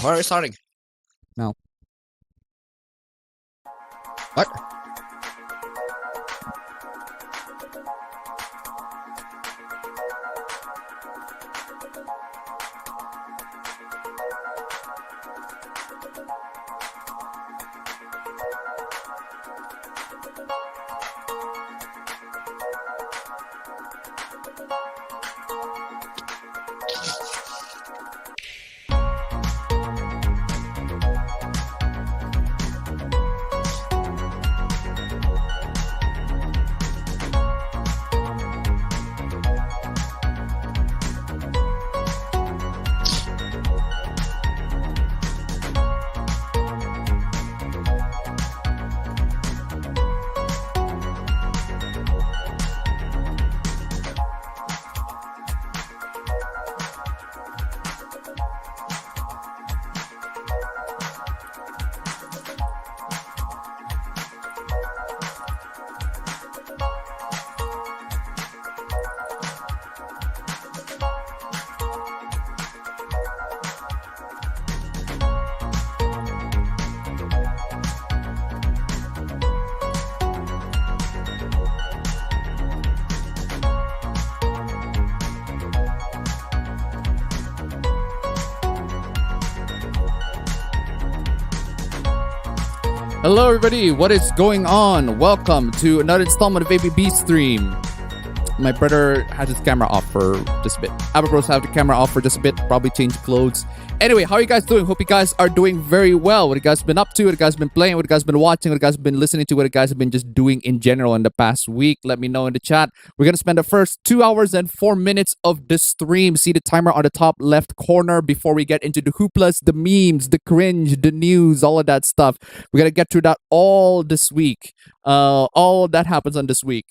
Where are we starting? No. What? Hello everybody, what is going on? Welcome to another installment of APB stream. My brother has his camera off for just a bit. Other bros have the camera off for just a bit, probably change clothes. Anyway, how are you guys doing? Hope you guys are doing very well. What you guys been up to, what you guys been playing, what you guys been watching, what you guys been listening to, what you guys have been just doing in general in the past week. Let me know in the chat. We're going to spend the first 2 hours and 4 minutes of the stream. See the timer on the top left corner before we get into the hooplas, the memes, the cringe, the news, all of that stuff. We're going to get through that all this week. All that happens on this week.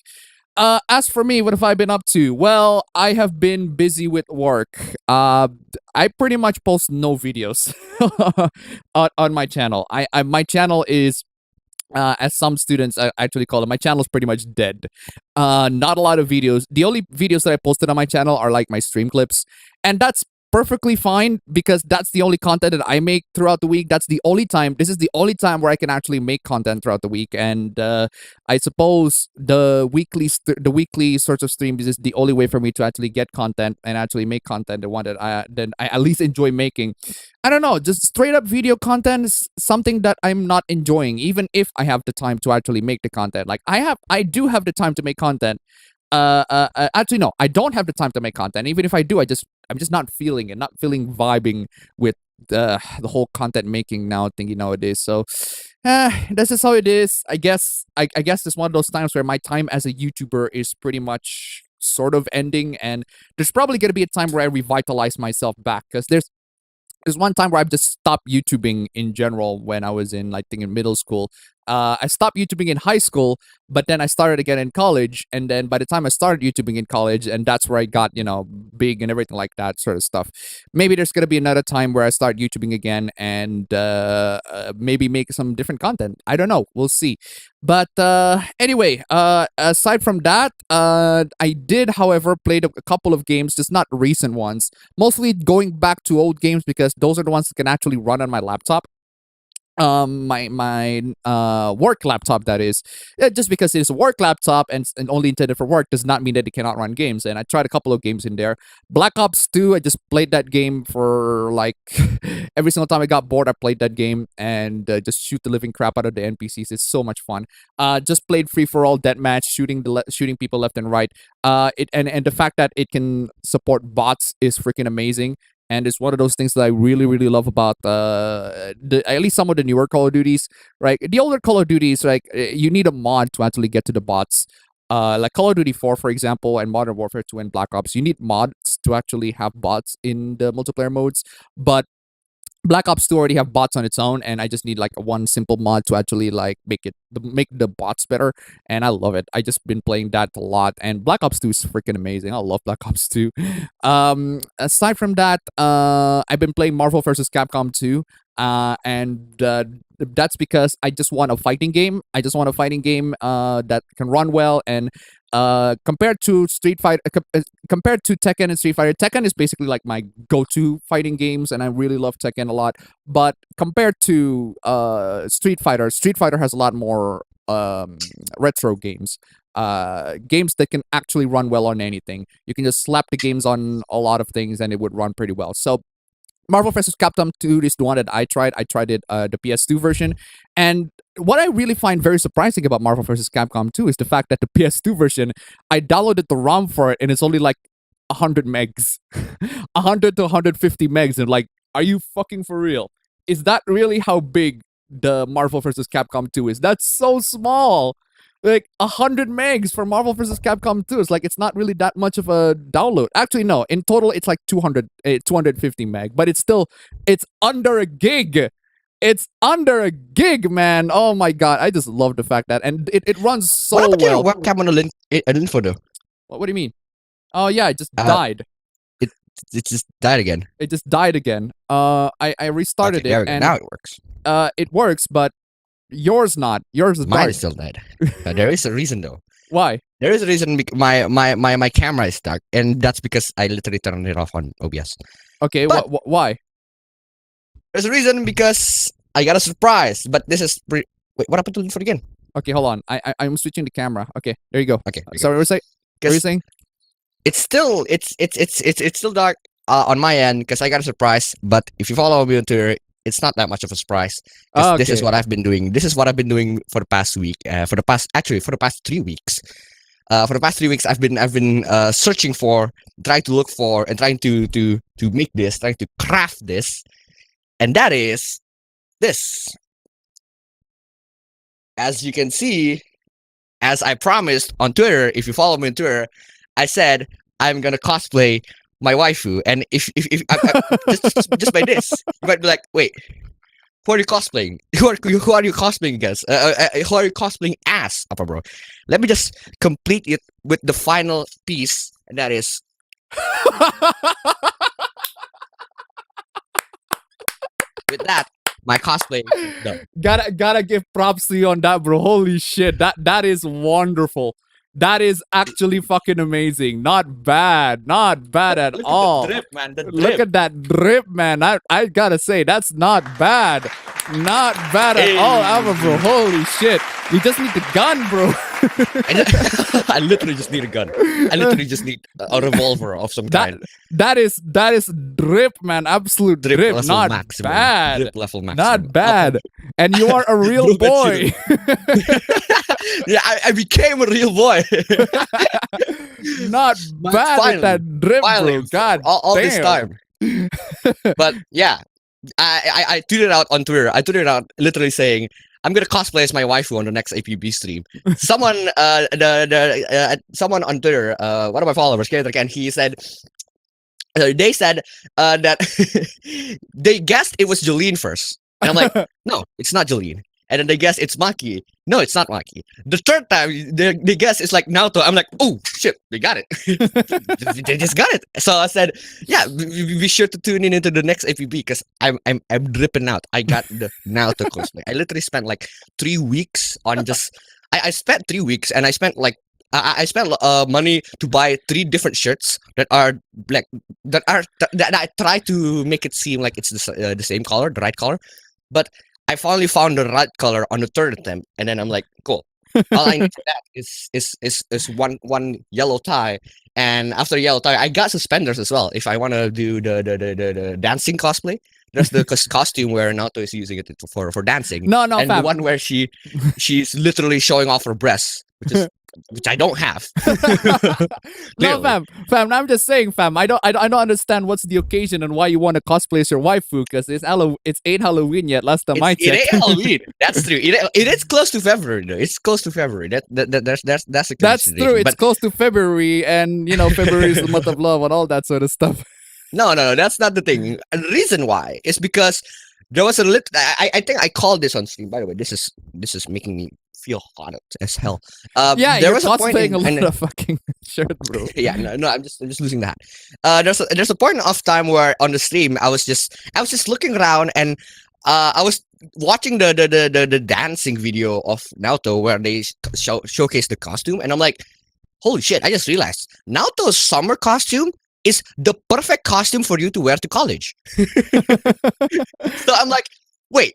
As for me, what have I been up to? Well, I have been busy with work. I pretty much post no videos on my channel. My channel is, as some students actually call it, my channel is pretty much dead. Not a lot of videos. The only videos that I posted on my channel are like my stream clips, and that's perfectly fine because that's the only content that I make throughout the week. That's the only time. This is the only time where I can actually make content throughout the week. And I suppose the weekly sorts of streams is the only way for me to actually get content and actually make content, the one that I at least enjoy making. I don't know, just straight up video content is something that I'm not enjoying, even if I have the time to actually make the content. Like I do have the time to make content. Actually, no, I don't have the time to make content. Even if I do, I'm just not feeling it, not feeling vibing with the whole content making now thingy nowadays. So, this is how it is. I guess it's one of those times where my time as a YouTuber is pretty much sort of ending, and there's probably gonna be a time where I revitalize myself back, because there's one time where I've just stopped YouTubing in general when I was in, I think, in middle school. I stopped YouTubing in high school, but then I started again in college. And then by the time I started YouTubing in college, and that's where I got, big and everything like that sort of stuff. Maybe there's going to be another time where I start YouTubing again and maybe make some different content. I don't know. We'll see. But anyway, aside from that, I did, however, played a couple of games, just not recent ones. Mostly going back to old games because those are the ones that can actually run on my laptop. My work laptop, that is. Just because it's a work laptop and only intended for work does not mean that it cannot run games. And I tried a couple of games in there. Black Ops 2, I just played that game for like every single time I got bored, I played that game and just shoot the living crap out of the NPCs. It's so much fun. Just played free for all deathmatch, shooting people left and right. And the fact that it can support bots is freaking amazing. And it's one of those things that I really, really love about at least some of the newer Call of Duties, right? The older Call of Duties, like, you need a mod to actually get to the bots. Like Call of Duty 4, for example, and Modern Warfare 2 and Black Ops, you need mods to actually have bots in the multiplayer modes. But Black Ops 2 already have bots on its own, and I just need like one simple mod to actually like make the bots better, and I love it. I just been playing that a lot, and Black Ops 2 is freaking amazing. I love Black Ops 2. Aside from that, I've been playing Marvel vs. Capcom 2. and that's because I just want a fighting game. I just want a fighting game that can run well. And compared to compared to Tekken and Street Fighter, Tekken is basically like my go-to fighting games, and I really love Tekken a lot. But compared to Street Fighter has a lot more retro games. Games that can actually run well on anything. You can just slap the games on a lot of things and it would run pretty well. So Marvel vs. Capcom 2 is the one that I tried. I tried it, the PS2 version. And what I really find very surprising about Marvel vs. Capcom 2 is the fact that the PS2 version, I downloaded the ROM for it and it's only like 100 megs. 100 to 150 megs. And like, are you fucking for real? Is that really how big the Marvel vs. Capcom 2 is? That's so small. Like 100 megs for Marvel vs. Capcom 2. It's like it's not really that much of a download. Actually, no. In total, it's like 250 meg. But it's under a gig. It's under a gig, man. Oh my god, I just love the fact that, and it runs so well. What about your webcam on the info though? What do you mean? Oh yeah, it just died. It just died again. It just died again. I restarted it, and now it works. It works, but yours not. Yours is mine is still dead. There is a reason though. Why? There is a reason. My camera is stuck, and that's because I literally turned it off on OBS. Okay, why? There's a reason because I got a surprise. But this is wait. What happened to the info again? Okay, hold on. I'm switching the camera. Okay, there you go. Okay. Sorry, what were you saying? It's still still dark on my end because I got a surprise. But if you follow me on Twitter, it's not that much of a surprise. Okay. This is what I've been doing. This is what I've been doing for the past week. For the past 3 weeks. For the past 3 weeks, I've been searching for, trying to look for, and trying to make this, trying to craft this, and that is this. As you can see, as I promised on Twitter, if you follow me on Twitter, I said I'm gonna cosplay my waifu, and if just by this, you might be like, wait, who are you cosplaying? Who are you cosplaying against? Who are you cosplaying as, Upper Bro? Let me just complete it with the final piece, and that is. With that, my cosplay is done. Gotta give props to you on that, bro. Holy shit, that is wonderful. That is actually fucking amazing. Not bad at all. Look at the drip, man. The drip. Look at that drip, man. I gotta say, that's not bad. Not bad at all, Alva, bro. Holy shit. You just need the gun, bro. I literally just need a gun. I literally just need a revolver of some kind. That is drip, man. Absolute drip. Not maximum. bad. Drip level maximum. Not bad. And you are a real boy. Yeah, I became a real boy. Not bad finally, at that drip, bro. God all damn. this time. But yeah, I tweeted out on Twitter. I tweeted out literally saying, I'm gonna cosplay as my waifu on the next APB stream. Someone, someone on Twitter, one of my followers, and he said, they said that they guessed it was Jolene first, and I'm like, no, it's not Jolene. And then they guess it's Maki. No, it's not Maki. The third time they guess it's like Naoto. I'm like, oh shit, they got it. They just got it. So I said, yeah, be sure to tune in into the next APB because I'm dripping out. I got the Naoto cosplay. I literally spent like 3 weeks on just. I spent 3 weeks and I spent like. I spent money to buy 3 different shirts that are like that I try to make it seem like it's the same color, the right color, but I finally found the right color on the third attempt, and then I'm like, cool. All I need for that is one yellow tie, and after yellow tie, I got suspenders as well. If I want to do the dancing cosplay, there's the costume where Naoto is using it for dancing. No, and fam. the one where she's literally showing off her breasts, which I don't have. No, fam. I'm just saying, fam. I don't understand what's the occasion and why you want to cosplay as your waifu because it's ain't Halloween yet. Last time I checked. It ain't Halloween. That's true. It is close to February though. It's close to February. That's true. It's close to February, and February is the month of love and all that sort of stuff. No, that's not the thing. The reason why is because there was I think I called this on stream. By the way, this is making me feel hot as hell. Yeah, there you're was a point cosplaying a lot of fucking shirt, bro. Yeah, no, I'm just losing the hat. There's a point of time where on the stream I was just looking around and I was watching the dancing video of Naoto where they showcase the costume, and I'm like, holy shit! I just realized Naoto's summer costume is the perfect costume for you to wear to college. So I'm like, wait,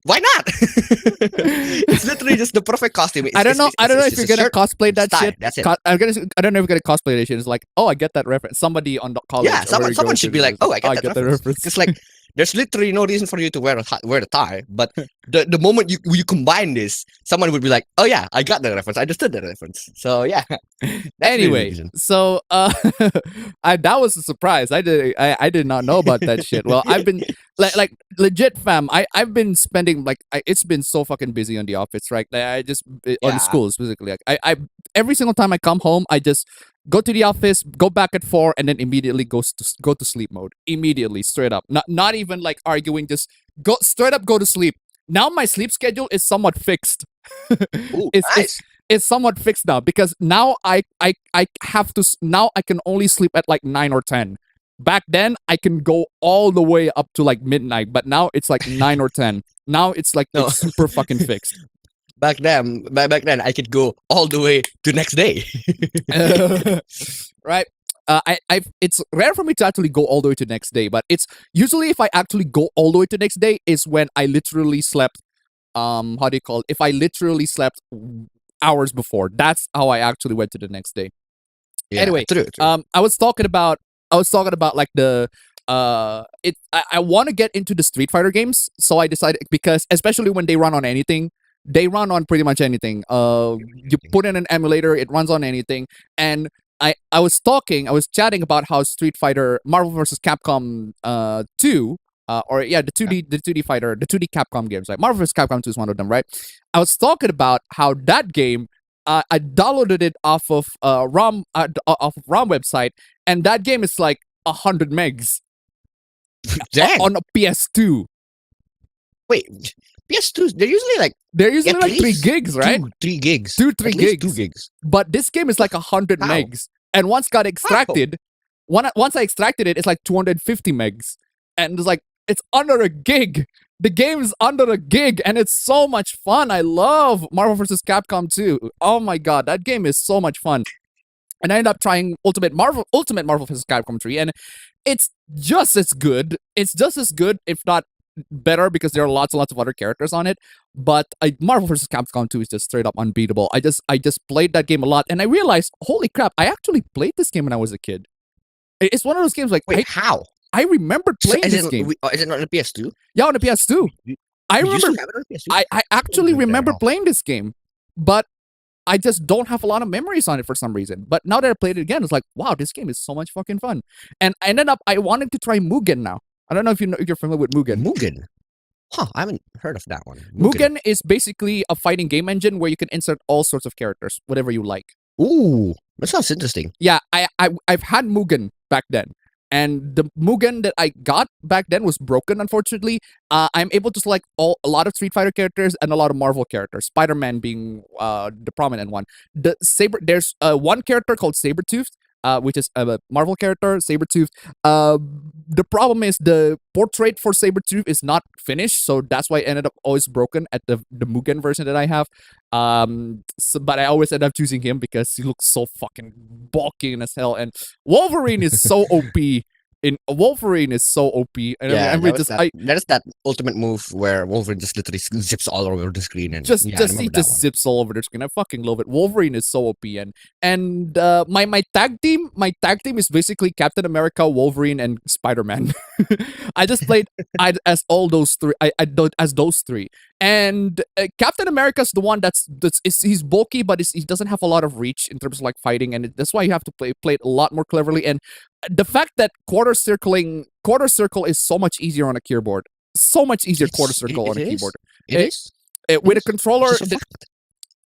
why not? It's literally just the perfect costume. I don't know. I don't know if you're gonna cosplay that tie, shit. That's it. I don't know if you're gonna cosplay that shit. It's like, oh, I get that reference. Somebody on the college. Yeah, someone should be like, oh, I get that reference. reference. It's like there's literally no reason for you to wear the tie, but the moment you combine this, someone would be like, oh yeah, I got the reference. I understood the reference. So yeah. Anyway, so that was a surprise. I did not know about that shit. Well, I've been like legit fam. I've been spending it's been so fucking busy on the office, right? I just on school specifically. Like I every single time I come home, I just go to the office, go back at 4, and then immediately go to sleep mode. Immediately, straight up. Not even like arguing. Just go straight up. Go to sleep. Now my sleep schedule is somewhat fixed. Ooh, nice. It's somewhat fixed now because now I have to now I can only sleep at like 9 or 10. Back then I can go all the way up to like midnight, but now it's like 9 or 10. Now it's like it's super fucking fixed. Back then I could go all the way to next day. Right. It's rare for me to actually go all the way to next day, but it's usually if I actually go all the way to next day is when I literally slept how do you call it? If I literally slept hours before. That's how I actually went to the next day. Yeah, anyway, true. I was talking about like the I want to get into the Street Fighter games, so I decided because especially when they run on anything, they run on pretty much anything. You put in an emulator, it runs on anything, and I was chatting about how Street Fighter Marvel vs. Capcom 2 the 2D fighter, the 2D Capcom games, right? Marvel vs. Capcom 2 is one of them, right? I was talking about how that game I downloaded it off of ROM website, and that game is like 100 megs. Dang. On a PS2. Wait, PS2s, they're usually like 3 gigs, right? 3 gigs. 3 gigs. 2 gigs. But this game is like 100 How? megs. And once got extracted, once I extracted it, it's like 250 megs. And it's like, it's under a gig. The game is under a gig, and it's so much fun. I love Marvel vs. Capcom 2. Oh my god, that game is so much fun. And I ended up trying Ultimate Marvel vs. Capcom 3, and it's just as good. It's just as good, if not better, because there are lots and lots of other characters on it. But Marvel vs. Capcom 2 is just straight up unbeatable. I just played that game a lot, and I realized, holy crap, I actually played this game when I was a kid. It's one of those games like, wait, how? I remember playing this game. Is it on the PS2? Yeah, on the PS2. I remember. I actually remember playing this game, but I just don't have a lot of memories on it for some reason. But now that I played it again, it's like, wow, this game is so much fucking fun. And I ended up, I wanted to try Mugen now. I don't know if you're familiar with Mugen. Mugen? Huh, I haven't heard of that one. Mugen is basically a fighting game engine where you can insert all sorts of characters, whatever you like. Ooh, that sounds interesting. Yeah, I've had Mugen back then. And the Mugen that I got back then was broken, unfortunately. I'm able to select a lot of Street Fighter characters and a lot of Marvel characters. Spider-Man being the prominent one. There's one character called Sabretooth, which is a Marvel character, Sabretooth. The problem is the portrait for Sabretooth is not finished, so that's why I ended up always broken at the Mugen version that I have. But I always end up choosing him because he looks so fucking bulky as hell, and Wolverine is so OP. Wolverine is so OP. And yeah, that is that ultimate move where Wolverine just literally zips all over the screen and he just zips all over the screen. I fucking love it. Wolverine is so OP, and my tag team is basically Captain America, Wolverine, and Spider-Man. I just played as all those three. As those three. And Captain America's the one he's bulky, but he doesn't have a lot of reach in terms of like fighting, and that's why you have to play it a lot more cleverly. And the fact that quarter circle is so much easier on a keyboard, quarter circle on a keyboard. With a controller.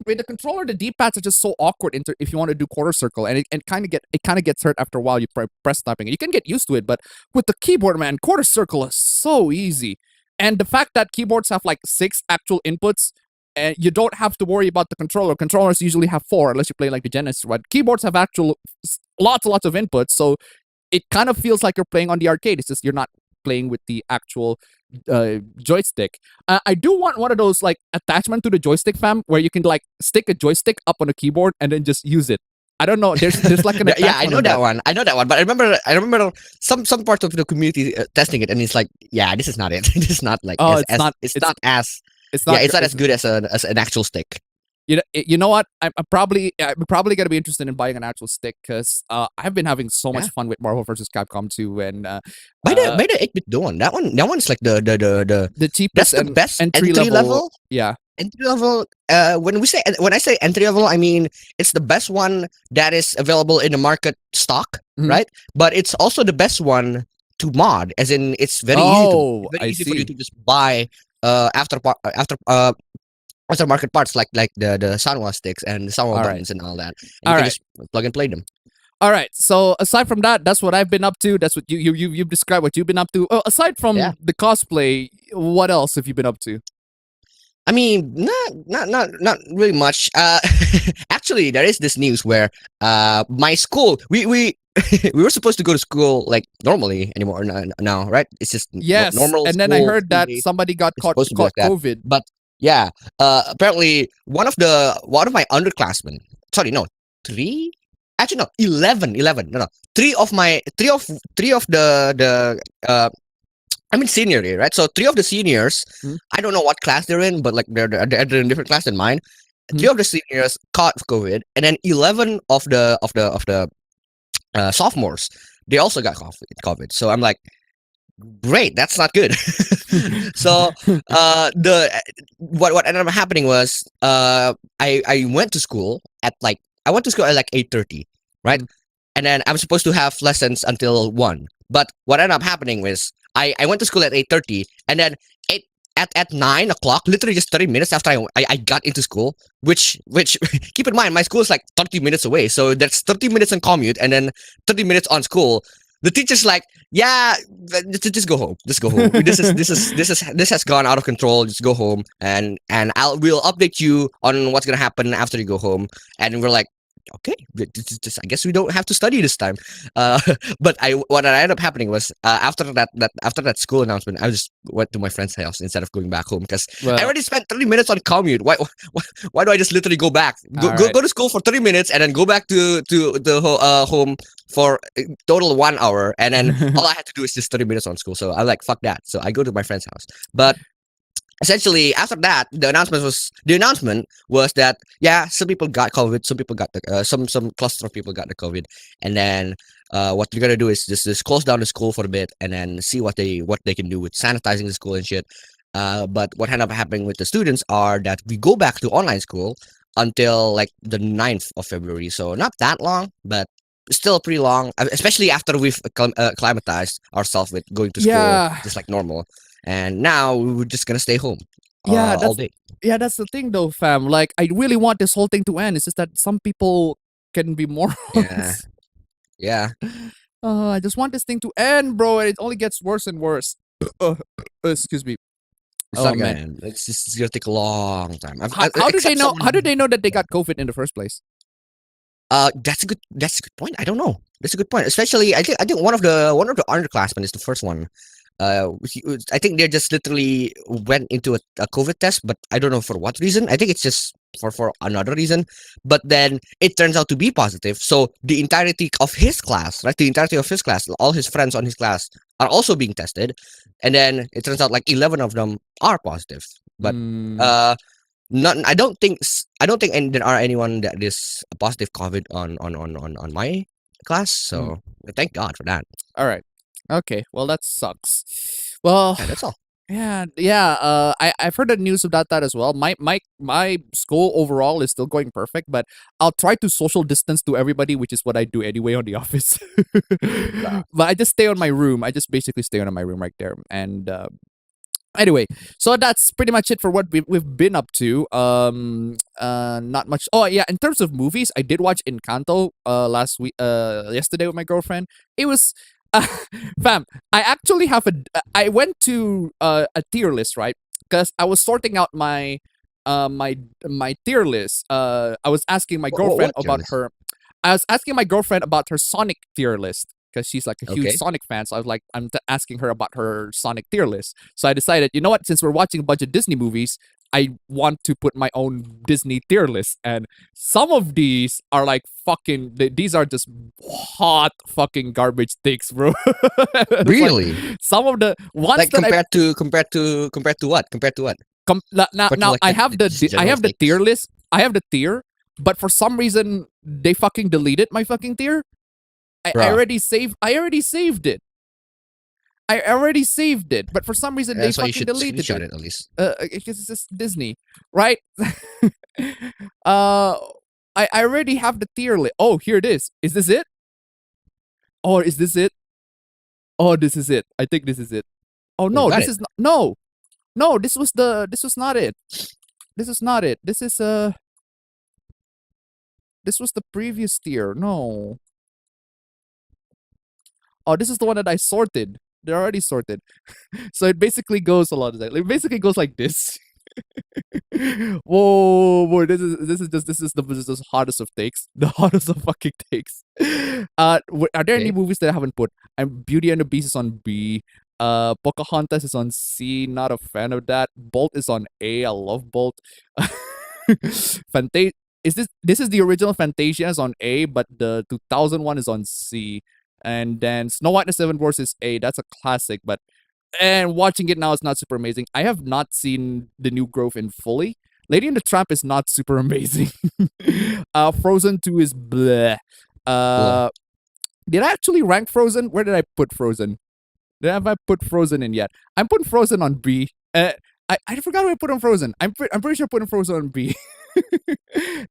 With the controller, the D-pads are just so awkward if you want to do quarter circle, and it kind of gets hurt after a while. You press typing, and you can get used to it, but with the keyboard, man, quarter circle is so easy. And the fact that keyboards have like 6 actual inputs, and you don't have to worry about the controller. Controllers usually have 4, unless you play like the Genesis, right? Keyboards have actual lots of inputs, so it kind of feels like you're playing on the arcade. It's just you're not playing with the actual joystick. I do want one of those like attachment to the joystick, fam, where you can like stick a joystick up on a keyboard and then just use it. I don't know. There's like an Yeah, I attachment know on that one. I know that one. But I remember some part of the community testing it, and it's like, yeah, this is not it. This is not like Oh, as, it's as not. it's not as It's yeah, not. it's not as good as an actual stick. You know what? I'm probably gonna be interested in buying an actual stick because I've been having so much Yeah. fun with Marvel vs. Capcom 2 and By the 8-bit one, that one's like the the that's cheapest the and best entry level. Yeah. entry level. When I say entry level, I mean it's the best one that is available in the market stock, Mhm. right? But it's also the best one to mod, as in it's very Oh, easy I for you see. to just buy aftermarket parts like the Sanwa sticks and the Sanwa All right. buttons and all that, and All you can right. just plug and play them. All right. So aside from that, that's what I've been up to. That's what you've described what you've been up to. Oh, aside from Yeah. the cosplay, what else have you been up to? I mean, not really much. Actually, there is this news where my school we we were supposed to go to school like normally anymore now, right? It's just Yes. normal. And then I school heard that days. somebody got It's caught supposed to be like that. COVID. But yeah, apparently one of my underclassmen. Sorry, no, three. Actually, no, 11. No, no. Three of the I mean senior year, right? So three of the seniors, Hmm. I don't know what class they're in, but like they're in a different class than mine. Hmm. Three of the seniors caught COVID, and then 11 of the sophomores, they also got COVID. So I'm like, great, that's not good. So the what ended up happening was I went to school at like 8:30, right? Mm. And then I'm supposed to have lessons until 1. But what ended up happening was I went to school at 8:30, and then at 9 o'clock, literally just 30 minutes after I got into school, which keep in mind my school is like 30 minutes away, so that's 30 minutes on commute and then 30 minutes on school. The teacher's like, yeah, just go home. Just go home. This has gone out of control. Just go home, and we'll update you on what's gonna happen after you go home. And we're like, okay, I guess we don't have to study this time. Uh, but what ended up happening was after that school announcement, I just went to my friend's house instead of going back home because I Well, already spent 30 minutes on commute. Why do I just literally go back? Alright. Go to school for 30 minutes and then go back to the home for a total 1 hour, and then all I had to do is just 30 minutes on school. So I'm like, fuck that. So I go to my friend's house. But essentially, after that, the announcement was that yeah, some people got COVID, some people got the some cluster of people got the COVID, and then what you're gonna do is just close down the school for a bit, and then see what they can do with sanitizing the school and shit. But what ended up happening with the students are that we go back to online school until like the 9th of February, so not that long, but still pretty long, especially after we've acclimatized ourselves with going to school Yeah. just like normal. And now we're just gonna stay home Yeah, all day. Yeah, that's the thing though, fam. Like, I really want this whole thing to end. It's just that some people can be morons. Yeah. Yeah. I just want this thing to end, bro, and it only gets worse and worse. Excuse me. It's Oh, not gonna man. end. It's gonna take a long time. How did they Except know? some- How did they know that they got COVID in the first place? That's a good point. I don't know. That's a good point. Especially, I think one of the underclassmen is the first one. I think they just literally went into a COVID test, but I don't know for what reason. I think it's just for another reason. But then it turns out to be positive. So the entirety of his class, right? The entirety of his class, all his friends on his class are also being tested, and then it turns out like 11 of them are positive. But Mm, not. I don't think there are anyone that is a positive COVID on my class. So thank God for that. all right. Okay. Well, that sucks. Well, Yeah, that's all. yeah. I've heard the news about that as well. My school overall is still going perfect, but I'll try to social distance to everybody, which is what I do anyway on the office. But I just stay on my room. I just basically stay on my room right there. And anyway, so that's pretty much it for what we've been up to. Not much. Oh yeah, in terms of movies, I did watch Encanto yesterday with my girlfriend. It was fam, I actually have I went to a tier list, right? Because I was sorting out my my tier list. I was asking my What girlfriend tier about list? her. I was asking my girlfriend about her Sonic tier list. because she's like a huge Okay. Sonic fan. So I was like, asking her about her Sonic tier list. So I decided, you know what? Since we're watching a bunch of Disney movies, I want to put my own Disney tier list, and some of these are like fucking. These are just hot fucking garbage takes, bro. It's like Really? some of the ones Like that I compared to what? Compared to what? now Compared to now like I have the I general have the takes? tier list. I have the tier, but for some reason they fucking deleted my fucking tier. I Bruh. already saved. I already saved it. I already saved it, but for some reason they That's why you fucking should deleted screenshot it. it at least. Because it's just Disney, right? uh, I already have the tier list. Oh, here it is. Is this it? Or is this it? Oh, this is it. I think this is it. Oh You no, got this it. is not. No, this was not it. This is not it. This was the previous tier. No. Oh, this is the one that I sorted. They're already sorted. So it basically goes a lot of that. It basically goes like this. Whoa, this is the hottest of takes. The hottest of fucking takes. Are there any Okay. movies that I haven't put? Beauty and the Beast is on B. Pocahontas is on C. Not a fan of that. Bolt is on A. I love Bolt. This is the original Fantasia is on A, but the 2001 is on C. And then Snow White and the Seven Dwarfs is A. That's a classic, but and watching it now is not super amazing. I have not seen the New Growth in fully. Lady and the Tramp is not super amazing. Frozen 2 is bleh. Did I actually rank Frozen? Where did I put Frozen? Have I put Frozen in yet? I'm putting Frozen on B. I forgot what I put on Frozen. I'm pretty sure I put Frozen on B.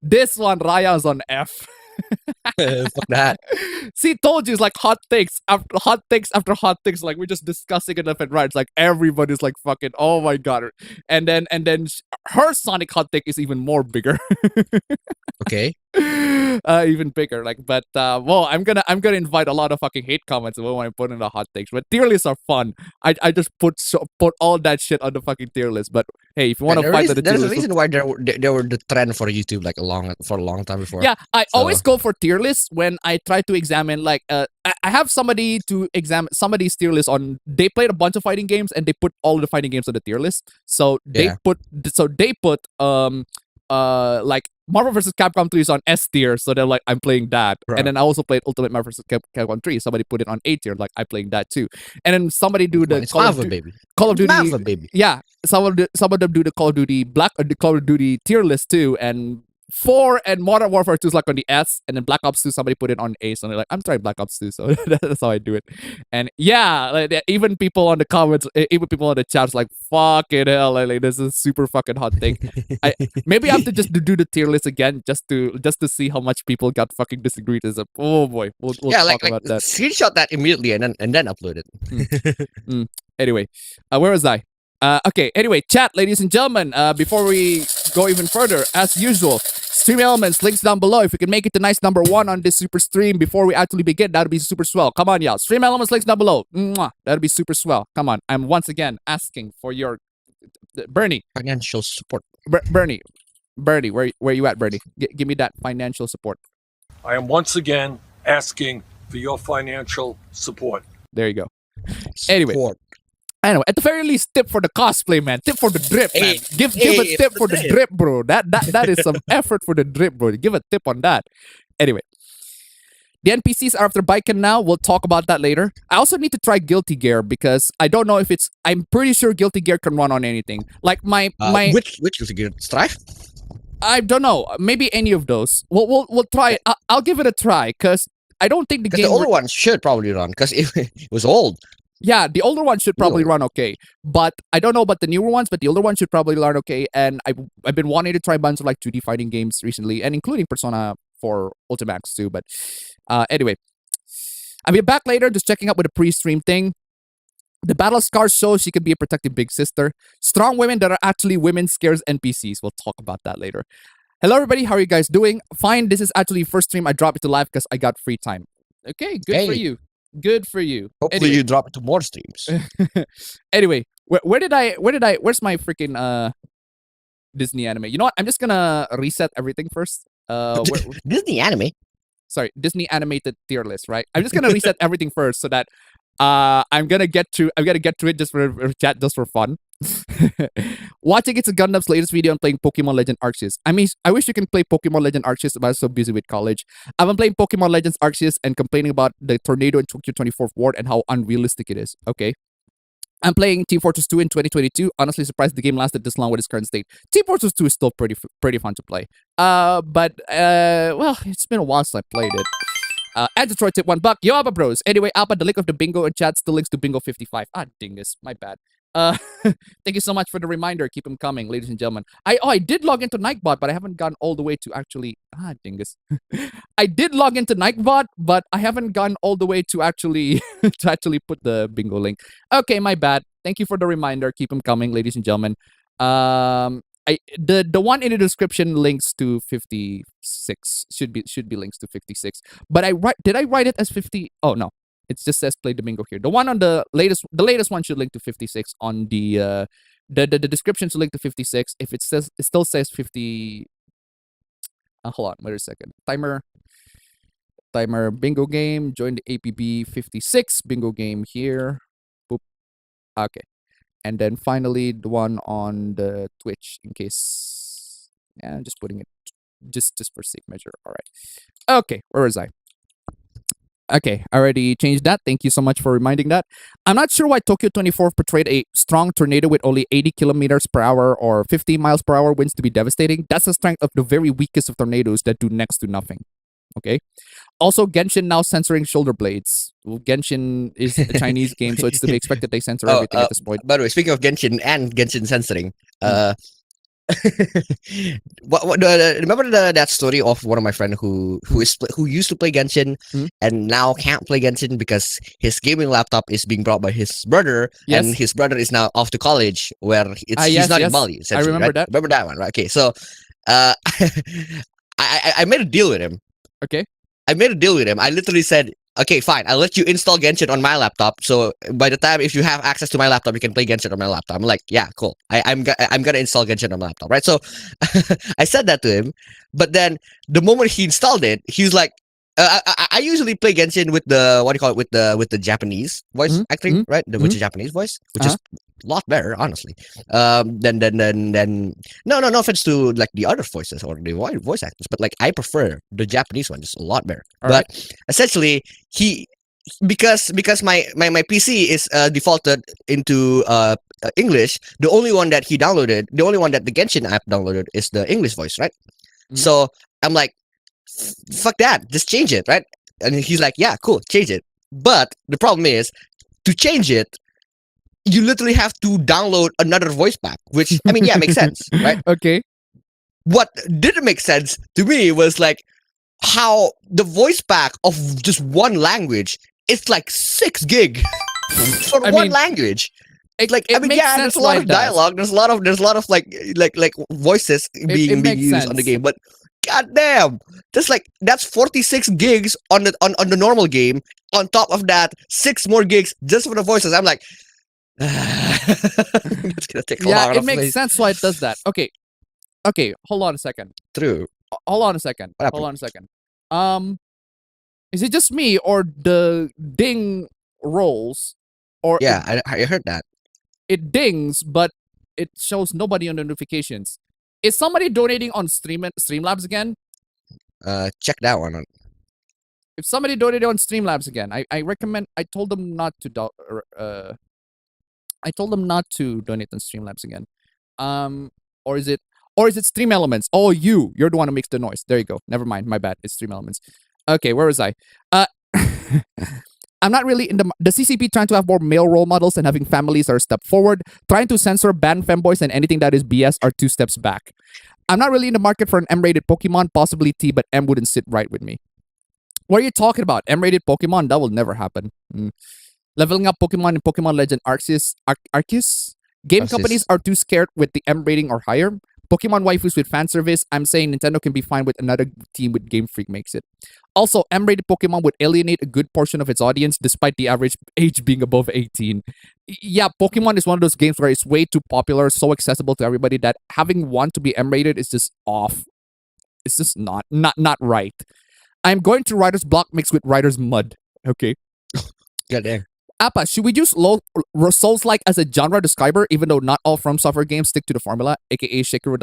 This one, Raya's on F. Fuck that. See, told you it's like hot takes after hot takes after hot takes. Like we're just discussing it left and right. It's like everybody's like fucking, oh my god. And then her Sonic hot take is even more bigger. Okay. Even bigger. Like, but well, I'm gonna invite a lot of fucking hate comments when I put in the hot takes. But tier lists are fun. I just put all that shit on the fucking tier list. But hey, if you want to fight the tier There's a list, reason why they were the trend for YouTube like for a long time before. yeah, I So- always go for tier lists when I try to examine like I have somebody to examine somebody's tier list on. They played a bunch of fighting games and they put all the fighting games on the tier list. So they put like Marvel vs. Capcom 3 is on S tier, so they're like, I'm playing that. Right. And then I also played Ultimate Marvel vs. Capcom 3. Somebody put it on A tier, like I playing that too. And then somebody do the It's Marvel, baby. Call of Duty. Marvel, baby. Yeah, some of them do the Call of Duty the Call of Duty tier list too, and 4 and Modern Warfare 2 is like on the S, and then Black Ops 2 somebody put it on A, so they're like, I'm trying Black Ops 2, so that's how I do it. And yeah, like, even people on the comments, even people on the chats like, fucking hell, like this is super fucking hot thing. Maybe I have to just do the tier list again just to see how much people got fucking disagreed. Is oh boy, we'll Yeah, talk like about that. screenshot that immediately and then upload it. Anyway, where was I? Okay, anyway, chat, ladies and gentlemen, before we go even further, as usual, Stream Elements, links down below. If you can make it to nice number 1 on this super stream before we actually begin, that'd be super swell. Come on, y'all. Stream Elements, links down below. Mwah. That'd be super swell. Come on. I'm once again asking for your... Bernie. Financial support. Bernie, where you at, Bernie? Give me that financial support. I am once again asking for your financial support. There you go. Anyway. Support. I know. At the very least, tip for the cosplay, man. Tip for the drip, man. Give a tip for the drip, bro. That is some effort for the drip, bro. Give a tip on that. Anyway, the NPCs are after biking now. We'll talk about that later. I also need to try Guilty Gear because I don't know if it's. I'm pretty sure Guilty Gear can run on anything. Like my which Guilty Gear? Strife? I don't know. Maybe any of those. We'll try it. I'll give it a try because I don't think the game. The older one should probably run because it was old. Yeah, the older one should probably run okay, but I don't know about the newer ones. But the older one should probably run okay. And I've been wanting to try a bunch of like 2D fighting games recently, and including Persona 4 Ultimax too. But anyway, I'll be back later, just checking up with the pre-stream thing. The Battle Scars shows she could be a protective big sister. Strong women that are actually women scares NPCs. We'll talk about that later. Hello, everybody. How are you guys doing? Fine. This is actually first stream I dropped it to live because I got free time. Okay, good for you. Good for you. Hopefully you drop it to more streams. Anyway, where's my freaking Disney anime? You know what? I'm just gonna reset everything first. Disney anime? sorry, Disney animated tier list, right? I'm just gonna reset everything first so that I'm gonna get to it just for chat, just for fun. Watching It's a Gundam's latest video and playing Pokemon Legend Arceus. I mean, I wish you can play Pokemon Legend Arceus, but I'm so busy with college. I've been playing Pokemon Legends Arceus and complaining about the tornado in Tokyo 24th Ward and how unrealistic it is. Okay. I'm playing Team Fortress 2 in 2022. Honestly surprised the game lasted this long with its current state. Team Fortress 2 is still pretty fun to play. Well, it's been a while since I played it. And Detroit tip $1. Yo, Alpha Bros. Anyway, Alpha, the link of the bingo in chat still links to bingo 55. Ah, dingus. My bad. Thank you so much for the reminder. Keep them coming, ladies and gentlemen. I did log into Nightbot, but I haven't gone all the way to actually... Ah, dingus. I did log into Nightbot, but I haven't gone all the way to actually put the bingo link. Okay, my bad. Thank you for the reminder. Keep them coming, ladies and gentlemen. The one in the description links to 56. Should be links to 56. But did I write it as 50? Oh no. It just says play the bingo here. The one on the latest one should link to 56 on the description should link to 56. If it still says 50. Hold on, wait a second. Timer bingo game. Join the APB 56 bingo game here. Boop. Okay. And then finally the one on the Twitch in case. Yeah, I'm just putting it just for safe measure. All right. Okay, where was I? Okay, I already changed that. Thank you so much for reminding that. I'm not sure why Tokyo 24 portrayed a strong tornado with only 80 kilometers per hour or 50 miles per hour winds to be devastating. That's the strength of the very weakest of tornadoes that do next to nothing. Okay. Also, Genshin now censoring shoulder blades. Well, Genshin is a Chinese game, so it's to be expected they censor everything at this point. By the way, speaking of Genshin and Genshin censoring, remember that story of one of my friend who used to play Genshin and now can't play Genshin because his gaming laptop is being brought by his brother, and his brother is now off to college where he's not in Bali. I remember that. Remember that one, right? Okay, so I made a deal with him. Okay. I made a deal with him. I literally said, okay, fine, I'll let you install Genshin on my laptop. So by the time if you have access to my laptop, you can play Genshin on my laptop. I'm like, yeah, cool. I'm gonna install Genshin on my laptop, right? So I said that to him, but then the moment he installed it, he was like, I usually play Genshin with the with the Japanese voice acting, right? With the Japanese voice, which is a lot better, honestly. Then no offense to like the other voices or the voice actors, but like I prefer the Japanese one, just a lot better. But essentially, because my PC is defaulted into English, the only one that the Genshin app downloaded is the English voice, right? So I'm like, fuck that, just change it, right? And he's like, yeah, cool, change it. But the problem is, to change it, you literally have to download another voice pack, which, I mean, yeah, makes sense, right? Okay. What didn't make sense to me was like how the voice pack of just one language is like 6 gig for one language. There's a lot of dialogue. There's a lot of like voices being used on the game, but goddamn, that's 46 gigs on the normal game. On top of that, 6 more gigs just for the voices. I'm like, it's gonna take a lot of it makes sense why it does that. Okay, hold on a second. True. Hold on a second. Is it just me or the ding rolls? Or I heard that. It dings, but it shows nobody on the notifications. Is somebody donating on Streamlabs again? Check that one. If somebody donated on Streamlabs again, I recommend. I told them not to donate on Streamlabs again. Or is it Stream Elements? Oh, you're the one who makes the noise. There you go. Never mind. My bad. It's Stream Elements. Okay, where was I? I'm not really in the CCP trying to have more male role models and having families are a step forward. Trying to censor ban femboys and anything that is BS are 2 steps back. I'm not really in the market for an M-rated Pokemon, possibly T, but M wouldn't sit right with me. What are you talking about? M-rated Pokemon? That will never happen. Leveling up Pokemon in Pokemon Legend Arceus? Game companies are too scared with the M rating or higher. Pokemon waifus with fan service, I'm saying Nintendo can be fine with another team with Game Freak makes it. Also, M-rated Pokemon would alienate a good portion of its audience despite the average age being above 18. Yeah, Pokemon is one of those games where it's way too popular, so accessible to everybody that having one to be M-rated is just off. It's just not right. I'm going to writer's block mixed with writer's mud. Okay. God damn. Appa, should we use Souls-like as a genre describer, even though not all From Software games stick to the formula, aka Shakiro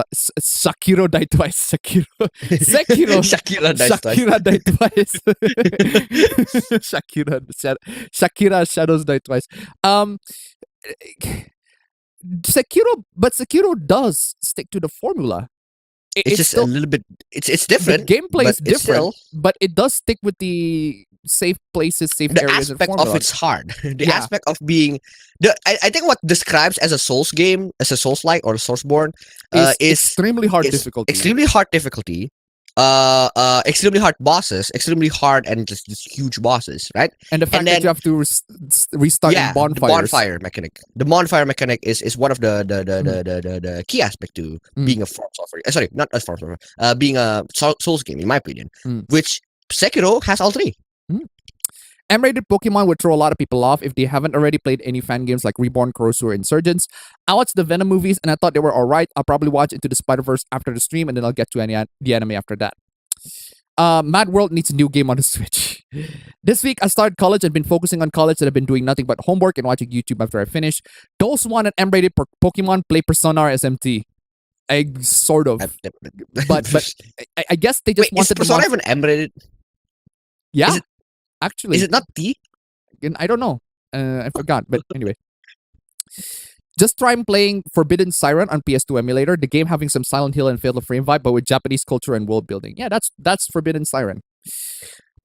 die twice. Shakira dies twice. Shakira die twice. Shakira shadows die twice. Sekiro does stick to the formula. It's just still, a little bit. It's different. The gameplay is but it's different, still, but it does stick with the safe places, safe the areas. aspect and of it's hard. The Yeah. aspect of being I think what describes as a Souls game, as a Souls-like or a Sourceborne, is extremely hard is difficulty. extremely hard difficulty. Extremely hard bosses, extremely hard and just huge bosses, right? And the fact and that then- you have to restart in the bonfires. bonfire mechanic. The bonfire mechanic is one of the key aspect to Mm. being a From Software. Sorry, not a From Software. Being a Souls game, in my opinion, Mm. which Sekiro has all three. M-rated Pokemon would throw a lot of people off if they haven't already played any fan games like Reborn, Crossur, or Insurgents. I watched the Venom movies and I thought they were alright. I'll probably watch Into the Spider-Verse after the stream and then I'll get to the anime after that. Mad World needs a new game on the Switch. This week I started college and been focusing on college and I've been doing nothing but homework and watching YouTube after I finish. Those who want an M-rated Pokemon play Persona or SMT. Sort of. But I guess they just Wait, is wanted Persona the even M-rated? Yeah. is it- Actually. Is it not T? Again, I don't know. I forgot. But anyway. Just try playing Forbidden Siren on PS2 emulator. The game having some Silent Hill and Fatal Frame vibe, but with Japanese culture and world building. Yeah, that's Forbidden Siren.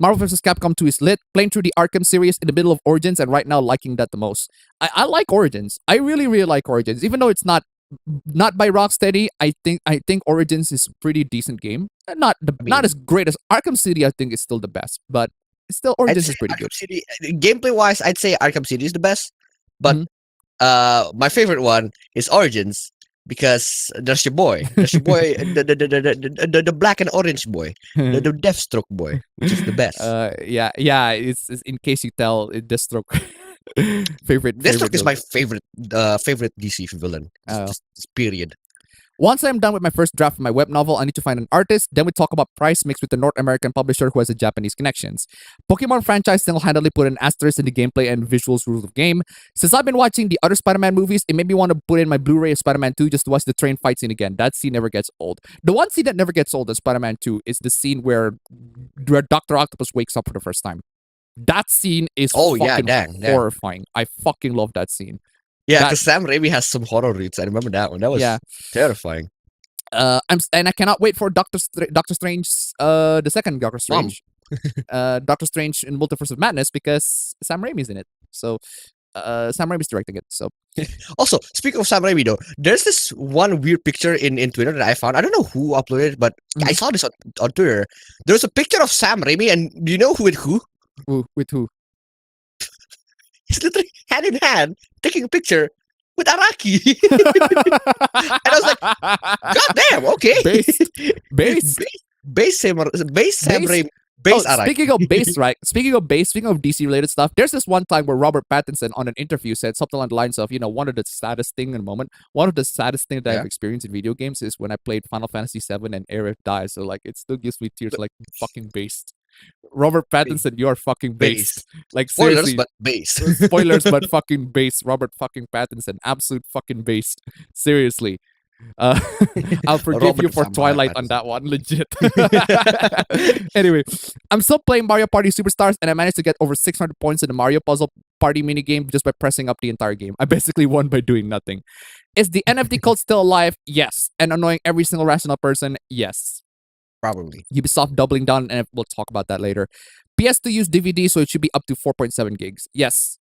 Marvel vs. Capcom 2 is lit. Playing through the Arkham series in the middle of Origins and right now liking that the most. I like Origins. I really, really like Origins. Even though it's not by Rocksteady, I think Origins is a pretty decent game. Not as great as Arkham City, I think is still the best. But still Origins is pretty good. City, gameplay wise, I'd say Arkham City is the best. But my favorite one is Origins because there's your boy. There's your boy, the black and orange boy, the Deathstroke boy, which is the best. Yeah. It's in case you tell, Deathstroke. favorite. Deathstroke is villain. my favorite DC villain. Oh. Just period. Once I'm done with my first draft of my web novel, I need to find an artist. Then we talk about price mixed with the North American publisher who has a Japanese connections. Pokemon franchise single-handedly put an asterisk in the gameplay and visuals rules of game. Since I've been watching the other Spider-Man movies, it made me want to put in my Blu-ray of Spider-Man 2 just to watch the train fight scene again. That scene never gets old. The one scene that never gets old in Spider-Man 2 is the scene where Dr. Octopus wakes up for the first time. That scene is fucking horrifying. I fucking love that scene. Yeah, because Sam Raimi has some horror roots. I remember that one. That was terrifying. I cannot wait for Doctor Strange, the second Doctor Strange, Doctor Strange in Multiverse of Madness because Sam Raimi's in it. So, Sam Raimi's directing it. So, also speaking of Sam Raimi, though, there's this one weird picture in Twitter that I found. I don't know who uploaded it, but I saw this on Twitter. There's a picture of Sam Raimi, and do you know who with who? With who? He's literally hand in hand taking a picture with Araki. And I was like, God damn, okay. Base Sam Raimi. Araki. Speaking of bass, right? Speaking of DC related stuff, there's this one time where Robert Pattinson on an interview said something along the lines of, one of the saddest thing in a moment, one of the saddest things that I've experienced in video games is when I played Final Fantasy VII and Aerith dies. So like, it still gives me tears, like fucking based. Robert Pattinson, you are fucking based. Like spoilers, seriously, but based. Spoilers, but fucking based. Robert fucking Pattinson, absolute fucking based. Seriously. I'll forgive you for Twilight on that one, legit. Anyway, I'm still playing Mario Party Superstars and I managed to get over 600 points in the Mario Puzzle Party minigame just by pressing up the entire game. I basically won by doing nothing. Is the NFT cult still alive? Yes. And annoying every single rational person? Yes. Probably. Ubisoft doubling down, and we'll talk about that later. PS2 use DVD, so it should be up to 4.7 gigs. Yes.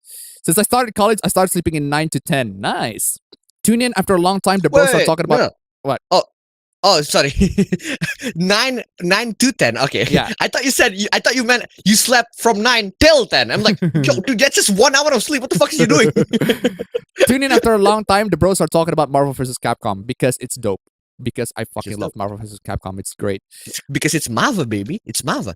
Since I started college, I started sleeping in 9 to 10. Nice. Tune in after a long time. The bros are talking about what? Oh, sorry. 9 to 10. Okay. Yeah. I thought you meant you slept from 9 till 10. I'm like, yo, dude, that's just 1 hour of sleep. What the fuck are you doing? Tune in after a long time. The bros are talking about Marvel vs. Capcom because it's dope. Because I fucking love Marvel vs. Capcom. It's great. Because it's Mava, baby. It's Mava.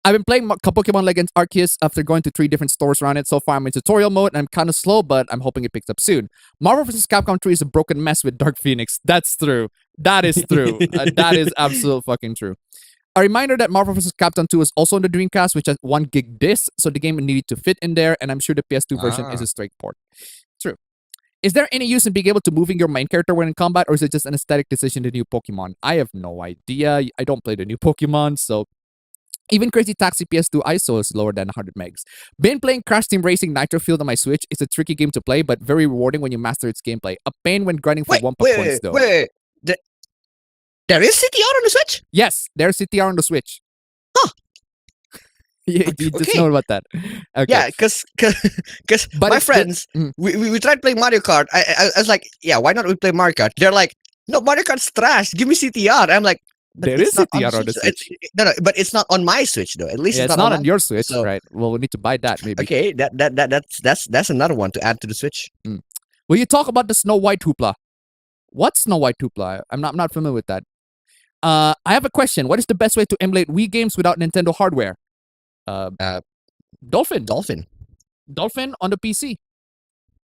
I've been playing Pokemon Legends Arceus after going to 3 different stores around it. So far, I'm in tutorial mode and I'm kind of slow, but I'm hoping it picks up soon. Marvel vs. Capcom 3 is a broken mess with Dark Phoenix. That's true. That is true. That is absolute fucking true. A reminder that Marvel vs. Capcom 2 is also on the Dreamcast, which has 1 gig disc, so the game needed to fit in there, and I'm sure the PS2 version is a straight port. True. Is there any use in being able to moving your main character when in combat, or is it just an aesthetic decision to new Pokemon? I have no idea. I don't play the new Pokemon, so... Even Crazy Taxi PS2 ISO is lower than 100 megs. Been playing Crash Team Racing Nitro Field on my Switch. It's a tricky game to play, but very rewarding when you master its gameplay. A pain when grinding for 1 points, though. Wait. There is CTR on the Switch? Yes, there's CTR on the Switch. Huh. you just know about that. Okay. Yeah, because my friends, we tried playing Mario Kart. I was like, yeah, why not we play Mario Kart? They're like, no, Mario Kart's trash. Give me CTR. I'm like, there is CTR on the Switch. No, but it's not on my Switch though. At least it's not on your Switch, so, right? Well, we need to buy that maybe. Okay, that's another one to add to the Switch. Will you talk about the Snow White hoopla? What's Snow White hoopla? I'm not familiar with that. I have a question. What is the best way to emulate Wii games without Nintendo hardware? Dolphin on the PC.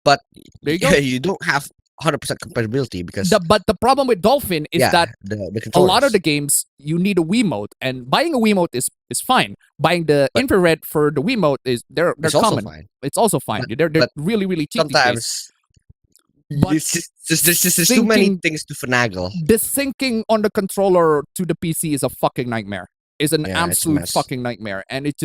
But there you go. You don't have 100% compatibility because but the problem with Dolphin is that the a lot of the games you need a Wiimote, and buying a Wiimote is fine. Buying the infrared for the Wiimote is they're common. It's also fine. They're really cheap. Sometimes but there's too many things to finagle. The syncing on the controller to the PC is a fucking nightmare. It's an absolute fucking nightmare, and it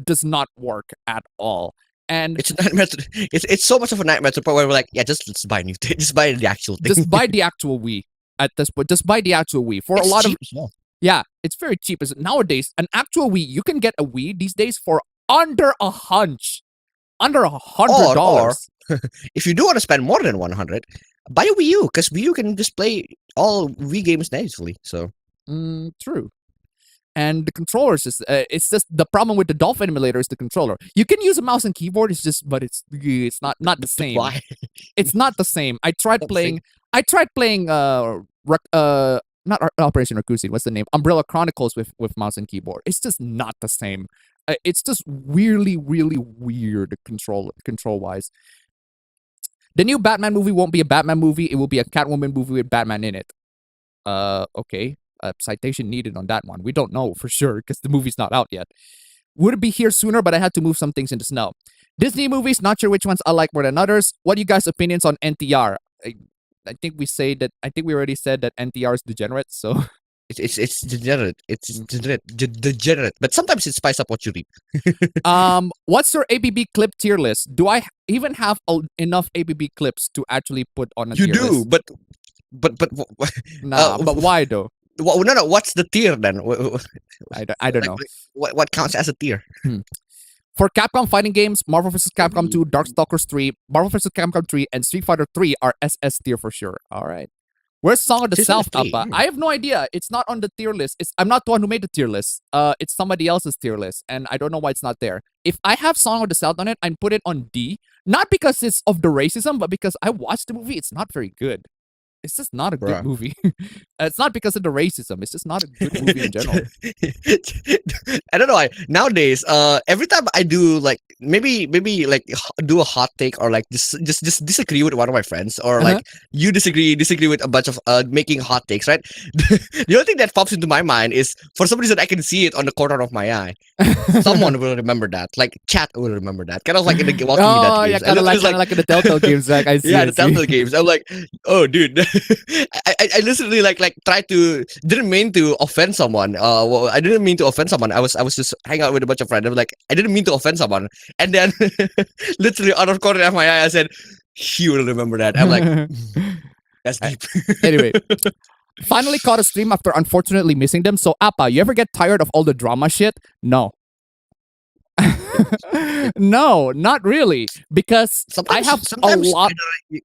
does not work at all. And it's a nightmare. It's so much of a nightmare to the point where we're like, yeah, let's buy a new thing. Just buy the actual thing. Just buy the actual Wii at this point. Just buy the actual Wii for it's a lot cheap of. as well. Yeah, it's very cheap. Nowadays, an actual Wii, you can get a Wii these days for under $100. Or if you do want to spend more than 100, buy a Wii U because Wii U can just play all Wii games nicely. So true. And the controllers it's just the problem with the Dolphin emulator is the controller. You can use a mouse and keyboard, it's not the same. Why? It's not the same. I tried playing not Operation Raccoon, what's the name? Umbrella Chronicles with mouse and keyboard. It's just not the same. It's just really weird control wise. The new Batman movie won't be a Batman movie, it will be a Catwoman movie with Batman in it. Okay. Citation needed on that one. We don't know for sure because the movie's not out yet. Would it be here sooner, but I had to move some things in the snow. Disney movies, not sure which ones I like more than others. What are you guys' opinions on NTR? I think we already said that NTR is degenerate, so it's degenerate. It's degenerate. But sometimes it spices up what you read. What's your APB clip tier list? Do I even have enough APB clips to actually put on a tier list? You do, but but why though? No. What's the tier then? I don't know. What counts as a tier? For Capcom fighting games, Marvel vs. Capcom 2, Darkstalkers 3, Marvel vs. Capcom 3, and Street Fighter 3 are SS tier for sure. All right. Where's Song of the South, Appa? I have no idea. It's not on the tier list. I'm not the one who made the tier list. It's somebody else's tier list, and I don't know why it's not there. If I have Song of the South on it, I'd put it on D. Not because it's of the racism, but because I watched the movie. It's not very good. It's just not a good movie. It's not because of the racism. It's just not a good movie in general. I don't know why. Nowadays, every time I do like maybe like do a hot take or like just disagree with one of my friends or like you disagree with a bunch of making hot takes, right? The only thing that pops into my mind is for some reason I can see it on the corner of my eye. Someone will remember that. Like chat will remember that. Kind of like in the Walking Dead games. Kind of like in the Telltale games. Like I see. Yeah, the Telltale games. I'm like, oh, dude. I literally like didn't mean to offend someone. I didn't mean to offend someone. I was just hanging out with a bunch of friends. I'm like, I didn't mean to offend someone. And then literally out of corner of my eye, I said, he will remember that. I'm like, that's deep. Anyway. Finally caught a stream after unfortunately missing them. So Appa, you ever get tired of all the drama shit? No. No, not really, because I have a lot.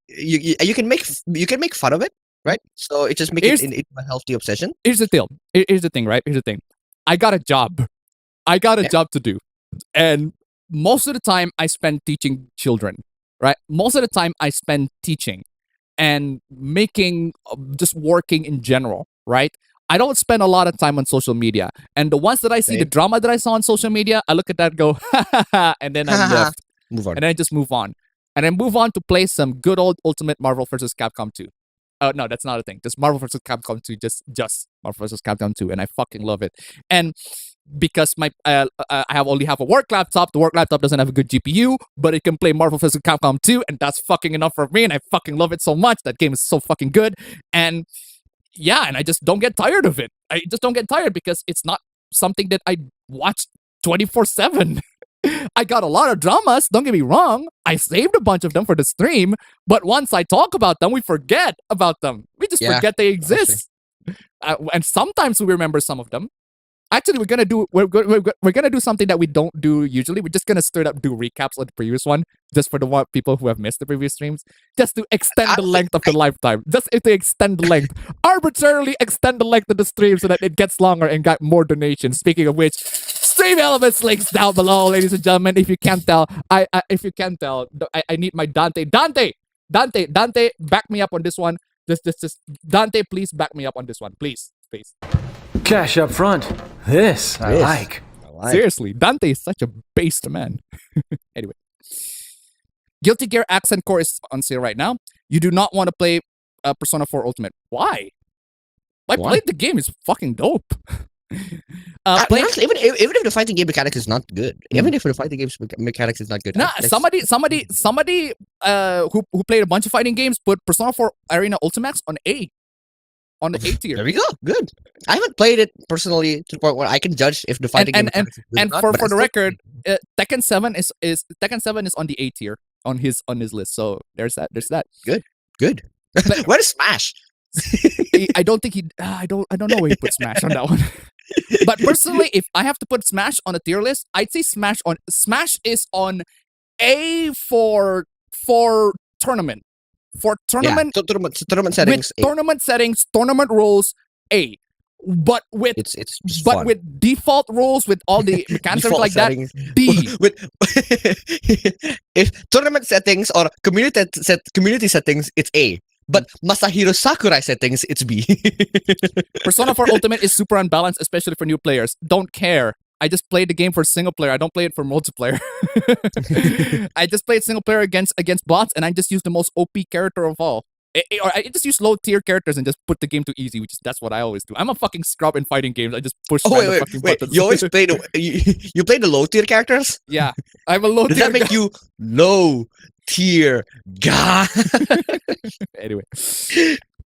You can make fun of it, right? So it just makes it into a healthy obsession. Here's the deal. Here's the thing, right? Here's the thing. I got a job. I got a job to do, and most of the time I spend teaching children, right? Most of the time I spend teaching and making, just working in general, right? I don't spend a lot of time on social media. And the ones that I see, the drama that I saw on social media, I look at that and go, and then I left. Move on. And then I just move on. And I move on to play some good old Ultimate Marvel vs. Capcom 2. No, that's not a thing. Just Marvel vs. Capcom 2, just Marvel vs. Capcom 2, and I fucking love it. And because I only have a work laptop, the work laptop doesn't have a good GPU, but it can play Marvel vs. Capcom 2, and that's fucking enough for me, and I fucking love it so much. That game is so fucking good. And yeah, and I just don't get tired of it. I just don't get tired because it's not something that I watch 24/7. I got a lot of dramas, don't get me wrong. I saved a bunch of them for the stream, but once I talk about them, we forget about them. We just forget they exist. And sometimes we remember some of them. Actually, we're gonna do something that we don't do usually. We're just gonna straight up do recaps of the previous one, just for the people who have missed the previous streams, just to extend the length of the lifetime. Just to extend the length, arbitrarily extend the length of the stream so that it gets longer and got more donations. Speaking of which, Stream Elements links down below, ladies and gentlemen. If you can't tell, I need my Dante, back me up on this one. Just Dante, please back me up on this one, please. Cash up front. This I like. Seriously, Dante is such a based man. Anyway, Guilty Gear Accent Core is on sale right now. You do not want to play Persona 4 Ultimate. Why? I played the game. It's fucking dope. Honestly, even if the fighting game mechanics is not good, even if the fighting game's mechanics is not good, nah, somebody who played a bunch of fighting games put Persona 4 Arena Ultimax on A. On the A tier. There we go. Good. I haven't played it personally to the point where I can judge if the fighting game mechanics is good and or not, for the record, Tekken 7 is on the A tier on his list. So there's that. Good. Where is Smash? I don't think I don't know where he put Smash on that one. But personally, if I have to put Smash on a tier list, I'd say Smash is on A for tournament. For tournament, tournament settings, with tournament settings, tournament rules, A. But with fun. With default rules, with all the mechanics like settings. that, D. With if tournament settings or community settings, it's A. But Masahiro Sakurai settings, it's B. Persona 4 Ultimate is super unbalanced, especially for new players. Don't care. I just played the game for single player. I don't play it for multiplayer. I just played single player against bots, and I just used the most OP character of all. Or I just use low tier characters and just put the game to easy, that's what I always do. I'm a fucking scrub in fighting games. I just push fucking buttons. You always play you play the low tier characters? Yeah, I'm a low tier. Does that make you low tier guy? Anyway.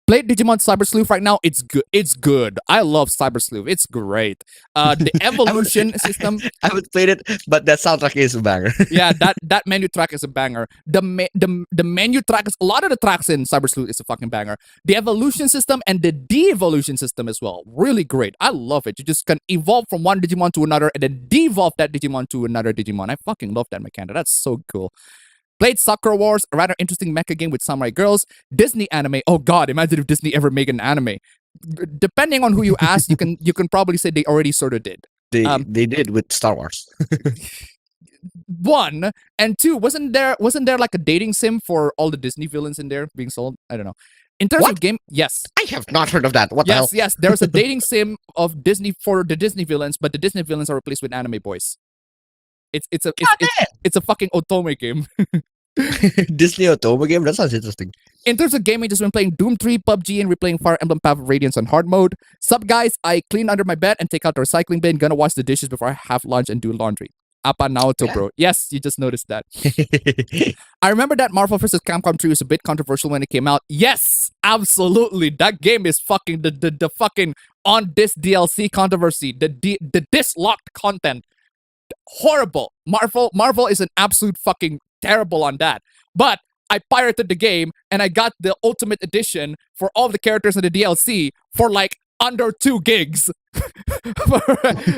Play Digimon Cyber Sleuth right now. It's good. It's good. I love Cyber Sleuth. It's great. The evolution system. I haven't played it, but that soundtrack is a banger. Yeah, that menu track is a banger. The menu track is a lot of the tracks in Cyber Sleuth is a fucking banger. The evolution system and the de-evolution system as well. Really great. I love it. You just can evolve from one Digimon to another and then devolve that Digimon to another Digimon. I fucking love that mechanic. That's so cool. Played Sakura Wars, a rather interesting mecha game with samurai girls. Disney anime. Oh god, imagine if Disney ever made an anime. Depending on who you ask, you can probably say they already sort of did. They did with Star Wars. One and two, wasn't there like a dating sim for all the Disney villains in there being sold? I don't know. In terms of game, yes. I have not heard of that. What the hell? Yes, there's a dating sim of Disney for the Disney villains, but the Disney villains are replaced with anime boys. It's a fucking otome game. Disney Otome game? That sounds interesting. In terms of gaming, just been playing Doom 3, PUBG, and replaying Fire Emblem Path of Radiance on hard mode. Sup guys, I clean under my bed and take out the recycling bin. Gonna wash the dishes before I have lunch and do laundry. Appa Naoto, bro. Yes, you just noticed that. I remember that Marvel vs. Capcom 3 was a bit controversial when it came out. Yes, absolutely. That game is fucking the fucking on this DLC controversy. The dislocked content. Horrible. Marvel is an absolute fucking terrible on that. But I pirated the game and I got the Ultimate Edition for all the characters in the DLC for like under 2 gigs.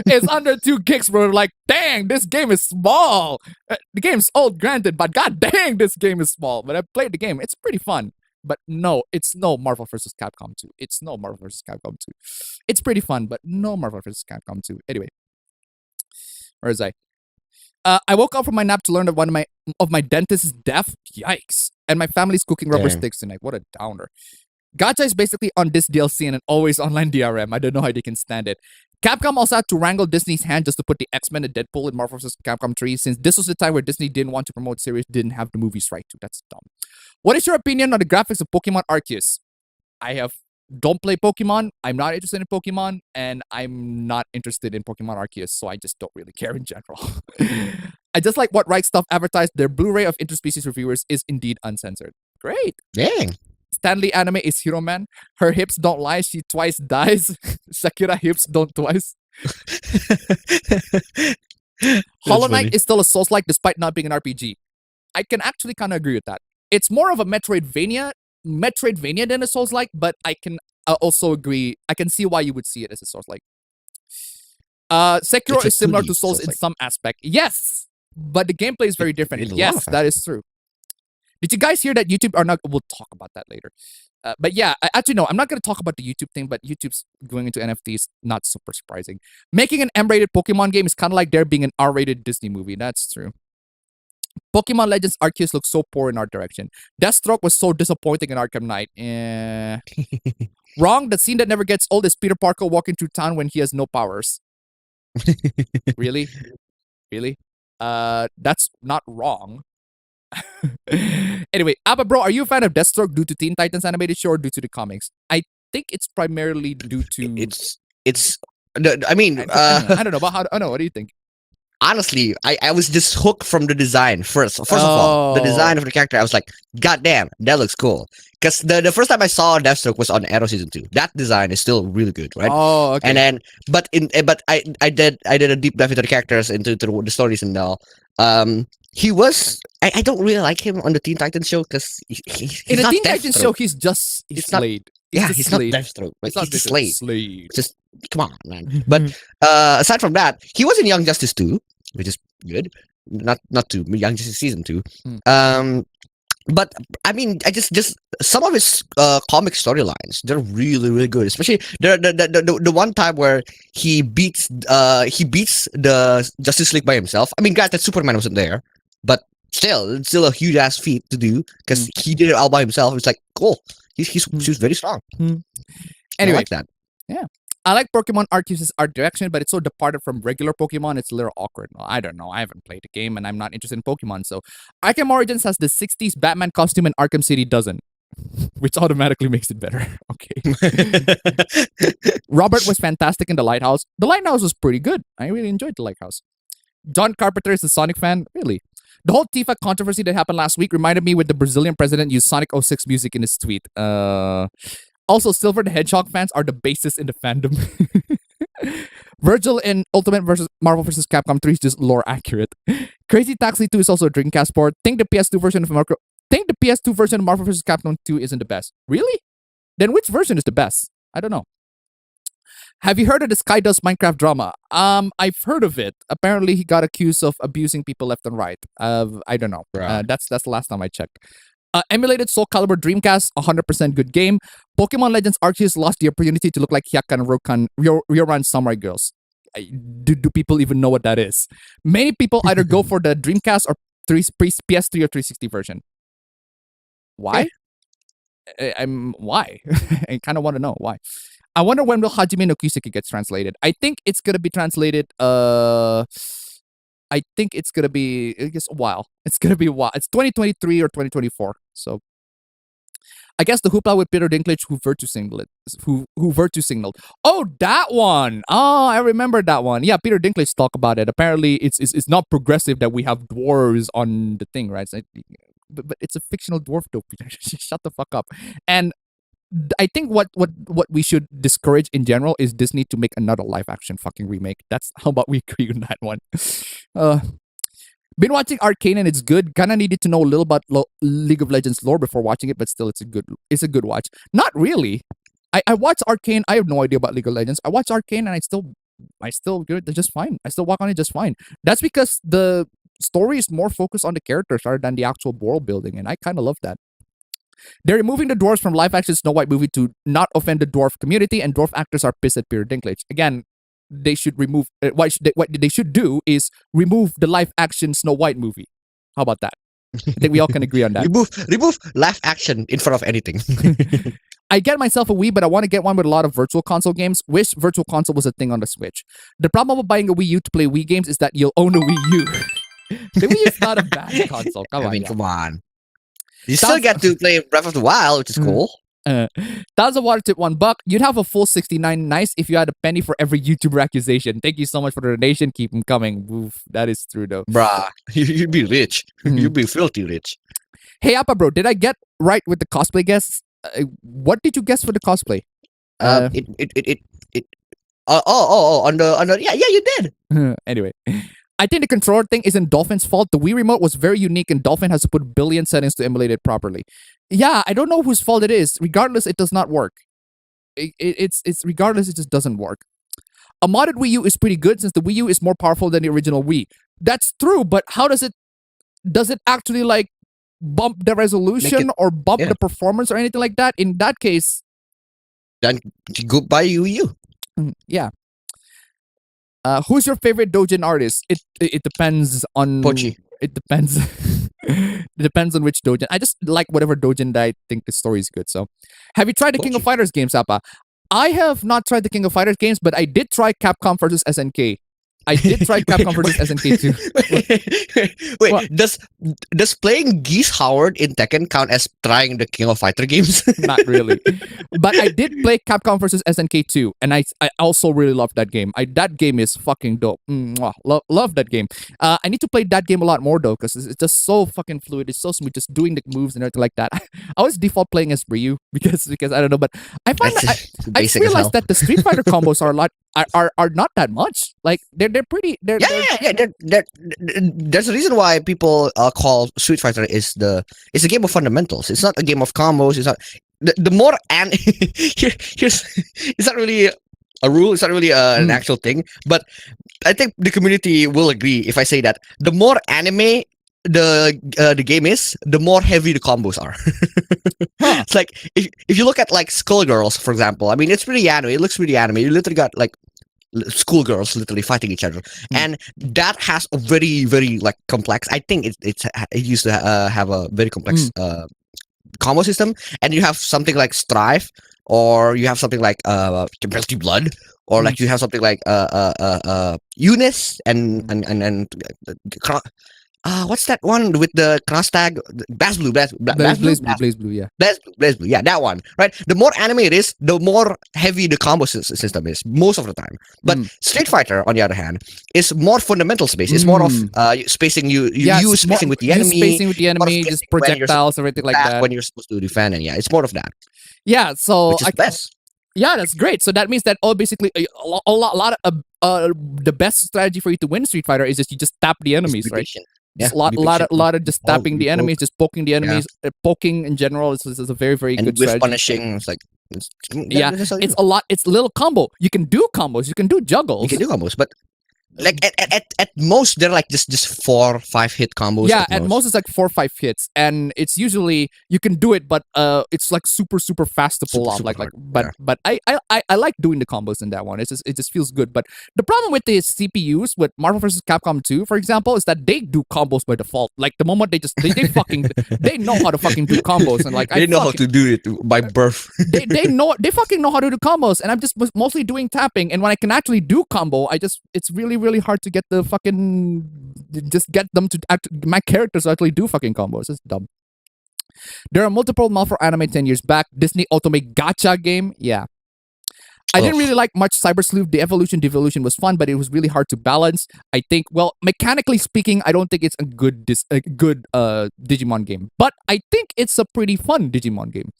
It's under 2 gigs, bro. Like, dang, this game is small. The game's old, granted, but god dang, this game is small. But I played the game. It's pretty fun. But no, it's no Marvel vs. Capcom 2. It's no Marvel vs. Capcom 2. It's pretty fun, but no Marvel vs. Capcom 2. Anyway. Where is I? I woke up from my nap to learn that one of my dentists is deaf. Yikes. And my family's cooking rubber sticks tonight. What a downer. Gacha is basically on this DLC and an always online DRM. I don't know how they can stand it. Capcom also had to wrangle Disney's hand just to put the X-Men and Deadpool in Marvel vs. Capcom 3, since this was the time where Disney didn't want to promote series didn't have the movies right to. That's dumb. What is your opinion on the graphics of Pokemon Arceus? don't play Pokemon. I'm not interested in Pokemon, and I'm not interested in Pokemon Arceus, so I just don't really care in general. I just like what Right Stuff advertised. Their Blu-ray of interspecies reviewers is indeed uncensored. Great. Dang. Stanley Anime is Hero Man. Her hips don't lie. She twice dies. Shakira hips don't twice. Hollow Knight is still a Souls-like despite not being an RPG. I can actually kind of agree with that. It's more of a Metroidvania than a Souls-like, but I can also agree. I can see why you would see it as a Souls-like. Sekiro is similar to Souls in some aspect. Yes, but the gameplay is very different. Yes, that is true. Did you guys hear that YouTube are not... We'll talk about that later. But yeah, actually, no, I'm not going to talk about the YouTube thing, but YouTube's going into NFTs, not super surprising. Making an M-rated Pokemon game is kind of like there being an R-rated Disney movie. That's true. Pokemon Legends Arceus looks so poor in art direction. Deathstroke was so disappointing in Arkham Knight. Wrong, the scene that never gets old is Peter Parker walking through town when he has no powers. Really? Really? That's not wrong. Anyway, Abba Bro, are you a fan of Deathstroke due to Teen Titans animated show or due to the comics? I think it's primarily due to... I mean... I don't know, but what do you think? Honestly, I was just hooked from the design first. First of all, the design of the character, I was like, God damn, that looks cool. Because the first time I saw Deathstroke was on Arrow Season 2. That design is still really good, right? Oh, okay. And then, but I did a deep dive into the characters, into the stories and all. He was... I don't really like him on the Teen Titans show because he's in the not Teen Titans show, he's Slade. He's not Slade. Deathstroke. Like, It's not he's Slade. Slade. Just come on, man. But aside from that, he was in Young Justice 2, which is good. Not 2, Young Justice Season 2. But I mean, I just some of his comic storylines, they're really, really good. Especially the one time where he beats the Justice League by himself. I mean, granted, Superman wasn't there, but it's still a huge ass feat to do because he did it all by himself. It's like cool. He's very strong. Anyway, I like that. Yeah. I like Pokemon Arceus' art direction, but it's so departed from regular Pokemon, it's a little awkward. Well, I don't know. I haven't played the game, and I'm not interested in Pokemon. So, Arkham Origins has the 60s Batman costume, and Arkham City doesn't, which automatically makes it better. Okay. Robert was fantastic in The Lighthouse. The Lighthouse was pretty good. I really enjoyed The Lighthouse. John Carpenter is a Sonic fan. Really? The whole Tifa controversy that happened last week reminded me when the Brazilian president used Sonic 06 music in his tweet. Also, Silver the Hedgehog fans are the basis in the fandom. Virgil in Ultimate versus Marvel vs. Capcom 3 is just lore accurate. Crazy Taxi 2 is also a Dreamcast port. Think the PS2 version of Marvel vs. Capcom 2 isn't the best. Really? Then which version is the best? I don't know. Have you heard of the Skydust Minecraft drama? I've heard of it. Apparently, he got accused of abusing people left and right. I don't know. That's the last time I checked. Emulated Soul Calibur Dreamcast, 100% good game. Pokemon Legends Arceus lost the opportunity to look like Hyakan and Ryoran Samurai Girls. Do people even know what that is? Many people either go for the Dreamcast or PS3 or 360 version. Why? Why? I kind of want to know why. I wonder when will Hajime no Kiseki gets translated. I think it's gonna be translated. I think it's gonna be, I guess, a while. It's gonna be a while. It's 2023 or 2024. So, I guess the hoopla with Peter Dinklage who virtue signaled. Oh, that one. Oh, I remember that one. Yeah, Peter Dinklage talked about it. Apparently, it's not progressive that we have dwarves on the thing, right? But it's a fictional dwarf though, Peter. Shut the fuck up. And I think what we should discourage in general is Disney to make another live action fucking remake. That's how about we agree on that one. Been watching Arcane and it's good. Kinda needed to know a little about League of Legends lore before watching it, but still it's a good watch. Not really. I watched Arcane. I have no idea about League of Legends. I watched Arcane and I still good. Just fine. I still walk on it just fine. That's because the story is more focused on the characters rather than the actual world building, and I kind of love that. They're removing the dwarves from live-action Snow White movie to not offend the dwarf community, and dwarf actors are pissed at Peter Dinklage. Again, they should remove... what they should do is remove the live-action Snow White movie. How about that? I think we all can agree on that. Remove live action in front of anything. I get myself a Wii, but I want to get one with a lot of virtual console games. Wish virtual console was a thing on the Switch. The problem with buying a Wii U to play Wii games is that you'll own a Wii U. The Wii is not a bad console. Come on. Come on. You still get to play Breath of the Wild, which is cool. Thousand water tip $1. You'd have a full 69 nice if you had a penny for every YouTuber accusation. Thank you so much for the donation. Keep them coming. Oof, that is true though. Bruh, you'd be rich. Mhm. You'd be filthy rich. Hey Appa bro, did I get right with the cosplay guess? What did you guess for the cosplay? On the yeah, you did. Anyway, I think the controller thing isn't Dolphin's fault. The Wii remote was very unique and Dolphin has to put billion settings to emulate it properly. Yeah, I don't know whose fault it is. Regardless, it does not work. It's regardless, it just doesn't work. A modded Wii U is pretty good since the Wii U is more powerful than the original Wii. That's true, but how does it actually like bump the resolution or bump the performance or anything like that? In that case, then go buy you. Yeah. Who's your favorite doujin artist? It depends on Pochi. It depends. It depends on which doujin. I just like whatever doujin that I think the story is good. So, have you tried the King of Fighters games, Appa? I have not tried the King of Fighters games, but I did try Capcom versus SNK. I did try Capcom versus SNK too. Wait, What? does playing Geese Howard in Tekken count as trying the King of Fighter games? Not really. But I did play Capcom versus SNK 2, and I also really love that game. That game is fucking dope. Mwah. Love that game. I need to play that game a lot more though, because it's just so fucking fluid. It's so smooth, just doing the moves and everything like that. I always default playing as Ryu because I don't know, but I find That's that I basic as hell. realized that the Street Fighter combos are a lot are not that much. Like they're pretty. They're There's a reason why people call Street Fighter it's a game of fundamentals. It's not a game of combos. It's not the more and here's it's not really a rule. It's not really an actual thing. But I think the community will agree if I say that the more anime the game is, the more heavy the combos are. It's like if you look at like Skullgirls, for example. I mean, it's pretty anime. It looks pretty anime. You literally got like schoolgirls literally fighting each other, and that has a very very like complex. I think it used to have a very complex combo system, and you have something like Strife, or you have something like Competitive Blood, or like you have something like Eunice and what's that one with the cross tag? Blaze Blue, yeah. Blaze Blue, yeah, that one, right? The more anime it is, the more heavy the combo system is, most of the time. But Street Fighter, on the other hand, is more fundamental space. It's more of spacing. You use spacing with the enemy. Spacing with the enemy, just projectiles, everything like that. When you're supposed to defend, and yeah, it's more of that. Yeah, so Which is best. Yeah, that's great. So that means that basically a lot of the best strategy for you to win Street Fighter is just you just tap the enemies, right? Yeah, a lot of just tapping the enemies, just poking the enemies, poking in general is a very very and good with strategy. punishing, it's like It's a lot. It's a little combo. You can do combos. You can do juggles. You can do combos, but like at most they're like just 4-5 hit combos. Yeah, at most it's like 4 or 5 hits, and it's usually you can do it, but it's like super fast to pull off. But I like doing the combos in that one. It just feels good. But the problem with the CPUs with Marvel vs. Capcom 2, for example, is that they do combos by default. Like the moment they fucking they know how to fucking do combos, and like they know how to do it by birth. they fucking know how to do combos, and I'm just mostly doing tapping. And when I can actually do combo, it's really hard to get the fucking just get them to my characters to actually do fucking combos. It's dumb. There are multiple Malfor anime 10 years back. Disney Otome Gacha game. Yeah. I didn't really like much Cyber Sleuth. The Devolution was fun, but it was really hard to balance. I think, well, mechanically speaking, I don't think it's a good Digimon game, but I think it's a pretty fun Digimon game.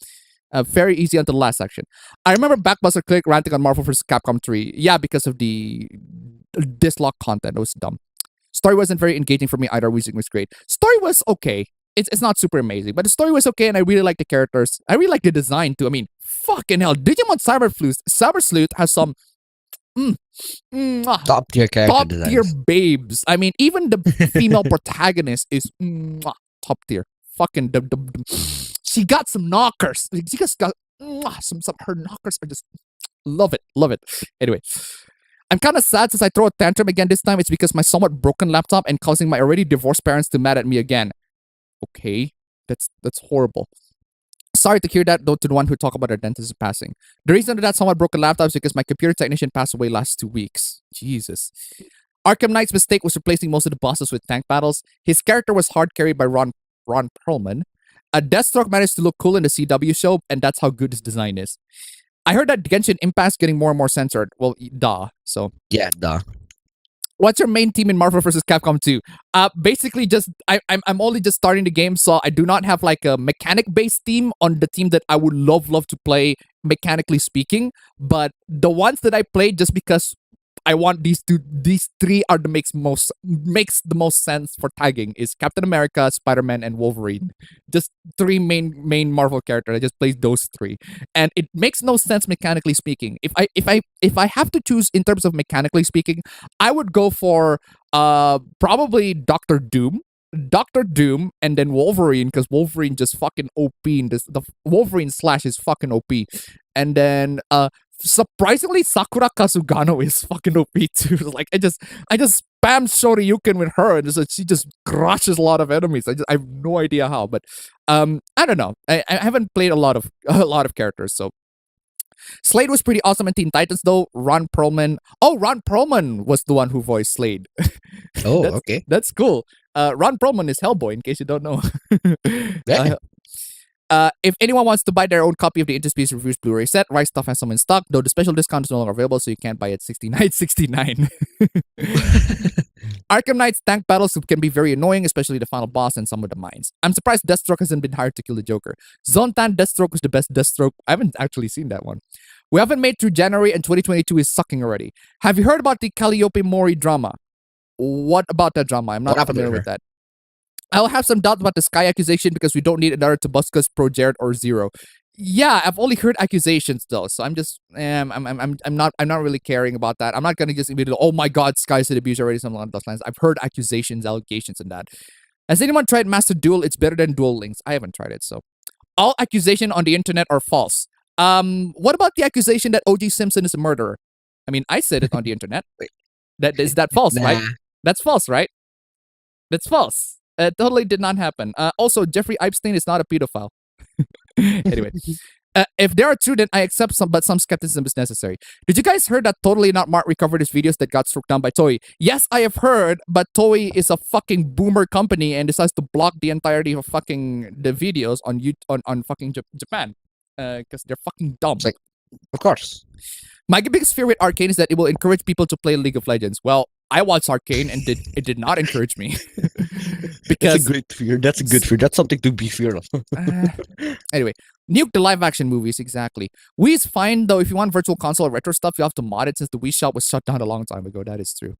Very easy until the last section. I remember Backbuster Click ranting on Marvel vs. Capcom 3. Yeah, because of the dislock content. It was dumb. Story wasn't very engaging for me either. Music was great. Story was okay. It's not super amazing, but the story was okay, and I really like the characters. I really like the design too. I mean, fucking hell, Digimon Cyber Sleuth has some top tier character top tier babes. I mean, even the female protagonist is top tier. Fucking she got some knockers. She just got some her knockers are just love it. Anyway, I'm kind of sad since I throw a tantrum again this time. It's because my somewhat broken laptop and causing my already divorced parents to mad at me again. Okay, that's horrible. Sorry to hear that, though, to the one who talked about their dentist passing. The reason that somewhat broken laptop is because my computer technician passed away last 2 weeks. Jesus. Arkham Knight's mistake was replacing most of the bosses with tank battles. His character was hard carried by Ron Perlman. Deathstroke managed to look cool in the CW show, and that's how good his design is. I heard that Genshin Impact's getting more and more censored. Well, duh. So Yeah, duh. what's your main team in Marvel vs. Capcom 2? Basically, just I'm only just starting the game, so I do not have like a mechanic-based team on the team that I would love to play, mechanically speaking. But the ones that I played just because I want these three are the makes the most sense for tagging is Captain America, Spider-Man, and Wolverine. Just three main Marvel characters. I just play those three, and it makes no sense mechanically speaking. If I have to choose in terms of mechanically speaking, I would go for probably Doctor Doom, and then Wolverine, because Wolverine just fucking OP in this. The Wolverine slash is fucking OP, and then surprisingly Sakura Kasugano is fucking OP too. Like I just spam Shoryuken with her, and she just crushes a lot of enemies. I have no idea how, but I don't know. I haven't played a lot of characters, so. Slade was pretty awesome in Teen Titans though. Ron Perlman was the one who voiced Slade. Oh, okay. That's cool. Ron Perlman is Hellboy, in case you don't know. Yeah. If anyone wants to buy their own copy of the Interspace Reviews Blu-ray set, Right Stuff has some in stock, though the special discount is no longer available, so you can't buy it $69.69. Arkham Knight's tank battles can be very annoying, especially the final boss and some of the mines. I'm surprised Deathstroke hasn't been hired to kill the Joker. Zontan Deathstroke was the best Deathstroke. I haven't actually seen that one. We haven't made through January, and 2022 is sucking already. Have you heard about the Calliope Mori drama? What about that drama? I'm not familiar with that. I'll have some doubt about the Sky accusation because we don't need another Tobuscus, Pro Jared, or Zero. Yeah, I've only heard accusations though, so I'm just I'm not really caring about that. I'm not gonna just immediately, oh my god, Sky's an abuse already, something along those lines. I've heard accusations, allegations, and that. Has anyone tried Master Duel? It's better than Duel Links. I haven't tried it, so all accusations on the internet are false. What about the accusation that O.J. Simpson is a murderer? I mean, I said it on the internet. Is that false, right? That's false, right? That's false. It totally did not happen. Also, Jeffrey Epstein is not a pedophile. Anyway, if they are true, then I accept but some skepticism is necessary. Did you guys heard that Totally Not Mart recovered his videos that got struck down by Toei? Yes, I have heard, but Toei is a fucking boomer company and decides to block the entirety of fucking the videos on on fucking Japan because they're fucking dumb. Like, of course. My biggest fear with Arcane is that it will encourage people to play League of Legends. Well, I watched Arcane and it did not encourage me. Because that's a great fear. That's a good fear. That's something to be feared of. Anyway, nuke the live action movies, exactly. Wii is fine though. If you want virtual console or retro stuff, you have to mod it since the Wii shop was shut down a long time ago. That is true.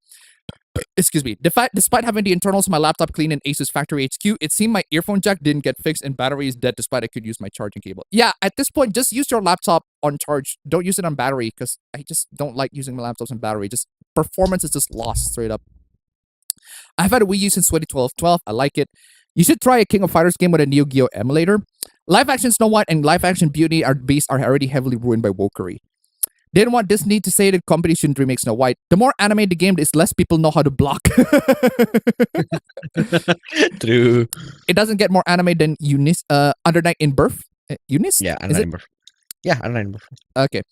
Excuse me. Despite having the internals of my laptop clean in Asus Factory HQ, it seemed my earphone jack didn't get fixed and battery is dead despite I could use my charging cable. Yeah, at this point, just use your laptop on charge. Don't use it on battery because I just don't like using my laptops on battery. Just performance is just lost straight up. I've had a Wii U since 2012. I like it. You should try a King of Fighters game with a Neo Geo emulator. Live action Snow White and live action Beauty are already heavily ruined by wokery. They didn't want Disney to say that company shouldn't remake Snow White. The more anime the game, the less people know how to block. True. It doesn't get more anime than Under Night in Birth. Eunice? Yeah, Under Night in Birth. Yeah, Under Night in Birth. Okay.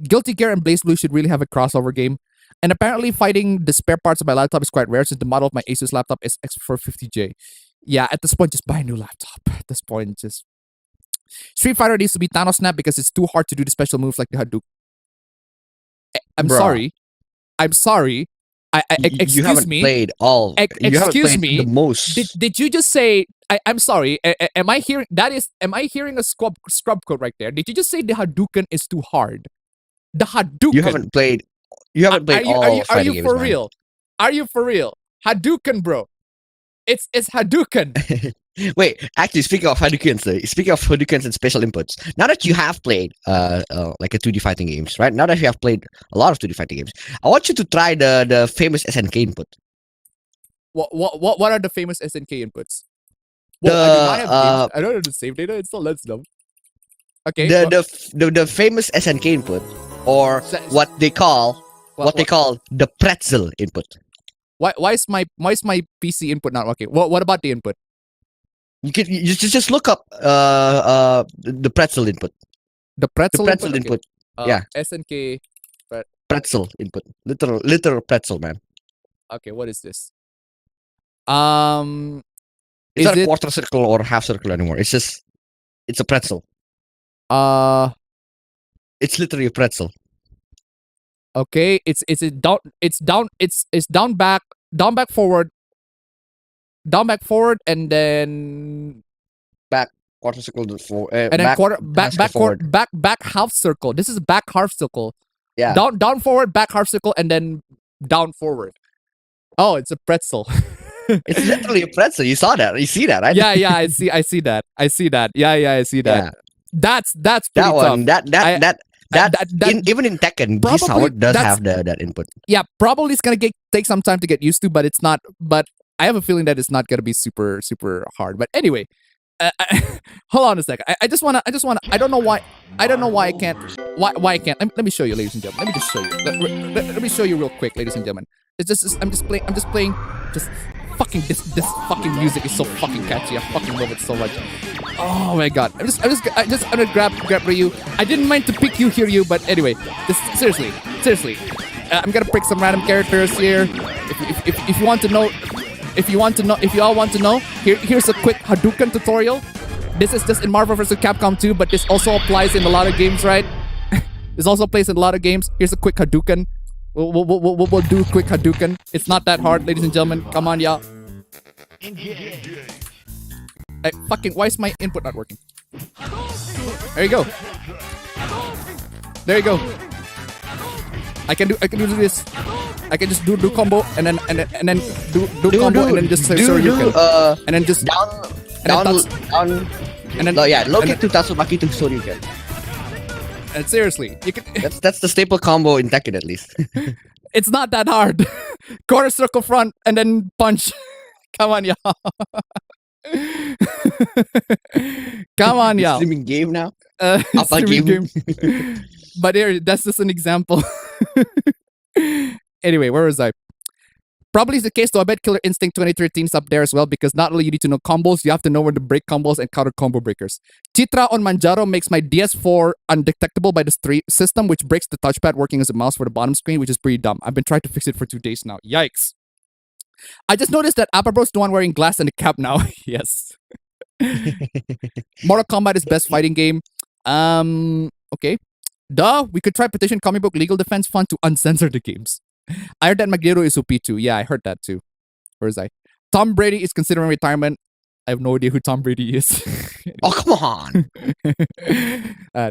Guilty Gear and Blaze Blue should really have a crossover game. And apparently fighting the spare parts of my laptop is quite rare since the model of my Asus laptop is X450J. Yeah, at this point, just buy a new laptop. At this point, just... Street Fighter needs to be Thanos Snap because it's too hard to do the special moves like the Hadouken. I'm sorry. Excuse you haven't me. Played all. You haven't Excuse played me. The most. Did you just say? I'm sorry. Am I hearing that? Am I hearing a scrub code right there? Did you just say the Hadouken is too hard? The Hadouken. You haven't played. You haven't played all. Are you games, for man. real? Are you for real? Hadouken, bro. It's Hadouken. Wait, actually, speaking of Hadoukens and special inputs, now that you have played like a 2D fighting games, right? Now that you have played a lot of 2D fighting games, I want you to try the famous SNK input. What are the famous SNK inputs? Well, I don't have the save data. It still lets them. Okay. The famous SNK input, or what they call the pretzel input. Why is my PC input not working? What about the input? You just look up the pretzel input. The pretzel input. Okay. Yeah. SNK pretzel input. Literal pretzel, man. Okay, what is this? It's Is not a it quarter circle or half circle anymore. It's a pretzel. It's literally a pretzel. okay, it's down back forward, and then Quarter circle and then quarter back forward. back half circle. This is back half circle. Yeah. Down forward, back half circle, and then down forward. Oh, it's a pretzel. It's literally a pretzel. You saw that. You see that, right? Yeah, I see that. Yeah, I see that. Yeah. That's pretty That one. tough. Even in Tekken, Probably Geese Howard does that's- have that input. Yeah, probably it's gonna take some time to get used to, but it's not. But I have a feeling that it's not gonna be super hard. But anyway, hold on a second. I just wanna. I don't know why I can't. Why I can't. Let me show you, ladies and gentlemen. Let me just show you. Let me show you real quick, ladies and gentlemen. I'm just playing. Just fucking this fucking music is so fucking catchy. I fucking love it so much. Oh my god. I'm gonna grab Ryu. I didn't mind to pick you here, but anyway, seriously. I'm gonna pick some random characters here. If you want to know, if you all want to know, here's a quick Hadouken tutorial. This is just in Marvel vs. Capcom 2, but this also applies in a lot of games, right? This also plays in a lot of games. Here's a quick Hadouken. We'll do a quick Hadouken. It's not that hard, ladies and gentlemen. Come on, y'all. Why is my input not working? There you go. I can do this. I can just do combo and then do combo and then just Shoryuken. And then just down. And then Low kick to Tatsumaki to Shoryuken. And seriously, you can. That's the staple combo in Tekken, at least. It's not that hard. Quarter circle front and then punch. Come on, y'all. Come on, y'all. Streaming game now. Streaming game. But here, that's just an example. Anyway, where was I? Probably is the case though. I bet Killer Instinct 2013 is up there as well because not only you need to know combos, you have to know when to break combos and counter combo breakers. Chitra on Manjaro makes my DS4 undetectable by the system, which breaks the touchpad working as a mouse for the bottom screen, which is pretty dumb. I've been trying to fix it for 2 days now. Yikes. I just noticed that Apabro's the one wearing glass and a cap now. Yes. Mortal Kombat is best fighting game. Okay. Duh, we could try petition comic book legal defense fund to uncensor the games. I heard that Magneto is OP too. Yeah, I heard that too. Where is I? Tom Brady is considering retirement. I have no idea who Tom Brady is. Oh, come on.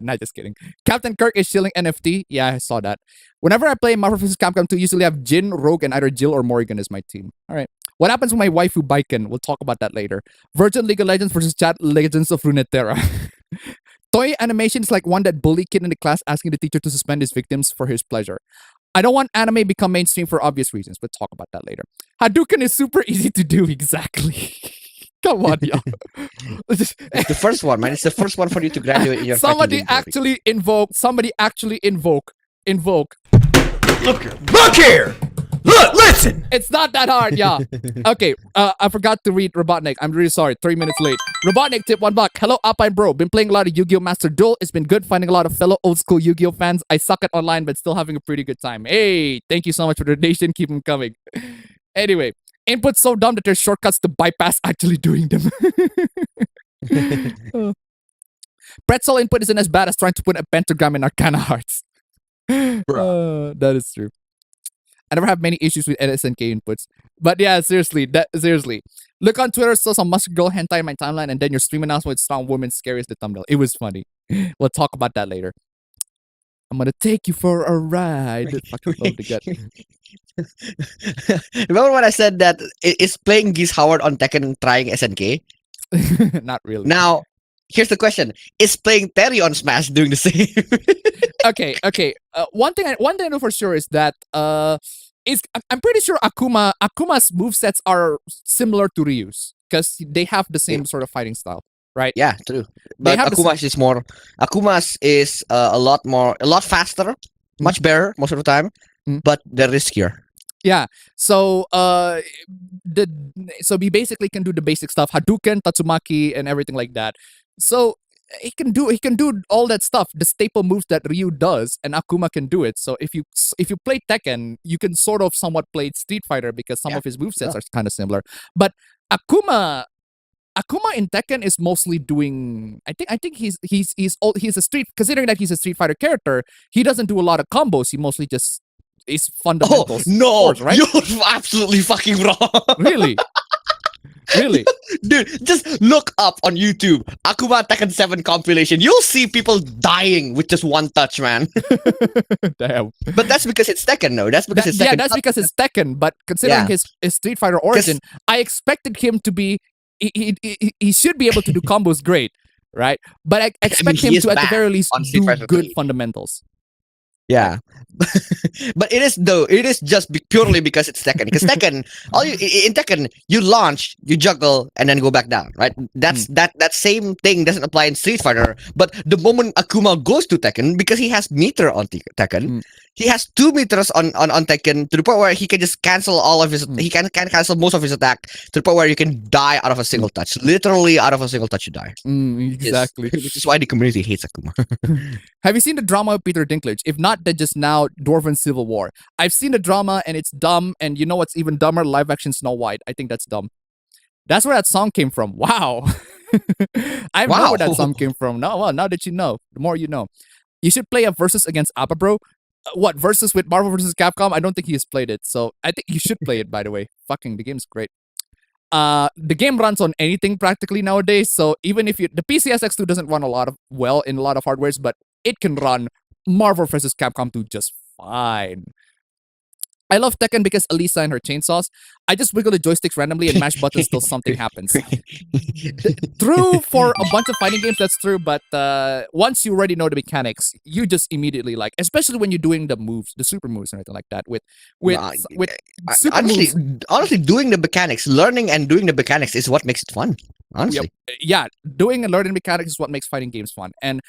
Not just kidding. Captain Kirk is shilling NFT. Yeah, I saw that. Whenever I play Marvel vs. Capcom 2, usually have Jin, Rogue, and either Jill or Morrigan as my team. All right. What happens with my waifu Baiken? We'll talk about that later. Virgin League of Legends versus Chat Legends of Runeterra. Toy animation is like one that bully kid in the class asking the teacher to suspend his victims for his pleasure. I don't want anime become mainstream for obvious reasons. We'll talk about that later. Hadouken is super easy to do. Exactly. Come on, y'all. It's the first one, man. It's the first one for you to graduate in your Somebody fucking game actually invoke. Look here! Look, listen! It's not that hard, yeah. Okay, I forgot to read Robotnik. I'm really sorry. 3 minutes late. Robotnik tip $1. Hello, Alpine Bro. Been playing a lot of Yu-Gi-Oh! Master Duel. It's been good finding a lot of fellow old school Yu-Gi-Oh! Fans. I suck at online, but still having a pretty good time. Hey, thank you so much for the donation. Keep them coming. Anyway, input's so dumb that there's shortcuts to bypass actually doing them. Pretzel input isn't as bad as trying to put a pentagram in Arcana Hearts. That is true. I never have many issues with SNK inputs. But yeah, seriously. Look on Twitter, saw some muscle girl hentai in my timeline, and then your stream announcement with strong woman scary as the thumbnail. It was funny. We'll talk about that later. I'm gonna take you for a ride. Fucking love the gut. Remember when I said that is playing Geese Howard on Tekken trying SNK? Not really. Now, here's the question: is playing Terry on Smash doing the same? Okay. One thing I know for sure is that I'm pretty sure Akuma's movesets are similar to Ryu's because they have the same sort of fighting style, right? Yeah, true. But Akuma's is a lot faster, much better most of the time, but they're riskier. Yeah. So we basically can do the basic stuff, Hadouken, Tatsumaki, and everything like that. So he can do all that stuff, the staple moves that Ryu does, and Akuma can do it. So if you play Tekken, you can sort of somewhat play Street Fighter because some of his movesets are kind of similar. But Akuma Akuma in Tekken is mostly doing. I think he's a street. Considering that he's a Street Fighter character, he doesn't do a lot of combos. He mostly just is fundamentals. Oh no, force, right? you're absolutely fucking wrong. Really? Really? Dude, just look up on YouTube Akuma Tekken 7 compilation. You'll see people dying with just one touch, man. Damn. But that's because it's Tekken, though. That's because it's Tekken. Yeah, that's because it's Tekken. But considering his Street Fighter origin, I expected him to be. He should be able to do combos great, right? But I expect him to, at the very least, do good fundamentals. Yeah, but it is just purely because it's Tekken. Because Tekken, in Tekken, you launch, you juggle, and then go back down, right? That same thing doesn't apply in Street Fighter. But the moment Akuma goes to Tekken, because he has meter on Tekken, he has 2 meters on Tekken to the point where he can just cancel all of his. He can cancel most of his attack to the point where you can die out of a single touch. Literally, out of a single touch, you die. Exactly. Yes. Which is why the community hates Akuma. Have you seen the drama of Peter Dinklage? If not, then just now Dwarven Civil War. I've seen the drama and it's dumb. And you know what's even dumber? Live action Snow White. I think that's dumb. That's where that song came from. Wow. I know where that song came from. Now that you know, the more you know. You should play a versus against Appa Bro. What, versus with Marvel vs. Capcom? I don't think he has played it. So I think you should play it, by the way. Fucking, the game's great. The game runs on anything practically nowadays. So even if the PCSX2 doesn't run in a lot of hardwares, but it can run Marvel vs. Capcom 2 just fine. I love Tekken because Elisa and her chainsaws. I just wiggle the joysticks randomly and mash buttons till something happens. True for a bunch of fighting games, that's true. But once you already know the mechanics, you just immediately like, especially when you're doing the moves, the super moves and everything like that. With super moves. Honestly, doing the mechanics, learning and doing the mechanics is what makes it fun. Honestly, yeah, doing and learning mechanics is what makes fighting games fun. And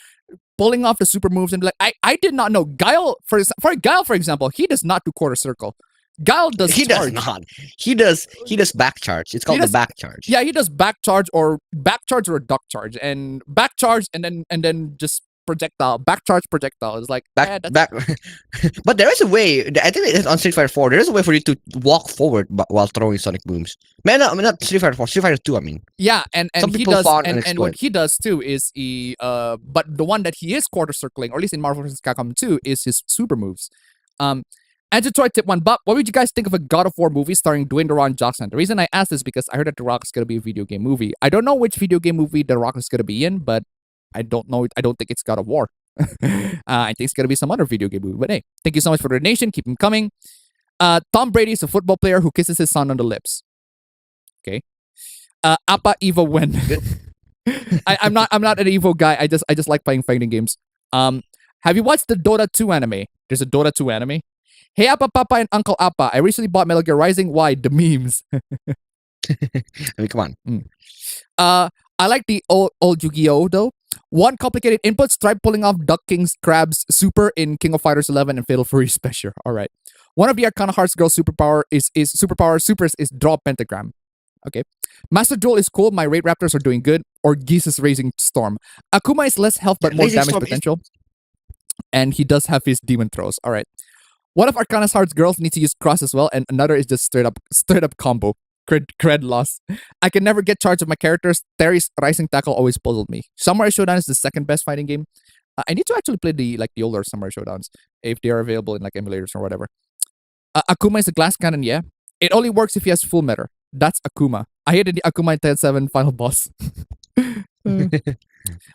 pulling off the super moves and be like, I did not know Guile for Guile, for example, he does not do quarter circle. Guile does does not. He does back charge. It's called the back charge. Yeah, he does back charge or a duck charge, and back charge and then just projectile, back charge projectile. It's like back. But there is a way. I think it's on Street Fighter 4. There is a way for you to walk forward while throwing sonic booms. Man, I mean, not Street Fighter 4, Street Fighter 2. I mean. Yeah, and he does, and what he does too is but the one that he is quarter circling, or at least in Marvel vs. Capcom 2, is his super moves. And to try tip one, but what would you guys think of a God of War movie starring Dwayne The Rock Johnson? The reason I asked is because I heard that The Rock is going to be a video game movie. I don't know which video game movie The Rock is going to be in, but I don't know. I don't think it's God of War. I think it's going to be some other video game movie. But hey, thank you so much for the donation. Keep them coming. Tom Brady is a football player who kisses his son on the lips. Okay. Appa Evo Wen. I'm not an Evo guy. I just like playing fighting games. Have you watched the Dota 2 anime? There's a Dota 2 anime. Hey Appa Papa and Uncle Appa, I recently bought Metal Gear Rising. Why? The memes. I mean, come on. I like the old Yu-Gi-Oh! Though. One complicated inputs, try pulling off Duck King's Crab's Super in King of Fighters 11 and Fatal Fury Special. Alright. One of the Arcana Hearts girls' superpower is draw pentagram. Okay. Master Duel is cool. My Raid Raptors are doing good. Or Geese's Raising Storm. Akuma is less health but more damage potential. And he does have his demon throws. Alright. One of Arcana's Heart's girls needs to use cross as well, and another is just straight up combo. Cred loss. I can never get charge of my characters. Terry's Rising Tackle always puzzled me. Samurai Showdown is the second best fighting game. I need to actually play the older Samurai Showdowns if they are available in like emulators or whatever. Akuma is a glass cannon, yeah. It only works if he has full meter. That's Akuma. I hated the Akuma in 7 final boss.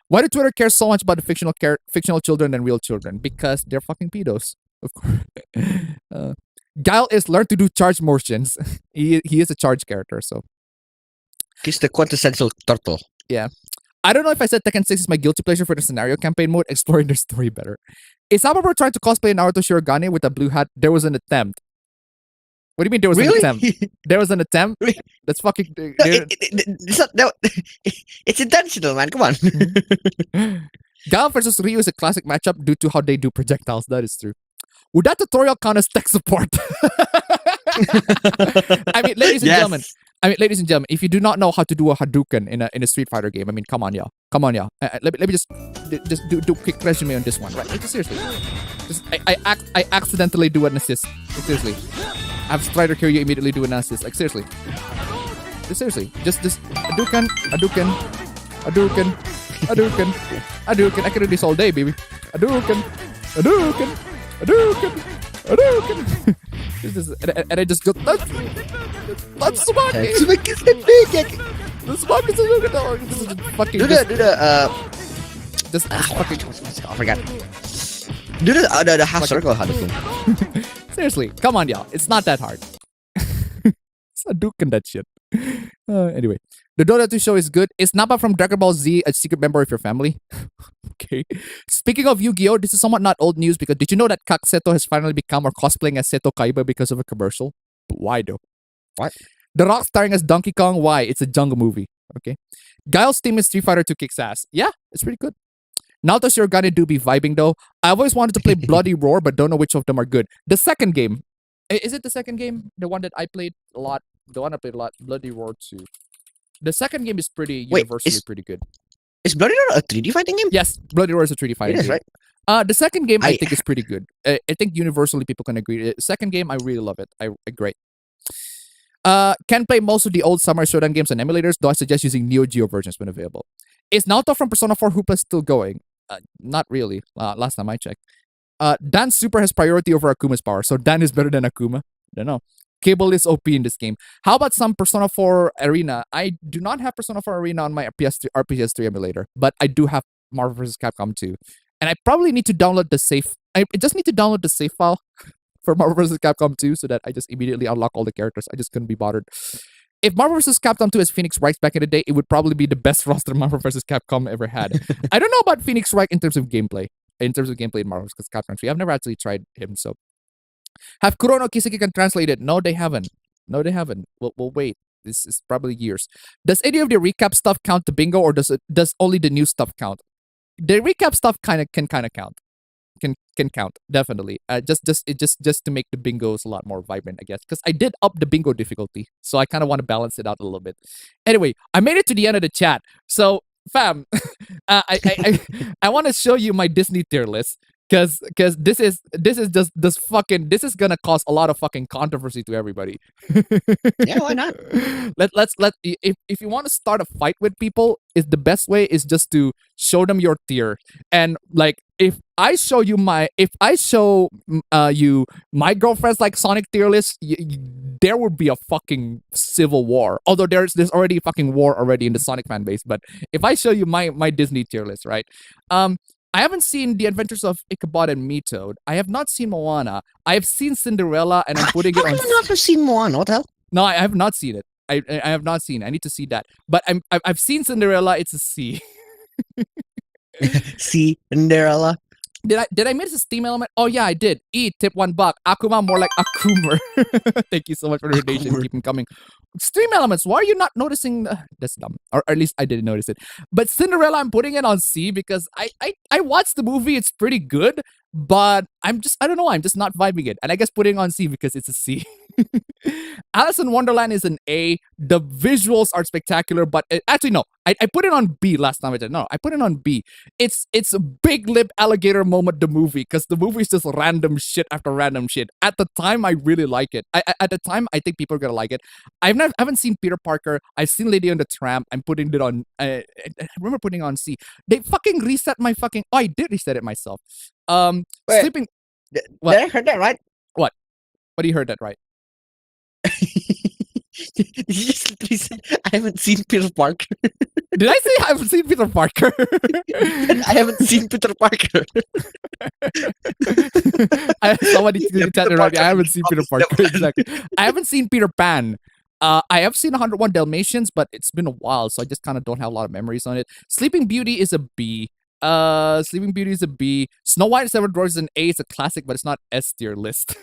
Why do Twitter care so much about the fictional children than real children? Because they're fucking pedos. Of course. Guile is learn to do charge motions. he is a charge character, so he's the quintessential turtle. Yeah. I don't know if I said Tekken 6 is my guilty pleasure for the scenario campaign mode, exploring their story better. Is Sababro trying to cosplay Naruto Shirogane with a blue hat? There was an attempt. What do you mean there was an attempt? There was an attempt? Really? That's fucking... It's intentional, man. Come on. Guile versus Ryu is a classic matchup due to how they do projectiles. That is true. Would that tutorial count as tech support? I mean, ladies and gentlemen, if you do not know how to do a Hadouken in a Street Fighter game, I mean, come on, y'all. Let me just do a quick resume on this one, right? Like, seriously, I accidentally do an assist. Like, seriously, I have Strider Kiryu immediately do an assist. Like, seriously, seriously, just Hadouken. I can do this all day, baby. Hadouken. And I just go. That's Tsubaki. Tsubaki is the big. The Tsubaki is the fucking. Do the Just fucking. I forgot. Do the half circle Hadouken. Seriously, come on, y'all. It's not that hard. It's Hadouken that shit. Anyway, the Dota 2 show is good. Is Nappa from Dragon Ball Z a secret member of your family? Okay. Speaking of Yu-Gi-Oh, this is somewhat not old news because did you know that Kak Seto has finally become or cosplaying as Seto Kaiba because of a commercial? But why though? What? The Rock starring as Donkey Kong. Why? It's a jungle movie. Okay. Guile's team in Street Fighter 2 kicks ass. Yeah, it's pretty good. Naoto Shirogane do be vibing though. I've always wanted to play Bloody Roar, but don't know which of them are good. The second game. Is it the second game? The one that I played a lot. The one I played a lot. Bloody Roar 2. The second game is pretty universally pretty good. Is Bloody Roar a 3D fighting game? Yes, Bloody Roar is a 3D fighting It is, game. right? The second game I think is pretty good. I think universally people can agree. The second game I really love it. I great. Can play most of the old Samurai Shodown games on emulators, though I suggest using Neo Geo versions when available. Is Naoto from Persona 4 Hoopla still going? Not really. Last time I checked. Dan Super has priority over Akuma's power, so Dan is better than Akuma. Don't know. Cable is OP in this game. How about some Persona 4 Arena? I do not have Persona 4 Arena on my RPS3 emulator, but I do have Marvel vs. Capcom 2. And I probably need to download the save. I just need to download the save file for Marvel vs. Capcom 2 so that I just immediately unlock all the characters. I just couldn't be bothered. If Marvel vs. Capcom 2 as Phoenix Wright back in the day, it would probably be the best roster Marvel vs. Capcom ever had. I don't know about Phoenix Wright in terms of gameplay. In Marvel vs. Capcom 3. I've never actually tried him, so. Have Kurono Kiseki can translate it? No, they haven't. We'll wait. This is probably years. Does any of the recap stuff count to bingo, or does only the new stuff count? The recap stuff can count. Can count, definitely. Just to make the bingos a lot more vibrant, I guess. Because I did up the bingo difficulty, so I kind of want to balance it out a little bit. Anyway, I made it to the end of the chat, so fam, I want to show you my Disney tier list. Because this is just this fucking, this is gonna cause a lot of fucking controversy to everybody. Yeah, why not? If you want to start a fight with people, is the best way is just to show them your tier. And like if I show you my girlfriend's like Sonic tier list, there would be a fucking civil war. Although there's already a fucking war already in the Sonic fan base. But if I show you my Disney tier list, right? I haven't seen The Adventures of Ichabod and Meatoad. I have not seen Moana. I have seen Cinderella, and I'm putting it on. How can you not have seen Moana? What the hell? No, I have not seen it. I have not seen it. I need to see that. But I've seen Cinderella. It's a C. Cinderella. Did I miss a Steam element? Oh yeah, I did. Tip $1. Akuma more like Akumer. Thank you so much for the donation. Keep them coming. Stream elements. Why are you not noticing? That's dumb. Or at least I didn't notice it. But Cinderella, I'm putting it on C because I watched the movie. It's pretty good, but I don't know. I'm just not vibing it. And I guess putting it on C because it's a C. Alice in Wonderland is an A. The visuals are spectacular, but actually no. I put it on B last time I did. No, I put it on B. It's a big lip alligator moment, the movie, because the movie is just random shit after random shit. At the time, I really like it. At the time, I think people are gonna like it. I haven't seen Peter Parker. I've seen Lady on the Tramp. I'm putting it on. I remember putting it on C. They fucking reset my fucking. Oh, I did reset it myself. Wait, Sleeping. Did What? I heard that right? What do you heard that right? Did you just literally say, I haven't seen Peter Parker? Did I say I haven't seen Peter Parker? I haven't seen Peter Parker. Somebody in the chat right. I haven't seen Peter Parker. Exactly. I haven't seen Peter Pan. I have seen 101 Dalmatians, but it's been a while, so I just kind of don't have a lot of memories on it. Sleeping Beauty is a B. Sleeping Beauty is a B. Snow White and Seven Dwarfs is an A. It's a classic, but it's not S tier list.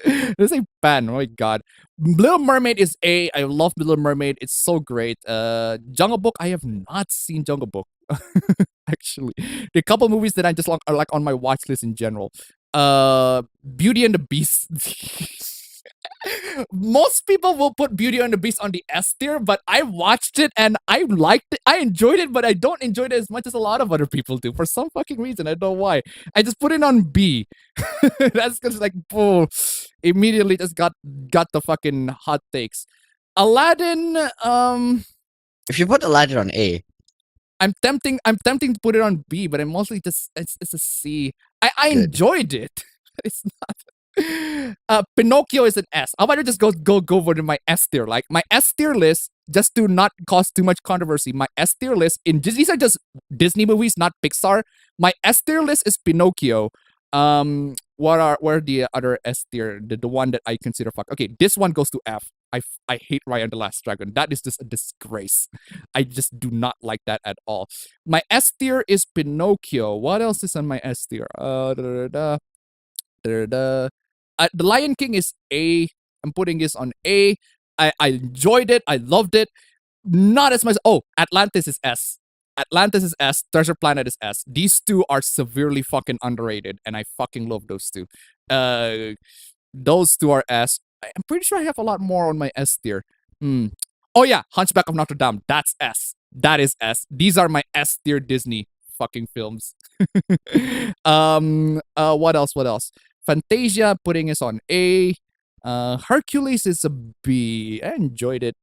This is a pan. Oh my god. Little Mermaid is A. I love Little Mermaid. It's so great. Jungle Book. I have not seen Jungle Book. Actually, the couple movies that I just are like on my watch list in general. Beauty and the Beast. Most people will put Beauty and the Beast on the S tier, but I watched it and I liked it. I enjoyed it, but I don't enjoy it as much as a lot of other people do for some fucking reason. I don't know why. I just put it on B. That's because like, immediately just got the fucking hot takes. Aladdin. If you put Aladdin on A, I'm tempting to put it on B, but I'm mostly just it's a C. I Good. enjoyed it. It's not. Pinocchio is an S. How about I just go over to my S tier? Like my S tier list, just to not cause too much controversy. My S tier list these are just Disney movies, not Pixar. My S tier list is Pinocchio. What are the other S tier? The one that I consider fuck. Okay, this one goes to F. I hate Raya and the Last Dragon. That is just a disgrace. I just do not like that at all. My S tier is Pinocchio. What else is on my S tier? The Lion King is A. I'm putting this on A. I enjoyed it. I loved it. Not as much. Oh, Atlantis is S. Atlantis is S. Treasure Planet is S. These two are severely fucking underrated, and I fucking love those two. Those two are S. I'm pretty sure I have a lot more on my S tier. Oh yeah, Hunchback of Notre Dame. That's S. That is S. These are my S tier Disney fucking films. What else? Fantasia, putting us on A. Hercules is a B. I enjoyed it.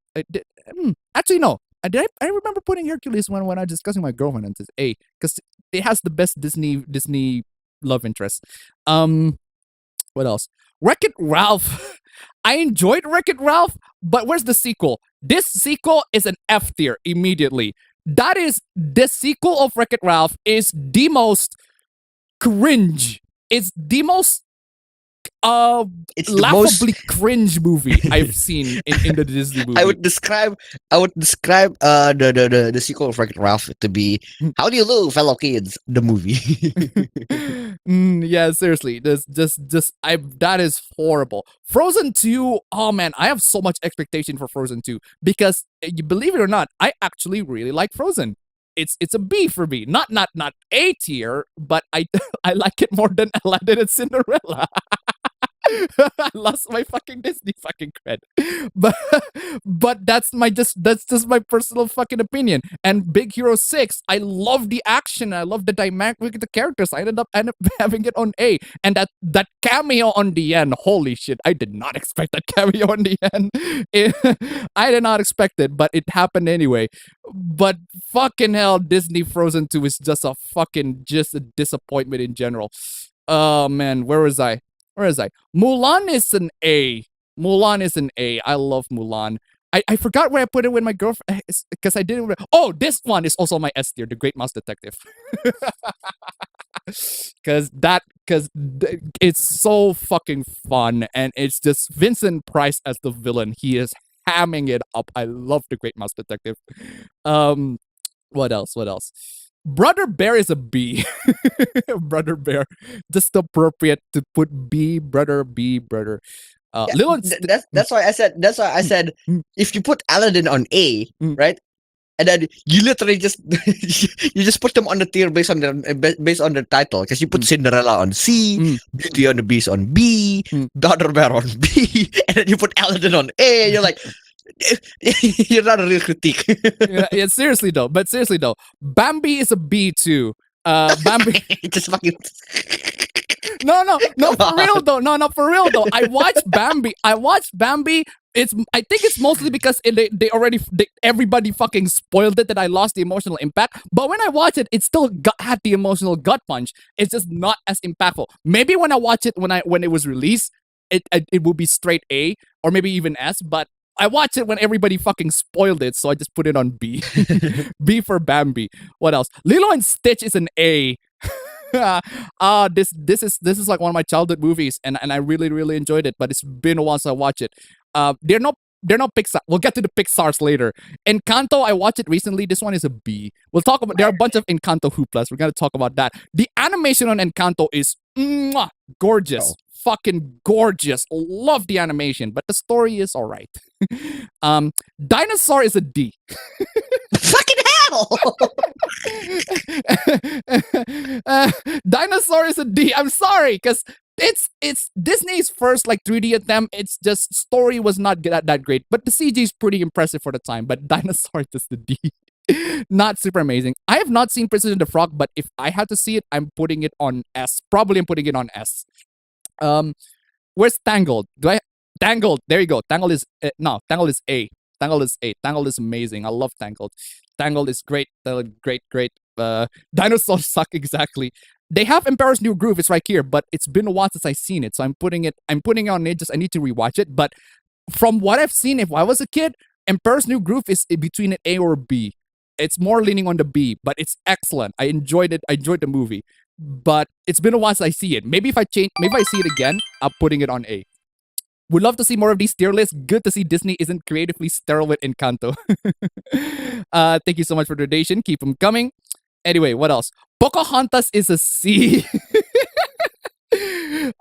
Actually, no. I remember putting Hercules when I was discussing my girlfriend, and it's A because it has the best Disney love interest. What else? Wreck-It Ralph. I enjoyed Wreck-It Ralph, but where's the sequel? This sequel is an F tier immediately. That is, the sequel of Wreck-It Ralph is the most cringe. It's the most it's the laughably most. cringe movie I've seen in the Disney movie. I would describe the sequel of Wreck-It Ralph to be How Do You Do, Fellow Kids, the movie. Yeah, seriously, that is horrible. Frozen 2, oh man, I have so much expectation for Frozen 2 because you believe it or not, I actually really like Frozen. It's a B for me, not A tier, but I like it more than Aladdin and Cinderella. I lost my fucking Disney fucking cred, but that's just my personal fucking opinion. And Big Hero 6, I love the action, I love the dynamic with the characters. I ended up having it on A, and that cameo on the end, holy shit! I did not expect that cameo on the end. I did not expect it, but it happened anyway. But fucking hell, Disney Frozen 2 is just a disappointment in general. Oh man, where was I? Mulan is an A. I love Mulan. I forgot where I put it with my girlfriend because I didn't. Oh, this one is also my S tier, The Great Mouse Detective. Because it's so fucking fun, and it's just Vincent Price as the villain. He is hamming it up. I love The Great Mouse Detective. What else? Brother Bear is a B. Brother Bear, just appropriate to put B. Brother. Lilo and That's why I said if you put Aladdin on A, right, and then you literally just you just put them on the tier based on the title, because you put Cinderella on C, Beauty and the Beast on B, Brother Bear on B, and then you put Aladdin on A. And you're like, you're not a real critique. yeah, seriously though, Bambi is a B too. Bambi Just fucking. No, for real though. I watched Bambi. I think it's mostly because everybody fucking spoiled it that I lost the emotional impact. But when I watched it, it still had the emotional gut punch. It's just not as impactful. Maybe when I watched it when it was released, it would be straight A or maybe even S. But I watched it when everybody fucking spoiled it, so I just put it on B. B for Bambi. What else? Lilo and Stitch is an A. This is like one of my childhood movies, and I really, really enjoyed it, but it's been a while since I watched it. They're not Pixar. We'll get to the Pixars later. Encanto, I watched it recently. This one is a B. We'll talk about, there are a bunch of Encanto hooplas. We're gonna talk about that. The animation on Encanto is gorgeous. Oh. Fucking gorgeous. Love the animation, but the story is alright. Dinosaur is a D. Fucking hell! Dinosaur is a D. I'm sorry, because it's Disney's first like 3D attempt. It's just story was not that great, but the CG is pretty impressive for the time. But Dinosaur is just a D. Not super amazing. I have not seen Princess and the Frog, but if I had to see it, I'm putting it on S. Probably I'm putting it on S. Where's Tangled? Tangled? There you go. Tangled is A. Tangled is A. Tangled is amazing. I love Tangled. Tangled is great. Great. Dinosaurs suck exactly. They have Emperor's New Groove. It's right here, but it's been a while since I've seen it, so I'm putting it on it. Just I need to rewatch it. But from what I've seen, if I was a kid, Emperor's New Groove is between an A or a B. It's more leaning on the B, but it's excellent. I enjoyed it. I enjoyed the movie, but it's been a while since I see it. Maybe if I see it again, I'm putting it on A. Would love to see more of these tier lists. Good to see Disney isn't creatively sterile with Encanto. Thank you so much for the donation. Keep them coming. Anyway, what else? Pocahontas is a C.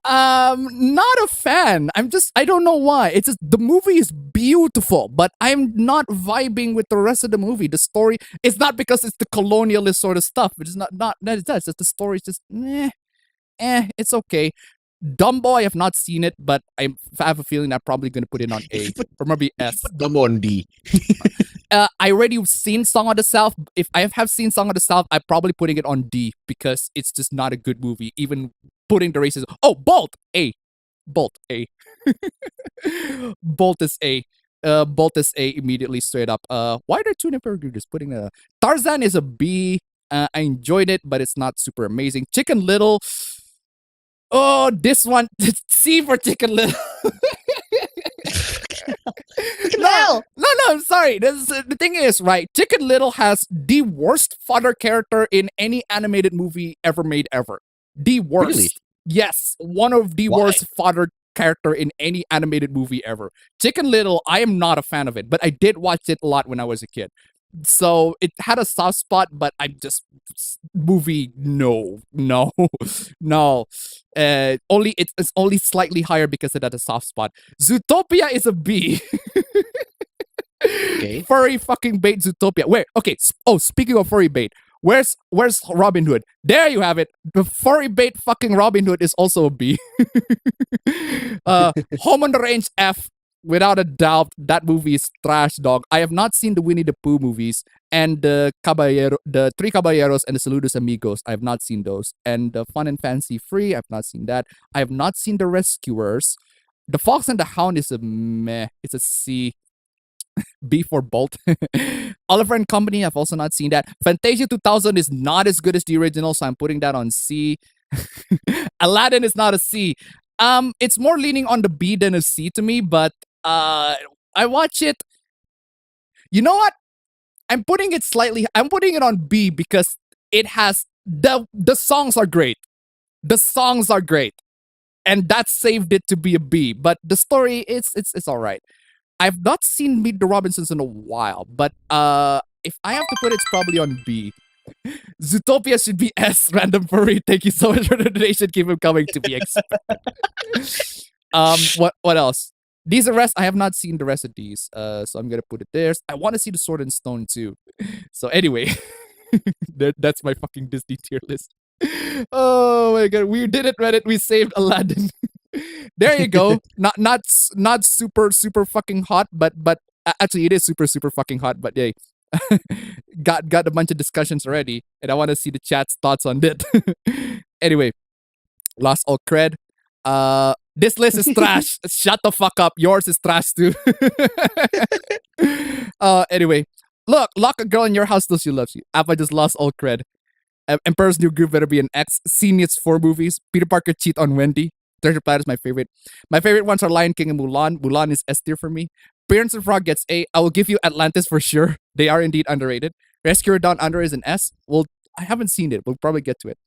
Not a fan. I don't know why. It's just the movie is beautiful, but I'm not vibing with the rest of the movie. The story, it's not because it's the colonialist sort of stuff. It's not that it's that. It's just the story's just it's okay. Dumbo, I have not seen it, but I have a feeling I'm probably going to put it on A or maybe S. Dumbo on D. I already seen Song of the South. If I have seen Song of the South, I'm probably putting it on D because it's just not a good movie. Even putting the races. Oh, Bolt A. Bolt A. Bolt is A. Bolt is A immediately straight up. Why are there two different groups putting a Tarzan is a B. I enjoyed it, but it's not super amazing. Chicken Little. Oh, this one. C for Chicken Little. No, I'm sorry. The thing is, right? Chicken Little has the worst father character in any animated movie ever made ever. The worst. Really? Yes, one of the worst father character in any animated movie ever. Chicken Little, I am not a fan of it, but I did watch it a lot when I was a kid. So it had a soft spot, but I'm just movie no. Only it's only slightly higher because it had a soft spot. Zootopia is a B. Okay. Furry fucking bait Zootopia. Where? Okay. Oh, speaking of furry bait, where's Robin Hood? There you have it. The furry bait fucking Robin Hood is also a B. Home on the Range F. Without a doubt, that movie is trash, dog. I have not seen the Winnie the Pooh movies and the Three Caballeros and the Saludos Amigos. I have not seen those. And the Fun and Fancy Free, I have not seen that. I have not seen The Rescuers. The Fox and the Hound is a meh. It's a C. B for Bolt. Oliver and Company, I've also not seen that. Fantasia 2000 is not as good as the original, so I'm putting that on C. Aladdin is not a C. It's more leaning on the B than a C to me, but I watch it. You know what? I'm putting it on B because it has the songs are great. The songs are great. And that saved it to be a B. But the story, it's all right. I've not seen Meet the Robinsons in a while, but if I have to put it, it's probably on B. Zootopia should be S. Random Furry. Thank you so much for the donation. Keep them coming to be expected. What else? These are rest. I have not seen the rest of these, so I'm gonna put it there. I want to see the Sword and Stone too. So anyway, that's my fucking Disney tier list. Oh my god, we did it, Reddit. We saved Aladdin. There you go. Not super fucking hot, but actually it is super fucking hot. But yay, got a bunch of discussions already, and I want to see the chat's thoughts on it. Anyway, lost all cred. This list is trash. Shut the fuck up. Yours is trash too. Anyway, lock a girl in your house till she loves you. Appa just lost all cred. Emperor's New Groove better be an X. Seen its 4 movies. Peter Parker cheat on Wendy. Treasure Planet is my favorite. My favorite ones are Lion King and Mulan. Mulan is S tier for me. Parents and Frog gets A. I will give you Atlantis for sure. They are indeed underrated. Rescuer Down Under is an S. Well, I haven't seen it. We'll probably get to it.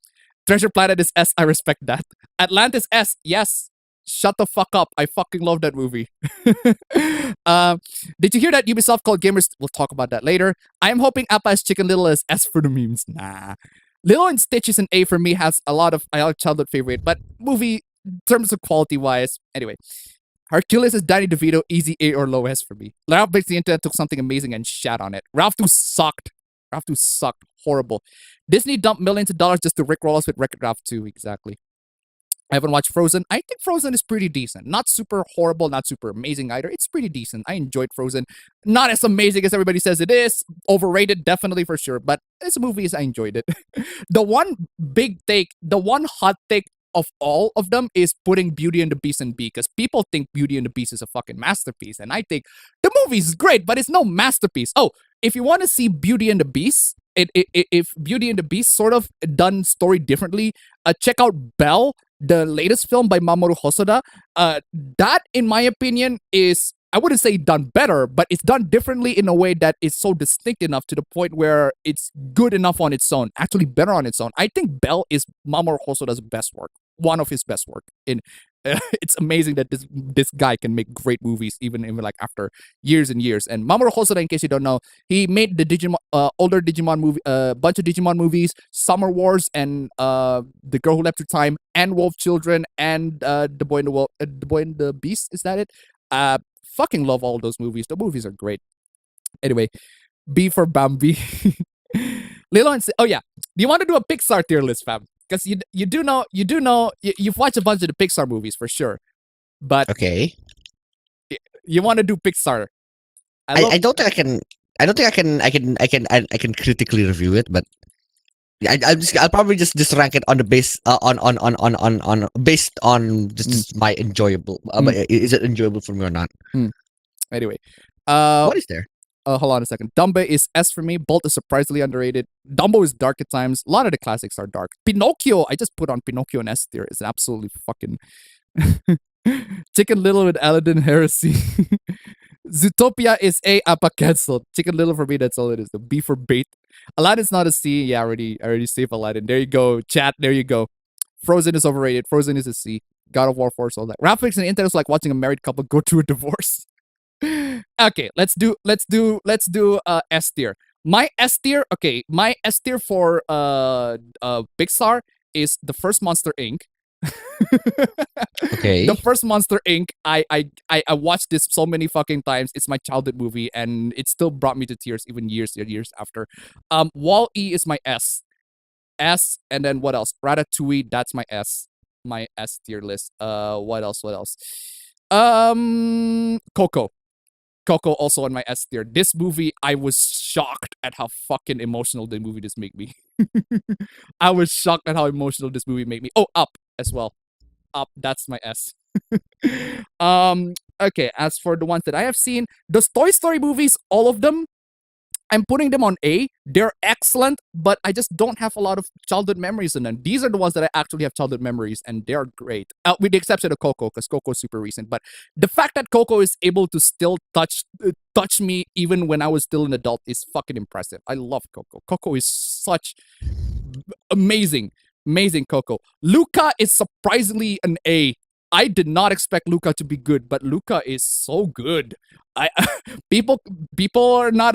Treasure Planet is S. I respect that. Atlantis S. Yes. Shut the fuck up. I fucking love that movie. Did you hear that Ubisoft called gamers? We'll talk about that later. I am hoping Appa's Chicken Little is S for the memes. Nah. Lilo and Stitch is an A for me. Has a lot of childhood favorite, but movie in terms of quality wise. Anyway, Hercules is Danny DeVito. Easy A or low S for me. Ralph Breaks the Internet took something amazing and shat on it. Ralph 2 sucked. Ralph 2 sucked. Horrible. Disney dumped millions of dollars just to rickroll us with Wreck-It Ralph 2. Exactly. I haven't watched Frozen. I think Frozen is pretty decent. Not super horrible, not super amazing either. It's pretty decent. I enjoyed Frozen. Not as amazing as everybody says it is. Overrated, definitely for sure. But as a movie, I enjoyed it. The one hot take of all of them is putting Beauty and the Beast in B, because people think Beauty and the Beast is a fucking masterpiece, and I think the movie is great, but it's no masterpiece. Oh, if you want to see Beauty and the Beast, if Beauty and the Beast sort of done story differently, check out Belle, the latest film by Mamoru Hosoda. That, in my opinion, is, I wouldn't say done better, but it's done differently in a way that is so distinct enough to the point where it's good enough on its own, actually better on its own. I think Belle is Mamoru Hosoda's best work, one of his best work. It's amazing that this guy can make great movies even like after years and years. And Mamoru Hosoda, in case you don't know, he made the Digimon, older Digimon movie, bunch of Digimon movies, Summer Wars, and The Girl Who Left Through Time, and Wolf Children, and The Boy and the Beast. Is that it? Fucking love all those movies. The movies are great. Anyway, B for Bambi. Lilo and oh yeah, do you want to do a Pixar tier list, fam? Because you do know you've watched a bunch of the Pixar movies for sure, but Okay. you want to do Pixar. I don't think I can. I don't think I can critically review it, but I'll probably just rank it on the base on based on just my enjoyable. Is it enjoyable for me or not? Anyway, What is there? hold on a second. Dumbo is S for me. Bolt is surprisingly underrated. Dumbo is dark at times. A lot of the classics are dark. Pinocchio, I just put on Pinocchio and S tier. It's absolutely fucking Chicken Little with Aladdin Heresy. Zootopia is A, Appa cancelled. Chicken Little for me, that's all it is. The B for bait. Aladdin's not a C. Yeah, I already saved Aladdin. There you go. Chat, there you go. Frozen is overrated. Frozen is a C. God of War 4 is all that. Graphics and internet is like watching a married couple go through a divorce. Okay, let's do S tier. My S tier, okay, my S tier for Pixar is the first Monster Inc. Okay. The first Monster Inc. I watched this so many fucking times. It's my childhood movie, and it still brought me to tears even years after. Wall-E is my S. S, and then what else? Ratatouille, that's my S. My S tier list. What else? Coco. Coco also on my S tier. This movie, I was shocked at how fucking emotional the movie just made me. I was shocked at how emotional this movie made me. Oh, Up as well. Up, that's my S. Okay, as for the ones that I have seen, those Toy Story movies, all of them, I'm putting them on A. They're excellent, but I just don't have a lot of childhood memories in them. These are the ones that I actually have childhood memories, and they're great. With the exception of Coco, because Coco is super recent. But the fact that Coco is able to still touch me even when I was still an adult is fucking impressive. I love Coco. Coco is such amazing Coco. Luca is surprisingly an A. I did not expect Luca to be good, but Luca is so good. People are not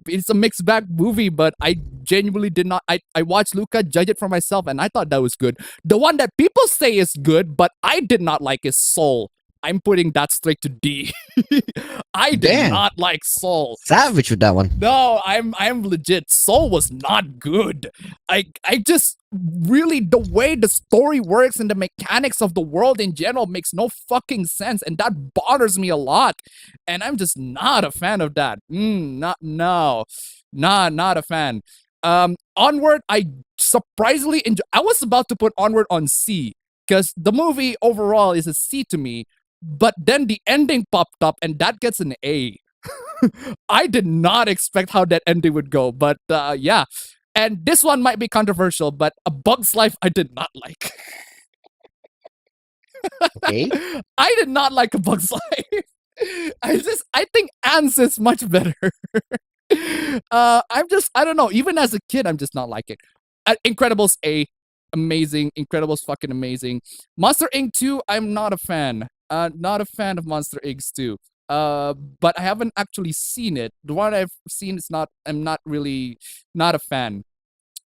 it's a mixed bag movie, but I genuinely did not. I watched Luca, judge it for myself, and I thought that was good. The one that people say is good, but I did not like is Soul. I'm putting that straight to D. I did not like Soul. Savage with that one. No, I'm legit. Soul was not good. I just really, the way the story works and the mechanics of the world in general makes no fucking sense, and that bothers me a lot. And I'm just not a fan of that. Not a fan. Onward, I surprisingly enjoy. I was about to put Onward on C because the movie overall is a C to me. But then the ending popped up, and that gets an A. I did not expect how that ending would go, but yeah. And this one might be controversial, but A Bug's Life I did not like. Okay. I did not like A Bug's Life. I think Ants is much better. I don't know. Even as a kid, I'm just not like it. Incredibles A, amazing. Incredibles fucking amazing. Monster Inc. 2, I'm not a fan. Not a fan of Monster Inc. 2. But I haven't actually seen it. The one I've seen is not. I'm not really not a fan.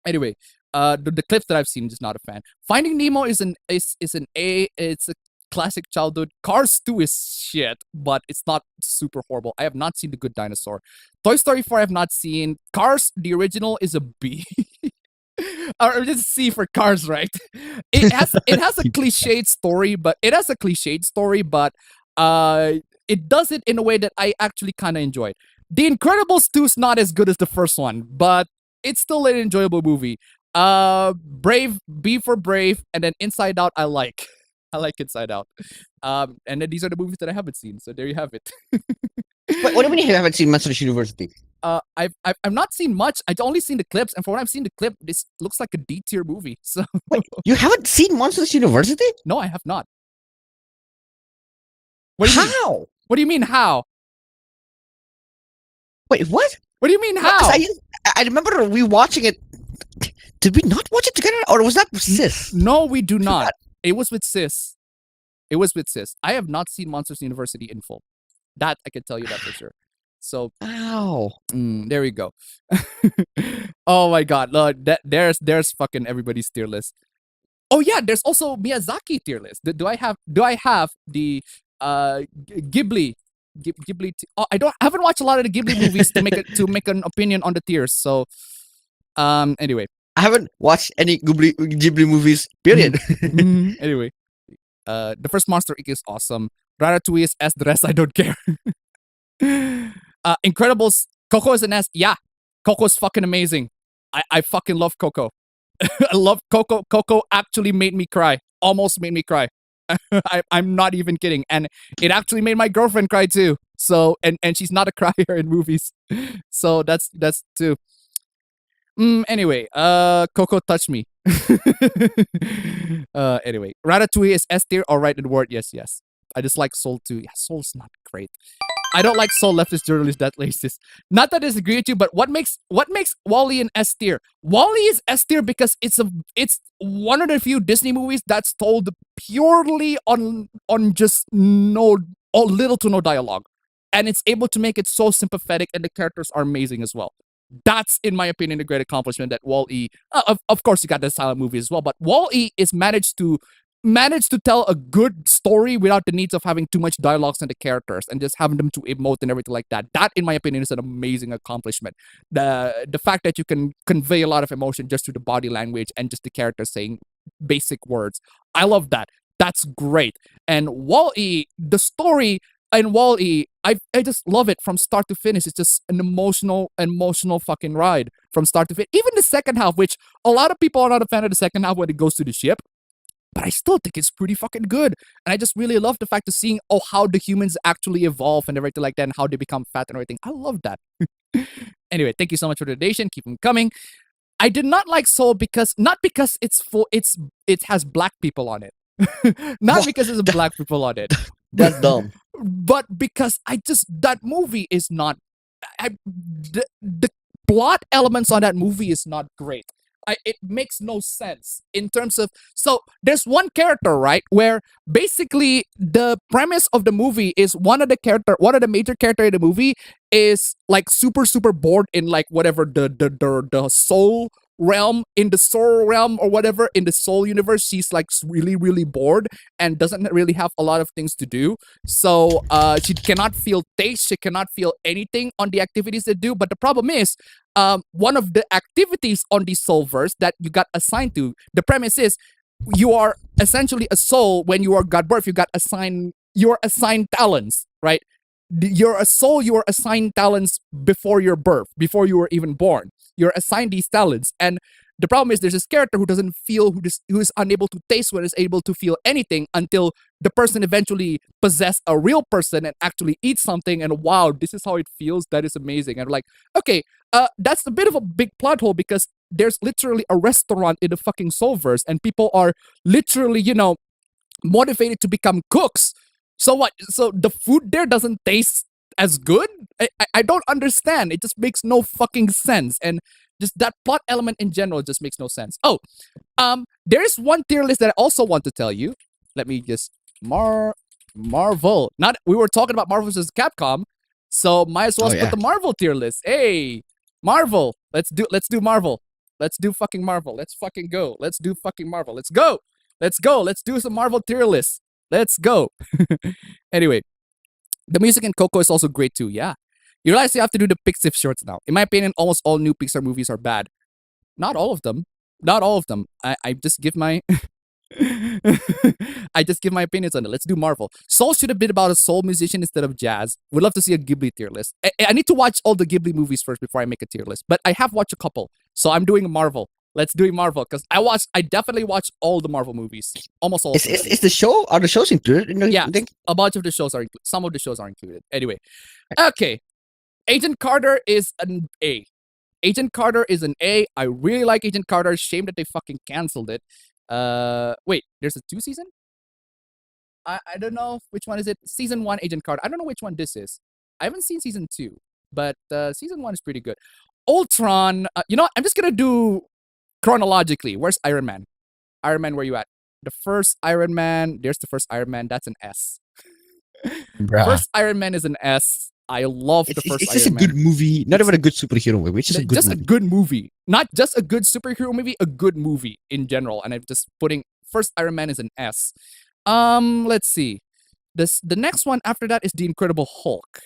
Anyway, the clips that I've seen, just not a fan. Finding Nemo is an A. It's a classic childhood. Cars 2 is shit, but it's not super horrible. I have not seen The Good Dinosaur. Toy Story 4 I have not seen. Cars, the original, is a B. Or just C for Cars, right? It has a cliched story, but it does it in a way that I actually kind of enjoyed. The Incredibles 2 is not as good as the first one, but it's still an enjoyable movie. Brave, B for Brave, and then Inside Out. I like. I like Inside Out. And then these are the movies that I haven't seen. So there you have it. What do you mean you haven't seen Monsters University? I've not seen much. I've only seen the clips, and from what I've seen the clip, this looks like a D tier movie. So Wait, you haven't seen Monsters University? no, I have not. What do you mean? How? What do you mean how? Wait, what? What do you mean No, how? 'cause I remember we watching it. Did we not watch it together, or was that Sis? No, we do not. Forgot. It was with Sis. It was with Sis. I have not seen Monsters University in full. That I can tell you that for sure. So Ow. there we go. Oh my god, look, there's fucking everybody's tier list. Oh yeah, there's also Miyazaki tier list. Do I have the Ghibli I haven't watched a lot of the Ghibli movies to make an opinion on the tiers. So anyway. I haven't watched any Ghibli movies, period. Anyway. The first Monster Inc. is awesome. Ratatouille is S, the rest I don't care. Incredibles, Coco is an S. Yeah, Coco's fucking amazing. I fucking love Coco. I love Coco. Coco actually made me cry. Almost made me cry. I'm not even kidding. And it actually made my girlfriend cry too. So and she's not a crier in movies. So that's too. Anyway, Coco touch me. Anyway, Ratatouille is S tier. All right, in word, yes. I just like Soul too. Yeah, Soul's not great. I don't like Soul leftist journalist that racist. Not that I disagree with you, but what makes WALL-E an S tier? WALL-E is S tier because it's one of the few Disney movies that's told purely on just little to no dialogue, and it's able to make it so sympathetic, and the characters are amazing as well. That's, in my opinion, a great accomplishment that WALL-E. Of course, you got the silent movie as well, but WALL-E is managed to tell a good story without the needs of having too much dialogues and the characters and just having them to emote and everything like that. That, in my opinion, is an amazing accomplishment. The fact that you can convey a lot of emotion just through the body language and just the characters saying basic words. I love that. That's great. And WALL-E, the story in WALL-E, I just love it from start to finish. It's just an emotional fucking ride from start to finish. Even the second half, which a lot of people are not a fan of the second half when it goes to the ship, but I still think it's pretty fucking good. And I just really love the fact of seeing how the humans actually evolve and everything like that and how they become fat and everything. I love that. Anyway, thank you so much for the donation. Keep them coming. I did not like Soul not because it has black people on it. Not because there's black people on it. That's dumb. But because that movie is not the plot elements on that movie is not great. It makes no sense in terms of, so there's one character, right, where basically the premise of the movie is one of the major character in the movie is like super bored in like whatever the soul realm, in the soul realm or whatever, in the soul universe. She's like really bored and doesn't really have a lot of things to do, so she cannot feel taste, she cannot feel anything on the activities they do. But the problem is, one of the activities on the soulverse that you got assigned to, the premise is you are essentially a soul. When you got birth, you're assigned talents, right? You're a soul, you are assigned talents before your birth, before you were even born. You're assigned these talents, and the problem is there's this character who doesn't feel, who is unable to taste, what is able to feel anything until the person eventually possess a real person and actually eat something, and wow, this is how it feels. That is amazing. And like, okay, that's a bit of a big plot hole because there's literally a restaurant in the fucking Soulverse, and people are literally, motivated to become cooks. So what? So the food there doesn't taste as good? I don't understand. It just makes no fucking sense. And just that plot element in general just makes no sense. Oh, there's one tier list that I also want to tell you. Let me just Marvel. We were talking about Marvel vs. Capcom, so might as well put the Marvel tier list. Hey, Marvel. Let's do Marvel. Let's do fucking Marvel. Let's fucking go. Let's do fucking Marvel. Let's go. Let's do some Marvel tier list. Let's go. Anyway, the music in Coco is also great too. Yeah. You realize you have to do the Pixif shorts now. In my opinion, almost all new Pixar movies are bad. Not all of them. I just give my opinions on it. Let's do Marvel. Soul should have been about a soul musician instead of jazz. Would love to see a Ghibli tier list. I need to watch all the Ghibli movies first before I make a tier list. But I have watched a couple. So I'm doing a Marvel. Let's do Marvel because I definitely watched all the Marvel movies, almost all. Is the show? Are the shows included in the Yeah, thing? a bunch of the shows are included. Some of the shows are included. Anyway, okay. Agent Carter is an A. Agent Carter is an A. I really like Agent Carter. Shame that they fucking canceled it. Wait, there's a 2 season? I don't know which one is it. Season 1 Agent Carter. I don't know which one this is. I haven't seen season 2, but season 1 is pretty good. Ultron. You know what? I'm just gonna do chronologically. Where's Iron Man? Iron Man, where you at? The first Iron Man. There's the first Iron Man. That's an S. Bruh. First Iron Man is an S. I love the first It's just a Iron Man. good movie. Not even a good superhero movie. It's just a good movie. A good movie. Not just a good superhero movie, a good movie in general. And I'm just putting first Iron Man is an S. Let's see. The next one after that is The Incredible Hulk.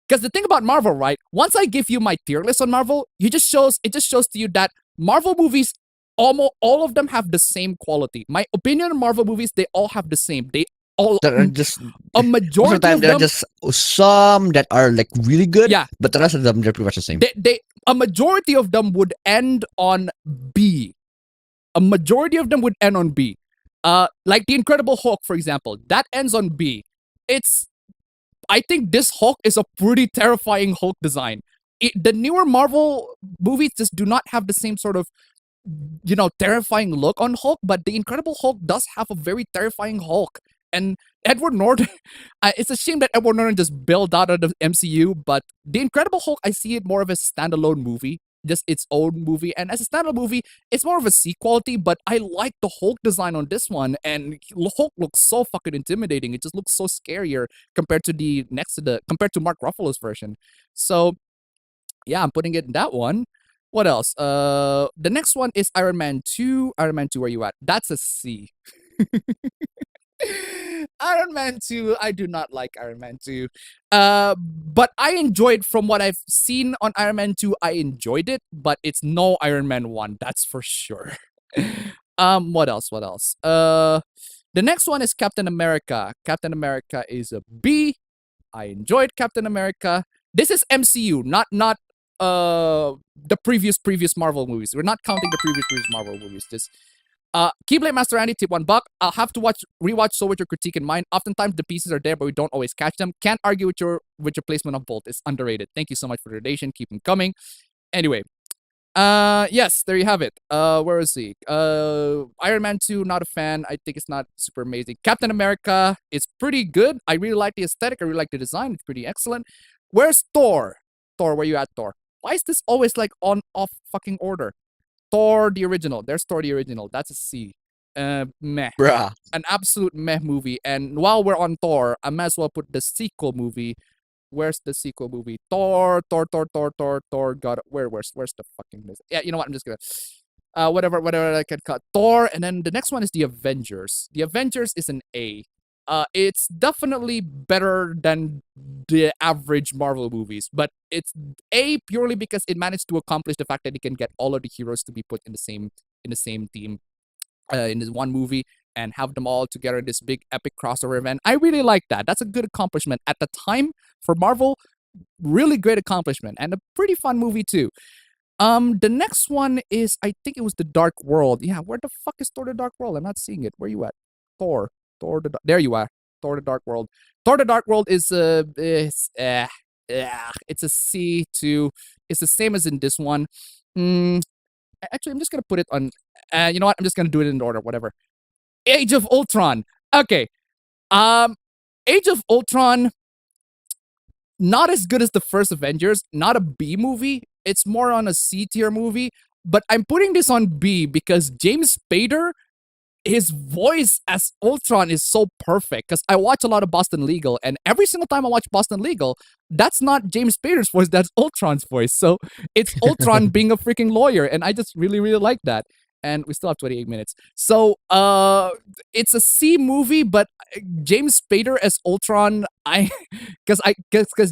Because the thing about Marvel, right? Once I give you my tier list on Marvel, it just shows to you that Marvel movies, almost all of them have the same quality. My opinion on Marvel movies, they all have the same. They all There are just a most of the majority time of there are them. just some that are like really good. Yeah. But the rest of them they're pretty much the same. A majority of them would end on B. A majority of them would end on B. Like The Incredible Hulk, for example, that ends on B. I think this Hulk is a pretty terrifying Hulk design. The newer Marvel movies just do not have the same sort of, terrifying look on Hulk, but The Incredible Hulk does have a very terrifying Hulk. And Edward Norton, it's a shame that Edward Norton just bailed out of the MCU, but The Incredible Hulk, I see it more of a standalone movie, just its own movie. And as a standalone movie, it's more of a C quality, but I like the Hulk design on this one, and Hulk looks so fucking intimidating. It just looks so scarier compared to Mark Ruffalo's version. So, yeah, I'm putting it in that one. What else? The next one is Iron Man 2. Iron Man 2, where you at? That's a C. Iron Man 2, I do not like Iron Man 2. But I enjoyed, from what I've seen on Iron Man 2, I enjoyed it, but it's no Iron Man 1, that's for sure. What else? The next one is Captain America. Captain America is a B. I enjoyed Captain America. This is MCU, not the previous Marvel movies. We're not counting the previous Marvel movies. Just Keyblade Master Andy, tip $1. I'll have to rewatch So with your critique in mind. Oftentimes the pieces are there, but we don't always catch them. Can't argue with your placement of Bolt. It's underrated. Thank you so much for the donation. Keep them coming. Anyway, yes, there you have it. Where is he? Iron Man 2, not a fan. I think it's not super amazing. Captain America is pretty good. I really like the aesthetic. I really like the design. It's pretty excellent. Where's Thor? Thor, where you at, Thor? Why is this always like on off fucking order? Thor the original. There's Thor the original. That's a C. Meh. Bruh. An absolute meh movie. And while we're on Thor, I might as well put the sequel movie. Where's the sequel movie? Thor. God, where's the fucking list? Yeah, you know what? I'm just gonna whatever I can cut. Thor, and then the next one is The Avengers. The Avengers is an A. It's definitely better than the average Marvel movies, but it's A purely because it managed to accomplish the fact that it can get all of the heroes to be put in the same theme, in this one movie, and have them all together in this big epic crossover event. I really like that. That's a good accomplishment at the time for Marvel. Really great accomplishment, and a pretty fun movie too. The next one is, I think it was The Dark World. Yeah, where the fuck is Thor: The Dark World? I'm not seeing it. Where you at? There you are. Thor: The Dark World. Thor: The Dark World is it's a C too. It's the same as in this one. Actually, I'm just gonna put it on. You know what? I'm just gonna do it in order. Whatever. Age of Ultron. Okay. Age of Ultron. Not as good as the first Avengers. Not a B movie. It's more on a C tier movie. But I'm putting this on B because James Spader, his voice as Ultron is so perfect. Because I watch a lot of Boston Legal, and every single time I watch Boston Legal, that's not James Spader's voice, that's Ultron's voice. So it's Ultron being a freaking lawyer, and I just really, really like that. And we still have 28 minutes. So it's a C movie, but James Spader as Ultron, because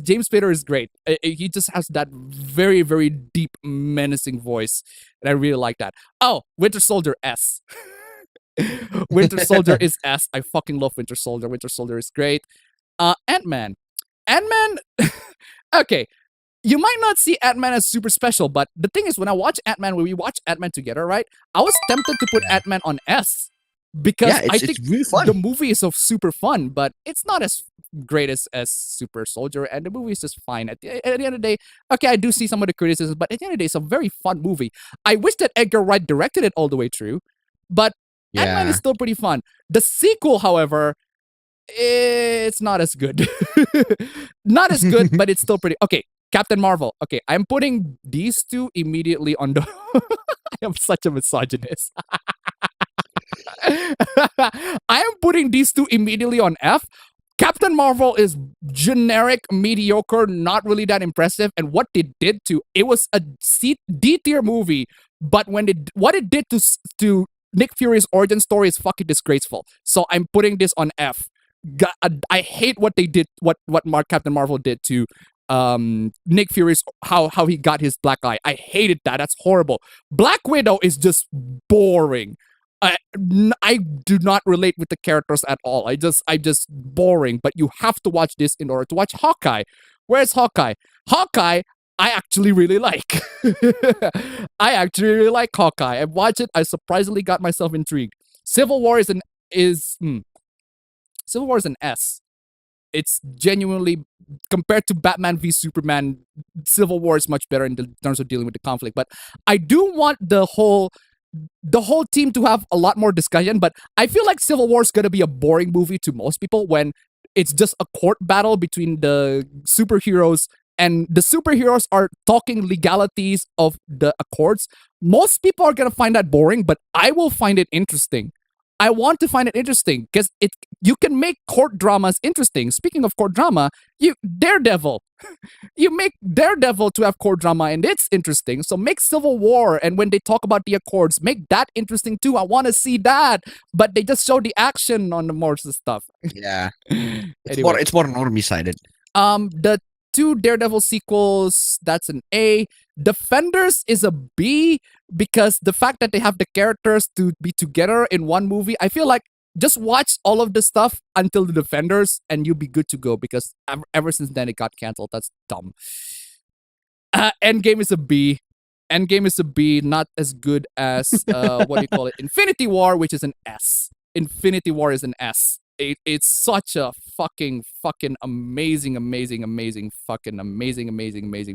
James Spader is great. He just has that very, very deep, menacing voice, and I really like that. Oh, Winter Soldier S. Winter Soldier is S. I fucking love Winter Soldier. Winter Soldier is great. Ant-Man. Okay. you might not see Ant-Man as super special, but the thing is, when I watch Ant-Man, when we watch Ant-Man together, right? I was tempted to put Ant-Man on S because Yeah, I it's think really fun. the movie is so super fun, but it's not as great as Super Soldier, and the movie is just fine. At the end of the day, okay, I do see some of the criticisms, but at the end of the day, it's a very fun movie. I wish that Edgar Wright directed it all the way through, but Ant-Man is still pretty fun. The sequel, however, it's not as good. Not as good, but it's still pretty. Okay, Captain Marvel. Okay, I'm putting these two immediately on the. I am such a misogynist. I am putting these two immediately on F. Captain Marvel is generic, mediocre, not really that impressive. And what they did to it was a D tier movie, but what it did to Nick Fury's origin story is fucking disgraceful. So I'm putting this on F. I hate what they did, what Captain Marvel did to Nick Fury's how he got his black eye. I hated that. That's horrible. Black Widow is just boring. I do not relate with the characters at all. I just boring. But you have to watch this in order to watch Hawkeye. Where's Hawkeye? Hawkeye, I actually really like. I actually really like Hawkeye. I watched it. I surprisingly got myself intrigued. Civil War is an S. It's genuinely, compared to Batman v Superman, Civil War is much better in terms of dealing with the conflict. But I do want the whole team to have a lot more discussion. But I feel like Civil War is going to be a boring movie to most people when it's just a court battle between the superheroes, and the superheroes are talking legalities of the accords. Most people are going to find that boring, but I will find it interesting. I want to find it interesting because you can make court dramas interesting. Speaking of court drama, Daredevil. You make Daredevil to have court drama and it's interesting. So make Civil War, and when they talk about the Accords, make that interesting too. I want to see that. But they just show the action on the more stuff. Yeah. Anyway. It's more normie-sided. The 2 Daredevil sequels, that's an A. Defenders is a B because the fact that they have the characters to be together in one movie, I feel like just watch all of the stuff until the Defenders and you'll be good to go, because ever since then it got canceled. That's dumb. Endgame is a B. Endgame is a B, not as good as what do you call it? Infinity War, which is an S. Infinity War is an S. It's such a fucking amazing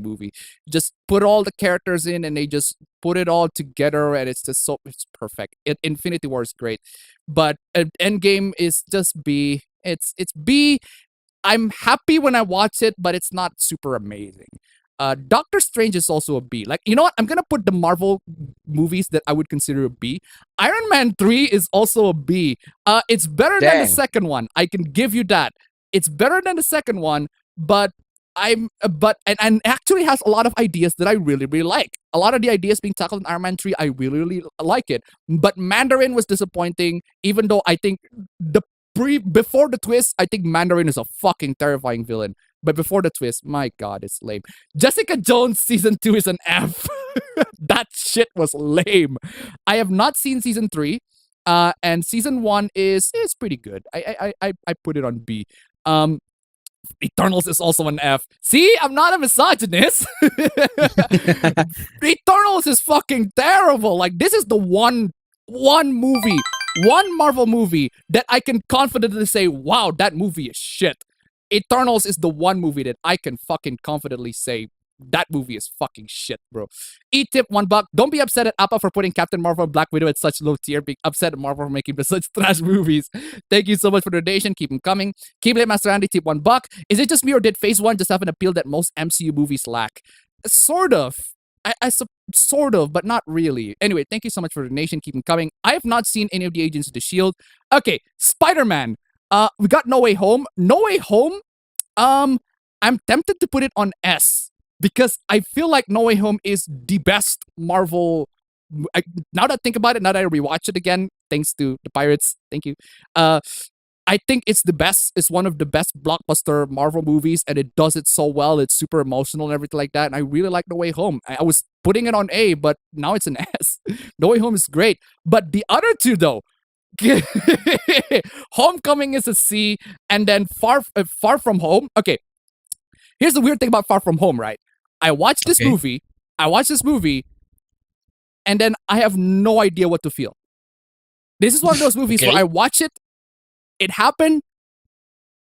movie. Just put all the characters in and they just put it all together, and it's just it's perfect. Infinity War is great, but Endgame is just B. It's B. I'm happy when I watch it, but it's not super amazing. Doctor Strange is also a B. Like, you know what? I'm gonna put the Marvel movies that I would consider a B. Iron Man 3 is also a B. It's better than the second one. I can give you that. It's better than the second one, but and actually has a lot of ideas that I really, really like. A lot of the ideas being tackled in Iron Man 3, I really, really like it. But Mandarin was disappointing, even though I think before the twist, I think Mandarin is a fucking terrifying villain. But before the twist, my god, it's lame. Jessica Jones Season 2 is an F. That shit was lame. I have not seen Season 3. And Season 1 is pretty good. I put it on B. Eternals is also an F. See, I'm not a misogynist. Eternals is fucking terrible. Like, this is the one movie, one Marvel movie that I can confidently say, wow, that movie is shit. Eternals is the one movie that I can fucking confidently say that movie is fucking shit, bro. E-tip $1. Don't be upset at Appa for putting Captain Marvel and Black Widow at such low tier. Be upset at Marvel for making such trash movies. Thank you so much for the donation. Keep them coming. Keyblade Master Andy, tip $1. Is it just me, or did Phase 1 just have an appeal that most MCU movies lack? Sort of. Sort of, but not really. Anyway, thank you so much for the donation. Keep them coming. I have not seen any of the Agents of the S.H.I.E.L.D. Okay, Spider-Man. We got No Way Home. No Way Home, I'm tempted to put it on S because I feel like No Way Home is the best Marvel. Now that I think about it, now that I rewatch it again, thanks to the Pirates, thank you. I think it's the best. It's one of the best blockbuster Marvel movies, and it does it so well. It's super emotional and everything like that. And I really like No Way Home. I was putting it on A, but now it's an S. No Way Home is great, but the other two though. Homecoming is a C, and then Far From Home. Okay, here's the weird thing about Far From Home, right? I watched this Okay. movie. And then I have no idea what to feel. This is one of those movies where Okay. I watch it, it happened,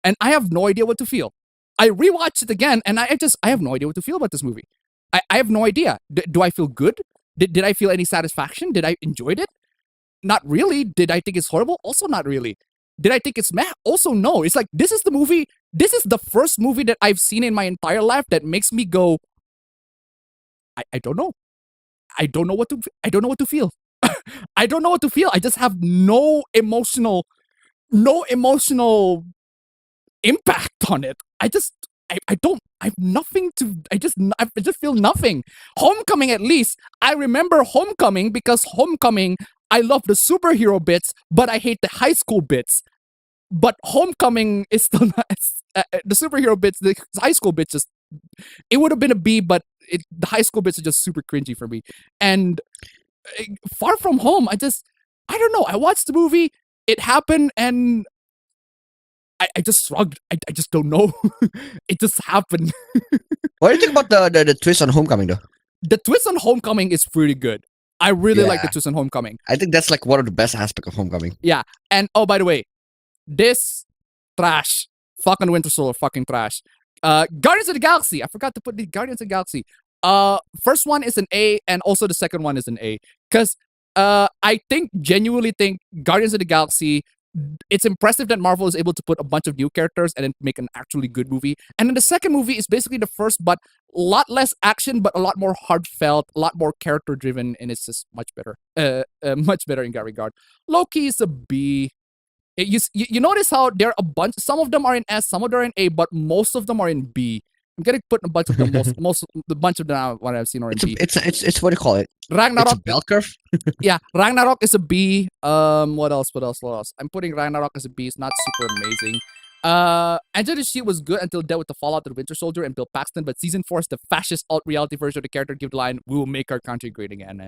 and I have no idea what to feel. I rewatched it again, and I have no idea what to feel about this movie. I have no idea. Do I feel good? Did I feel any satisfaction? Did I enjoy it? Not really. Did I think it's horrible? Also not really. Did I think it's meh? Also no. It's like, this is the first movie that I've seen in my entire life that makes me go, I don't know. I don't know what to feel. I don't know what to feel. I just have no emotional impact on it. I have nothing to, I just feel nothing. Homecoming, at least, I remember Homecoming because Homecoming, I love the superhero bits, but I hate the high school bits. But Homecoming is still not, the superhero bits, the high school bits just, it would have been a B, but the high school bits are just super cringy for me. And Far From Home, I don't know. I watched the movie, it happened, and I just shrugged. I just don't know. It just happened. What do you think about the twist on Homecoming though? The twist on Homecoming is pretty good. I really like the Yeah. twist on Homecoming. I think that's like one of the best aspects of Homecoming. Yeah. And oh, by the way, this trash. Fucking Winter Soldier, fucking trash. Guardians of the Galaxy. I forgot to put the Guardians of the Galaxy. First one is an A, and also the second one is an A. Because I genuinely think Guardians of the Galaxy, it's impressive that Marvel is able to put a bunch of new characters and then make an actually good movie. And then the second movie is basically the first, but a lot less action, but a lot more heartfelt, a lot more character driven, and it's just much better. Much better in that regard. Loki is a B. You notice how there are a bunch. Some of them are in S, some of them are in A, but most of them are in B. I'm gonna put a bunch of them. The bunch of them what I've seen are in B. It's what do you call it? It's a Ragnarok. bell curve. Yeah, Ragnarok is a B. What else? I'm putting Ragnarok as a B. It's not super amazing. Angela She was good until dealt with the fallout of the Winter Soldier and Bill Paxton, but season 4 is the fascist alt-reality version of the character. Give the line, "We will make our country great again."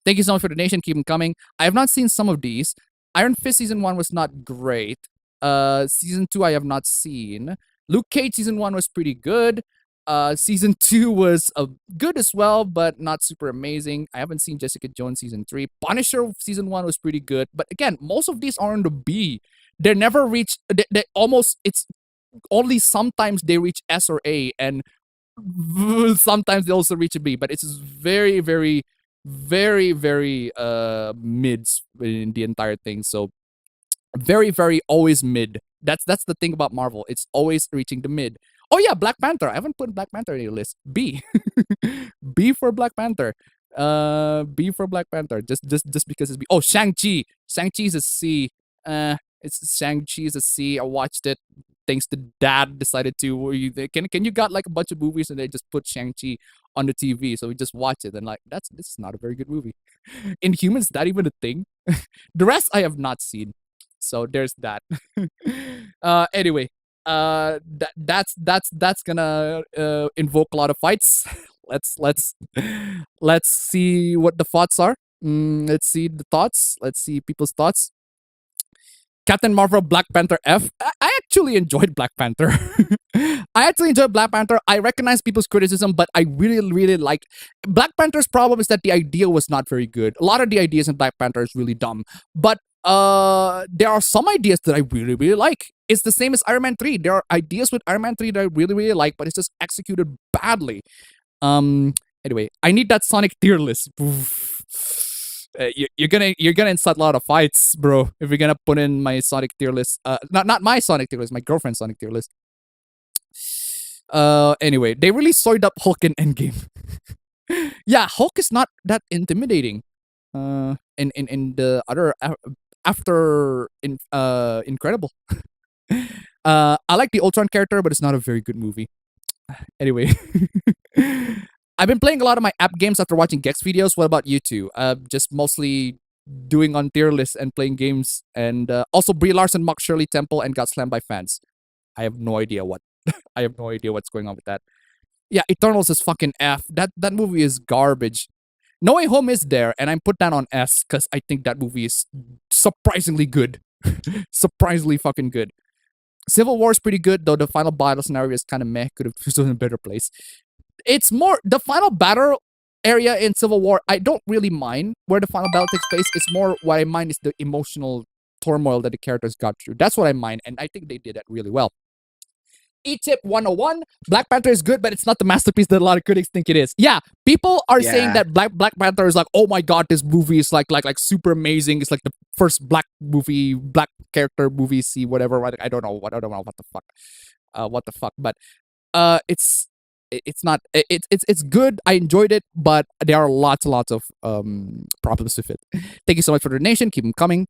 Thank you so much for the donation. Keep them coming. I have not seen some of these. Iron Fist season 1 was not great. Season 2 I have not seen. Luke Cage season 1 was pretty good. Season 2 was good as well, but not super amazing. I haven't seen Jessica Jones season 3. Punisher season 1 was pretty good, but again, most of these are in the B. They never reach. They almost. It's only sometimes they reach S or A, and sometimes they also reach a B. But it's very, very, very, very mids in the entire thing. So very, very always mid. That's the thing about Marvel. It's always reaching the mid. Oh yeah, Black Panther. I haven't put Black Panther in your list. B. B for Black Panther. B for Black Panther. Just because it's B. Oh, Shang-Chi. Shang-Chi is a C. It's Shang-Chi is a C. I watched it. Thanks to Dad decided to. Can you got like a bunch of movies and they just put Shang-Chi on the TV, so we just watch it and like this is not a very good movie. Inhumans, that even a thing? The rest I have not seen. So there's that. Anyway, that's gonna invoke a lot of fights. Let's see what the thoughts are. Let's see the thoughts. Let's see people's thoughts. Captain Marvel, Black Panther F. I actually enjoyed Black Panther. I recognize people's criticism, but I really, really like Black Panther's problem is that the idea was not very good. A lot of the ideas in Black Panther is really dumb, but there are some ideas that I really, really like. It's the same as Iron Man 3. There are ideas with Iron Man 3 that I really, really like, but it's just executed badly. Anyway, I need that Sonic tier list. You're gonna incite a lot of fights, bro. If you're gonna put in my Sonic tier list, not my Sonic tier list, my girlfriend's Sonic tier list. Anyway, they really soiled up Hulk in Endgame. Yeah, Hulk is not that intimidating. In the other after Incredible. I like the Ultron character, but it's not a very good movie. Anyway. I've been playing a lot of my app games after watching Gex videos. What about you two? Just mostly doing on tier lists and playing games. And also Brie Larson mocked Shirley Temple and got slammed by fans. I have no idea what. I have no idea what's going on with that. Yeah, Eternals is fucking F. That movie is garbage. No Way Home is there, and I'm put that on S because I think that movie is surprisingly good. Surprisingly fucking good. Civil War is pretty good, though the final battle scenario is kind of meh. Could have chosen a better place. it's more the final battle area in Civil War. I don't really mind where the final battle takes place. It's more what I mind is the emotional turmoil that the characters got through. That's what I mind, and I think they did that really well. E-tip 101, Black Panther is good, but it's not the masterpiece that a lot of critics think it is. Yeah, people are saying that Black Panther is like, oh my god, this movie is like super amazing. It's like the first black character movie. See whatever. I don't know what the fuck. But it's not. It's good. I enjoyed it, but there are lots of problems with it. Thank you so much for the donation. Keep them coming.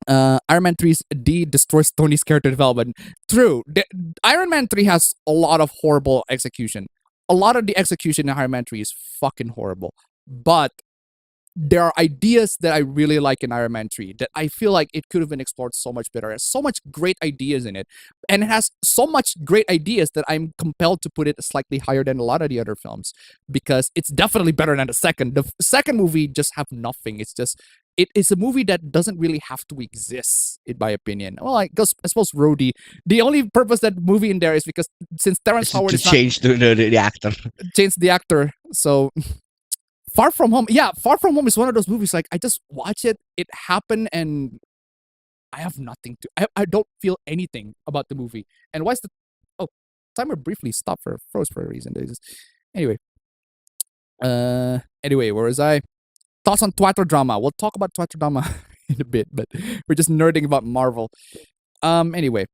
Iron Man 3's D destroys Tony's character development. True. Iron Man 3 has a lot of horrible execution. A lot of the execution in Iron Man 3 is fucking horrible. But there are ideas that I really like in Iron Man 3 that I feel like it could have been explored so much better. It has so much great ideas in it. And it has so much great ideas that I'm compelled to put it slightly higher than a lot of the other films. Because it's definitely better than the second. The second movie just have nothing. It's just... It is a movie that doesn't really have to exist, in my opinion. Well, I suppose Rhodey. The only purpose that movie in there is because since Terrence Howard is change the actor. Change the actor. So Far From Home. Yeah, Far From Home is one of those movies. Like I just watch it. It happened, and I have nothing to. I don't feel anything about the movie. And why is the timer briefly stopped froze for a reason? Anyway. Anyway, where was I? Thoughts on Twitter drama. We'll talk about Twitter drama in a bit, but we're just nerding about Marvel. Anyway.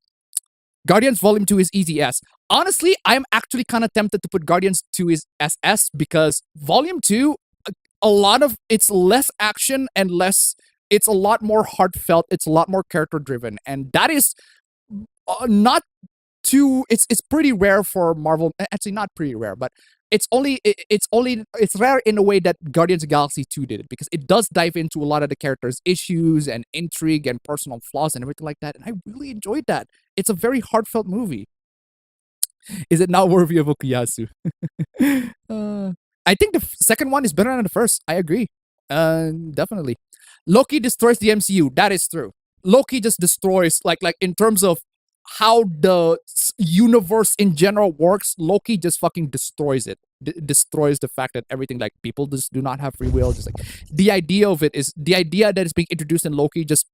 Guardians Volume 2 is easy S. Honestly, I'm actually kind of tempted to put Guardians 2 is SS because Volume 2, a lot of it's less action and it's a lot more heartfelt. It's a lot more character driven. And that is not too, it's pretty rare for Marvel. Actually, not pretty rare, but it's rare in a way that Guardians of the Galaxy 2 did it because it does dive into a lot of the characters' issues and intrigue and personal flaws and everything like that. And I really enjoyed that. It's a very heartfelt movie. Is it not worthy of Okuyasu? I think the second one is better than the first. I agree. Definitely. Loki destroys the MCU. That is true. Loki just destroys, like in terms of how the universe in general works, Loki just fucking destroys it. Destroys the fact that everything, like, people just do not have free will. Just like the idea of it is the idea that is being introduced in Loki just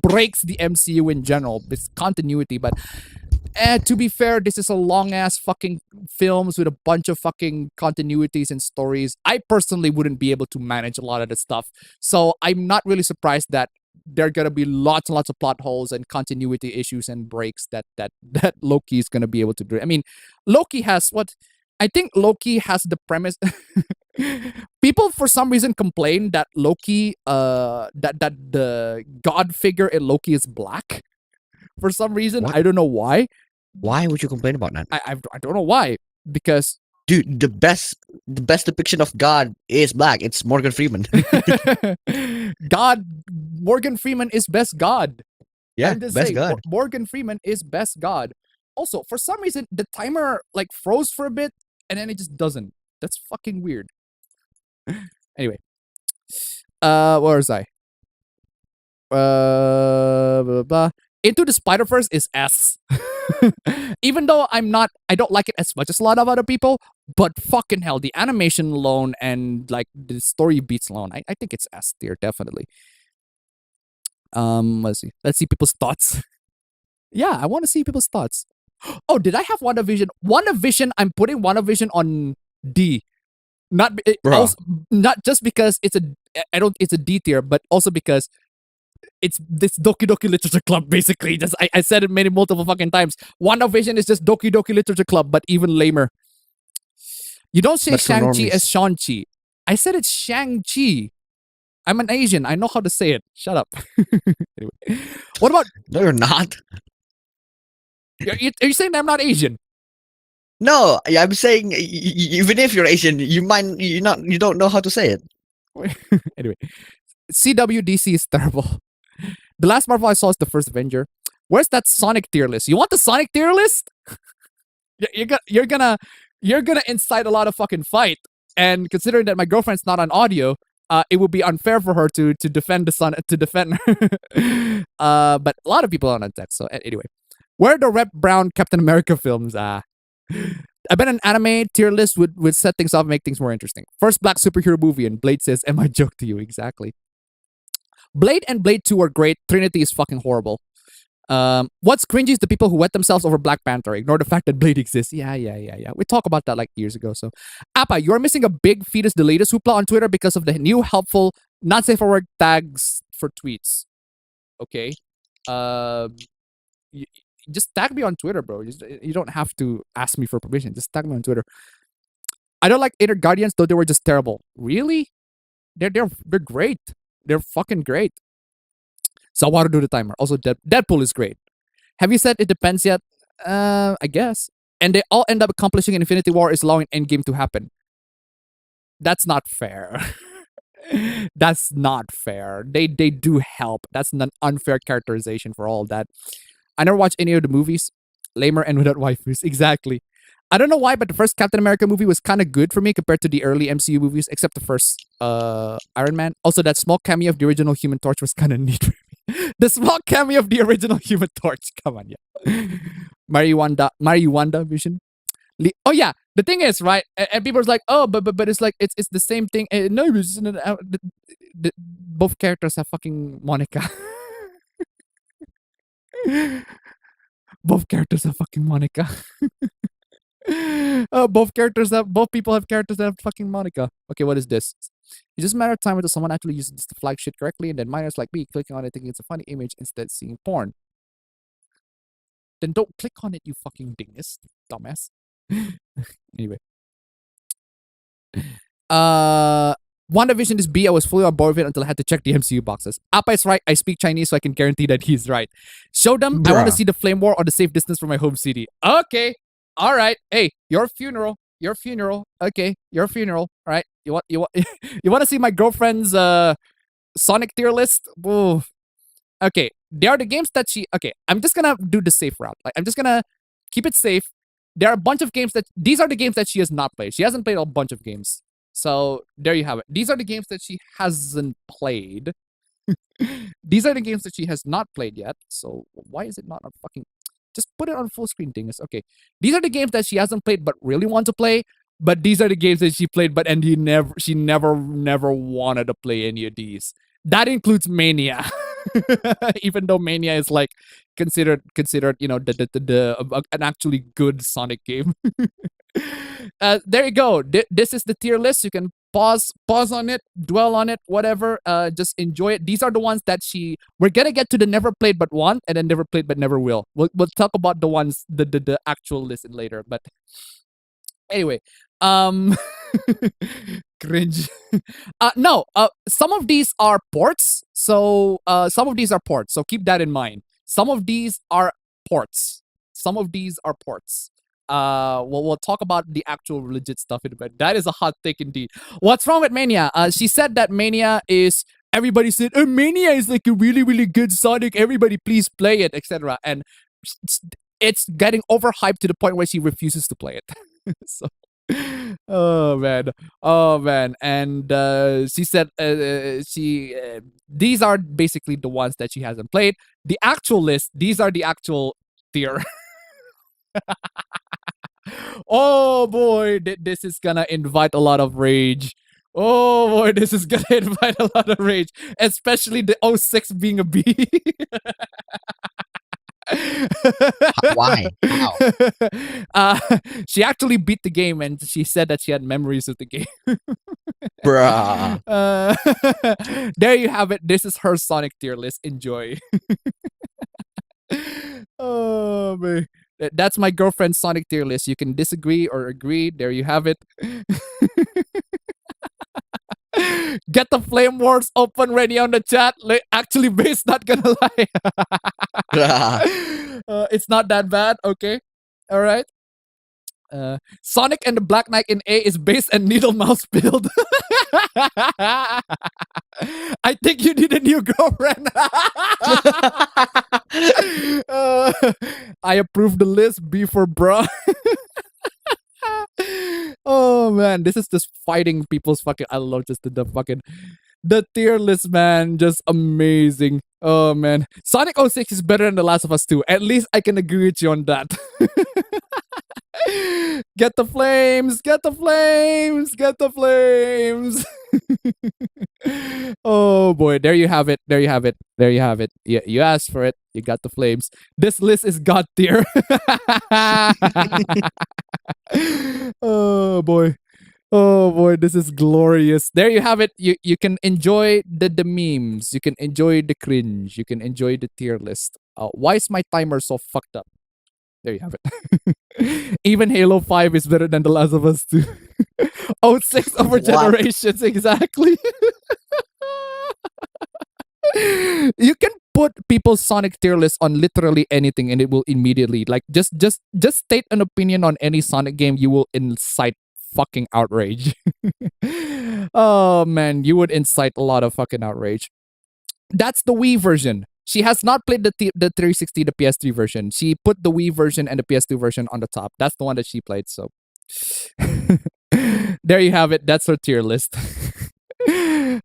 breaks the MCU in general. It's continuity, but to be fair, this is a long ass fucking films with a bunch of fucking continuities and stories. I personally wouldn't be able to manage a lot of this stuff, so I'm not really surprised that there are gonna be lots and lots of plot holes and continuity issues and breaks that Loki is gonna be able to do. I mean, Loki has what I think Loki has the premise. People for some reason complain that Loki, that the god figure in Loki is black. For some reason, What? I don't know why. Why would you complain about that? I don't know why. Because Dude, the best depiction of God is black. It's Morgan Freeman. Morgan Freeman is best God. Yeah, I'm just best saying, God. Morgan Freeman is best God. Also, for some reason, the timer like froze for a bit and then it just doesn't. That's fucking weird. Anyway, where was I? Blah, blah, blah. Into the Spider-Verse is S. Even though I don't like it as much as a lot of other people, but fucking hell, the animation alone and like the story beats alone, I think it's S tier, definitely. Let's see people's thoughts. Yeah, I want to see people's thoughts. Oh, did I have WandaVision? WandaVision, I'm putting WandaVision on D. Not just because it's a D tier, but also because it's this Doki Doki Literature Club, basically. Just I said it multiple fucking times. WandaVision is just Doki Doki Literature Club, but even lamer. You don't say That's for Shang-Chi normies. as Shang-Chi. I said it's Shang-Chi. I'm an Asian. I know how to say it. Shut up. Anyway. What about... No, you're not. Are you saying that I'm not Asian? No, I'm saying even if you're Asian, you don't know how to say it. Anyway. CWDC is terrible. The last Marvel I saw is the first Avenger. Where's that Sonic tier list? You want the Sonic tier list? You're gonna incite a lot of fucking fight. And considering that my girlfriend's not on audio, it would be unfair for her to defend the Sonic her. But a lot of people are on text. So anyway, where are the Rep Brown Captain America films? I bet an anime tier list would set things off and make things more interesting. First black superhero movie, and Blade says, "Am I joke to you?" Exactly. Blade and Blade 2 are great. Trinity is fucking horrible. What's cringy is the people who wet themselves over Black Panther. Ignore the fact that Blade exists. Yeah. We talked about that like years ago. So, Appa, you're missing a big fetus delators hoopla on Twitter because of the new helpful, not safe for work tags for tweets. Okay. Just tag me on Twitter, bro. You don't have to ask me for permission. Just tag me on Twitter. I don't like Inner Guardians, though they were just terrible. Really? They're great. They're fucking great. So I want to do the timer. Also, Deadpool is great. Have you said it depends yet? I guess. And they all end up accomplishing an Infinity War is allowing Endgame to happen. That's not fair. That's not fair. They do help. That's an unfair characterization for all that. I never watched any of the movies. Lamer and without waifus. Exactly. I don't know why, but the first Captain America movie was kind of good for me compared to the early MCU movies, except the first Iron Man. Also, that small cameo of the original Human Torch was kind of neat for me. The small cameo of the original Human Torch. Come on, yeah. Mariwanda Vision. Oh yeah, the thing is, right? And people are like, oh, but it's like it's the same thing. No, both characters have fucking Monica. Both characters have fucking Monica. Both people have characters that have fucking Monica. Okay, what is this? It's just a matter of time until someone actually uses the flag shit correctly, and then minors like me clicking on it thinking it's a funny image instead seeing porn. Then don't click on it, you fucking dingus, dumbass. Anyway. WandaVision is B. I was fully on board with it until I had to check the MCU boxes. Appa is right. I speak Chinese, so I can guarantee that he's right. Show them. I want to see the flame war or the safe distance from my home city. Okay. All right. Hey, your funeral. Okay, your funeral. All right. You want you want to see my girlfriend's Sonic tier list? Ooh. Okay. They are the games that she. Okay. I'm just gonna do the safe route. Like I'm just gonna keep it safe. There are a bunch of games that these are the games that she has not played. She hasn't played a bunch of games. So there you have it. These are the games that she hasn't played. These are the games that she has not played yet. So why is it not on fucking? Just put it on full screen, dingus. Okay. These are the games that she hasn't played but really wants to play. But these are the games that she played she never wanted to play any of these. That includes Mania. Even though Mania is like considered an actually good Sonic game. There you go. This is the tier list. You can pause on it, dwell on it, whatever. Just enjoy it. These are the ones that we're gonna get to the never played but want, and then never played but never will. We'll talk about the ones the actual list later. But anyway, cringe. No. Some of these are ports. So So keep that in mind. Some of these are ports. We'll talk about the actual legit stuff in a bit. That is a hot take indeed. What's wrong with Mania? She said that Mania is. Everybody said, Mania is like a really, really good Sonic. Everybody please play it, etc. And it's getting overhyped to the point where she refuses to play it. So, oh man. And she said these are basically the ones that she hasn't played. The actual list, these are the actual tier. Oh boy, this is gonna invite a lot of rage. Oh boy, this is gonna invite a lot of rage. Especially the 06 being a B. Why? How? She actually beat the game and she said that she had memories of the game. Bruh. There you have it. This is her Sonic tier list. Enjoy. Oh man. That's my girlfriend's Sonic tier list. You can disagree or agree. There you have it. Get the Flame Wars open ready on the chat. Actually, Base not gonna lie. It's not that bad. Okay. All right. Sonic and the Black Knight in A is Base and Needle Mouse build. I think you need a new girlfriend. I approve the list. B for bra. Oh man, this is just fighting people's fucking. I love just the tier list, man. Just amazing. Oh man, Sonic 06 is better than The Last of Us 2. At least I can agree with you on that. Get the flames! Get the flames! Get the flames! Oh boy, there you have it. There you have it. There you have it. You asked for it. You got the flames. This list is god tier. Oh boy. Oh boy, this is glorious. There you have it. You can enjoy the memes. You can enjoy the cringe. You can enjoy the tier list. Why is my timer so fucked up? There you have it. Even Halo 5 is better than The Last of Us 2. Oh, 6 over What? generations, exactly. You can put people's Sonic tier list on literally anything and it will immediately just state an opinion on any Sonic game, you will incite fucking outrage. Oh man, you would incite a lot of fucking outrage. That's the Wii version. She has not played the 360, the PS3 version. She put the Wii version and the PS2 version on the top. That's the one that she played. So there you have it. That's her tier list.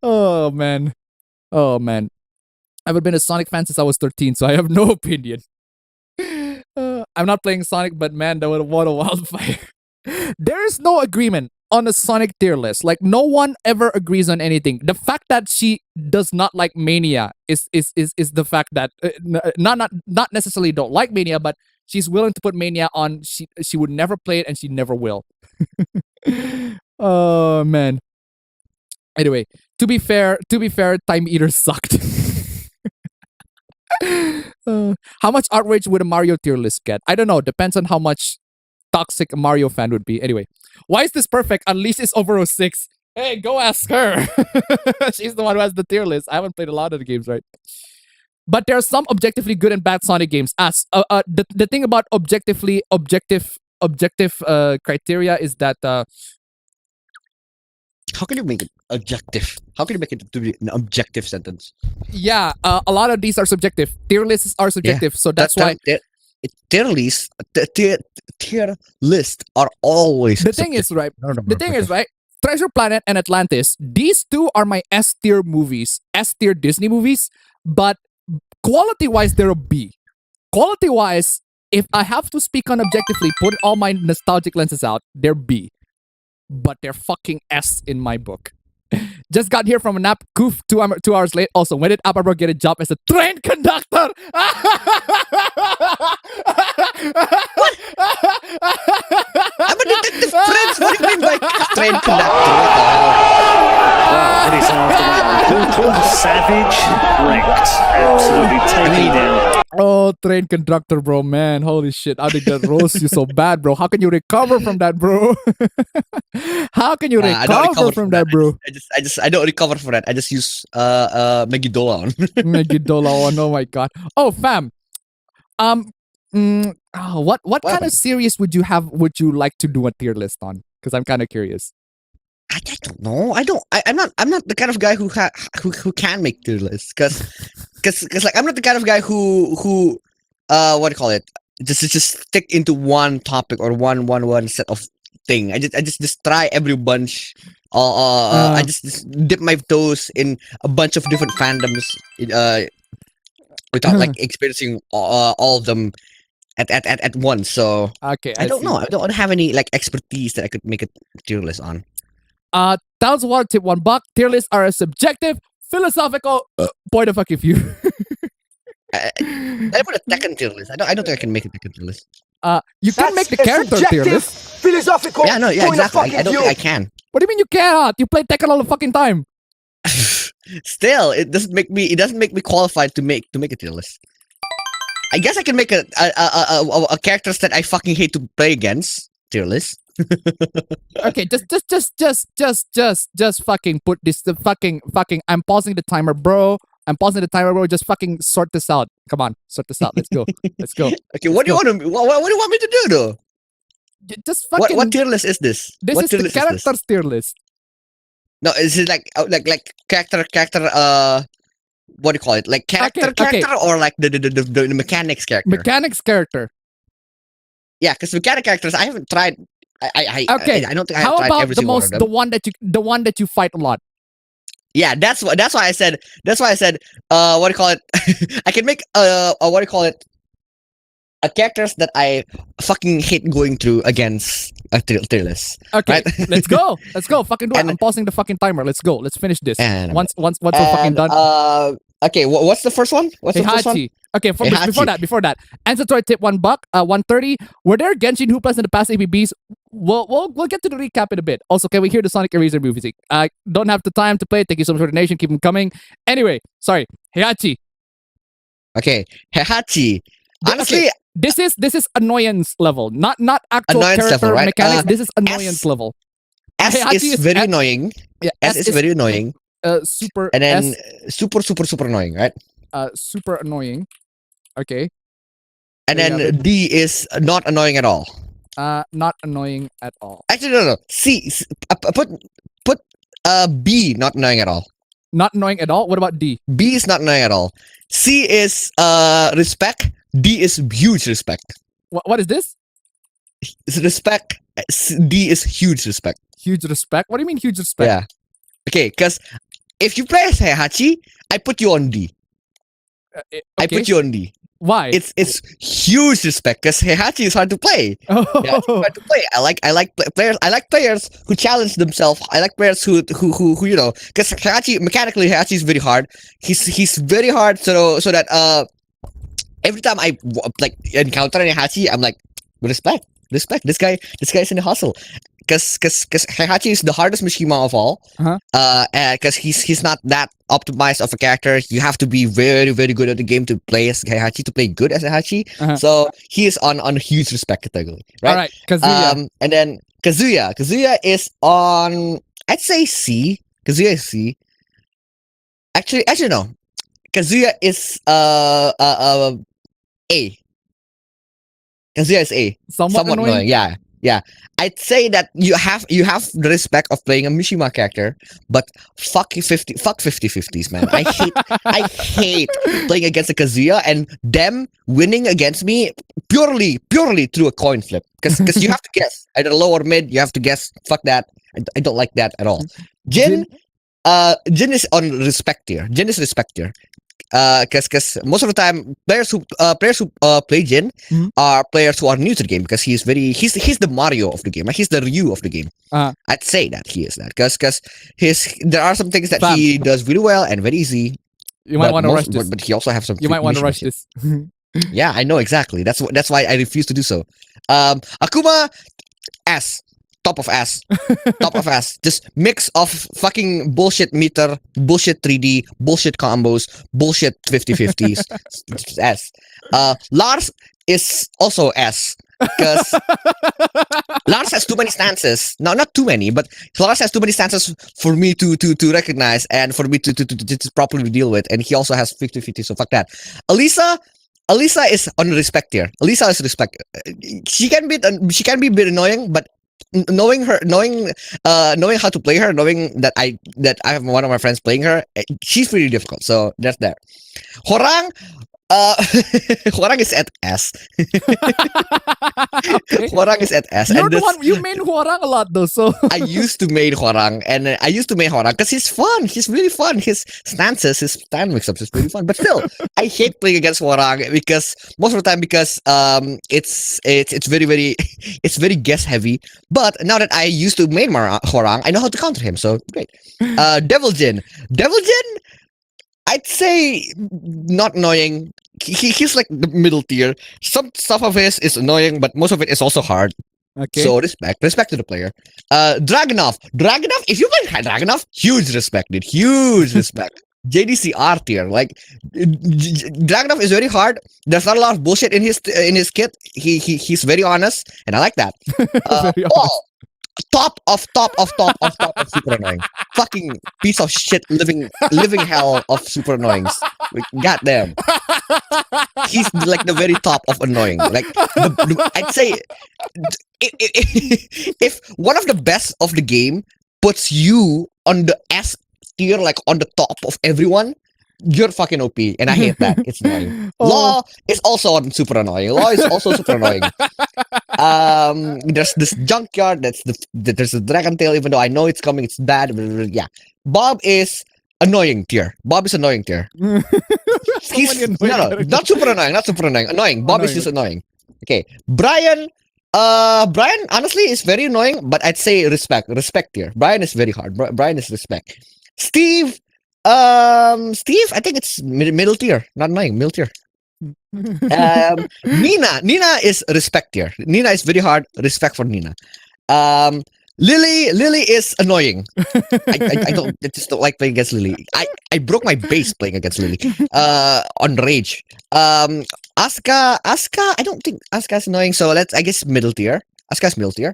Oh man. Oh man. I haven't been a Sonic fan since I was 13, so I have no opinion. I'm not playing Sonic, but man, that would have won a wildfire. There is no agreement on a Sonic tier list. Like no one ever agrees on anything. The fact that she does not like Mania is the fact that not necessarily don't like Mania, but she's willing to put Mania on. She would never play it and she never will. Oh man. Anyway, to be fair, Time Eater sucked. How much outrage would a Mario tier list get? I don't know. Depends on how much toxic a Mario fan would be. Anyway, why is this perfect? Unleashed is over 06. Hey, go ask her. She's the one who has the tier list. I haven't played a lot of the games, right? But there are some objectively good and bad Sonic games. As the thing about objective criteria is that How can you make it objective? How can you make it to be an objective sentence? yeah, a lot of these are subjective. Tier lists are subjective, so that's why. Tier list are always The thing is, right? The thing is, right? Treasure Planet and Atlantis. These two are my S tier movies, S tier Disney movies. But quality-wise, they're a B. Quality-wise, if I have to speak on objectively, put all my nostalgic lenses out, they're B. But they're fucking S in my book. Just got here from a nap. Goof, 2 hours late. Also, when did Apabro get a job as a train conductor? I'm a detective prince. What do you mean by train conductor? It is after brutal, savage, wrecked, absolutely taken down. Oh, train conductor, bro, man. Holy shit. How did that roast you so bad, bro? How can you recover from that, bro? How can you I don't recover from that, bro? I don't recover from that. I just use Megidola on. Megidola on, oh my god. Oh, fam. What kind of series would you like to do a tier list on? Because I'm kind of curious. I don't know. I'm not the kind of guy who can make tier lists because like I'm not the kind of guy who what do you call it? Just stick into one topic or one set of thing. I just try every bunch. I just dip my toes in a bunch of different fandoms without like experiencing all of them at once. So Okay, I don't see. know. I don't have any like expertise that I could make a tier list on. Thousand Water tip $1. Tier lists are a subjective, philosophical point of view. I put a Tekken tier list. I don't think I can make a Tekken tier list. You can make the character tier list. Philosophical. Yeah, no, yeah, exactly. I don't think I can. What do you mean you cannot? You play Tekken all the fucking time. Still, it doesn't make me qualified to make a tier list. I guess I can make a characters that I fucking hate to play against tier list. Okay, just fucking put this the fucking. I'm pausing the timer, bro. Just fucking sort this out. Come on, sort this out. Let's go. Okay, what do you want me to do though? Just fucking. What tier list is this? This What is tier the list is this? characters tier list. No, is it like character what do you call it? Like character Okay. or like the mechanics character? Mechanics character. Yeah, because mechanic characters I haven't tried. I don't think I have How tried about every the single one of them. the one that you fight a lot? Yeah, that's why I said what do you call it? I can make what do you call it? characters that I fucking hate going through against a tier list. Okay, Right? let's go. Let's go. Fucking do it. And- I'm pausing the fucking timer. Let's go. Let's finish this. And- Once we're fucking And, done. Okay, what's the first one? What's the first one? Heihachi. Okay, Heihachi. before that. Answer tip $1, 130. Were there Genshin Hooplas in the past APBs? We'll get to the recap in a bit. Also, can we hear the Sonic Eraser music? I don't have the time to play it. Thank you so much for the donation. Keep them coming. Anyway, sorry. Heihachi. Okay, Heihachi. Honestly, This is annoyance level, not actual Annoyance character level, right? mechanics. This is annoyance S- level. S Heihachi is is very S- annoying. Yeah, S is very annoying. Super And then S, super annoying, right? super annoying. Okay. And There you then D is not annoying at all. Not annoying at all. Actually, no. Put B not annoying at all. Not annoying at all. What about D? B is not annoying at all. C is respect. D is huge respect. What is this? It's respect. D is huge respect. Huge respect. What do you mean huge respect? Yeah. Okay, because if you play as Heihachi, I put you on D. I Okay. put you on D. Why? It's huge respect because Heihachi is hard to play. Oh, Yeah, it's hard to play. I like players. I like players who challenge themselves. I like players who you know, because Heihachi mechanically Heihachi is very hard. He's very hard. So that every time I like encounter an Heihachi, I'm like respect. This guy is in a hustle. Because Heihachi is the hardest Mishima of all. Uh-huh. Because he's not that optimized of a character. You have to be very, very good at the game to play as Heihachi, to play good as Heihachi. Uh-huh. So he is on a huge respect category, right? All right, Kazuya. And then Kazuya is on, I'd say C. Kazuya is C. Actually no. Kazuya is A. Kazuya is A. Somewhat annoying. Yeah. I'd say that you have the respect of playing a Mishima character, but fuck 50-50s, man. I hate playing against a Kazuya and them winning against me purely through a coin flip. Because you have to guess either low or mid. You have to guess. Fuck that. I don't like that at all. Jin is on respect tier. Jin is respect tier. Because most of the time players who play Jin Mhm. are players who are new to the game because he's the Mario of the game. He's the Ryu of the game. I'd say that he is that because there are some things that Fam. he does really well and very easy. You might but want to rush most- this. But he also have some. You might want to mission rush shit. this. Yeah, I know exactly. That's why I refuse to do so. Akuma S. Top of ass. Top of ass. Just mix of fucking bullshit meter, bullshit 3D, bullshit combos, bullshit 50-50s. S. Lars is also S. Because Lars has too many stances. No, not too many, but Lars has too many stances for me to recognize and for me to properly deal with. And he also has 50-50, so fuck that. Alisa is on respect tier. Alisa is respect. She can be a bit annoying, but knowing how to play her, knowing that I have one of my friends playing her, she's pretty difficult. So that's that. Horang, Horang is at S. Okay. Horang is at S. You're And the this- one you main Huarang a lot though, so I used to main Horang, and I used to main Horang because he's fun. He's really fun. His stances, his stand mix-ups is really fun. But still, I hate playing against Horang because most of the time it's very it's very guess heavy. But now that I used to main Horang, I know how to counter him. So great. Devil Jin, I'd say not annoying. He's like the middle tier. Some stuff of his is annoying, but most of it is also hard. okay. So respect to the player. Dragunov, if you play Dragunov, huge respect, dude. Huge respect. JDC R tier. Like Dragunov is very hard. There's not a lot of bullshit in his kit. He's very honest, and I like that. Very Paul, top of super annoying. Fucking piece of shit living hell of super annoyings. Like, goddamn. He's like the very top of annoying. Like I'd say if one of the best of the game puts you on the S tier, like on the top of everyone, you're fucking OP, and I hate that. It's annoying. Oh. Law is also super annoying. Law is also super annoying. There's this junkyard. There's the dragon tail. Even though I know it's coming, it's bad. Yeah. Bob is annoying tier. Bob is annoying tier. He's Annoying no, character. not super annoying, not super annoying. Annoying. Bob is Annoying. just annoying. Okay, Brian. Brian honestly is very annoying, but I'd say respect tier. Brian is very hard. Brian is respect. Steve. Steve, I think it's middle tier, not annoying, middle tier. Nina is respect tier. Nina is very hard. Respect for Nina. Lily is annoying. I just don't like playing against Lily. I broke my base playing against Lily. On rage. Asuka, I don't think Asuka's annoying. So I guess middle tier. Asuka's middle tier.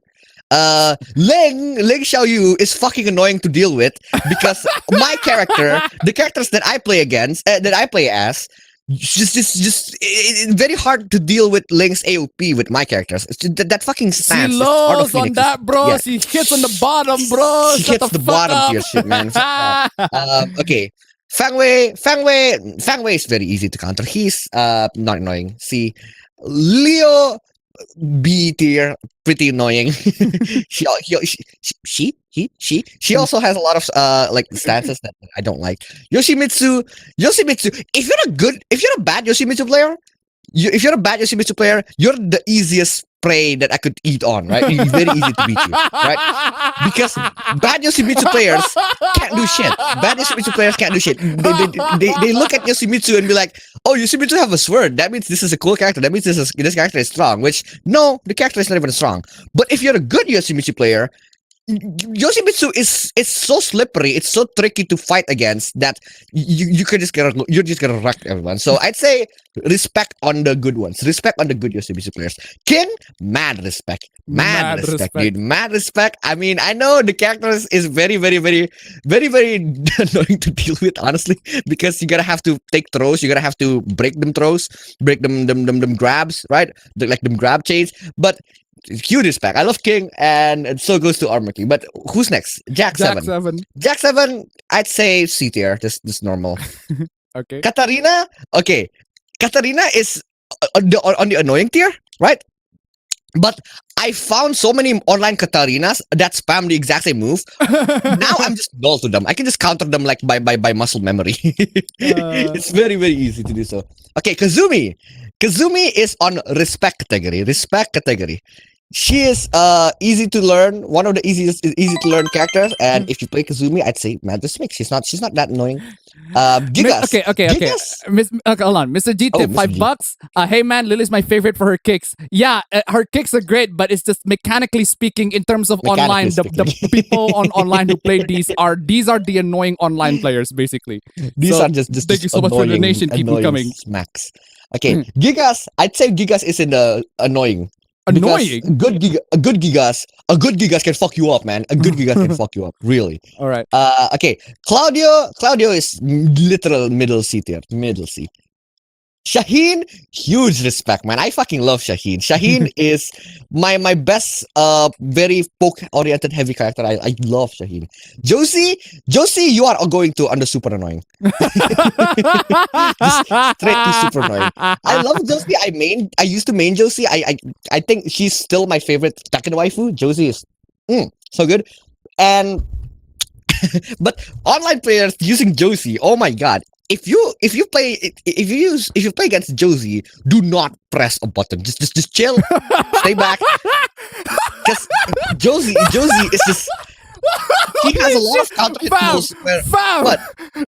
Ling Xiaoyu is fucking annoying to deal with because my character, the characters that I play against, that I play as, it's very hard to deal with Ling's AOP with my characters. It's just that fucking She stance. lows on that, bro. Yeah. She hits on the bottom, bro. She Shut hits the fuck bottom up. tier shit, man. Okay. Fang Wei is very easy to counter. He's not annoying. See, Leo B tier, pretty annoying. she also has a lot of like stances that I don't like. Yoshimitsu. If you're a bad Yoshimitsu player, you're the easiest prey that I could eat on, right? It's very easy to beat you, right? Because bad Yoshimitsu players can't do shit. They look at Yoshimitsu and be like, oh, Yoshimitsu have a sword. That means this is a cool character. That means this character is strong. Which, no, the character is not even strong. But if you're a good Yoshimitsu player, Yoshimitsu is so slippery, it's so tricky to fight against that you're just gonna wreck everyone. So I'd say respect on the good ones, respect on the good Yoshimitsu players. Kin, mad respect, dude, mad respect. I mean, I know the character is very annoying to deal with, honestly, because you're gonna have to take throws, you're gonna have to break them throws, break them grabs, right? Like them grab chains, but. Huge respect. I love King, and so goes to Armor King. But who's next? Jack 7. Jack 7, I'd say C tier. Just normal. Okay. Katarina. Okay. Katarina is on the annoying tier, right? But I found so many online Katarinas that spam the exact same move. Now I'm just dull to them. I can just counter them like by muscle memory. It's very easy to do so. Okay, Kazumi. Kazumi is on respect category. She is easy to learn, one of the easy to learn characters, and if you play Kazumi, I'd say man, this makes she's not that annoying. Gigas. Okay. Gigas? Okay, hold on. Mr. G tip, Mr. $5. Hey man, Lily's my favorite for her kicks. Yeah, her kicks are great, but it's just mechanically speaking, in terms of online, the people online who play these are the annoying online players, basically. These So, are just thank you so much for the donation. Keep them coming. Smacks. Okay, Gigas. I'd say Gigas is in the annoying. Annoying. A good Gigas can fuck you up, man. A good Gigas can fuck you up, really. All right. Okay, Claudio is literal middle C tier, middle C. Shaheen, huge respect, man. I fucking love Shaheen. Shaheen is my best, very poke-oriented heavy character. I love Shaheen. Josie, you are going to under super annoying. Just straight to super annoying. I love Josie. I used to main Josie. I think she's still my favorite Tekken waifu. Josie is so good. And but online players using Josie, oh my god. If you play against Josie, do not press a button. Just chill, stay back. Because Josie is just he has a lot of counter tools. Fam, What?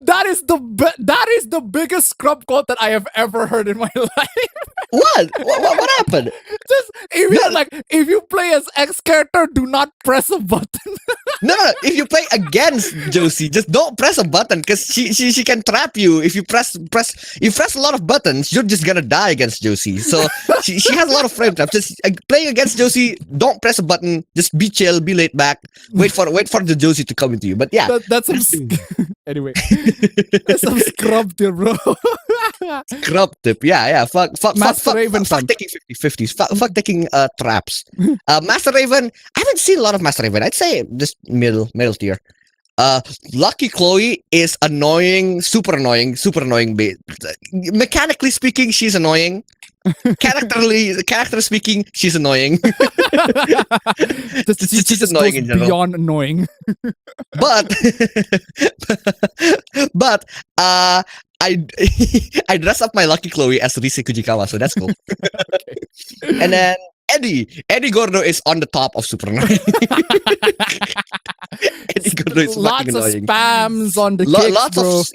that is the biggest scrub quote that I have ever heard in my life. What happened? Just if you play as X character, do not press a button. No. If you play against Josie, just don't press a button because she can trap you. If you press a lot of buttons, you're just gonna die against Josie. So she has a lot of frame traps. Just playing against Josie, don't press a button. Just be chill, be laid back. Wait for the Josie to come into you. But yeah, That's some anyway. That's some scrub there, bro. scrub tip. Yeah. Fuck Master Raven fam. taking 50-50s. Fuck taking traps. Master Raven. I haven't seen a lot of Master Raven. I'd say just middle tier. Lucky Chloe is annoying, super annoying, super annoying. Mechanically speaking, she's annoying. Character speaking, she's annoying. She just annoying goes in general. beyond annoying. But I I dress up my Lucky Chloe as Rise Kujikawa, so that's cool. And then Eddie Gordo is on the top of super annoying. Eddie Gordo is Lots fucking of annoying. spams on the kicks, Lots bro. of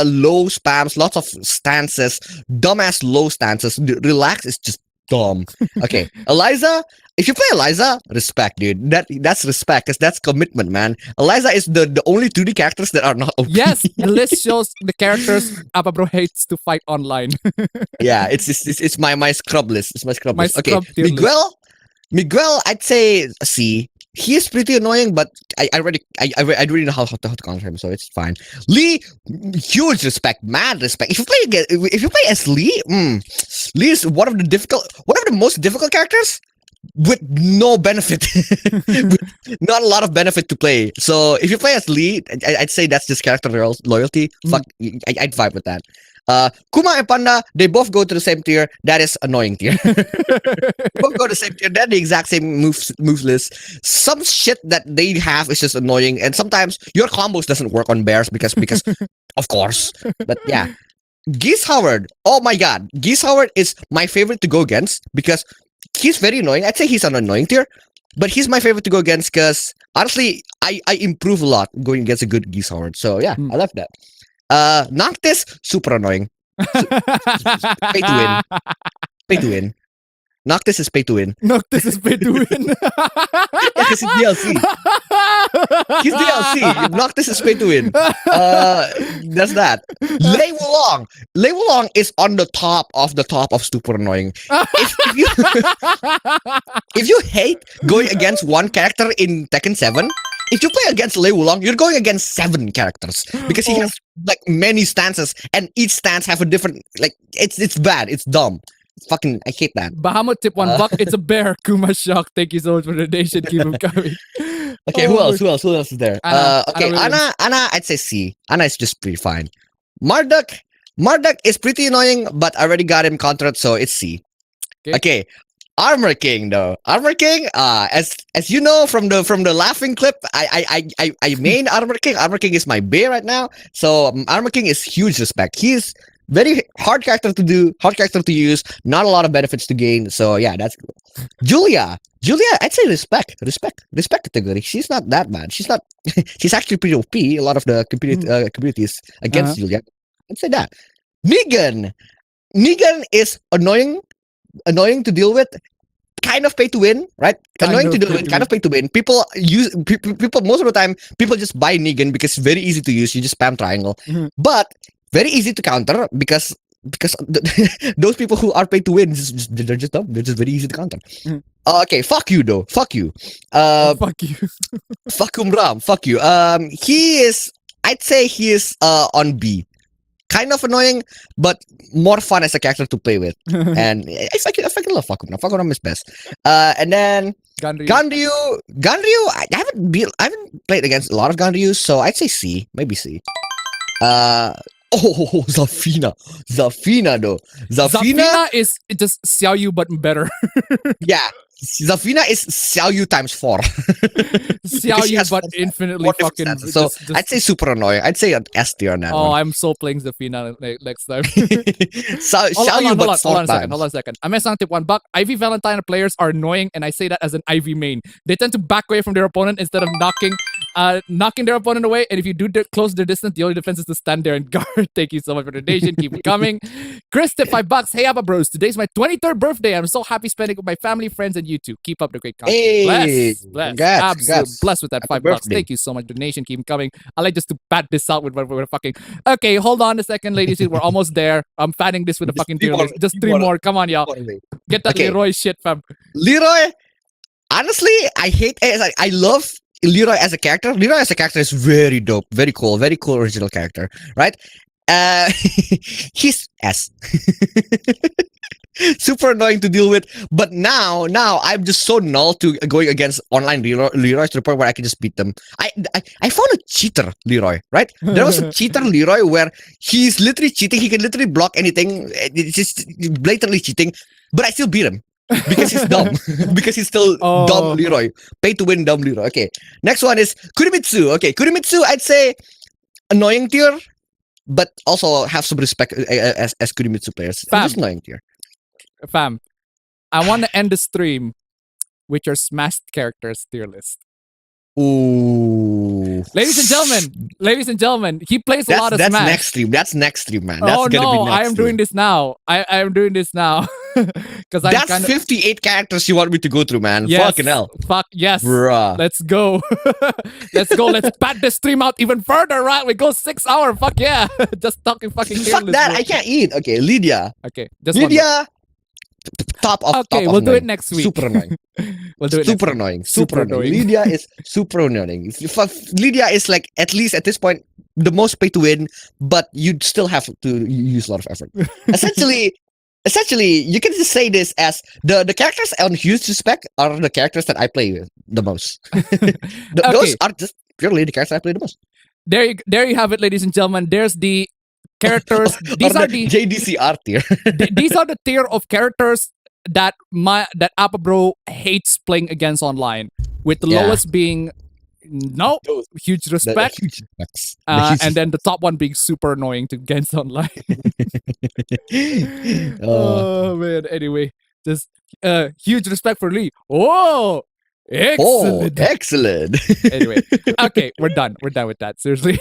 low spams, lots of stances, dumbass low stances. Relax is just dumb. Okay, Eliza. If you play Eliza, respect, dude. That's respect, because that's commitment, man. Eliza is the only 2D characters that are not OP. Yes, the list shows the characters Apabro hates to fight online. Yeah, it's my scrub list. It's my scrub My list. Okay, scrub tier list. Miguel, I'd say C. He is pretty annoying, but I already know how to counter him, so it's fine. Lee, huge respect, mad respect. If you play as Lee, Lee is one of the most difficult characters with no benefit, with not a lot of benefit to play. So if you play as Lee, I'd say that's just character loyalty. Fuck, I'd vibe with that. Kuma and Panda, they both go to the same tier. That is annoying tier. Both go to the same tier. They're the exact same move list. Some shit that they have is just annoying, and sometimes your combos doesn't work on bears because of course. But yeah, Geese Howard. Oh my god, Geese Howard is my favorite to go against because he's very annoying. I'd say he's an annoying tier, but he's my favorite to go against because honestly, I improve a lot going against a good Geese Howard. So yeah, I love that. Noctis, super annoying. Pay to win. Pay to win. Noctis is pay to win. Noctis is pay to win. Because he's DLC. He's DLC. Noctis is pay to win. That's that. Lei Wulong. Lei Wulong is on the top of super annoying. If you hate going against one character in Tekken 7, if you play against Lei Wulong, you're going against 7 characters because he has like many stances, and each stance have a different like. It's bad. It's dumb. Fucking, I hate that. Bahamut tip $1. It's a bear. Kuma shock. Thank you so much for the donation. Keep him coming. Okay, who else is there? Okay, Anna Anna, I'd say C. Anna is just pretty fine. Marduk is pretty annoying, but I already got him countered, so it's C. Okay. Armor King though. Armor King, as you know from the laughing clip, I main Armor King. Armor King is my bear right now. So Armor King is huge respect. He's very hard character to do, hard character to use, not a lot of benefits to gain. So yeah, that's cool. Julia, I'd say respect category. She's not that bad. She's not. She's actually pretty OP. A lot of the communities against Julia. I'd say that. Negan is annoying to deal with. Kind of pay to win, right? Annoying to deal with, kind of pay to win. People most of the time, people just buy Negan because it's very easy to use. You just spam triangle, but very easy to counter because those people who are paid to win, they're just dumb. They're just very easy to counter. Okay, fuck you though. Fuck you. Fuck you. Fuck Ram. Fuck you. He is. I'd say he is on B. Kind of annoying, but more fun as a character to play with. And I fucking love Fakum. Fakum is best. And then Ganryu. I haven't played against a lot of Ganryus, so I'd say C, maybe C. Zafina though. Zafina is just Xiao Yu but better. Yeah. Zafina is Xiao Yu times 4. Xiao Yu but infinitely fucking. So I'd say super annoying. I'd say an S tier on that one. I'm so playing Zafina next time. Xiao Yu but 4 times. Hold on a second. I'm messing tip $1. Ivy Valentine players are annoying, and I say that as an Ivy main. They tend to back away from their opponent instead of knocking their opponent away. And if you do close the distance, the only defense is to stand there and guard. Thank you so much for the donation. Keep it coming. Chris tip $5. Hey Abba Bros. Today's my 23rd birthday. I'm so happy spending with my family, friends, and you too. Keep up the great content. Hey, Blessed with that $5. Thank you so much. Donation, keep coming. I like just to pat this out with a fucking. Okay, hold on a second, ladies. We're almost there. I'm fanning this with a fucking tier list. Just 3 more. Come on, y'all. Get that Leroy shit, fam. Leroy. Honestly, I love Leroy as a character. Leroy as a character is very dope, very cool original character, right? He's S. super annoying to deal with. But now I'm just so null to going against online Leroy to the point where I can just beat them. I found a cheater Leroy, right? There was a cheater Leroy where he's literally cheating. He can literally block anything. It's just blatantly cheating, but I still beat him. Because he's dumb. Because he's still dumb Leroy. Pay to win dumb Leroy. Okay. Next one is Kurimitsu. Okay, Kurimitsu, I'd say annoying tier, but also have some respect as Kurimitsu players. Fam. Just annoying tier. Fam, I want to end the stream with your smashed characters tier list. Ooh. Ladies and gentlemen, he plays a lot of that's Smash. next stream. That's next stream, man. That's Oh gonna no, be next I am stream. doing this now. I am doing this now. Because I'm That's kind of 58 characters you want me to go through, man. yes, Fucking hell. Fuck yes. Bruh. Let's go. Let's go. Let's pat the stream out even further, right? We go 6 hours. Fuck yeah. Just talking fucking Fuck tier that. list. I can't eat. Okay, Lydia. Okay, just one more. Lydia. Top of Okay, top we'll of do it nine. next week. Super annoying. We'll do it Super next annoying. week. Super annoying. Lydia is super annoying. Lydia is like, at least at this point, the most pay to win, but you'd still have to use a lot of effort. Essentially, you can just say this as the characters on huge respect are the characters that I play with the most. Those are just purely the characters I play the most. There you have it, ladies and gentlemen. There's the characters. These Or are the the JDCR tier. these are the tier of characters that APB hates playing against online. With the Yeah. lowest being no huge The respect, huge respects. and then the top one being super annoying to against online. Oh man. Anyway, just huge respect for Lee. Oh, excellent. Excellent. Anyway, okay, we're done. We're done with that. Seriously.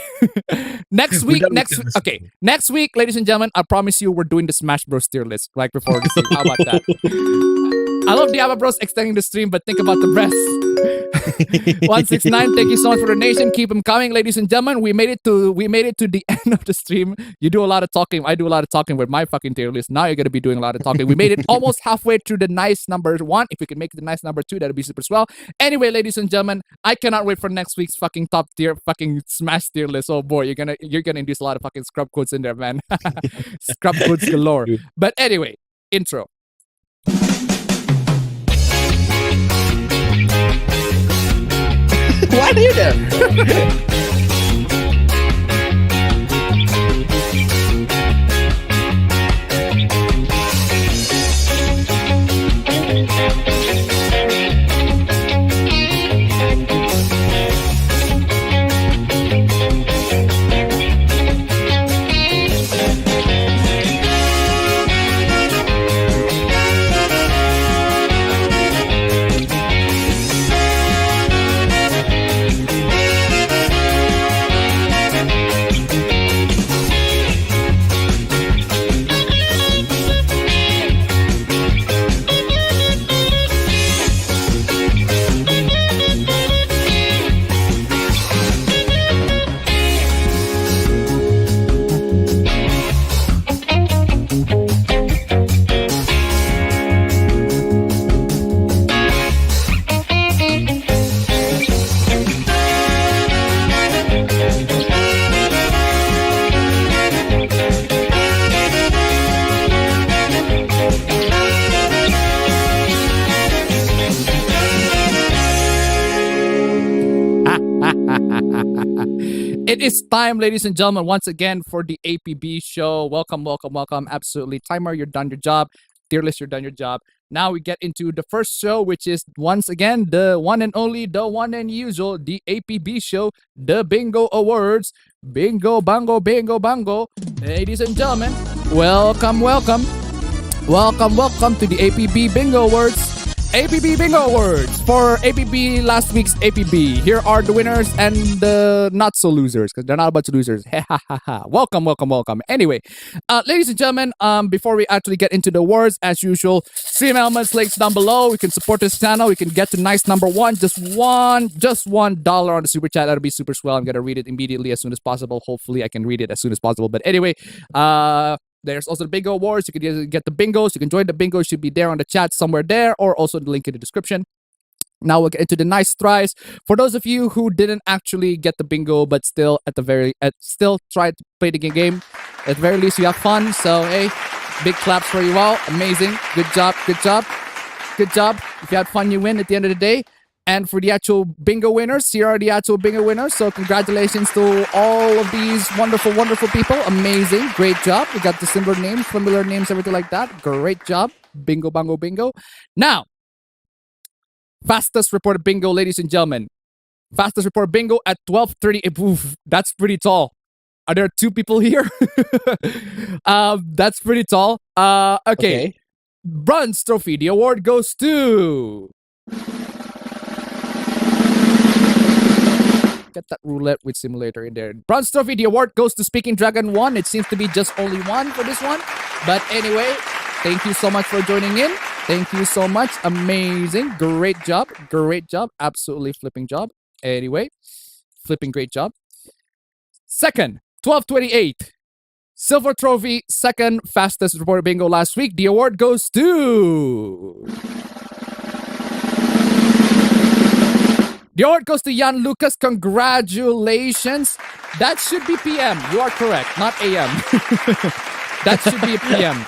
Next week, next week, ladies and gentlemen, I promise you, we're doing the Smash Bros tier list right before the stream. How about that? I love the APB Bros extending the stream, but think about the rest. 169, thank you so much for the donation. Keep them coming, ladies and gentlemen. We made it to the end of the stream. You do a lot of talking. I do a lot of talking with my fucking tier list. Now you're gonna be doing a lot of talking. We made it almost halfway through the nice number 1. If we can make it the nice number 2, that'd be super swell. Anyway, ladies and gentlemen, I cannot wait for next week's fucking top tier fucking Smash tier list. Oh boy, you're gonna induce a lot of fucking scrub codes in there, man. Scrub codes galore. But anyway, intro. Why are you there? It is time, ladies and gentlemen, once again for the APB show. Welcome, welcome, welcome. Absolutely. Timer, you're done your job. Tier list, you're done your job. Now we get into the first show, which is once again the one and only, the one and usual, the APB show, the Bingo Awards. Bingo, bango, bingo, bango. Ladies and gentlemen, welcome, welcome. Welcome, welcome to the APB Bingo Awards. APB Bingo Awards for APB last week's APB. Here are the winners and the not so losers, because they're not a bunch of losers. Welcome, welcome, welcome. Anyway, ladies and gentlemen, before we actually get into the awards, as usual, stream elements links down below. We can support this channel. We can get to nice number 1. Just $1 on the super chat. That'll be super swell. I'm gonna read it immediately as soon as possible. Hopefully, I can read it as soon as possible. But anyway, there's also the Bingo Awards. You can get the bingos. You can join the bingo. It should be there on the chat somewhere there, or also the link in the description. Now we'll get into the nice tries. For those of you who didn't actually get the bingo, but still still try to play the game, at the very least you have fun. So hey, Big claps for you all. Amazing. Good job. Good job. Good job. If you had fun, you win at the end of the day. And for the actual bingo winners, here are the actual bingo winners. So congratulations to all of these wonderful, wonderful people. Amazing. Great job. We got the similar names, familiar names, everything like that. Great job. Bingo, bango, bingo. Now, fastest reported bingo, ladies and gentlemen. Fastest reported bingo at 12:30. Oof, that's pretty tall. Are there 2 people here? That's pretty tall. Okay. Bronze trophy. The award goes to... Get that roulette with simulator in there. Bronze trophy. The award goes to Speaking Dragon 1. It seems to be just only one for this one. But anyway, thank you so much for joining in. Thank you so much. Amazing. Great job. Great job. Absolutely flipping job. Anyway, flipping great job. Second, 12:28. Silver trophy. Second fastest reported bingo last week. The award goes to... The award goes to Jan Lucas. Congratulations. That should be PM. You are correct. Not AM. That should be a PM.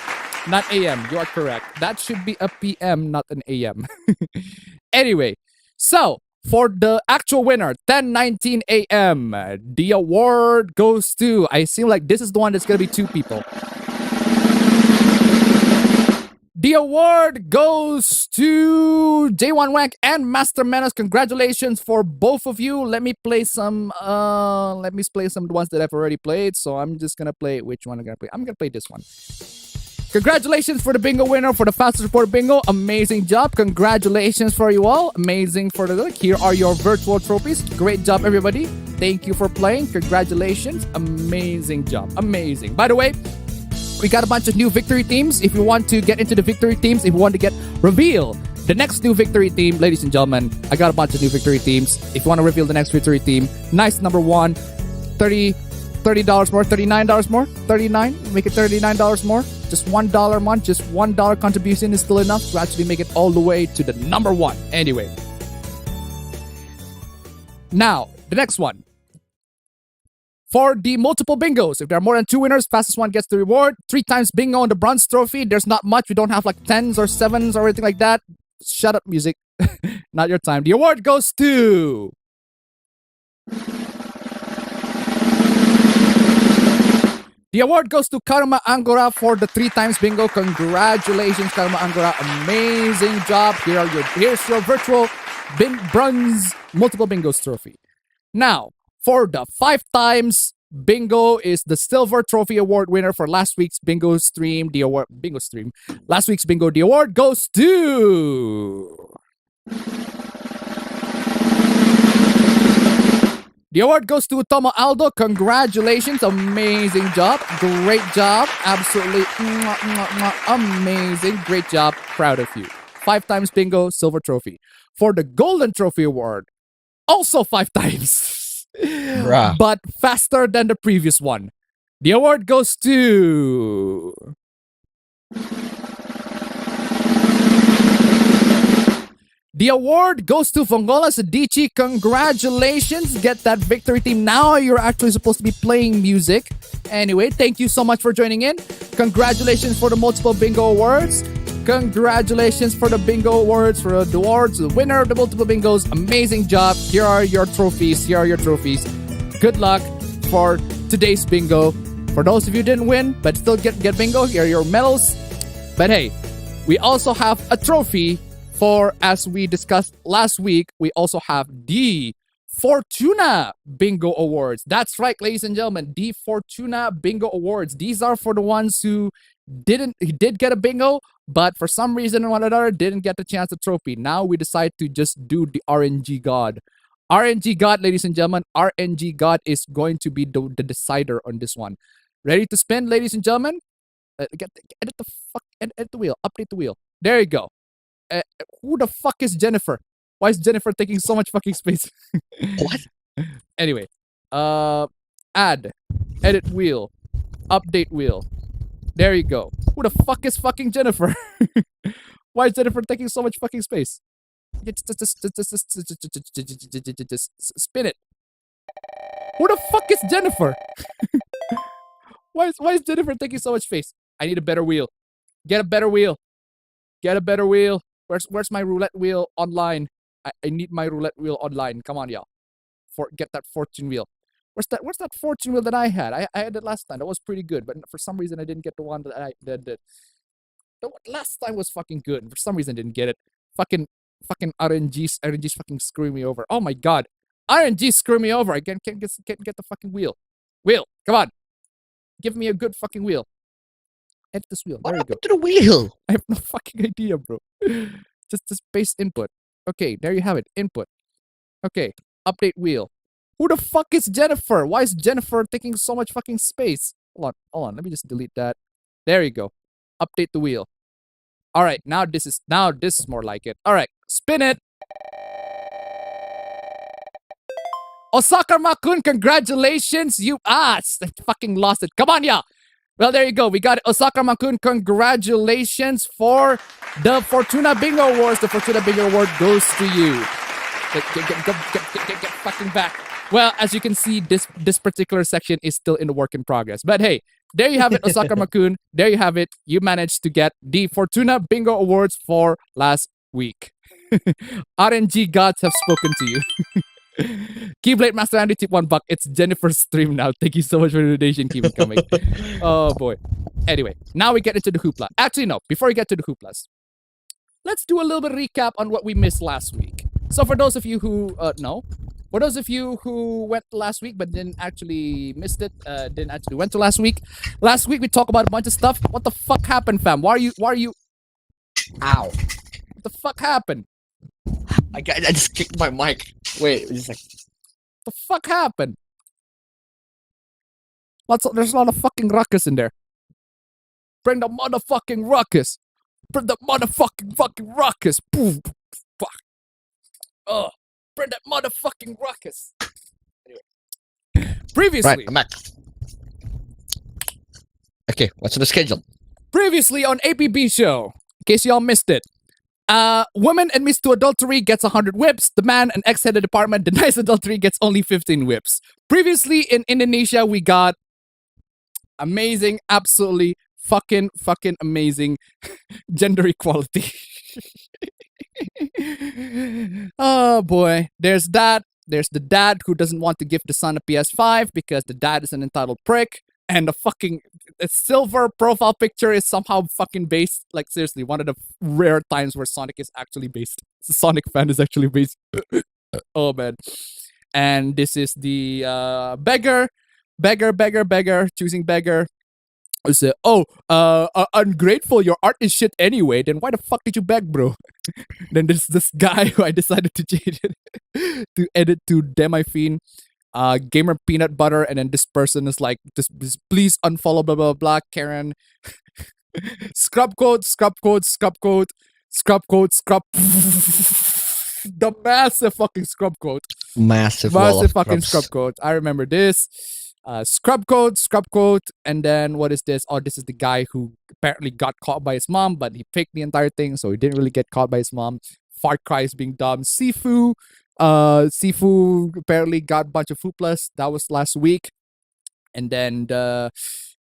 Not AM. You are correct. That should be a PM, not an AM. Anyway, so for the actual winner, 10:19 AM, the award goes to... I seem like this is the one that's going to be 2 people. The award goes to J1 Wank and Master Menace. Congratulations for both of you. Let me play some of the ones that I've already played. So I'm just gonna play which one I'm gonna play. I'm gonna play this one. Congratulations for the bingo winner for the fastest reported bingo. Amazing job. Congratulations for you all. Amazing for the here are your virtual trophies. Great job, everybody. Thank you for playing. Congratulations. Amazing job. Amazing. By the way, we got a bunch of new victory themes. If you want to get into the victory themes, if you want to get reveal the next new victory theme, ladies and gentlemen, I got a bunch of new victory themes. If you want to reveal the next victory theme, nice number one, $30 more, $39 more, 39, make it $39 more. Just $1 a month, just $1 contribution is still enough to actually make it all the way to the number one. Anyway. Now, the next one. For the multiple bingos, if there are more than 2 winners, fastest one gets the reward. 3 times bingo on the bronze trophy. There's not much. We don't have like 10s or 7s or anything like that. Shut up, music. Not your time. The award goes to... The award goes to Karma Angora for the 3 times bingo. Congratulations, Karma Angora. Amazing job. Here's your virtual bronze multiple bingos trophy. Now, for the 5 times bingo is the silver trophy award winner for last week's bingo stream. Last week's bingo. The award goes to... The award goes to Tomo Aldo. Congratulations. Amazing job. Great job. Absolutely amazing. Great job. Proud of you. 5 times bingo, silver trophy. For the golden trophy award, also 5 times. Bruh. But faster than the previous one. The award goes to... The award goes to Fongola Sadici. Congratulations. Get that victory team. Now you're actually supposed to be playing music. Anyway, thank you so much for joining in. Congratulations for the multiple bingo awards. Congratulations for the bingo awards, for the awards, the winner of the multiple bingos. Amazing job. Here are your trophies. Here are your trophies. Good luck for today's bingo. For those of you who didn't win, but still get bingo, here are your medals. But hey, we also have a trophy for, as we discussed last week, we also have the Fortuna Bingo Awards. That's right, ladies and gentlemen, the Fortuna Bingo Awards. These are for the ones who did get a bingo, but for some reason or another didn't get the chance to trophy. Now we decide to just do the RNG God. RNG God, ladies and gentlemen, RNG God is going to be the decider on this one. Ready to spin, ladies and gentlemen? Edit the wheel, update the wheel. There you go. Who the fuck is Jennifer? Why is Jennifer taking so much fucking space? What? Anyway, add, edit wheel, update wheel. There you go. Who the fuck is fucking Jennifer? Why is Jennifer taking so much fucking space? Just spin it. Who the fuck is Jennifer? Why is Jennifer taking so much space? I need a better wheel. Get a better wheel. Get a better wheel. Where's my roulette wheel online? I need my roulette wheel online. Come on, y'all. Get that fortune wheel. Where's that fortune wheel that I had? I had it last time. That was pretty good, but for some reason I didn't get the one that the last time was fucking good. For some reason I didn't get it. Fucking RNG's fucking screwing me over. Oh my god. RNG screw me over. I can't get the fucking wheel. Wheel, come on. Give me a good fucking wheel. Edit this wheel. What There you go. happened to the wheel? I have no fucking idea, bro. Just base input. Okay, there you have it. Input. Okay, update wheel. Who the fuck is Jennifer? Why is Jennifer taking so much fucking space? Hold on. Let me just delete that. There you go. Update the wheel. All right, now this is more like it. All right, spin it. Osaka Makun, congratulations. You ass. I fucking lost it. Come on, y'all. Well, there you go. We got it. Osaka Makun, congratulations for the Fortuna Bingo Awards. The Fortuna Bingo Award goes to you. Get fucking back. Well, as you can see, this particular section is still in the work in progress. But hey, there you have it, Osaka Makun. There you have it. You managed to get the Fortuna Bingo Awards for last week. RNG gods have spoken to you. Keyblade Master Andy, tip $1. It's Jennifer's stream now. Thank you so much for the donation. Keep it coming. Oh boy. Anyway, now we get into the hoopla. Actually, no. Before we get to the hooplas, let's do a little bit of recap on what we missed last week. So for those of you who for those of you who went last week but didn't actually missed it, didn't actually went to last week. Last week we talked about a bunch of stuff. What the fuck happened, fam? Why are you? Ow! What the fuck happened? I just kicked my mic. Wait, just like. The fuck happened? There's a lot of fucking ruckus in there. Bring the motherfucking ruckus. Bring the motherfucking ruckus. Boom. Fuck. Bring that motherfucking ruckus. Anyway. Previously. Right, I'm back. Okay, what's on the schedule? Previously on APB show, in case y'all missed it. Woman admits to adultery, gets 100 whips. The man, an ex-head of department, denies adultery, gets only 15 whips. Previously in Indonesia, we got amazing, absolutely fucking amazing gender equality. Oh boy, there's that. There's the dad who doesn't want to give the son a PS5 because the dad is an entitled prick. And the silver profile picture is somehow fucking based. Like, seriously, one of the rare times where Sonic is actually based. The Sonic fan is actually based. Oh, man. And this is the beggar, choosing beggar. I say, ungrateful, your art is shit anyway. Then why the fuck did you beg, bro? Then there's this guy who I decided to change it to edit to Demifine. Gamer peanut butter, and then this person is like, this please unfollow blah blah blah Karen. Scrub code. The massive fucking scrub code. Massive fucking scrub code. I remember this. Scrub code, and then what is this? Oh, this is the guy who apparently got caught by his mom, but he faked the entire thing, so he didn't really get caught by his mom. Far Cry is being dumb. Sifu apparently got a bunch of hooplas. That was last week. And then a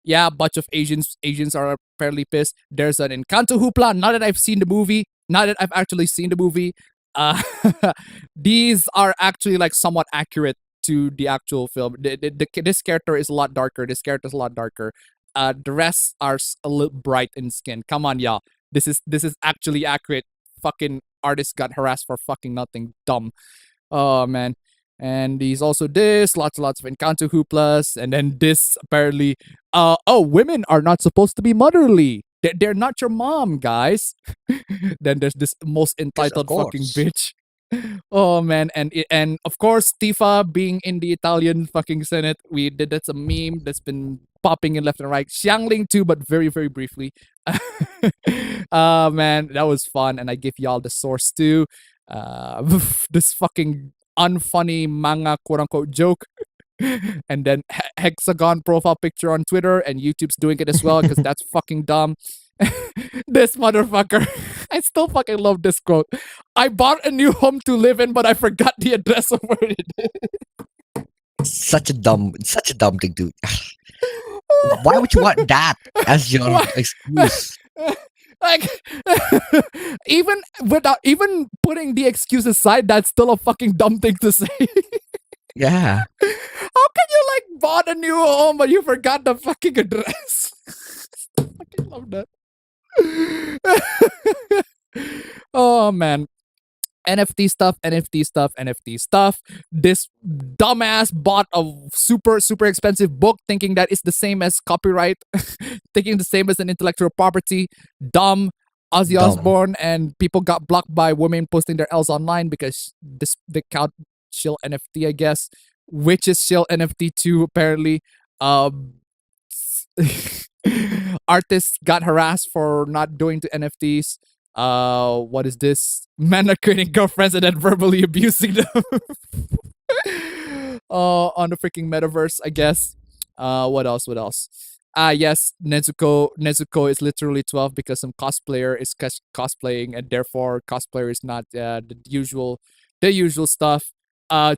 bunch of Asians are apparently pissed. There's an Encanto hoopla. Now that I've actually seen the movie, these are actually like somewhat accurate to the actual film. This character is a lot darker. The rest are a little bright in skin. Come on, y'all. This is actually accurate. Fucking artist got harassed for fucking nothing. Dumb. Oh man. And he's also lots of Encanto hooplas. And then this apparently, women are not supposed to be motherly. They're not your mom, guys. Then there's this most entitled fucking bitch. Oh man, and of course Tifa being in the Italian fucking Senate. That's a meme that's been popping in left and right. Xiangling too, but very, very briefly. Man, that was fun, and I give y'all the source too. This fucking unfunny manga quote unquote joke. And then hexagon profile picture on Twitter, and YouTube's doing it as well because that's fucking dumb. This motherfucker. I still fucking love this quote. I bought a new home to live in, but I forgot the address of where it is. Such a dumb thing, dude. Why would you want that as your excuse? Like, even putting the excuse aside, that's still a fucking dumb thing to say. Yeah. How can you like bought a new home but you forgot the fucking address? I fucking love that. Oh man. NFT stuff. This dumbass bought a super expensive book thinking that it's the same as copyright, thinking the same as an intellectual property. Dumb. Ozzy Dumb. Osbourne and people got blocked by women posting their L's online because they count shill NFT, I guess, which is shill NFT too, apparently. Artists got harassed for not doing to NFTs. What is this? Men are creating girlfriends and then verbally abusing them on the freaking metaverse, I guess. What else? Yes, Nezuko is literally 12 because some cosplayer is cosplaying, and therefore cosplayer is not the usual stuff.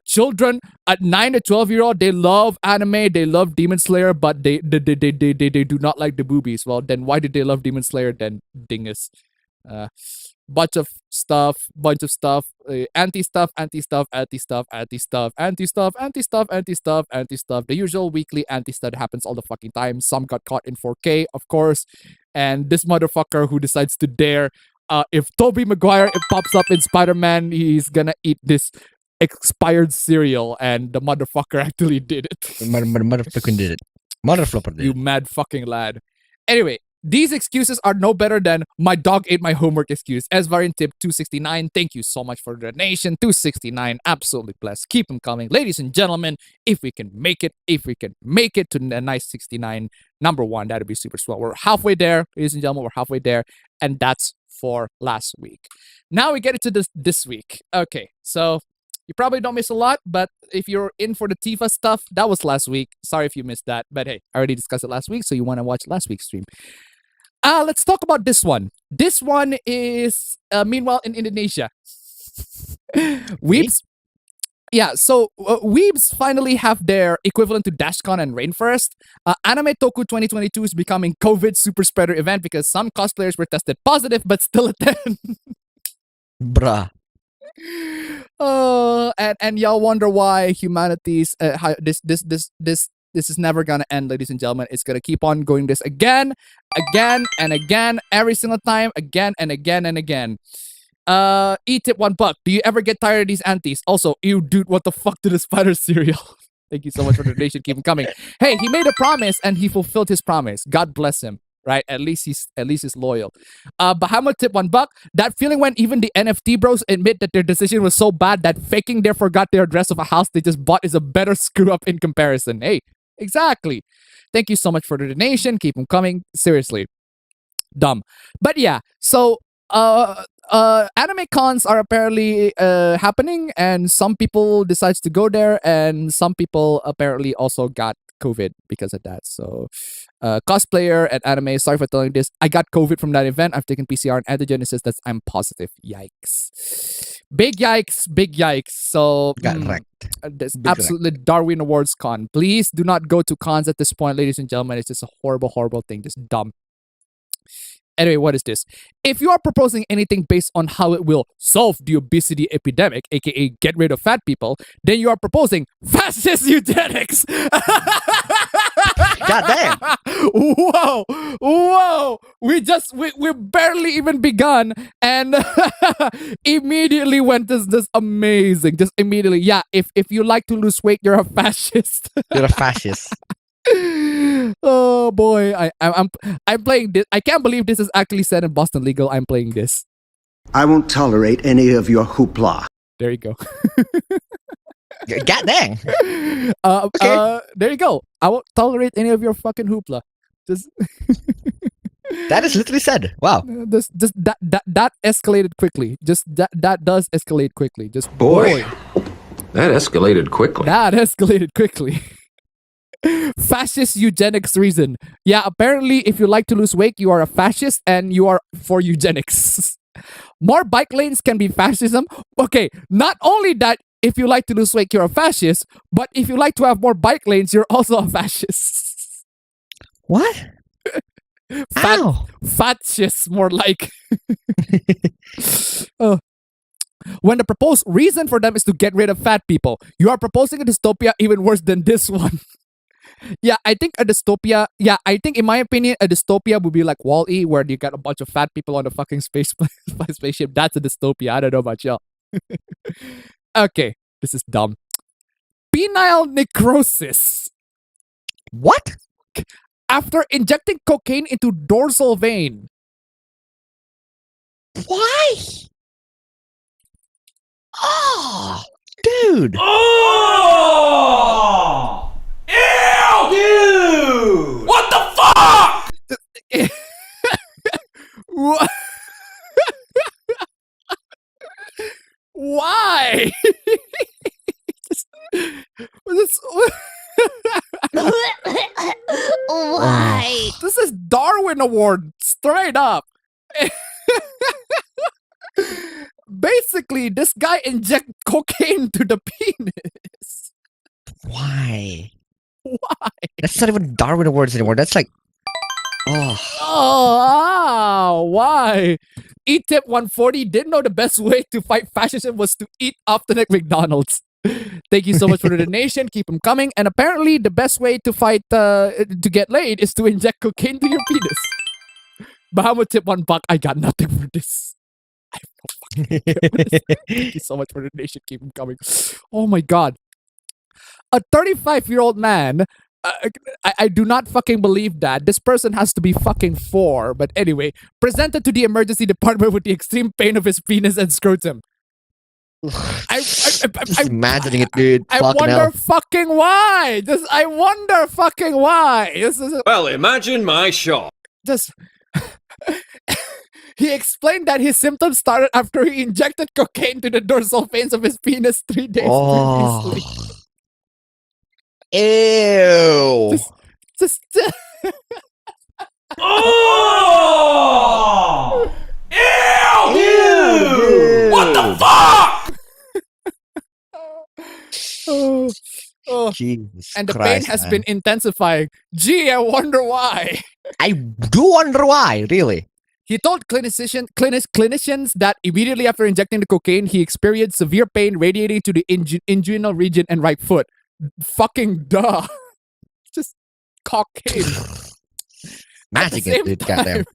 Children at 9 to 12-year-old, they love anime, they love Demon Slayer, but they do not like the boobies. Well, then why did they love Demon Slayer then, dingus? Bunch of stuff, anti-stuff. The usual weekly anti-stuff happens all the fucking time. Some got caught in 4K, of course, and this motherfucker who decides to dare, if Tobey Maguire it pops up in Spider-Man, he's gonna eat this expired cereal, and the motherfucker actually did it. Motherfucking did it. Motherflopper did You it. mad fucking lad. Anyway, these excuses are no better than my dog ate my homework excuse. As variant tip 269, thank you so much for the donation. 269, absolutely blessed. Keep them coming. Ladies and gentlemen, if we can make it to a nice 69, number one, that'd be super swell. We're halfway there, ladies and gentlemen, we're halfway there. And that's for last week. Now we get into this week. Okay, so you probably don't miss a lot, but if you're in for the Tifa stuff, that was last week. Sorry if you missed that, but hey, I already discussed it last week, so you want to watch last week's stream. Let's talk about this one. This one is, meanwhile, in Indonesia. Weebs. Yeah, so Weebs finally have their equivalent to DashCon and Rainforest. Anime Toku 2022 is becoming COVID super spreader event because some cosplayers were tested positive but still attend. Bruh. And y'all wonder why humanity's this is never gonna end, ladies and gentlemen. It's gonna keep on going this again and again, every single time, again and again and again. E-tip $1. Do you ever get tired of these antis? Also, ew, dude, what the fuck to the spider cereal? Thank you so much for the donation. Keep them coming. Hey, he made a promise and he fulfilled his promise. God bless him. Right? At least he's loyal. Bahama tip $1. That feeling when even the NFT bros admit that their decision was so bad that faking they forgot their address of a house they just bought is a better screw up in comparison. Hey, exactly. Thank you so much for the donation. Keep them coming. Seriously. Dumb. But yeah, so anime cons are apparently happening, and some people decides to go there, and some people apparently also got COVID because of that. So cosplayer at anime, sorry for telling this, I got COVID from that event. I've taken PCR and antigen. It says that I'm positive. Yikes. Big yikes. So Got wrecked. this Big absolutely Darwin Awards con. Please do not go to cons at this point, ladies and gentlemen. It's just a horrible thing. Just dumb. Anyway, what is this? If you are proposing anything based on how it will solve the obesity epidemic, aka get rid of fat people, then you are proposing fascist eugenics. God damn. Whoa. We barely even begun and immediately went this amazing. Just immediately. Yeah, if you like to lose weight, you're a fascist. You're a fascist. Oh boy, I'm playing this. I can't believe this is actually said in Boston Legal. I'm playing this. I won't tolerate any of your hoopla. There you go. God dang. Okay. There you go. I won't tolerate any of your fucking hoopla. Just That is literally said. Wow. that escalated quickly. Just that does escalate quickly. Just Boy, that escalated quickly. That escalated quickly. Fascist eugenics reason. Yeah, apparently if you like to lose weight, you are a fascist and you are for eugenics. More bike lanes can be fascism. Okay, not only that, if you like to lose weight, you're a fascist, but if you like to have more bike lanes, you're also a fascist. What? Fascist, more like. Uh, when the proposed reason for them is to get rid of fat people, you are proposing a dystopia even worse than this one. Yeah, I think a dystopia. Yeah, I think in my opinion, a dystopia would be like Wall-E, where you got a bunch of fat people on a fucking spaceship. That's a dystopia. I don't know about y'all. Okay, this is dumb. Penile necrosis. What? After injecting cocaine into dorsal vein. Why? Oh, dude. Oh! Ew! Dude! What the fuck? Why? Why? This is Darwin Award, straight up. Basically, this guy inject cocaine to the penis. Why? Why? That's not even Darwin Awards anymore. That's like, Why? E-Tip 140 didn't know the best way to fight fascism was to eat often at McDonald's. Thank you so much for the donation. Keep them coming. And apparently, the best way to fight to get laid is to inject cocaine to your penis. Bahamut tip $1. I got nothing for this. I have no fucking idea what this is. Thank you so much for the donation. Keep them coming. Oh my god. A 35-year-old man. I do not fucking believe that. This person has to be fucking 4. But anyway, presented to the emergency department with the extreme pain of his penis and scrotum. just imagining it, dude. I Fucking wonder hell. fucking why. I wonder fucking why. This is Well, imagine my shock. just. He explained that his symptoms started after he injected cocaine to the dorsal veins of his penis 3 days previously. Ew. Just Oh! Ew! Dude! What the fuck? oh. Jesus And the Christ, pain has man. been intensifying. Gee, I wonder why. I do wonder why, really. He told clinicians that immediately after injecting the cocaine, he experienced severe pain radiating to the inguinal region and right foot. Fucking duh. Just cocaine. Magic it, dude. Goddamn.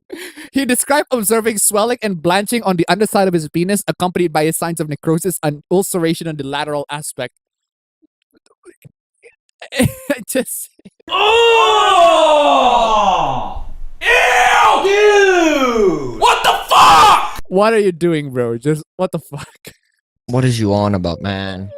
He described observing swelling and blanching on the underside of his penis, accompanied by his signs of necrosis and ulceration on the lateral aspect. Just. Oh! Ew! Dude! What the fuck? What are you doing, bro? Just what the fuck? What is you on about, man?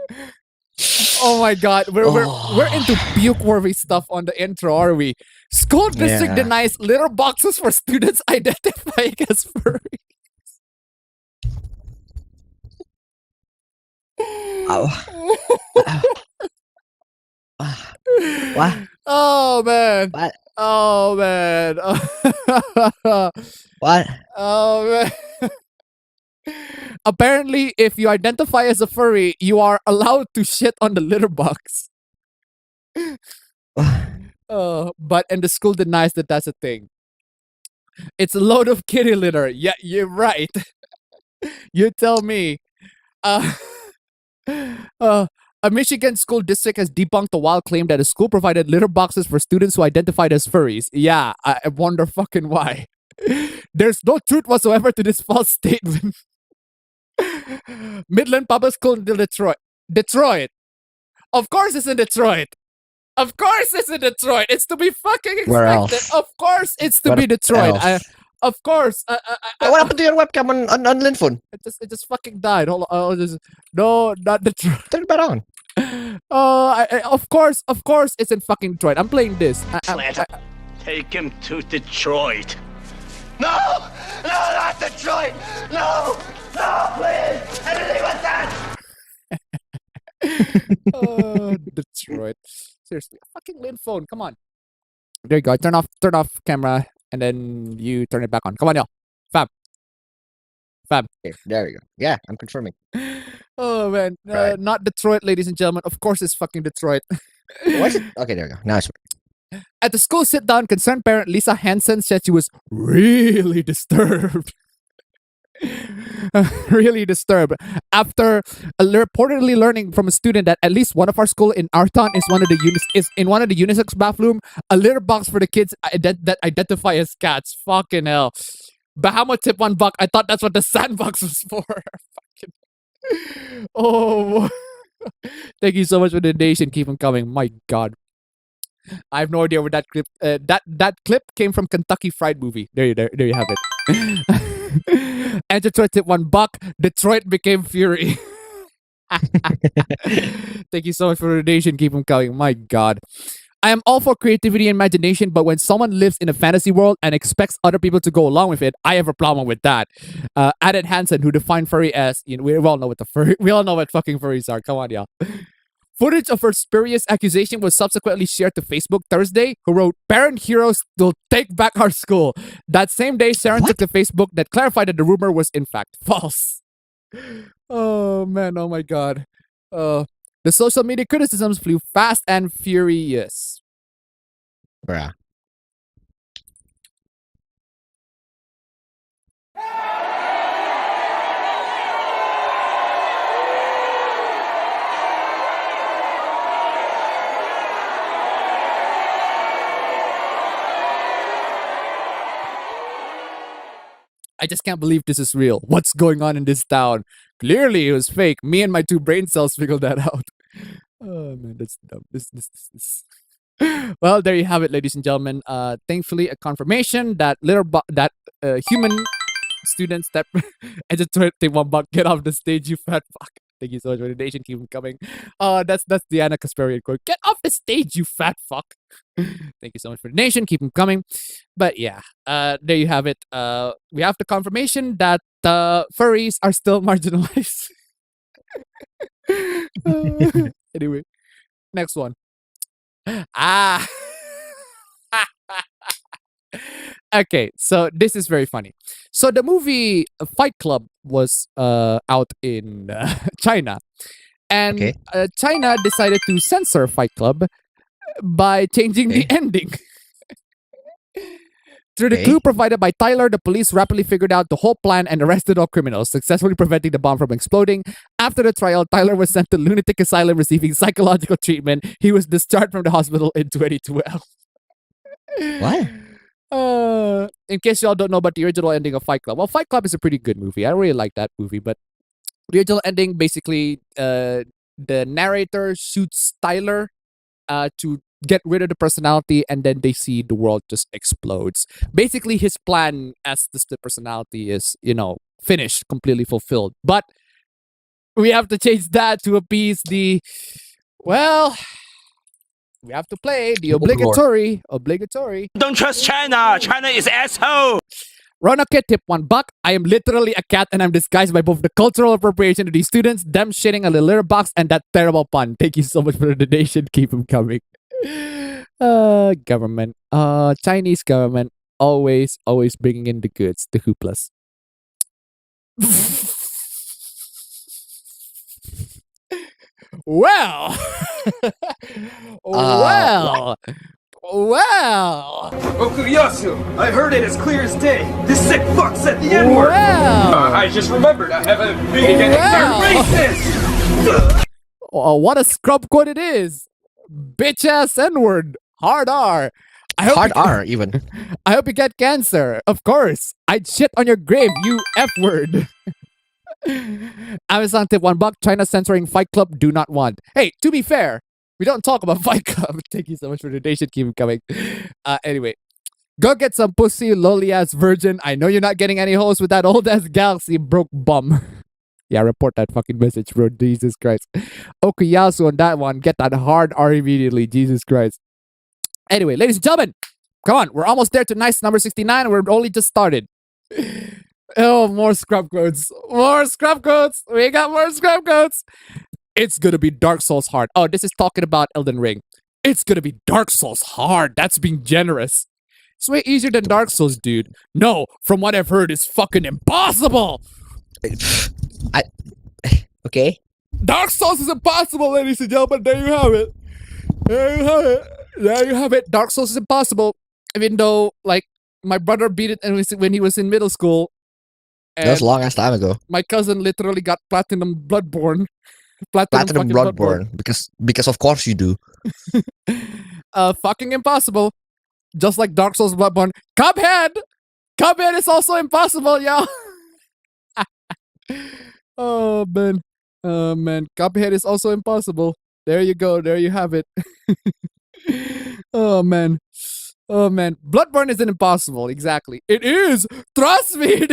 Oh my god, we're into puke-worthy stuff on the intro, are we? School district Yeah. denies litter boxes for students identifying as furry. Oh. What? Oh man. What? Oh man. What? Oh man. Apparently, if you identify as a furry, you are allowed to shit on the litter box. But and the school denies that that's a thing. It's a load of kitty litter. Yeah, you're right. You tell me. A Michigan school district has debunked the wild claim that a school provided litter boxes for students who identified as furries. Yeah, I wonder fucking why. There's no truth whatsoever to this false statement. Midland Public School in Detroit. Detroit. Of course it's in Detroit. Of course it's in Detroit. It's to be fucking expected. Where else? Of course it's to Where be Detroit. else? Of course. What happened to your webcam on Linphone? It just fucking died. Hold on. No, not Detroit. Turn it back on. Of course it's in fucking Detroit. I'm playing this. Take him to Detroit. No! No, not Detroit! No! No, please! Anything but that! Detroit. Seriously, fucking Lin phone. Come on. There you go. Turn off camera, and then you turn it back on. Come on, y'all. Fab. Okay, there we go. Yeah, I'm confirming. Oh man, Right. not Detroit, ladies and gentlemen. Of course, it's fucking Detroit. What's it? Okay, there we go. Now it's At the school sit-down, concerned parent Lisa Hansen said she was really disturbed. Really disturbed after reportedly learning from a student that at least one of our school in our town is in one of the unisex bathroom, a litter box for the kids that identify as cats. Fucking hell. Bahama tip $1. I thought that's what the sandbox was for. Fucking. Oh. Thank you so much for the donation. Keep them coming. My God. I have no idea where that clip that clip came from. Kentucky Fried Movie. There you have it. And Detroit tip $1. Detroit became Fury. Thank you so much for the donation. Keep them coming. My God. I am all for creativity and imagination, but when someone lives in a fantasy world and expects other people to go along with it, I have a problem with that. Added Hansen, who defined furry as, we all know what fucking furries are. Come on, y'all. Footage of her spurious accusation was subsequently shared to Facebook Thursday, who wrote, "Parent heroes will take back our school." That same day, Sharon took to Facebook that clarified that the rumor was in fact false. Oh man, oh my God. The social media criticisms flew fast and furious. Bruh. I just can't believe this is real. What's going on in this town? Clearly it was fake. Me and my 2 brain cells figured that out. Oh man, that's dumb. This. Well, there you have it, ladies and gentlemen. Thankfully, a confirmation that human students that editor take $1. Get off the stage, you fat fuck. Thank you so much for the donation. Keep them coming. That's Diana Kasparian quote. Get off the stage, you fat fuck. Thank you so much for the donation. Keep them coming. But yeah, there you have it. We have the confirmation that furries are still marginalized. Anyway, next one. Okay, so this is very funny. So the movie Fight Club was out in China, and China decided to censor Fight Club by changing the ending. Through the clue provided by Tyler, the police rapidly figured out the whole plan and arrested all criminals, successfully preventing the bomb from exploding. After the trial, Tyler was sent to lunatic asylum receiving psychological treatment. He was discharged from the hospital in 2012. What? In case y'all don't know about the original ending of Fight Club, well, Fight Club is a pretty good movie. I really like that movie, but the original ending, basically, the narrator shoots Tyler to get rid of the personality, and then they see the world just explodes. Basically, his plan as the personality is, finished, completely fulfilled. But we have to change that to appease the, well, we have to play the obligatory. Don't trust China. China is asshole. Ronakit tip $1. I am literally a cat and I'm disguised by both the cultural appropriation of these students, them shitting on the litter box, and that terrible pun. Thank you so much for the donation. Keep them coming. Government. Chinese government. Always bringing in the goods. The hooplas. Well. Well. Okuyasu, I heard it as clear as day. This sick fuck said the N-word. Well. I just remembered I haven't been racist. What a scrub quote it is. Bitch ass N-word. Hard R. Hard R, even. I hope you get cancer. Of course. I'd shit on your grave, you F-word. Amazon tip $1. China censoring Fight Club. Do not want. Hey, to be fair, we don't talk about Fight Club. Thank you so much for the donation. Keep them coming. Anyway. Go get some pussy, lowly ass virgin. I know you're not getting any hoes with that old ass Galaxy broke bum. Yeah, report that fucking message, bro. Jesus Christ. Okuyasu on that one. Get that hard R immediately. Jesus Christ. Anyway, ladies and gentlemen, come on. We're almost there to nice number 69. We're only just started. Oh, more scrub codes. More scrub codes. We got more scrub codes. It's gonna be Dark Souls hard. Oh, this is talking about Elden Ring. It's gonna be Dark Souls hard. That's being generous. It's way easier than Dark Souls, dude. No, from what I've heard, it's fucking impossible. Okay. Dark Souls is impossible, ladies and gentlemen. There you have it. There you have it. There you have it. Dark Souls is impossible. Even though, like, my brother beat it when he was in middle school. That was And a long ass time ago. my cousin literally got platinum Bloodborne. Platinum fucking Bloodborne. Because of course you do. Fucking impossible. Just like Dark Souls Bloodborne. Cuphead! Cuphead is also impossible, yo! Oh, man. Oh, man. Cuphead is also impossible. There you go. There you have it. Oh, man. Oh, man. Bloodborne isn't impossible. Exactly. It is! Trust me!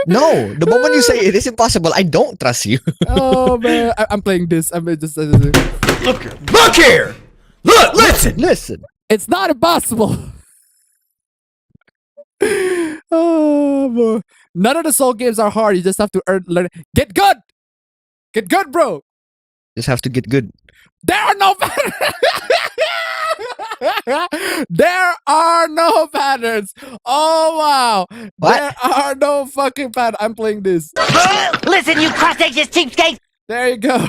No, the moment you say it is impossible, I don't trust you. Oh, man. I'm playing this. I'm just... Look here! Look, listen! Listen. It's not impossible. Oh, boy. None of the soul games are hard. You just have to learn. Get good. Get good, bro. Just have to get good. There are no There are no patterns. Oh wow. What? There are no fucking patterns. I'm playing this. Listen, you cross-exes cheapskate! There you go.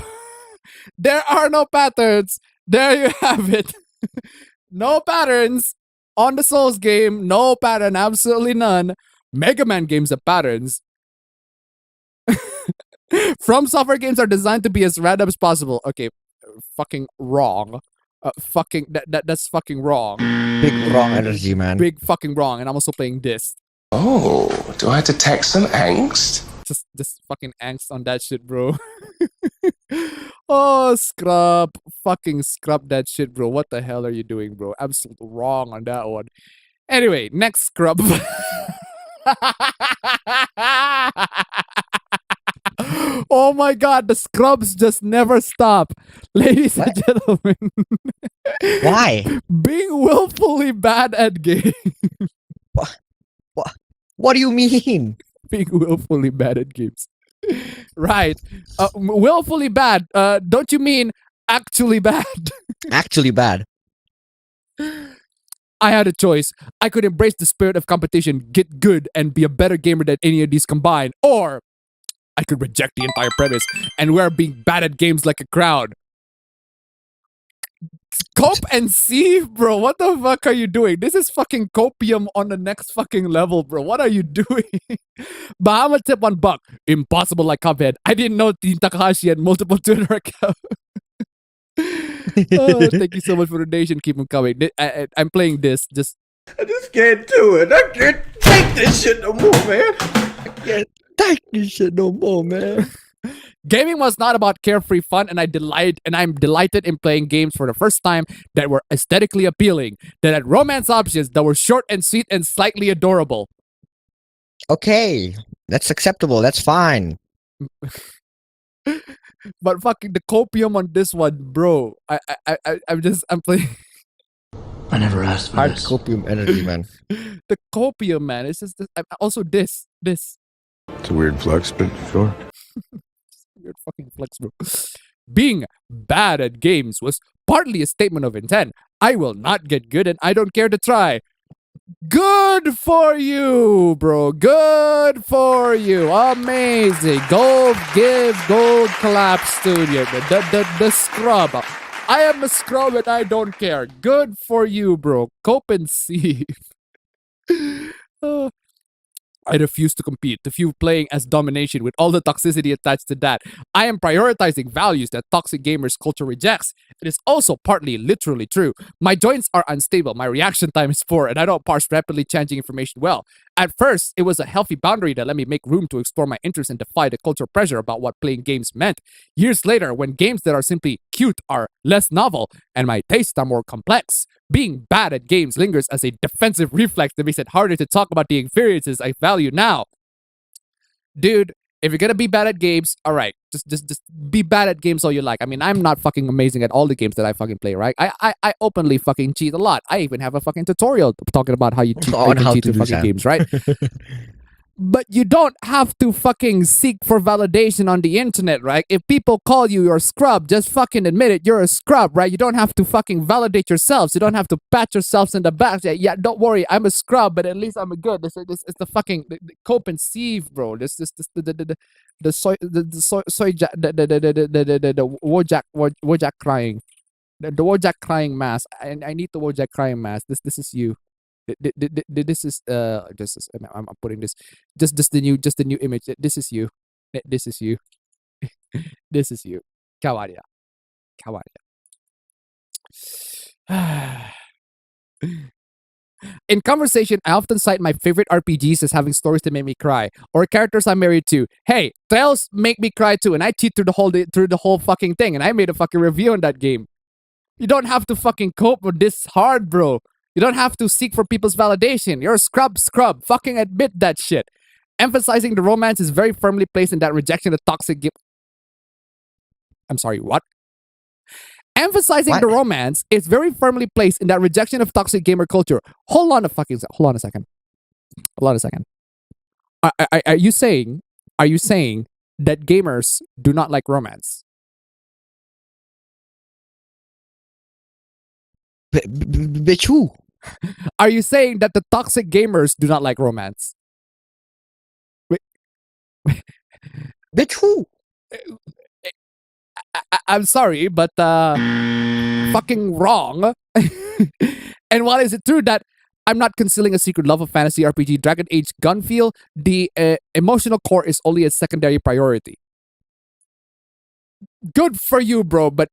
There are no patterns. There you have it. No patterns on the Souls game. No pattern. Absolutely none. Mega Man games have patterns. From Software games are designed to be as random as possible. Okay, fucking wrong. That's fucking wrong. Big wrong energy, man. Big fucking wrong. And I'm also playing this. Oh, do I detect some angst? Just fucking angst on that shit, bro. Oh, scrub. Fucking scrub that shit, bro. What the hell are you doing, bro? Absolutely wrong on that one. Anyway, next scrub. Oh my god, the scrubs just never stop. Ladies and gentlemen. Why? Being willfully bad at games. What do you mean? Being willfully bad at games. Right. Willfully bad. Don't you mean actually bad? Actually bad. I had a choice. I could embrace the spirit of competition, get good, and be a better gamer than any of these combined. Or I could reject the entire premise and wear being bad at games like a crowd. Cope and see, bro. What the fuck are you doing? This is fucking copium on the next fucking level, bro. What are you doing? Bahama tip $1. Impossible like Cuphead. I didn't know Team Takahashi had multiple Twitter accounts. Oh, thank you so much for the donation. Keep them coming. I'm playing this. I just can't do it. I can't take this shit no more, man. Take this shit no more, man. Gaming was not about carefree fun, and I'm delighted in playing games for the first time that were aesthetically appealing, that had romance options that were short and sweet and slightly adorable. Okay, that's acceptable. That's fine. But fucking the copium on this one, bro. I'm playing. I never asked for Hard this. copium energy, man. The copium, man. It's just also this. It's a weird flex, but sure. Weird fucking flex, bro. Being bad at games was partly a statement of intent. I will not get good and I don't care to try. Good for you, bro. Good for you. Amazing. Gold clap studio. The scrub. I am a scrub and I don't care. Good for you, bro. Cope and see. I refuse to compete, to view playing as domination with all the toxicity attached to that. I am prioritizing values that toxic gamers culture rejects. It is also partly literally true. My joints are unstable, my reaction time is poor, and I don't parse rapidly changing information well. At first, it was a healthy boundary that let me make room to explore my interests and defy the cultural pressure about what playing games meant. Years later, when games that are simply cute are less novel, and my tastes are more complex, being bad at games lingers as a defensive reflex that makes it harder to talk about the experiences I value now. Dude, if you're gonna be bad at games, alright, just be bad at games all you like. I mean, I'm not fucking amazing at all the games that I fucking play, right? I openly fucking cheat a lot. I even have a fucking tutorial talking about how you cheat, On how cheat to in do fucking that. games, right? But you don't have to fucking seek for validation on the internet, right? If people call you your scrub, just fucking admit it. You're a scrub, right? You don't have to fucking validate yourselves. You don't have to pat yourselves in the back. Yeah, don't worry, I'm a scrub, but at least I'm a good. This is the fucking the cope and sieve, bro. The soy the Wojak crying. The Wojak crying mask. I need the Wojak crying mask. This is you. This is I'm putting this just the new image. This is you. This is you. This is you. Kawaria. In conversation, I often cite my favorite RPGs as having stories that make me cry, or characters I'm married to. Hey, Tales make me cry too, and I cheat through the whole fucking thing, and I made a fucking review on that game. You don't have to fucking cope with this hard, bro. You don't have to seek for people's validation. You're a scrub. Fucking admit that shit. Emphasizing the romance is very firmly placed in that rejection of toxic I'm sorry, what? Emphasizing the romance is very firmly placed in that rejection of toxic gamer culture. Hold on a second. Are you saying that gamers do not like romance? Bitch who? Are you saying that the toxic gamers do not like romance? Bitch who? I'm sorry, but fucking wrong. And while is it true that I'm not concealing a secret love of fantasy RPG Dragon Age gun feel, the emotional core is only a secondary priority. Good for you, bro, but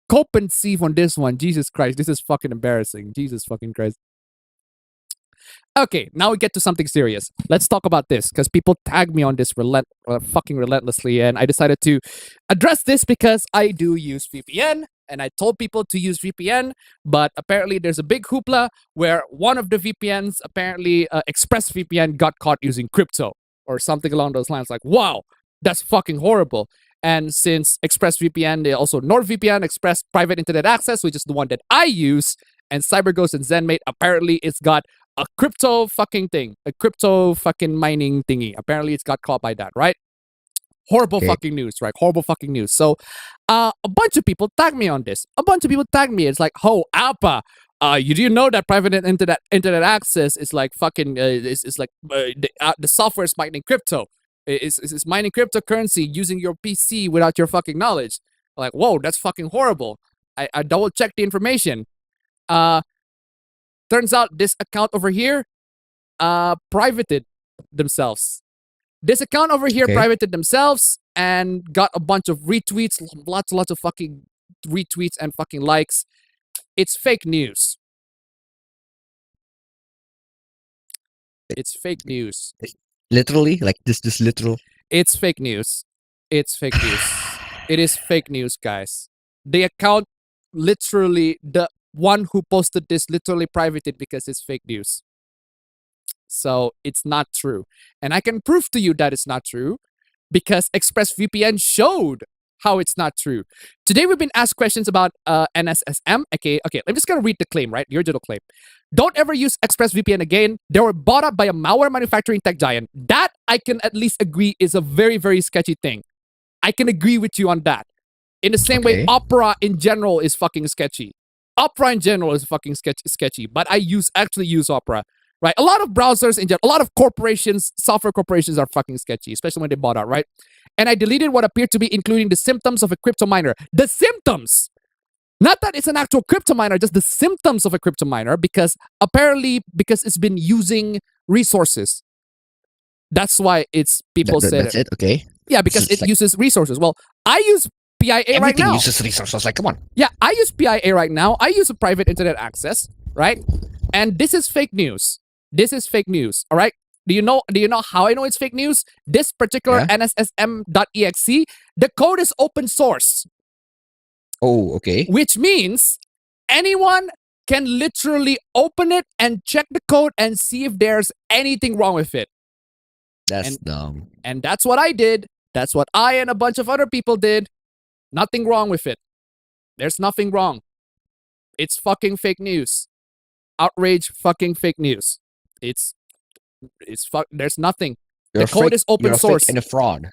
cope and see on this one. Jesus Christ, this is fucking embarrassing. Jesus fucking Christ. Okay, now we get to something serious. Let's talk about this, because people tag me on this fucking relentlessly, and I decided to address this because I do use VPN, and I told people to use VPN, but apparently there's a big hoopla where one of the VPNs, apparently ExpressVPN, got caught using crypto, or something along those lines. Like, wow, that's fucking horrible. And since ExpressVPN, they also NordVPN, Express Private Internet Access, which is the one that I use, and CyberGhost and ZenMate, apparently it's got a crypto fucking thing, a crypto fucking mining thingy. Apparently it's got caught by that, right? Horrible fucking news, right? Horrible fucking news. So, a bunch of people tag me on this. It's like, oh, Alpha, you do know that private internet access is like fucking, is like the software is mining crypto. It's mining cryptocurrency using your PC without your fucking knowledge. Like, whoa, that's fucking horrible. I double checked the information. Turns out this account over here privated themselves. This account over here privated themselves and got a bunch of retweets, lots of fucking retweets and fucking likes. It's fake news. It's fake news. Literally? Like this literal? It's fake news. It's fake news. It is fake news, guys. The account literally, the one who posted this literally privated because it's fake news. So it's not true. And I can prove to you that it's not true because ExpressVPN showed how it's not true. Today we've been asked questions about NSSM. Okay, I'm just going to read the claim, right? The original claim. Don't ever use ExpressVPN again. They were bought up by a malware manufacturing tech giant. That I can at least agree is a very, very sketchy thing. I can agree with you on that. In the same way, Opera in general is fucking sketchy. Opera in general is fucking sketchy, but I actually use Opera, right? A lot of browsers in general, a lot of corporations, software corporations are fucking sketchy, especially when they bought out, right? And I deleted what appeared to be including the symptoms of a crypto miner. The symptoms! Not that it's an actual crypto miner, just the symptoms of a crypto miner, because it's been using resources. That's why people say that's it, okay. Yeah, because it uses resources. Well, I use PIA right now. Everything uses resources, like, come on. Yeah, I use PIA right now. I use a private internet access, right? And this is fake news. This is fake news, all right? Do you know how I know it's fake news? This particular NSSM.exe, the code is open source. Oh, okay. Which means anyone can literally open it and check the code and see if there's anything wrong with it. That's dumb. And that's what I did. That's what I and a bunch of other people did. Nothing wrong with it. There's nothing wrong. It's fucking fake news. Outrage fucking fake news. There's nothing. The code is open source. Fake and a fraud.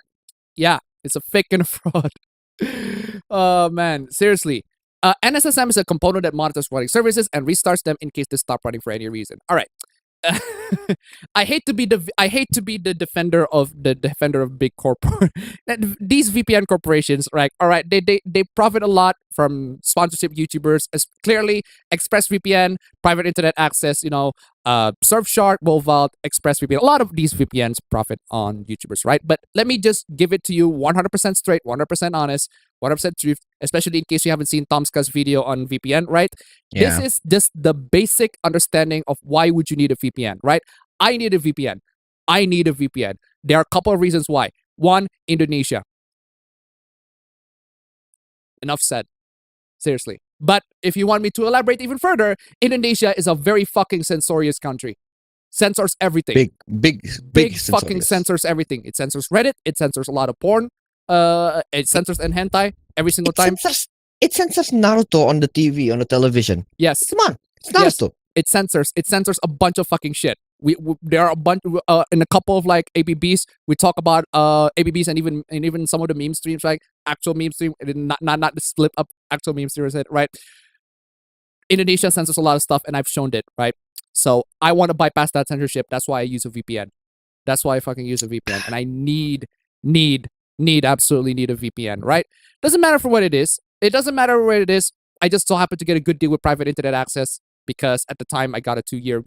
Yeah, it's a fake and a fraud. Oh man, seriously. NSSM is a component that monitors running services and restarts them in case they stop running for any reason. All right. I hate to be the defender of big corporate. These VPN corporations, right? All right, they profit a lot from sponsorship YouTubers. As clearly, ExpressVPN, private internet access. Surfshark, Volvault, ExpressVPN. A lot of these VPNs profit on YouTubers, right? But let me just give it to you 100% straight, 100% honest, 100% truth. Especially in case you haven't seen Tomska's video on VPN, right? Yeah. This is just the basic understanding of why would you need a VPN, right? I need a VPN. There are a couple of reasons why. One, Indonesia. Enough said. Seriously. But if you want me to elaborate even further, Indonesia is a very fucking censorious country. Censors everything. Big fucking censors everything. It censors Reddit. It censors a lot of porn. It censors and hentai every single time. It censors Naruto on the TV, on the television. Yes. Come on. It's Naruto. Yes. It censors a bunch of fucking shit. There are a bunch in a couple of like APBs. We talk about APBs and even some of the meme streams, like actual meme stream, not the split up actual meme streams, right? Indonesia censors a lot of stuff, and I've shown it, right? So I want to bypass that censorship. That's why I use a VPN. That's why I fucking use a VPN, and I absolutely need a VPN, right? Doesn't matter for what it is. It doesn't matter where it is. I just so happen to get a good deal with private internet access because at the time I got a 2-year.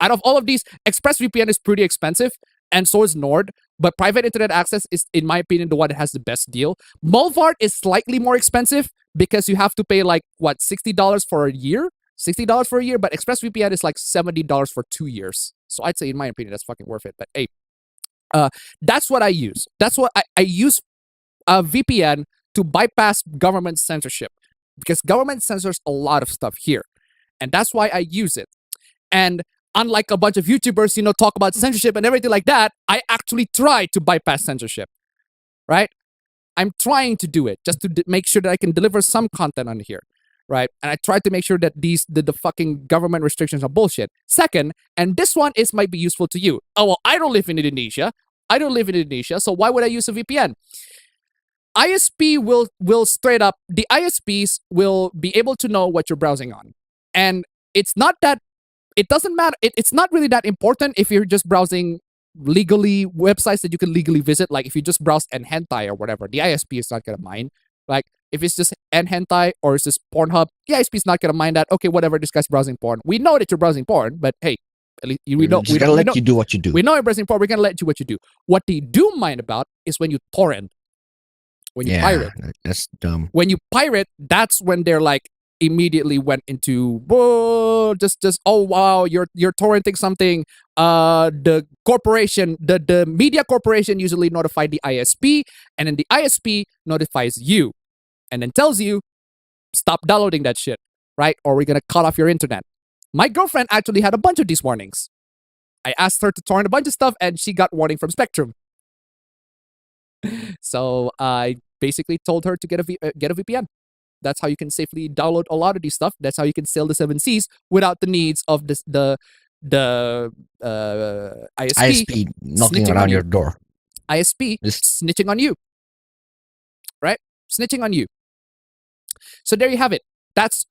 Out of all of these, ExpressVPN is pretty expensive, and so is Nord. But private internet access is, in my opinion, the one that has the best deal. Molvart is slightly more expensive because you have to pay like what, $60 for a year. $60 for a year, but ExpressVPN is like $70 for 2 years. So I'd say, in my opinion, that's fucking worth it. But hey, that's what I use. That's what I use a VPN to bypass government censorship because government censors a lot of stuff here. And that's why I use it. And unlike a bunch of YouTubers, talk about censorship and everything like that, I actually try to bypass censorship, right? I'm trying to do it just to make sure that I can deliver some content on here, right? And I try to make sure that the fucking government restrictions are bullshit. Second, and this one might be useful to you. Oh, well, I don't live in Indonesia, so why would I use a VPN? ISP will straight up, the ISPs will be able to know what you're browsing on. And it doesn't matter. It's not really that important if you're just browsing legally websites that you can legally visit. Like if you just browse hentai or whatever, the ISP is not going to mind. Like if it's just hentai or it's just Pornhub, the ISP is not going to mind that. Okay, whatever, this guy's browsing porn. We know that you're browsing porn, but hey, at least we know. We're going to let you do what you do. We know you're browsing porn. We're going to let you what you do. What they do mind about is when you torrent. When you pirate. That's dumb. When you pirate, that's when they're like, immediately went into just oh wow, you're torrenting something. The corporation, the media corporation usually notify the ISP, and then the ISP notifies you and then tells you stop downloading that shit, right? Or we're gonna cut off your internet. My girlfriend actually had a bunch of these warnings. I asked her to torrent a bunch of stuff and she got warning from Spectrum. So I basically told her to get a VPN. That's how you can safely download a lot of these stuff. That's how you can sail the 7 seas without the needs of the ISP knocking around your door. ISP snitching on you, right? Snitching on you. So there you have it. That's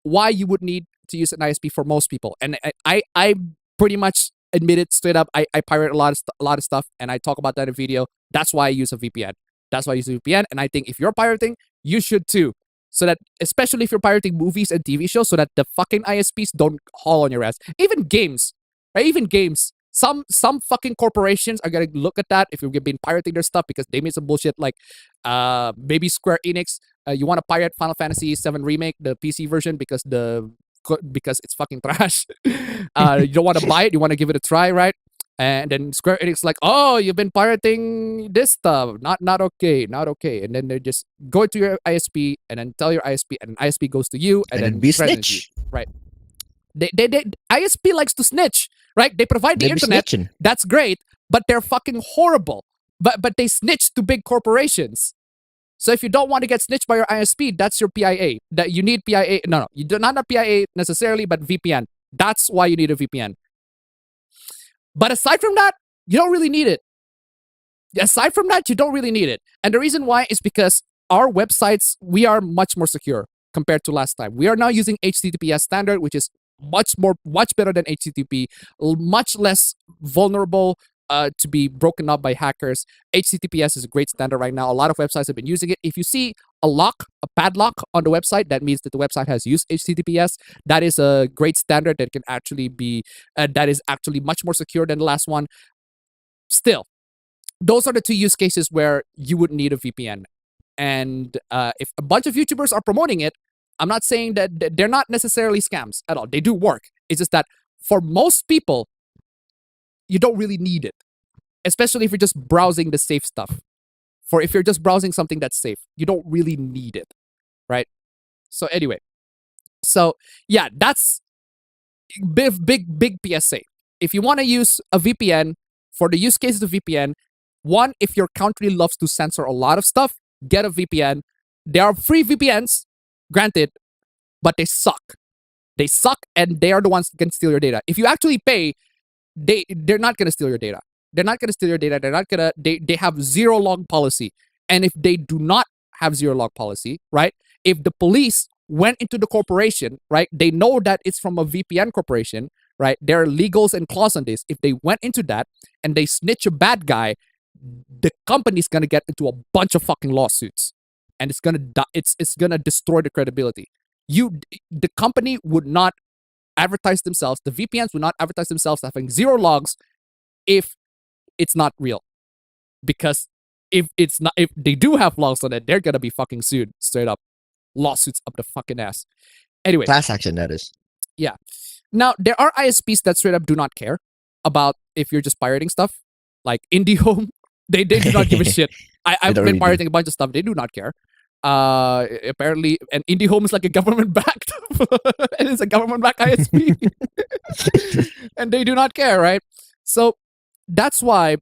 why you would need to use an ISP for most people. And I pretty much admit it straight up. I pirate a lot of stuff, and I talk about that in a video. That's why I use a VPN. And I think if you're pirating, you should too. So that, especially if you're pirating movies and TV shows, so that the fucking ISPs don't haul on your ass. Even games, right? Even games. Some fucking corporations are gonna look at that if you've been pirating their stuff because they made some bullshit like maybe Square Enix. You want to pirate Final Fantasy VII Remake, the PC version, because it's fucking trash. You don't want to buy it. You want to give it a try, right? And then Square Enix like, oh, you've been pirating this stuff. Not okay. And then they just go to your ISP and then tell your ISP, and ISP goes to you and then be snitch. Right. They ISP likes to snitch, right? They provide the internet. Snitching. That's great, but they're fucking horrible. But they snitch to big corporations. So if you don't want to get snitched by your ISP, that's your PIA. That you need PIA. No, you do not PIA necessarily, but VPN. That's why you need a VPN. But aside from that, you don't really need it. Aside from that, you don't really need it. And the reason why is because our websites, we are much more secure compared to last time. We are now using HTTPS standard, which is much better than HTTP, much less vulnerable to be broken up by hackers. HTTPS is a great standard right now. A lot of websites have been using it. If you see a padlock on the website, that means that the website has used HTTPS. That is a great standard that can actually be that is actually much more secure than the last one. Still, those are the two use cases where you would need a VPN. And if a bunch of YouTubers are promoting it, I'm not saying that they're not necessarily scams at all. They do work. It's just that for most people, you don't really need it, especially if you're just browsing the safe stuff. For if you're just browsing something that's safe, you don't really need it, right? So anyway, so yeah, that's big PSA. If you want to use a VPN, for the use cases of VPN, one, if your country loves to censor a lot of stuff, get a VPN. There are free VPNs, granted, but they suck. They suck, and they are the ones that can steal your data. If you actually pay, they're not gonna steal your data. They're not gonna steal your data. They're not gonna. They have zero log policy, and if they do not have zero log policy, right? If the police went into the corporation, right? They know that it's from a VPN corporation, right? There are legals and clause on this. If they went into that and they snitch a bad guy, the company's gonna get into a bunch of fucking lawsuits, and it's gonna destroy the credibility. The company would not advertise themselves. The VPNs would not advertise themselves having zero logs if it's not real, because if they do have logs on it, they're gonna be fucking sued straight up, lawsuits up the fucking ass. Anyway, Class action, that is. yeah. Now there are ISPs that straight up do not care about if you're just pirating stuff, like IndieHome. They do not give a shit. I've been pirating a bunch of stuff. They do not care. Apparently, and IndieHome is like a government-backed, and it's a government-backed ISP, and they do not care, right? So that's why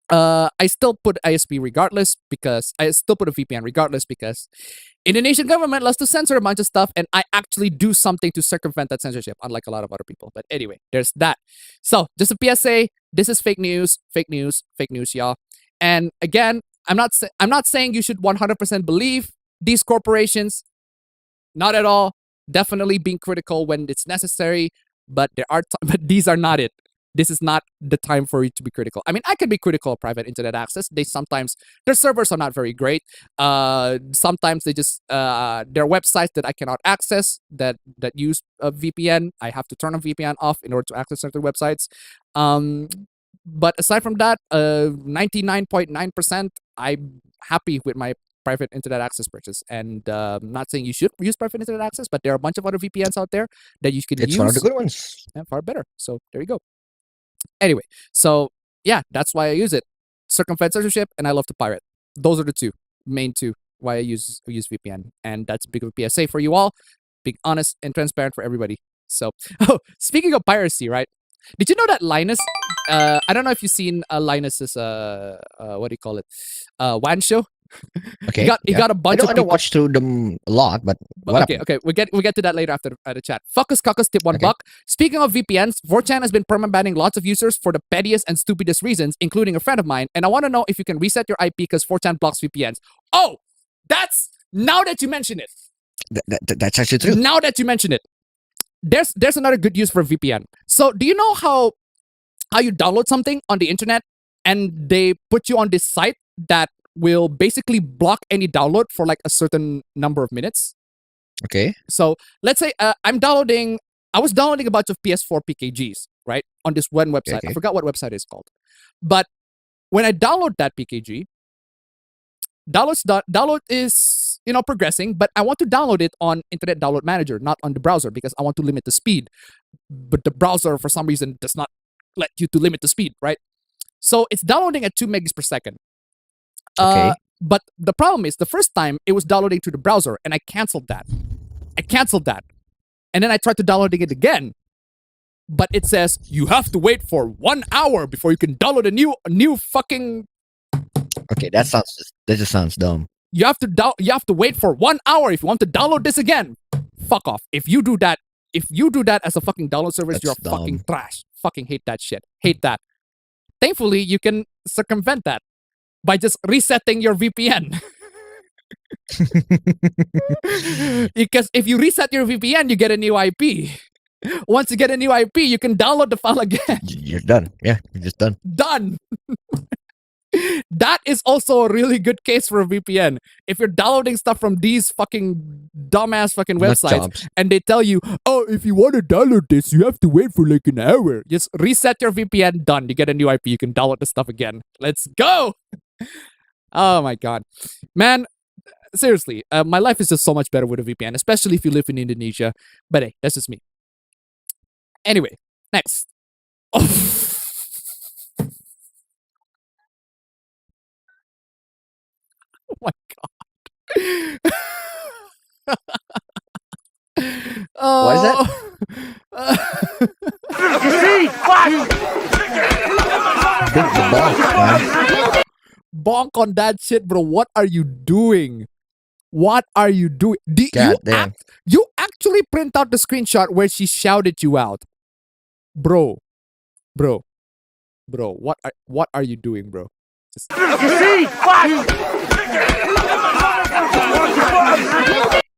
I still put ISP regardless, because I still put a VPN regardless, because Indonesian government loves to censor a bunch of stuff, and I actually do something to circumvent that censorship, unlike a lot of other people. But anyway, there's that. So just a PSA: this is fake news, y'all. And again, I'm not saying you should 100% believe these corporations. Not at all. Definitely being critical when it's necessary, but but these are not it. This is not the time for you to be critical. I mean, I can be critical of private internet access. Their servers are not very great. Sometimes they just there are websites that I cannot access that use a VPN. I have to turn a VPN off in order to access certain websites. But aside from that, 99.9%, I'm happy with my private internet access purchase. And I'm not saying you should use private internet access, but there are a bunch of other VPNs out there that you can use. It's one of the good ones. And far better. So there you go. Anyway, so yeah, that's why I use it. Circumvent censorship, and I love to pirate. Those are the main two why I use VPN. And that's a big of a PSA for you all. Being honest and transparent for everybody. So, speaking of piracy, right? Did you know that Linus, I don't know if you've seen Linus's, what do you call it? WAN show? Okay. He got a bunch of I don't watch through them a lot, but okay. We'll get to that later after the chat. Fuckus Cuckus tip $1. Speaking of VPNs, 4chan has been permabanning lots of users for the pettiest and stupidest reasons, including a friend of mine. And I want to know if you can reset your IP because 4chan blocks VPNs. Oh, now that you mention it. That's actually true. Now that you mention it, there's another good use for VPN. So do you know how you download something on the internet and they put you on this site that will basically block any download for like a certain number of minutes? Okay. So let's say I was downloading a bunch of PS4 PKGs, right? On this one website. Okay. I forgot what website it's called. But when I download that PKG, download is, progressing, but I want to download it on Internet Download Manager, not on the browser, because I want to limit the speed. But the browser, for some reason, does not let you to limit the speed, right? So it's downloading at 2 megs per second. Okay. But the problem is, the first time it was downloading to the browser, and I canceled that. And then I tried to downloading it again. But it says you have to wait for 1 hour before you can download a new fucking. Okay, that just sounds dumb. You have to wait for 1 hour if you want to download this again. Fuck off. If you do that as a fucking download service, you're dumb. fucking trash. Fucking hate that shit. Hate that. Thankfully, you can circumvent that by just resetting your VPN. Because if you reset your VPN, you get a new IP. Once you get a new IP, you can download the file again. You're done. Yeah, you're just done. Done. That is also a really good case for a VPN. If you're downloading stuff from these fucking dumbass fucking Nut websites jobs. and they tell you, oh, if you want to download this, you have to wait for like an hour. Just reset your VPN, done. You get a new IP, you can download the stuff again. Let's go. Oh my God. Man, seriously, my life is just so much better with a VPN, especially if you live in Indonesia. But hey, that's just me. Anyway, next. Oh my God. What is that? Bonk on that shit, bro. What are you doing? What are you doing? God damn. You actually print out the screenshot where she shouted you out. Bro. What are you doing, bro? Just...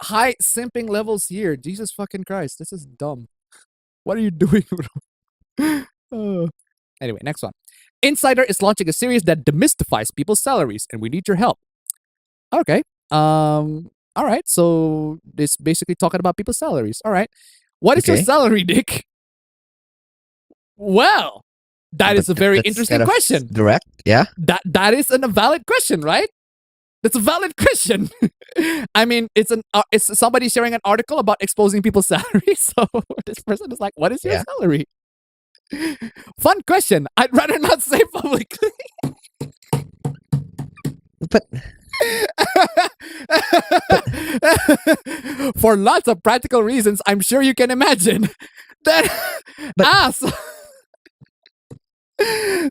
High simping levels here. Jesus fucking Christ. This is dumb. What are you doing, bro? Anyway, next one. Insider is launching a series that demystifies people's salaries, and we need your help. Okay. All right. So this basically talking about people's salaries. All right. What is your salary, Dick? Well, that is a very interesting question. Direct, yeah. That is a valid question, right? That's a valid question. I mean, it's somebody sharing an article about exposing people's salaries. So this person is like, "What is your salary?" Fun question. I'd rather not say publicly. But for lots of practical reasons, I'm sure you can imagine that.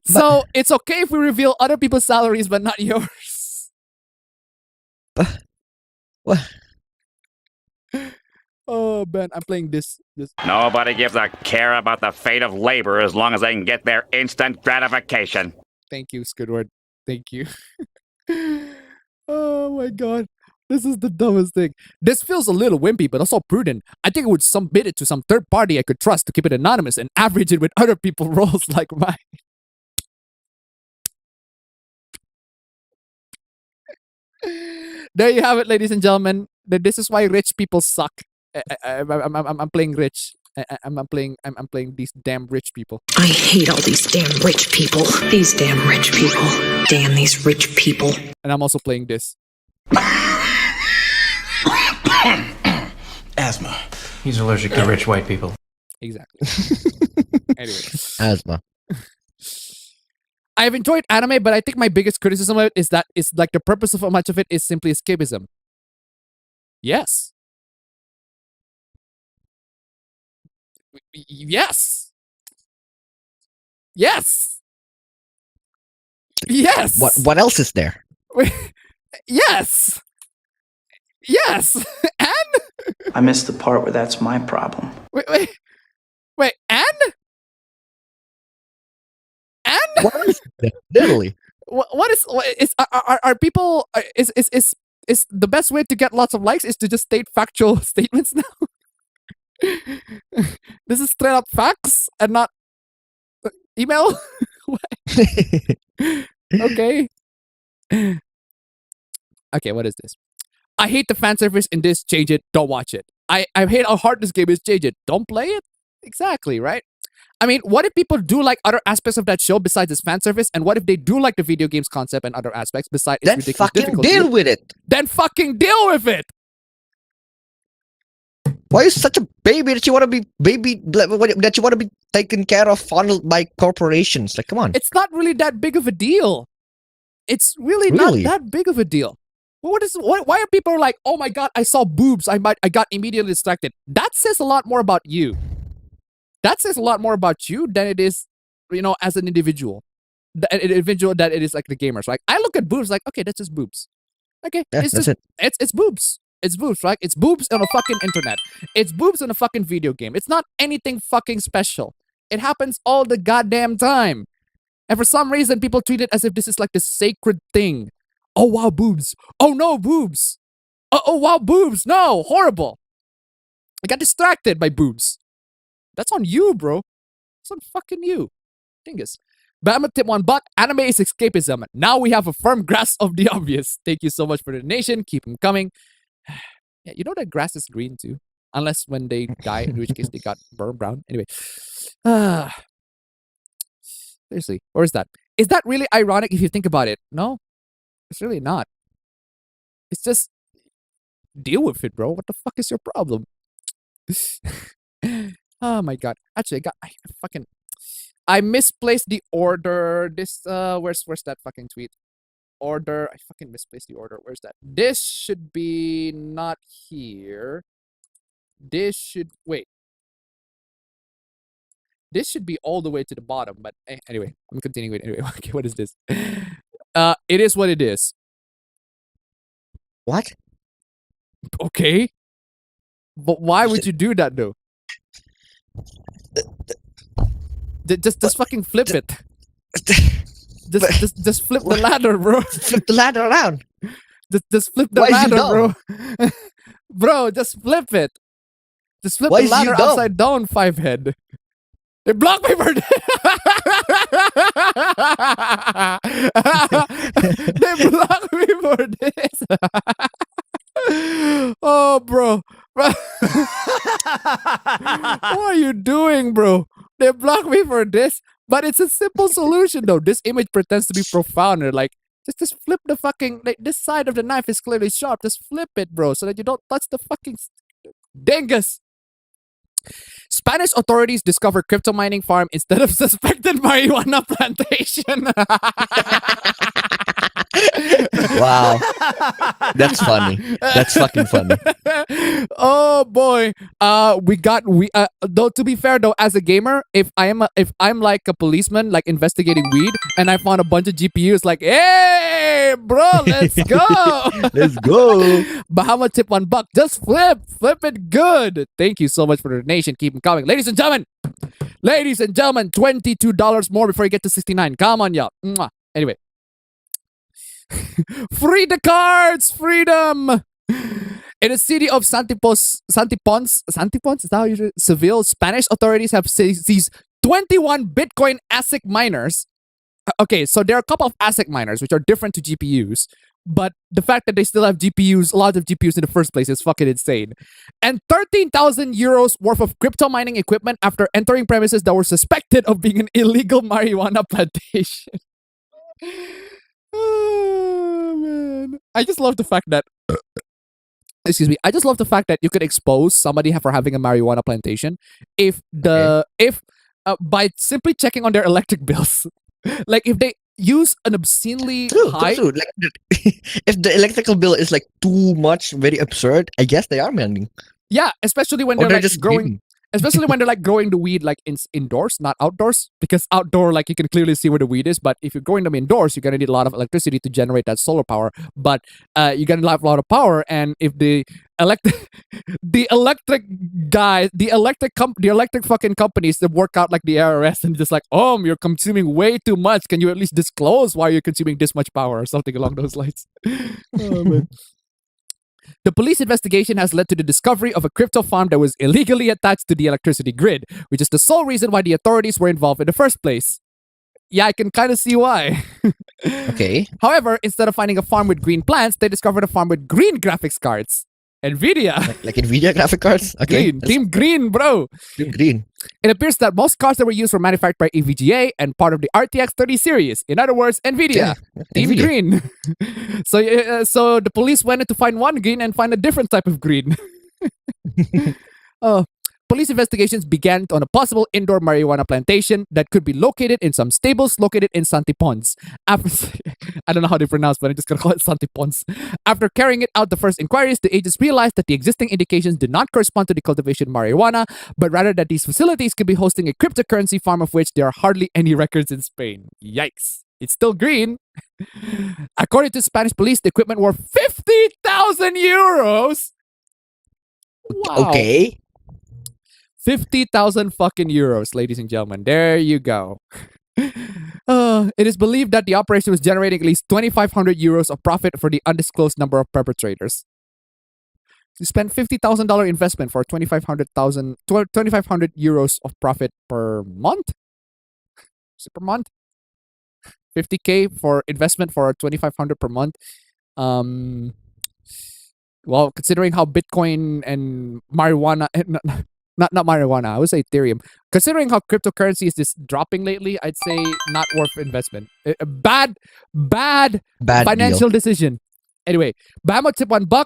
So it's okay if we reveal other people's salaries, but not yours. What? Oh man, I'm playing this. Nobody gives a care about the fate of labor as long as they can get their instant gratification. Thank you, Squidward. Thank you. Oh my God. This is the dumbest thing. This feels a little wimpy, but also prudent. I think I would submit it to some third party I could trust to keep it anonymous and average it with other people's roles like mine. There you have it, ladies and gentlemen. This is why rich people suck. I'm playing rich. I'm playing these damn rich people. I hate all these damn rich people. These damn rich people. Damn these rich people. And I'm also playing this. Asthma. He's allergic to rich white people. Exactly. Anyway. Asthma. I've enjoyed anime, but I think my biggest criticism of it is that it's like the purpose of much of it is simply escapism. Yes. Yes. Yes. Yes. What else is there? Yes. Yes. And I missed the part where that's my problem. Wait, and? What is that? Literally. Are people is the best way to get lots of likes is to just state factual statements now? This is straight up facts and not email? Okay. Okay, what is this? I hate the fan service in this, change it, don't watch it. I hate how hard this game is, change it, don't play it? Exactly, right? I mean, what if people do like other aspects of that show besides its fan service? And what if they do like the video game's concept and other aspects besides its ridiculous fucking difficulty? deal with it. Then fucking deal with it! Why are you such a baby that you want to be that you want to be taken care of, fondled by corporations? Like, come on. It's not really that big of a deal. It's really not that big of a deal. Why are people like, oh my God, I saw boobs, I got immediately distracted? That says a lot more about you. That says a lot more about you than it is, as an individual. An individual that it is like the gamers, right? I look at boobs like, okay, that's just boobs. Okay, yeah, it's just it's boobs. It's boobs, right? It's boobs on a fucking internet. It's boobs on a fucking video game. It's not anything fucking special. It happens all the goddamn time. And for some reason, people treat it as if this is like the sacred thing. Oh, wow, boobs. Oh, no, boobs. Oh, wow, boobs. No, horrible. I got distracted by boobs. That's on you, bro. It's on fucking you. Dingus. Bama tip $1. Anime is escapism. Now we have a firm grasp of the obvious. Thank you so much for the donation. Keep them coming. Yeah, you know that grass is green too. Unless when they die, in which case they got burned brown. Anyway. Seriously, or is that? Is that really ironic if you think about it? No, it's really not. It's just deal with it, bro. What the fuck is your problem? Oh my god. Actually, I misplaced the order. This where's that fucking tweet? Order. I fucking misplaced the order. Where's that? This should be not here. This should wait. This should be all the way to the bottom, but anyway, I'm continuing with it anyway. Okay, what is this? It is what it is. What? Okay. But why would you do that though? Just fucking flip it. Just flip the ladder, bro. Flip the ladder around. Just flip the ladder, bro. Bro, just flip it. Just flip the ladder upside down, 5-head. They blocked me for this. They blocked me for this. Oh, bro. What are you doing, bro? They blocked me for this. But it's a simple solution, though. This image pretends to be profound. They're like, just flip the fucking... Like, this side of the knife is clearly sharp. Just flip it, bro, so that you don't touch the fucking... Dingus. Spanish authorities discover crypto mining farm instead of suspected marijuana plantation. Wow. That's funny. That's fucking funny. Oh boy. Though to be fair though, as a gamer, if I'm like a policeman like investigating weed and I found a bunch of GPUs like, hey bro, let's go. Let's go. Bahama tip $1. Just flip it good. Thank you so much for the donation. Keep them coming. Ladies and gentlemen, $22 more before you get to 69. Come on, y'all. Mwah. Anyway. Free the cards! Freedom! In the city of Santipons, is that how you Seville, Spanish authorities have seized 21 Bitcoin ASIC miners. Okay, so there are a couple of ASIC miners which are different to GPUs, but the fact that they still have GPUs, a lot of GPUs in the first place is fucking insane. And 13,000 euros worth of crypto mining equipment after entering premises that were suspected of being an illegal marijuana plantation. Oh man. I just love the fact that I just love the fact that you could expose somebody for having a marijuana plantation if by simply checking on their electric bills. Like if they use an obscenely high Like, if the electrical bill is like too much, very absurd, I guess they are mining. Yeah, especially when they're like just growing. Especially when they're like growing the weed like indoors, not outdoors. Because outdoor, like you can clearly see where the weed is. But if you're growing them indoors, you're gonna need a lot of electricity to generate that solar power. But you're gonna have a lot of power. And if the electric fucking companies that work out like the IRS and just like, you're consuming way too much. Can you at least disclose why you're consuming this much power or something along those lines? Oh man. The police investigation has led to the discovery of a crypto farm that was illegally attached to the electricity grid, which is the sole reason why the authorities were involved in the first place. Yeah, I can kind of see why. Okay. However, instead of finding a farm with green plants, they discovered a farm with green graphics cards. NVIDIA. Like NVIDIA graphic cards? Okay. Green. Team green, bro. Team green. It appears that most cards that were used were manufactured by EVGA and part of the RTX 30 series. In other words, NVIDIA. Yeah, Team NVIDIA. green. So the police went in to find one green and find a different type of green. Police investigations began on a possible indoor marijuana plantation that could be located in some stables located in Santipons. I don't know how they pronounce, but I'm just going to call it Santipons. After carrying it out the first inquiries, the agents realized that the existing indications did not correspond to the cultivation of marijuana, but rather that these facilities could be hosting a cryptocurrency farm of which there are hardly any records in Spain. Yikes. It's still green. According to Spanish police, the equipment worth 50,000 euros. Wow. Okay. 50,000 fucking euros, ladies and gentlemen. There you go. It is believed that the operation was generating at least 2,500 euros of profit for the undisclosed number of perpetrators. You spend $50,000 investment for 2,500 euros of profit per month. Is it per month? 50K for investment for 2,500 per month. Well, considering how Bitcoin and marijuana, not marijuana, I would say Ethereum. Considering how cryptocurrency is just dropping lately, I'd say not worth investment. A bad financial decision. Anyway, Bama tip $1.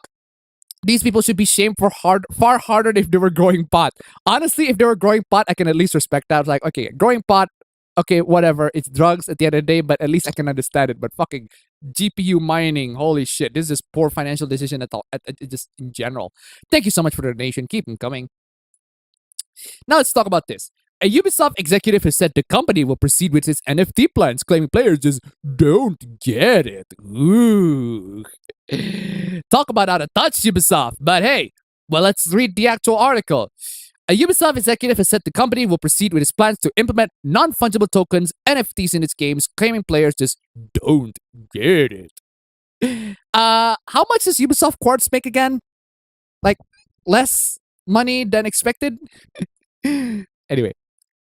These people should be shamed for far harder if they were growing pot. Honestly, if they were growing pot, I can at least respect that. I was like, okay, growing pot, okay, whatever. It's drugs at the end of the day, but at least I can understand it. But fucking GPU mining, holy shit. This is poor financial decision at all, just in general. Thank you so much for the donation. Keep them coming. Now let's talk about this. A Ubisoft executive has said the company will proceed with its NFT plans, claiming players just don't get it. Ooh. Talk about out of touch, Ubisoft. But hey, well, let's read the actual article. A Ubisoft executive has said the company will proceed with its plans to implement non-fungible tokens, NFTs, in its games, claiming players just don't get it. How much does Ubisoft Quartz make again? Like, less money than expected? Anyway.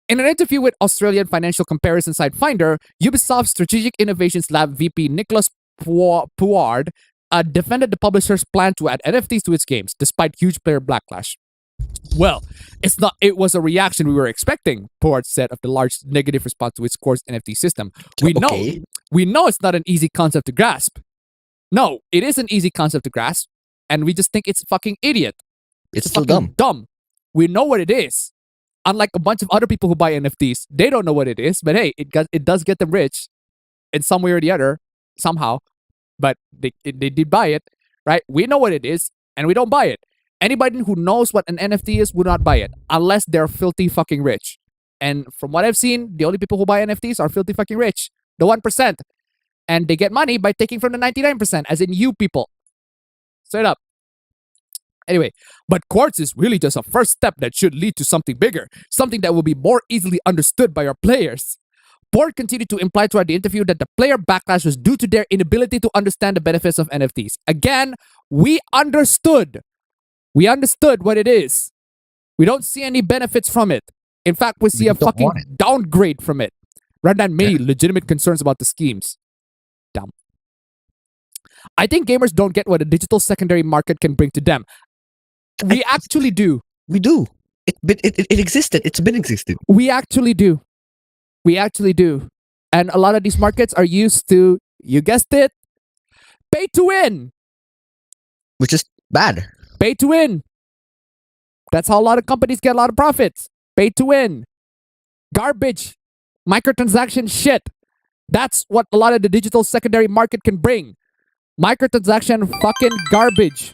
In an interview with Australian financial comparison site Finder, Ubisoft's Strategic Innovations Lab VP Nicholas Puard defended the publisher's plan to add NFTs to its games, despite huge player backlash. Well, it was a reaction we were expecting, Puard said of the large negative response to its Quartz NFT system. We know it's not an easy concept to grasp. No, it is an easy concept to grasp, and we just think it's fucking idiot. It's still dumb. We know what it is. Unlike a bunch of other people who buy NFTs, they don't know what it is, but hey, it does get them rich in some way or the other, somehow. But they did buy it, right? We know what it is, and we don't buy it. Anybody who knows what an NFT is would not buy it, unless they're filthy fucking rich. And from what I've seen, the only people who buy NFTs are filthy fucking rich, the 1%. And they get money by taking from the 99%, as in you people. Straight up. Anyway, but Quartz is really just a first step that should lead to something bigger, something that will be more easily understood by our players. Puard continued to imply throughout the interview that the player backlash was due to their inability to understand the benefits of NFTs. Again, we understood. We understood what it is. We don't see any benefits from it. In fact, we see a fucking downgrade from it, rather than many legitimate concerns about the schemes. Dumb. I think gamers don't get what a digital secondary market can bring to them. We actually do. We do. It existed. It's been existing. We actually do. We actually do. And a lot of these markets are used to, you guessed it, pay to win. Which is bad. Pay to win. That's how a lot of companies get a lot of profits. Pay to win. Garbage. Microtransaction shit. That's what a lot of the digital secondary market can bring. Microtransaction fucking garbage.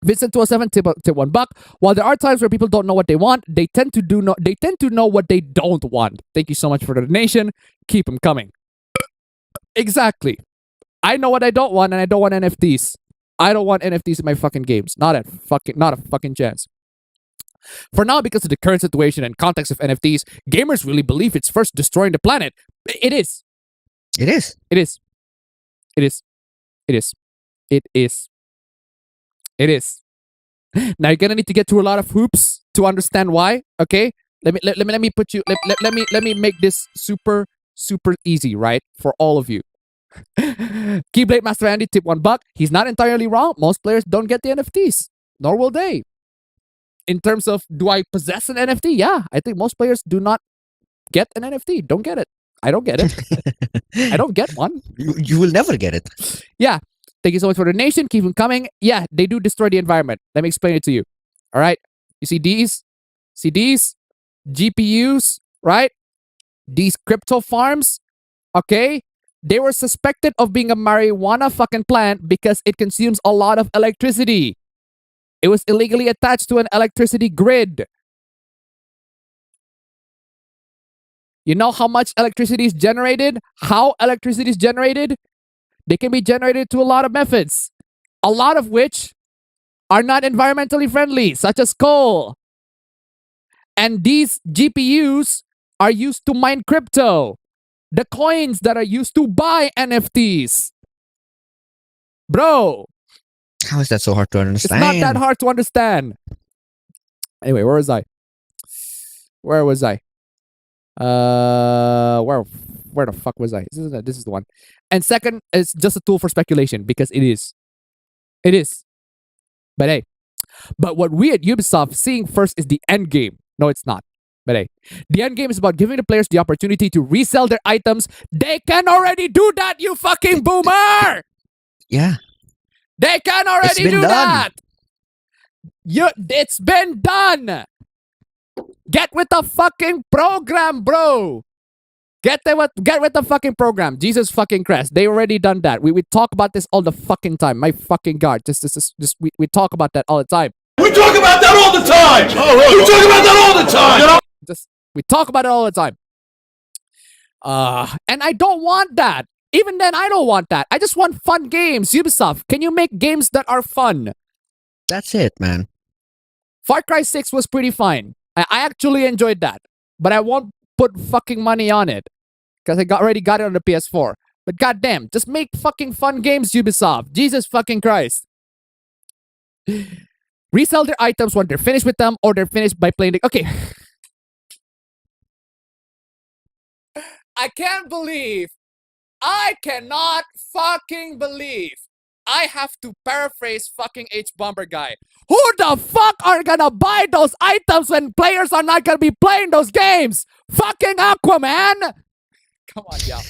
Vincent 207 tip $1. While there are times where people don't know what they want, they tend to know what they don't want. Thank you so much for the donation. Keep them coming. Exactly. I know what I don't want, and I don't want NFTs. I don't want NFTs in my fucking games. Not a fucking chance. For now, because of the current situation and context of NFTs, gamers really believe it's first destroying the planet. It is. It is. It is. It is. It is. It is. It is. Now you're gonna need to get through a lot of hoops to understand why. Okay, let me put you. Let me make this super easy, right, for all of you. Keyblade Master Andy tip $1. He's not entirely wrong. Most players don't get the NFTs, nor will they. In terms of, do I possess an NFT? Yeah, I think most players do not get an NFT. Don't get it. I don't get it. I don't get one. You will never get it. Yeah. Thank you so much for the donation. Keep them coming. Yeah, they do destroy the environment. Let me explain it to you. All right. You see these? See these? GPUs, right? These crypto farms, okay? They were suspected of being a marijuana fucking plant because it consumes a lot of electricity. It was illegally attached to an electricity grid. You know how much electricity is generated? How electricity is generated? They can be generated to a lot of methods, a lot of which are not environmentally friendly, such as coal. And these GPUs are used to mine crypto, the coins that are used to buy NFTs. Bro, How is that so hard to It's understand? not that hard to understand. Anyway, where was I? Where the fuck was I? This is the one. And second, it's just a tool for speculation because it is. It is. But hey, but what we at Ubisoft seeing first is the end game. No, it's not. But hey, the end game is about giving the players the opportunity to resell their items. They can already do that, you fucking boomer! Yeah. They can already do that! It's been done! Get with the fucking program, bro! Get with the fucking program. Jesus fucking Christ. They already done that. We talk about this all the fucking time. My fucking God. We talk about that all the time. We talk about that all the time! We talk about that all the time! We talk about it all the time. And I don't want that. Even then, I don't want that. I just want fun games. Ubisoft, can you make games that are fun? That's it, man. Far Cry 6 was pretty fine. I actually enjoyed that. But I won't put fucking money on it. Because I already got it on the PS4. But goddamn, just make fucking fun games, Ubisoft. Jesus fucking Christ. Resell their items when they're finished with them or they're finished by playing the... Okay. I cannot fucking believe I have to paraphrase fucking H-Bomber guy. Who the fuck are gonna buy those items when players are not gonna be playing those games? Fucking Aquaman! Come on, y'all.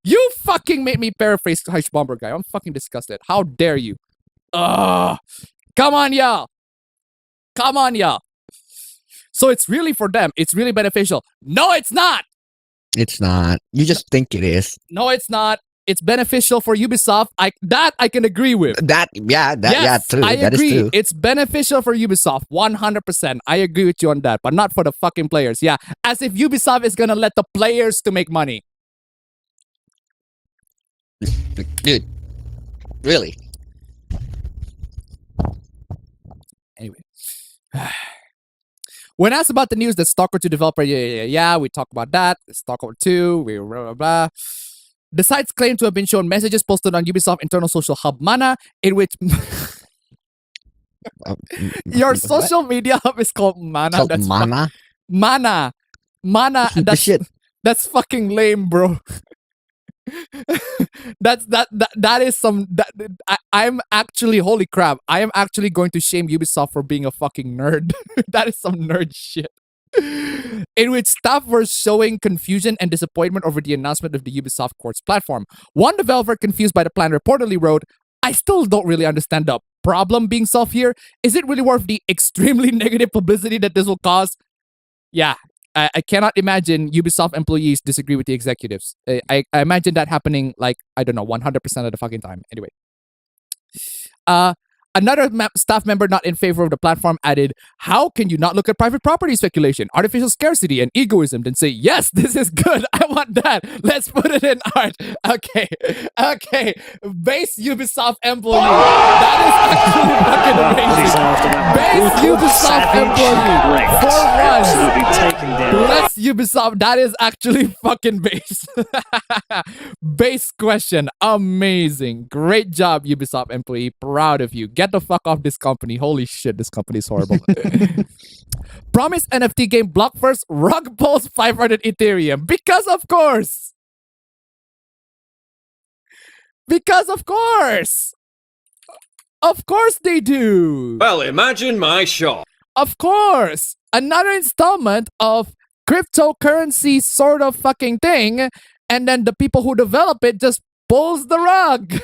You fucking made me paraphrase H-Bomber guy. I'm fucking disgusted. How dare you? Come on, y'all. Come on, y'all. So it's really for them. It's really beneficial. No, it's not. It's not. You just think it is. No, it's not. It's beneficial for Ubisoft. I can agree with. True. I That agree. is true. It's beneficial for Ubisoft. 100%. I agree with you on that. But not for the fucking players. Yeah. As if Ubisoft is gonna let the players to make money. Dude. Really? Anyway. When asked about the news that Stalker 2 developer, we talk about that. Stalker 2, blah, blah, blah. The sites claim to have been shown messages posted on Ubisoft internal social hub Mana, in which your social media hub is called Mana. That's Mana? Mana. That's fucking lame, bro. that is some I'm actually, holy crap, I am actually going to shame Ubisoft for being a fucking nerd. That is some nerd shit. In which staff were showing confusion and disappointment over the announcement of the Ubisoft Quartz platform. One developer confused by the plan reportedly wrote, I still don't really understand the problem being solved here. Is it really worth the extremely negative publicity that this will cause? Yeah, I cannot imagine Ubisoft employees disagree with the executives. I imagine that happening, like, I don't know, 100% of the fucking time. Anyway. Another staff member not in favor of the platform added, how can you not look at private property speculation, artificial scarcity, and egoism, then say, yes, this is good, I want that, let's put it in art. Okay. Base Ubisoft employee. That is actually fucking amazing. Base Ubisoft employee. For one. Bless Ubisoft. That is actually fucking base. Base question. Amazing. Great job, Ubisoft employee. Proud of you. Get the fuck off this company. Holy shit, this company is horrible. Promised NFT game block first, rug pulls 500 Ethereum. Because of course. Because of course. Of course they do. Well, imagine my shock. Of course. Another installment of cryptocurrency sort of fucking thing. And then the people who develop it just pulls the rug.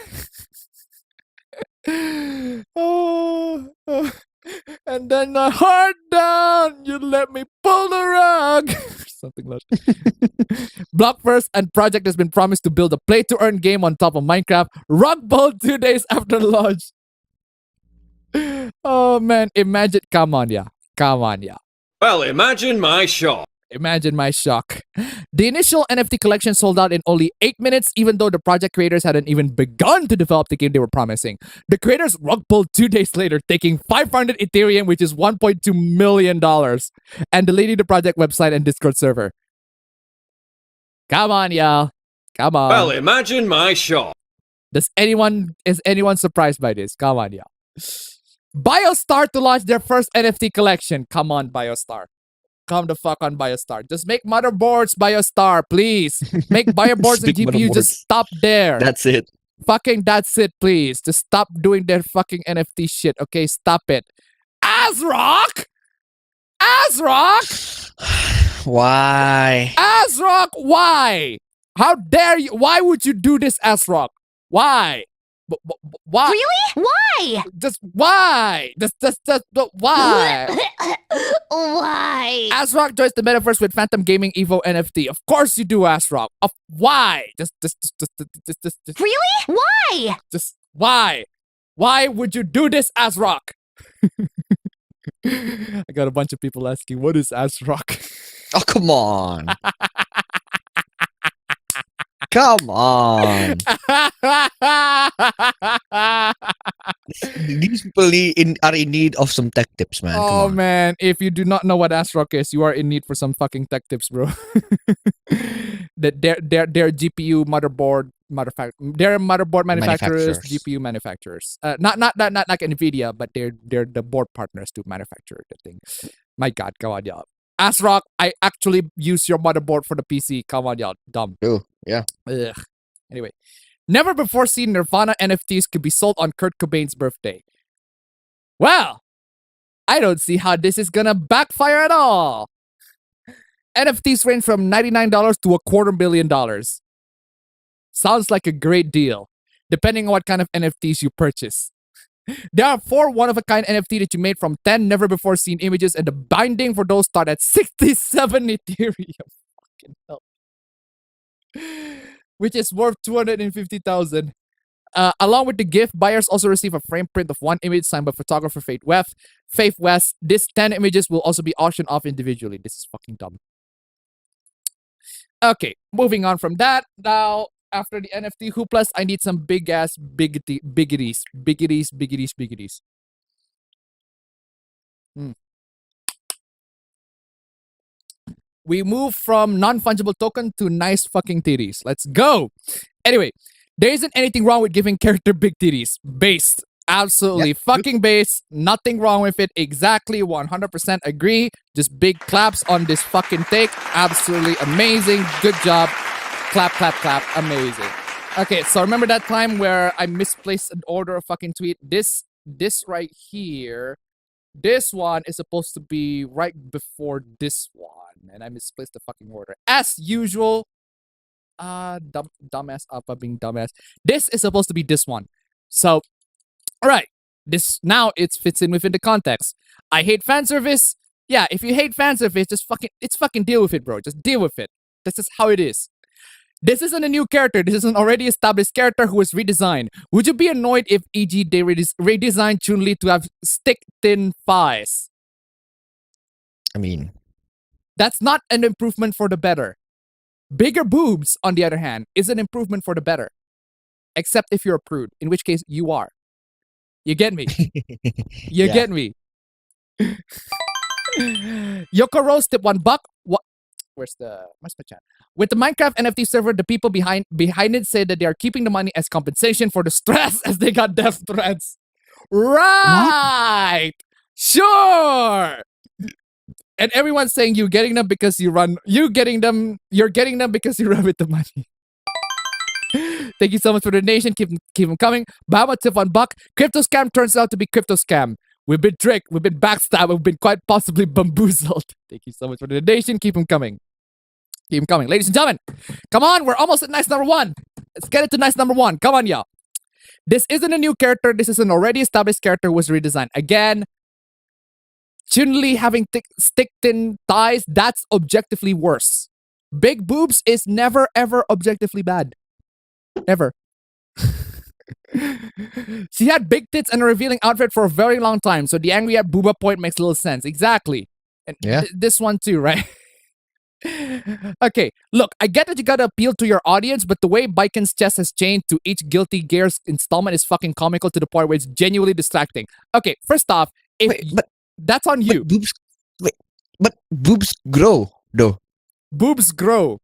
And then hard down, you let me pull the rug. Something like that. Block first and project has been promised to build a play-to-earn game on top of Minecraft. Rug pulled 2 days after launch. Oh man, imagine. Come on, yeah. Well, imagine my shock. Imagine my shock. The initial NFT collection sold out in only 8 minutes, even though the project creators hadn't even begun to develop the game they were promising. The creators rug pulled 2 days later, taking 500 Ethereum, which is $1.2 million, and deleting the project website and Discord server. Come on, y'all. Come on. Well, imagine my shock. Is anyone surprised by this? Come on, y'all. BioStar to launch their first NFT collection. Come on, BioStar. Come the fuck on, BioStar. Just make motherboards, BioStar, please. Make BioBoards and Speak GPU. Just motherboards. stop there. That's it. Fucking that's it, please. Just stop doing their fucking NFT shit, okay? Stop it. ASRock! ASRock! Why? ASRock, why? How dare you? Why would you do this, ASRock? Why? Why? Really? Why? Just why? Just why? Why? ASRock joins the metaverse with Phantom Gaming Evo NFT. Of course you do, ASRock. Why? Just. Really? Why? Just why? Why would you do this, ASRock? I got a bunch of people asking, what is ASRock? Oh, come on. Come on. These people are in need of some tech tips, man. Come Oh on. man, if you do not know what ASRock is, you are in need for some fucking tech tips, bro. They're GPU motherboard manufacturers, GPU manufacturers. Not like NVIDIA, but they're the board partners to manufacture the thing. My God, come on, y'all. ASRock, I actually use your motherboard for the PC. Come on, y'all. Dumb. Oh, yeah. Ugh. Anyway, never before seen Nirvana NFTs could be sold on Kurt Cobain's birthday. Well, I don't see how this is gonna backfire at all. NFTs range from $99 to $250,000. Sounds like a great deal, depending on what kind of NFTs you purchase. There are 4 one-of-a-kind NFT that you made from 10 never-before-seen images, and the binding for those start at 67 Ethereum. Fucking hell. Which is worth $250,000. Along with the gift, buyers also receive a frame print of 1 image signed by photographer Faith West. These 10 images will also be auctioned off individually. This is fucking dumb. Okay, moving on from that. Now, after the NFT hooplas, I need some big-ass biggities. We move from non-fungible token to nice fucking titties. Let's go. Anyway, there isn't anything wrong with giving character big titties. Based. Absolutely fucking based. Nothing wrong with it. Exactly. 100% agree. Just big claps on this fucking take. Absolutely amazing. Good job. Clap, clap, clap. Amazing. Okay, so remember that time where I misplaced an order of fucking tweet? This right here, this one is supposed to be right before this one. And I misplaced the fucking order. As usual. Dumbass Alpha being dumbass. This is supposed to be this one. So, alright. This now it fits in within the context. I hate fan service. Yeah, if you hate fan service, just fucking deal with it, bro. Just deal with it. This is how it is. This isn't a new character. This is an already established character who was redesigned. Would you be annoyed if, e.g., they redesigned Chun-Li to have stick-thin thighs? I mean, that's not an improvement for the better. Bigger boobs, on the other hand, is an improvement for the better. Except if you're a prude, in which case you are. You get me? You get me? Yoko Rose tip $1. What? Where's my chat? With the Minecraft NFT server, the people behind it say that they are keeping the money as compensation for the stress as they got death threats. Right. What? Sure. And everyone's saying you're getting them because you run. You're getting them because you run with the money. Thank you so much for the donation. Keep them coming. Bahama tip $1. Crypto scam turns out to be crypto scam. We've been tricked. We've been backstabbed. We've been quite possibly bamboozled. Thank you so much for the donation. Keep them coming. Keep them coming. Ladies and gentlemen, come on. We're almost at nice number 1. Let's get it to nice number 1. Come on, y'all. This isn't a new character. This is an already established character who was redesigned. Again, Chun-Li having stick-thin thighs, that's objectively worse. Big boobs is never, ever objectively bad. Ever. She had big tits and a revealing outfit for a very long time, so the angry at booba point makes little sense. Exactly. And this one too, right? Okay, look, I get that you gotta appeal to your audience, but the way Biken's chest has changed to each Guilty Gears installment is fucking comical to the point where it's genuinely distracting. Okay, first off, that's on you. But boobs grow, though. Boobs grow.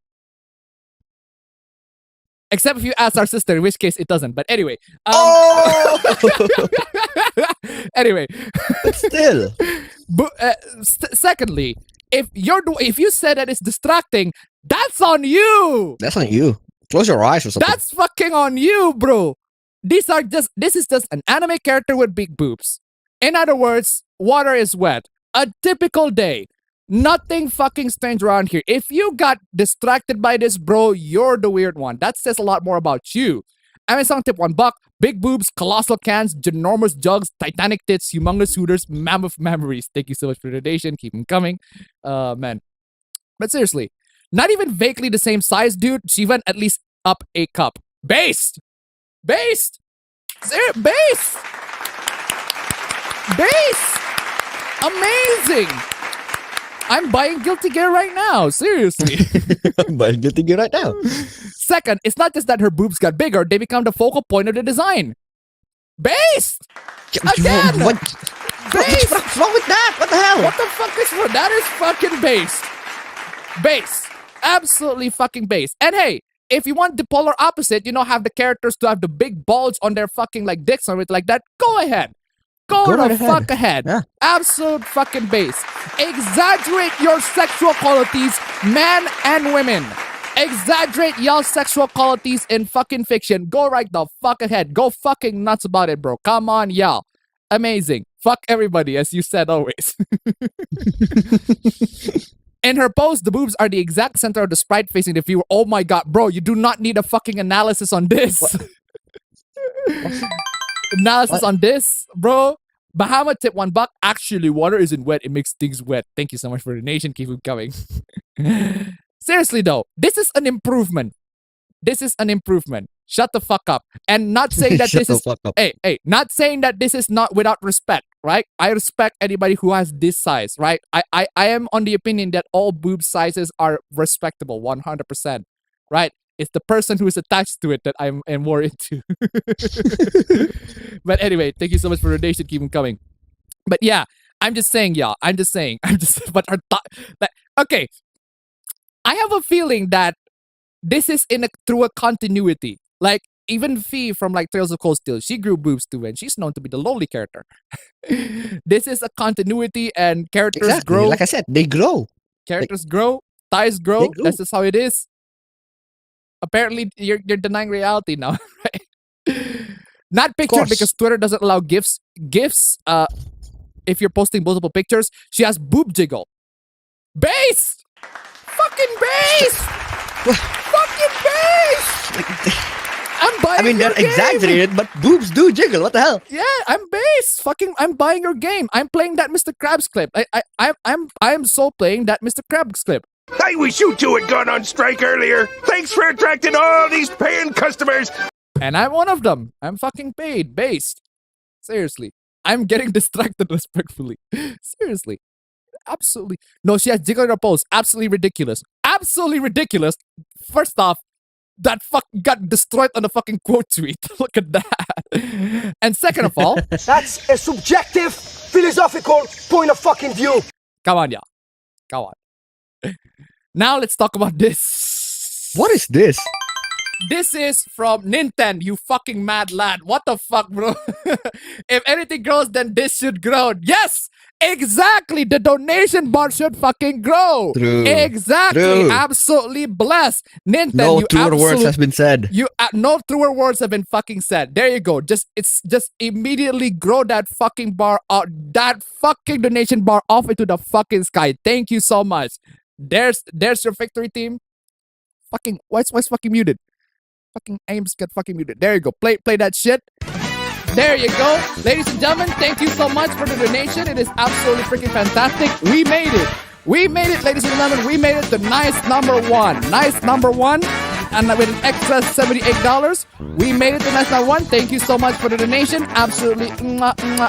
Except if you ask our sister, in which case it doesn't. But anyway. Anyway. But still. Secondly, if you said that it's distracting, that's on you. That's on you. Close your eyes or something. That's fucking on you, bro. This is just an anime character with big boobs. In other words, water is wet. A typical day. Nothing fucking strange around here. If you got distracted by this, bro, you're the weird one. That says a lot more about you. Amazon tip $1. Big boobs, colossal cans, ginormous jugs, titanic tits, humongous hooters, mammoth memories. Thank you so much for the donation. Keep them coming. Man. But seriously, not even vaguely the same size, dude. She went at least up a cup. Based! Based! Based! Based! Amazing! I'm buying Guilty Gear right now. Seriously. I'm buying Guilty Gear right now. Second, it's not just that her boobs got bigger, they become the focal point of the design. Based! Again! What's wrong with that? What the hell? What the fuck is wrong? That is fucking based. Based. Absolutely fucking based. And hey, if you want the polar opposite, have the characters to have the big balls on their fucking like dicks or it like that, go ahead. Go right the ahead. fuck ahead. Yeah. Absolute fucking base. Exaggerate your sexual qualities, men and women. Exaggerate y'all's sexual qualities in fucking fiction. Go right the fuck ahead. Go fucking nuts about it, bro. Come on, y'all. Amazing. Fuck everybody, as you said always. In her pose, the boobs are the exact center of the sprite facing the viewer. Oh my god, bro, you do not need a fucking analysis on this. Analysis on this, bro. Bahama tip $1. Actually, water isn't wet. It makes things wet. Thank you so much for the donation. Keep it coming. Seriously, though, this is an improvement. This is an improvement. Shut the fuck up. And not saying that this is... Hey, not saying that this is not without respect, right? I respect anybody who has this size, right? I am on the opinion that all boob sizes are respectable, 100%, right? It's the person who is attached to it that I'm more into. But anyway, thank you so much for the donation. Keep them coming. But yeah, I'm just saying, y'all. But okay. I have a feeling that this is through a continuity. Like, even Fee from like Tales of Cold Steel, she grew boobs too, and she's known to be the lowly character. This is a continuity, and characters grow. Like I said, they grow. Characters grow. Thighs grow. That's just how it is. Apparently, you're denying reality now, right? Not pictured because Twitter doesn't allow GIFs. GIFs, if you're posting multiple pictures, she has boob jiggle. Base! Fucking base! Fucking base! I'm buying your they're game. exaggerated, but boobs do jiggle. What the hell? Yeah, I'm base. I'm buying your game. I'm playing that Mr. Krabs clip. I'm so playing that Mr. Krabs clip. I wish you two had gone on strike earlier. Thanks for attracting all these paying customers. And I'm one of them. I'm fucking paid, based. Seriously. I'm getting distracted respectfully. Seriously. Absolutely. No, she has jiggle in her pose. Absolutely ridiculous. Absolutely ridiculous. First off, that fuck got destroyed on the fucking quote tweet. Look at that. And second of all... That's a subjective, philosophical point of fucking view. Come on, y'all. Come on. Now let's talk about this. What is this? This is from Nintendo, you fucking mad lad. What the fuck, bro? If anything grows, then this should grow. Yes! Exactly! The donation bar should fucking grow. True. Exactly. True. Absolutely blessed. Nintendo, No truer words has been said. No truer words have been fucking said. There you go. Just immediately grow that fucking bar out, that fucking donation bar off into the fucking sky. Thank you so much. There's your victory team. Fucking why's fucking muted? Fucking aims get fucking muted. There you go. Play that shit. There you go. Ladies and gentlemen, thank you so much for the donation. It is absolutely freaking fantastic. We made it. We made it, ladies and gentlemen. We made it to nice number one. Nice number one. And with an extra $78. We made it to nice number one. Thank you so much for the donation. Absolutely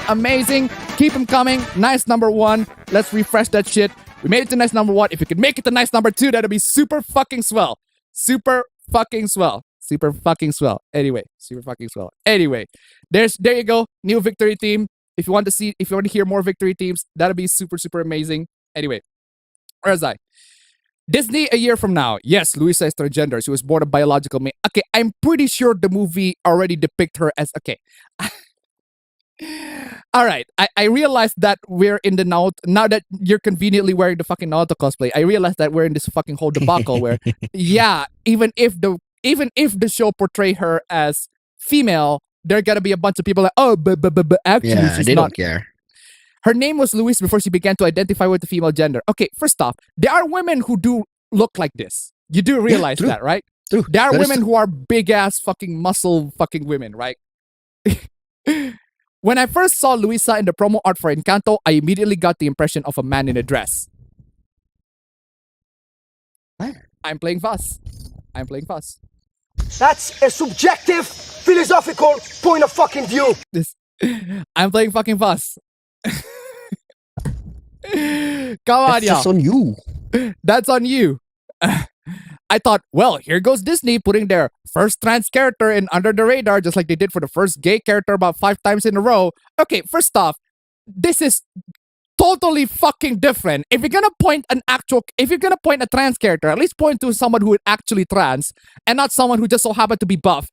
amazing. Keep them coming. Nice number one. Let's refresh that shit. We made it to nice number one. If we could make it to nice number two, that'd be super fucking swell. Super fucking swell. Super fucking swell. Anyway, super fucking swell. Anyway, there you go. New victory team. If you want to hear more victory teams, that'd be super, super amazing. Anyway, where was I? Disney a year from now. Yes, Louisa is transgender. She was born a biological male. Okay, I'm pretty sure the movie already depict her as okay. All right, I realized that we're in the now that you're conveniently wearing the fucking Naruto cosplay. I realized that we're in this fucking whole debacle where, yeah, even if the show portray her as female, there are gonna be a bunch of people like, oh, but actually, Yeah, she's they not. don't care. Her name was Louise before she began to identify with the female gender. Okay, first off, there are women who do look like this. You do realize true. that, right? True. There are That is women who are big ass fucking muscle fucking women, right? When I first saw Luisa in the promo art for Encanto, I immediately got the impression of a man in a dress. What? I'm playing fast. I'm playing fast. That's a subjective, philosophical point of fucking view. I'm playing fucking fast. Come on, That's y'all. just on you. That's on you. I thought, well, here goes Disney putting their first trans character in under the radar, just like they did for the first gay character about 5 times in a row. Okay, first off, this is totally fucking different. If you're gonna point a trans character, at least point to someone who is actually trans and not someone who just so happened to be buff.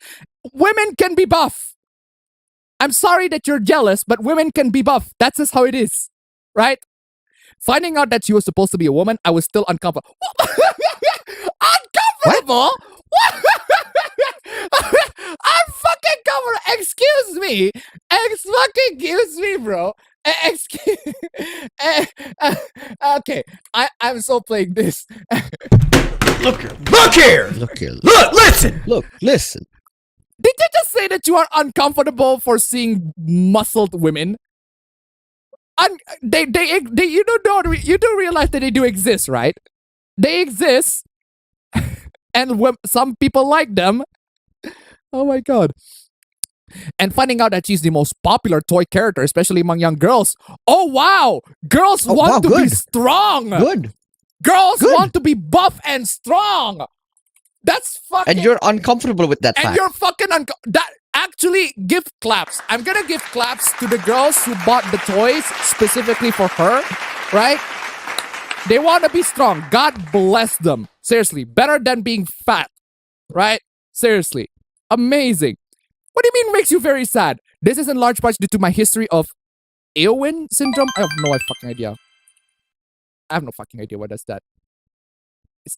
Women can be buff. I'm sorry that you're jealous, but women can be buff. That's just how it is, right? Finding out that she was supposed to be a woman, I was still uncomfortable. Uncomfortable? What? I'm fucking comfortable. Excuse me. Excuse me, bro. Okay, I'm so playing this. Look here. Look, listen. Look, listen. Did you just say that you are uncomfortable for seeing muscled women? You do realize that they do exist, right? They exist, and some people like them. Oh my god! And finding out that she's the most popular toy character, especially among young girls. Oh wow! Girls want to be strong. Good. Girls want to be buff and strong. That's fucking. And you're uncomfortable with that and fact. you're fucking that. Actually, give claps. I'm gonna give claps to the girls who bought the toys specifically for her, right? They want to be strong. God bless them. Seriously, better than being fat, right? Seriously, amazing. What do you mean makes you very sad? This is in large part due to my history of Eowyn syndrome. I have no fucking idea. I have no fucking idea what is that.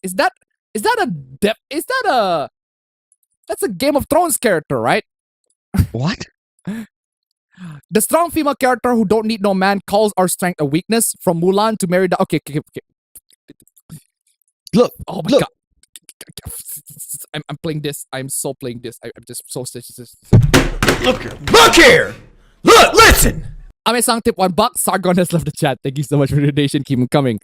Is that that's a Game of Thrones character, right? What? The strong female character who don't need no man calls our strength a weakness. From Mulan to Merida. Okay. Look. Oh my god. I'm playing this. I'm so playing this. I'm just so Look here. Look, listen. Amesang tip $1. Sargon has left the chat. Thank you so much for the donation. Keep them coming.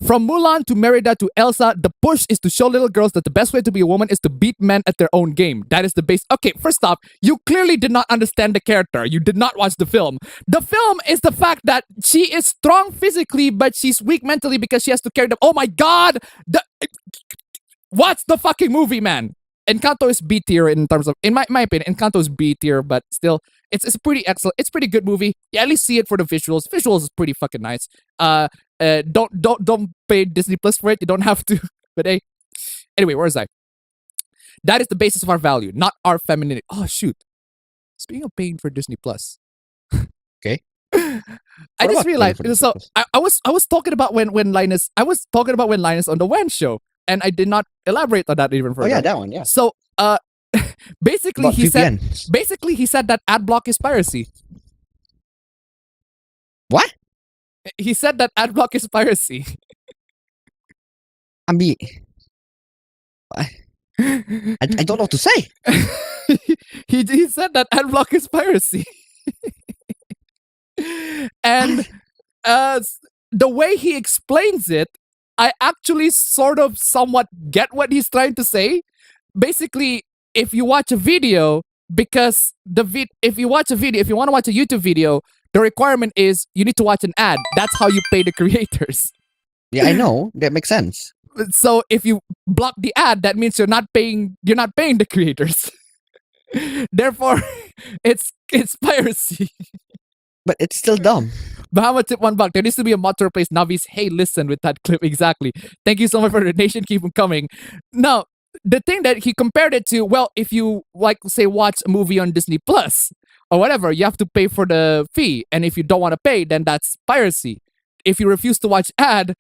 From Mulan to Merida to Elsa, the push is to show little girls that the best way to be a woman is to beat men at their own game. That is the base. Okay, first off, you clearly did not understand the character. You did not watch the film. The film is the fact that she is strong physically, but she's weak mentally because she has to carry them. Oh my god! What's the fucking movie, man? Encanto is B tier in terms of, in my opinion, Encanto is B tier, but still, it's pretty excellent. It's a pretty good movie. Yeah, at least see it for the visuals. Visuals is pretty fucking nice. Don't pay Disney Plus for it. You don't have to. But hey, anyway, where is I? That is the basis of our value, not our femininity. Oh shoot! Speaking of paying for Disney Plus, okay. I just realized. So I was talking about when Linus. I was talking about when Linus on the WAN show, and I did not elaborate on that even further. Oh yeah, that one. Yeah. So basically About he VPN. said that ad block is piracy. What? He said that ad block is piracy. I mean, I don't know what to say. he said that ad block is piracy. And the way he explains it, I actually sort of somewhat get what he's trying to say. Basically, if you watch a video, because if you want to watch a YouTube video, the requirement is you need to watch an ad. That's how you pay the creators. Yeah, I know. That makes sense. So if you block the ad, that means you're not paying the creators. Therefore, it's piracy. But it's still dumb. Bahama tip $1. There needs to be a mod to replace Navi's "Hey, listen" with that clip. Exactly. Thank you so much for the donation. Keep them coming. Now, the thing that he compared it to, well, if you like, say, watch a movie on Disney Plus or whatever, you have to pay for the fee, and if you don't want to pay, then that's piracy. If you refuse to watch ad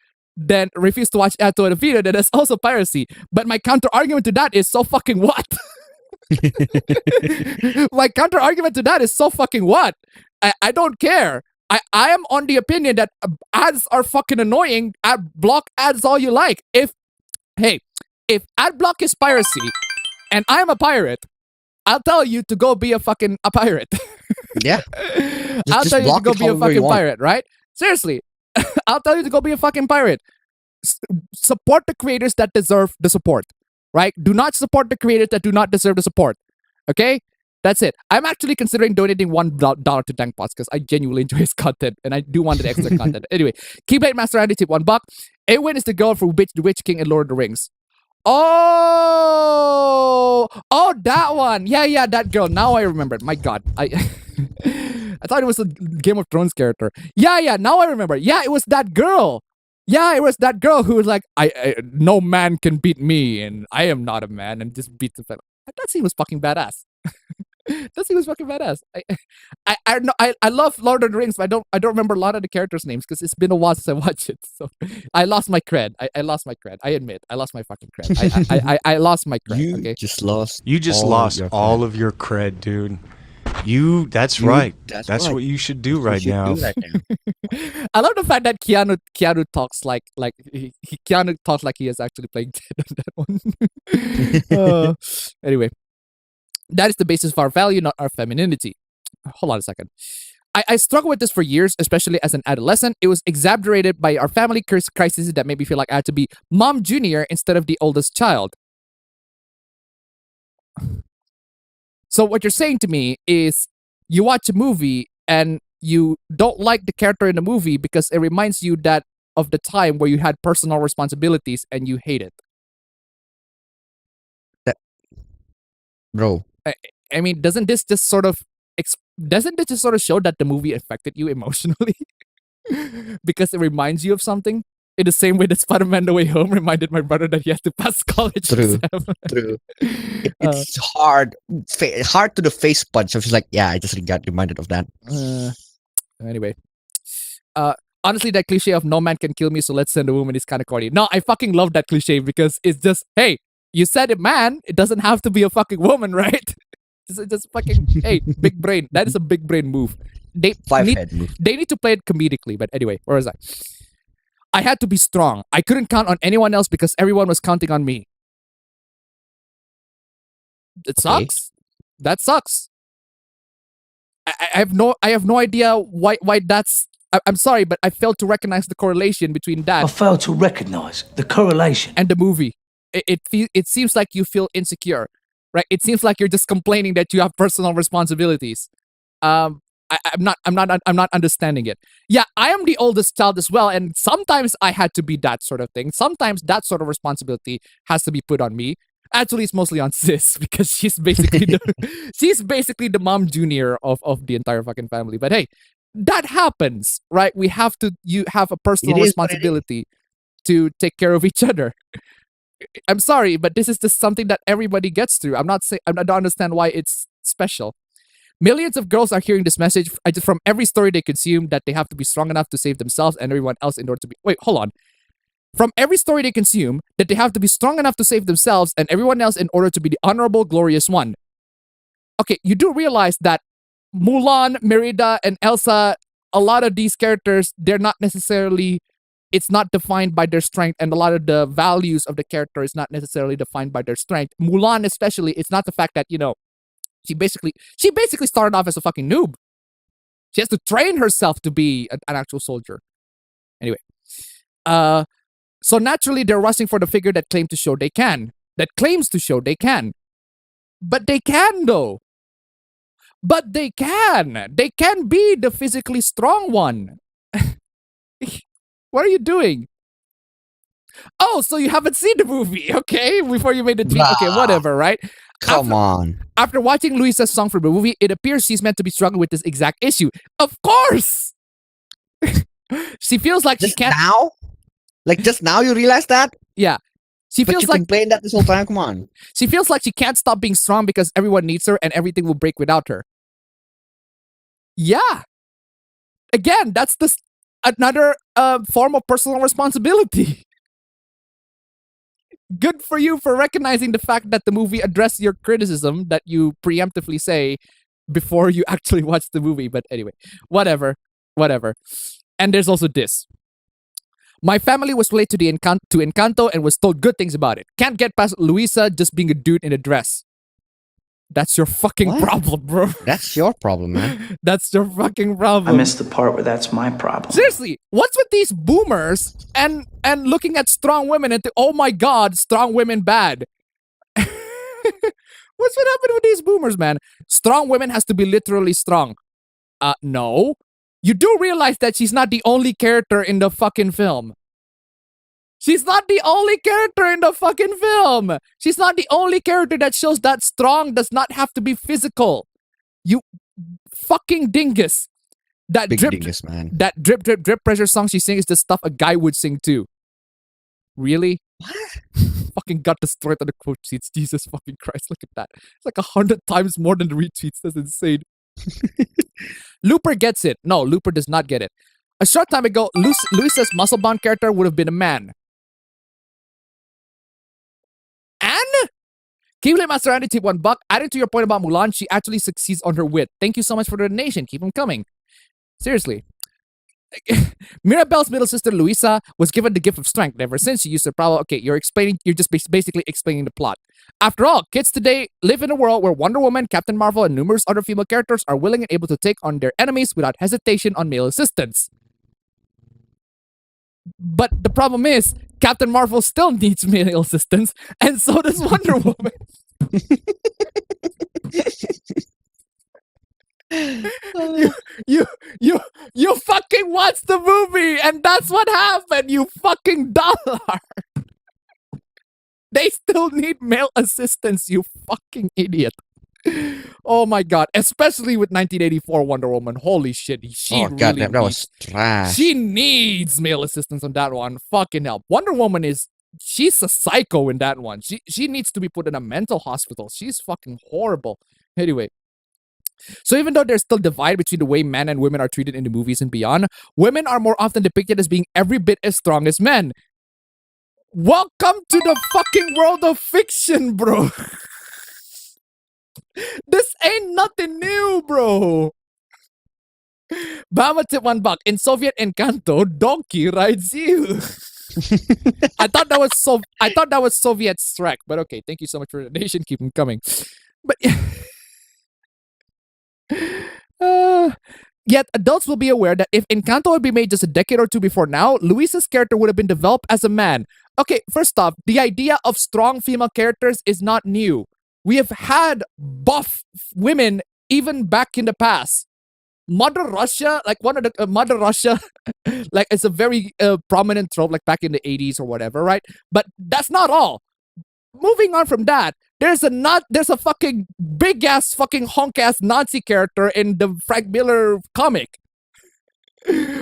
to a video, then that's also piracy. But my counter argument to that is so fucking what? My counter argument to that is so fucking what? I don't care. I am on the opinion that ads are fucking annoying. Block ads all you like. If ad block is piracy and I'm a pirate, I'll tell you to go be a pirate. Yeah. I'll tell you to go be a fucking pirate, right? Seriously. I'll tell you to go be a fucking pirate. Support the creators that deserve the support, right? Do not support the creators that do not deserve the support. Okay? That's it. I'm actually considering donating $1 to Tankpots because I genuinely enjoy his content and I do want the extra content. Anyway, Keyblade Master Andy tip $1. Eowyn is the girl from the Witch King and Lord of the Rings. Oh, that one. Yeah, that girl. Now I remembered. My God, I thought it was a Game of Thrones character. Yeah. Now I remember. Yeah, it was that girl. Yeah, it was that girl who was like, I no man can beat me, and I am not a man, and just beat the fellow. That scene was fucking badass. That scene was fucking badass. I love Lord of the Rings, but I don't remember a lot of the characters' names because it's been a while since I watched it. So I lost my cred. I lost my cred. I admit, I lost my fucking cred. I lost my cred. You okay? just lost. You just lost all of your cred, dude. That's right. That's what you should do right now. I love the fact that Keanu talks like Keanu talks like he is actually playing dead on that one. Anyway, that is the basis of our value, not our femininity. Hold on a second. I struggled with this for years, especially as an adolescent. It was exaggerated by our family crises that made me feel like I had to be mom junior instead of the oldest child. So what you're saying to me is you watch a movie and you don't like the character in the movie because it reminds you of the time where you had personal responsibilities and you hate it. Bro. I mean, doesn't this just sort of show that the movie affected you emotionally? Because it reminds you of something? In the same way that Spider-Man No Way Home reminded my brother that he has to pass college True. exam. True. It's hard to the face punch. I was like, yeah, I just got reminded of that. Anyway. Honestly, that cliche of no man can kill me, so let's send a woman is kind of corny. No, I fucking love that cliche because it's just, hey, you said a man, it doesn't have to be a fucking woman, right? Just fucking, hey, big brain. That is a big brain move. They need to play it comedically, but anyway, where was I? I had to be strong. I couldn't count on anyone else because everyone was counting on me. It sucks. That sucks. I have no idea why that's. I'm sorry, but I failed to recognize the correlation between that. I failed to recognize the correlation and the movie. It seems like you feel insecure, right? It seems like you're just complaining that you have personal responsibilities. I'm not understanding it. Yeah, I am the oldest child as well, and sometimes I had to be that sort of thing. Sometimes that sort of responsibility has to be put on me. Actually, it's mostly on Sis because she's basically the mom junior of the entire fucking family. But hey, that happens, right? You have a personal responsibility to take care of each other. I'm sorry, but this is just something that everybody gets through. I don't understand why it's special. Millions of girls are hearing this message from every story they consume that they have to be strong enough to save themselves and everyone else in order to be... Wait, hold on. From every story they consume that they have to be strong enough to save themselves and everyone else in order to be the honorable, glorious one. Okay, you do realize that Mulan, Merida, and Elsa, a lot of these characters, they're not necessarily... It's not defined by their strength, and a lot of the values of the character is not necessarily defined by their strength. Mulan especially, it's not the fact that, she basically started off as a fucking noob. She has to train herself to be an actual soldier. Anyway. So naturally, they're rushing for the figure that claims to show they can. But they can, though. But they can. They can be the physically strong one. What are you doing? Oh, so you haven't seen the movie, okay? Before you made the tweet. Okay, whatever, right? Come on. After watching Luisa's song for the movie, it appears she's meant to be struggling with this exact issue. Of course! She feels like just she can't now. Like just now, you realize that? Yeah. She But feels you like complained that this whole time. Come on. she feels like she can't stop being strong because everyone needs her and everything will break without her. Yeah. Again, that's another form of personal responsibility. Good for you for recognizing the fact that the movie addressed your criticism that you preemptively say before you actually watch the movie. But anyway, whatever. And there's also this. My family was late to Encanto and was told good things about it. Can't get past Luisa just being a dude in a dress. That's your fucking problem, bro. That's your problem, man. That's your fucking problem. I missed the part where that's my problem. Seriously, what's with these boomers and looking at strong women and oh my god, strong women bad? What's what happened with these boomers, man? Strong women has to be literally strong. No. You do realize that she's not the only character in the fucking film. She's not the only character in the fucking film. She's not the only character that shows that strong does not have to be physical. You fucking dingus. That Big drip, dingus, man. That drip pressure song she sings is the stuff a guy would sing too. Really? What? Fucking got destroyed on the quote sheets. Jesus fucking Christ, look at that. It's like 100 times more than the retweets. That's insane. Looper gets it. No, Looper does not get it. A short time ago, Luisa's muscle-bound character would have been a man. And Keyblade Master Andy tip $1. Adding to your point about Mulan, she actually succeeds on her wit. Thank you so much for the donation. Keep them coming. Seriously. Mirabelle's middle sister Luisa was given the gift of strength. Ever since she used her power. Okay, you're just basically explaining the plot. After all, kids today live in a world where Wonder Woman, Captain Marvel, and numerous other female characters are willing and able to take on their enemies without hesitation on male assistance. But the problem is, Captain Marvel still needs male assistance, and so does Wonder Woman. You fucking watched the movie, and that's what happened, you fucking dollar. They still need male assistance, you fucking idiot. Oh my god, especially with 1984 Wonder Woman. Holy shit, Goddamn, that was trash. She needs male assistance on that one. Fucking hell. Wonder Woman she's a psycho in that one. She needs to be put in a mental hospital. She's fucking horrible. Anyway. So even though there's still divide between the way men and women are treated in the movies and beyond, women are more often depicted as being every bit as strong as men. Welcome to the fucking world of fiction, bro. This ain't nothing new, bro. Bama tip $1. In Soviet Encanto, donkey rides you. I thought that was Soviet Shrek, but okay, thank you so much for the donation. Keep them coming. But yet adults will be aware that if Encanto had been made just a decade or two before now, Luisa's character would have been developed as a man. Okay, first off, the idea of strong female characters is not new. We have had buff women even back in the past. Mother Russia, like one of the Mother Russia, like it's a very prominent trope, like back in the 80s or whatever, right? But that's not all. Moving on from that, there's a fucking big ass fucking honk ass Nazi character in the Frank Miller comic.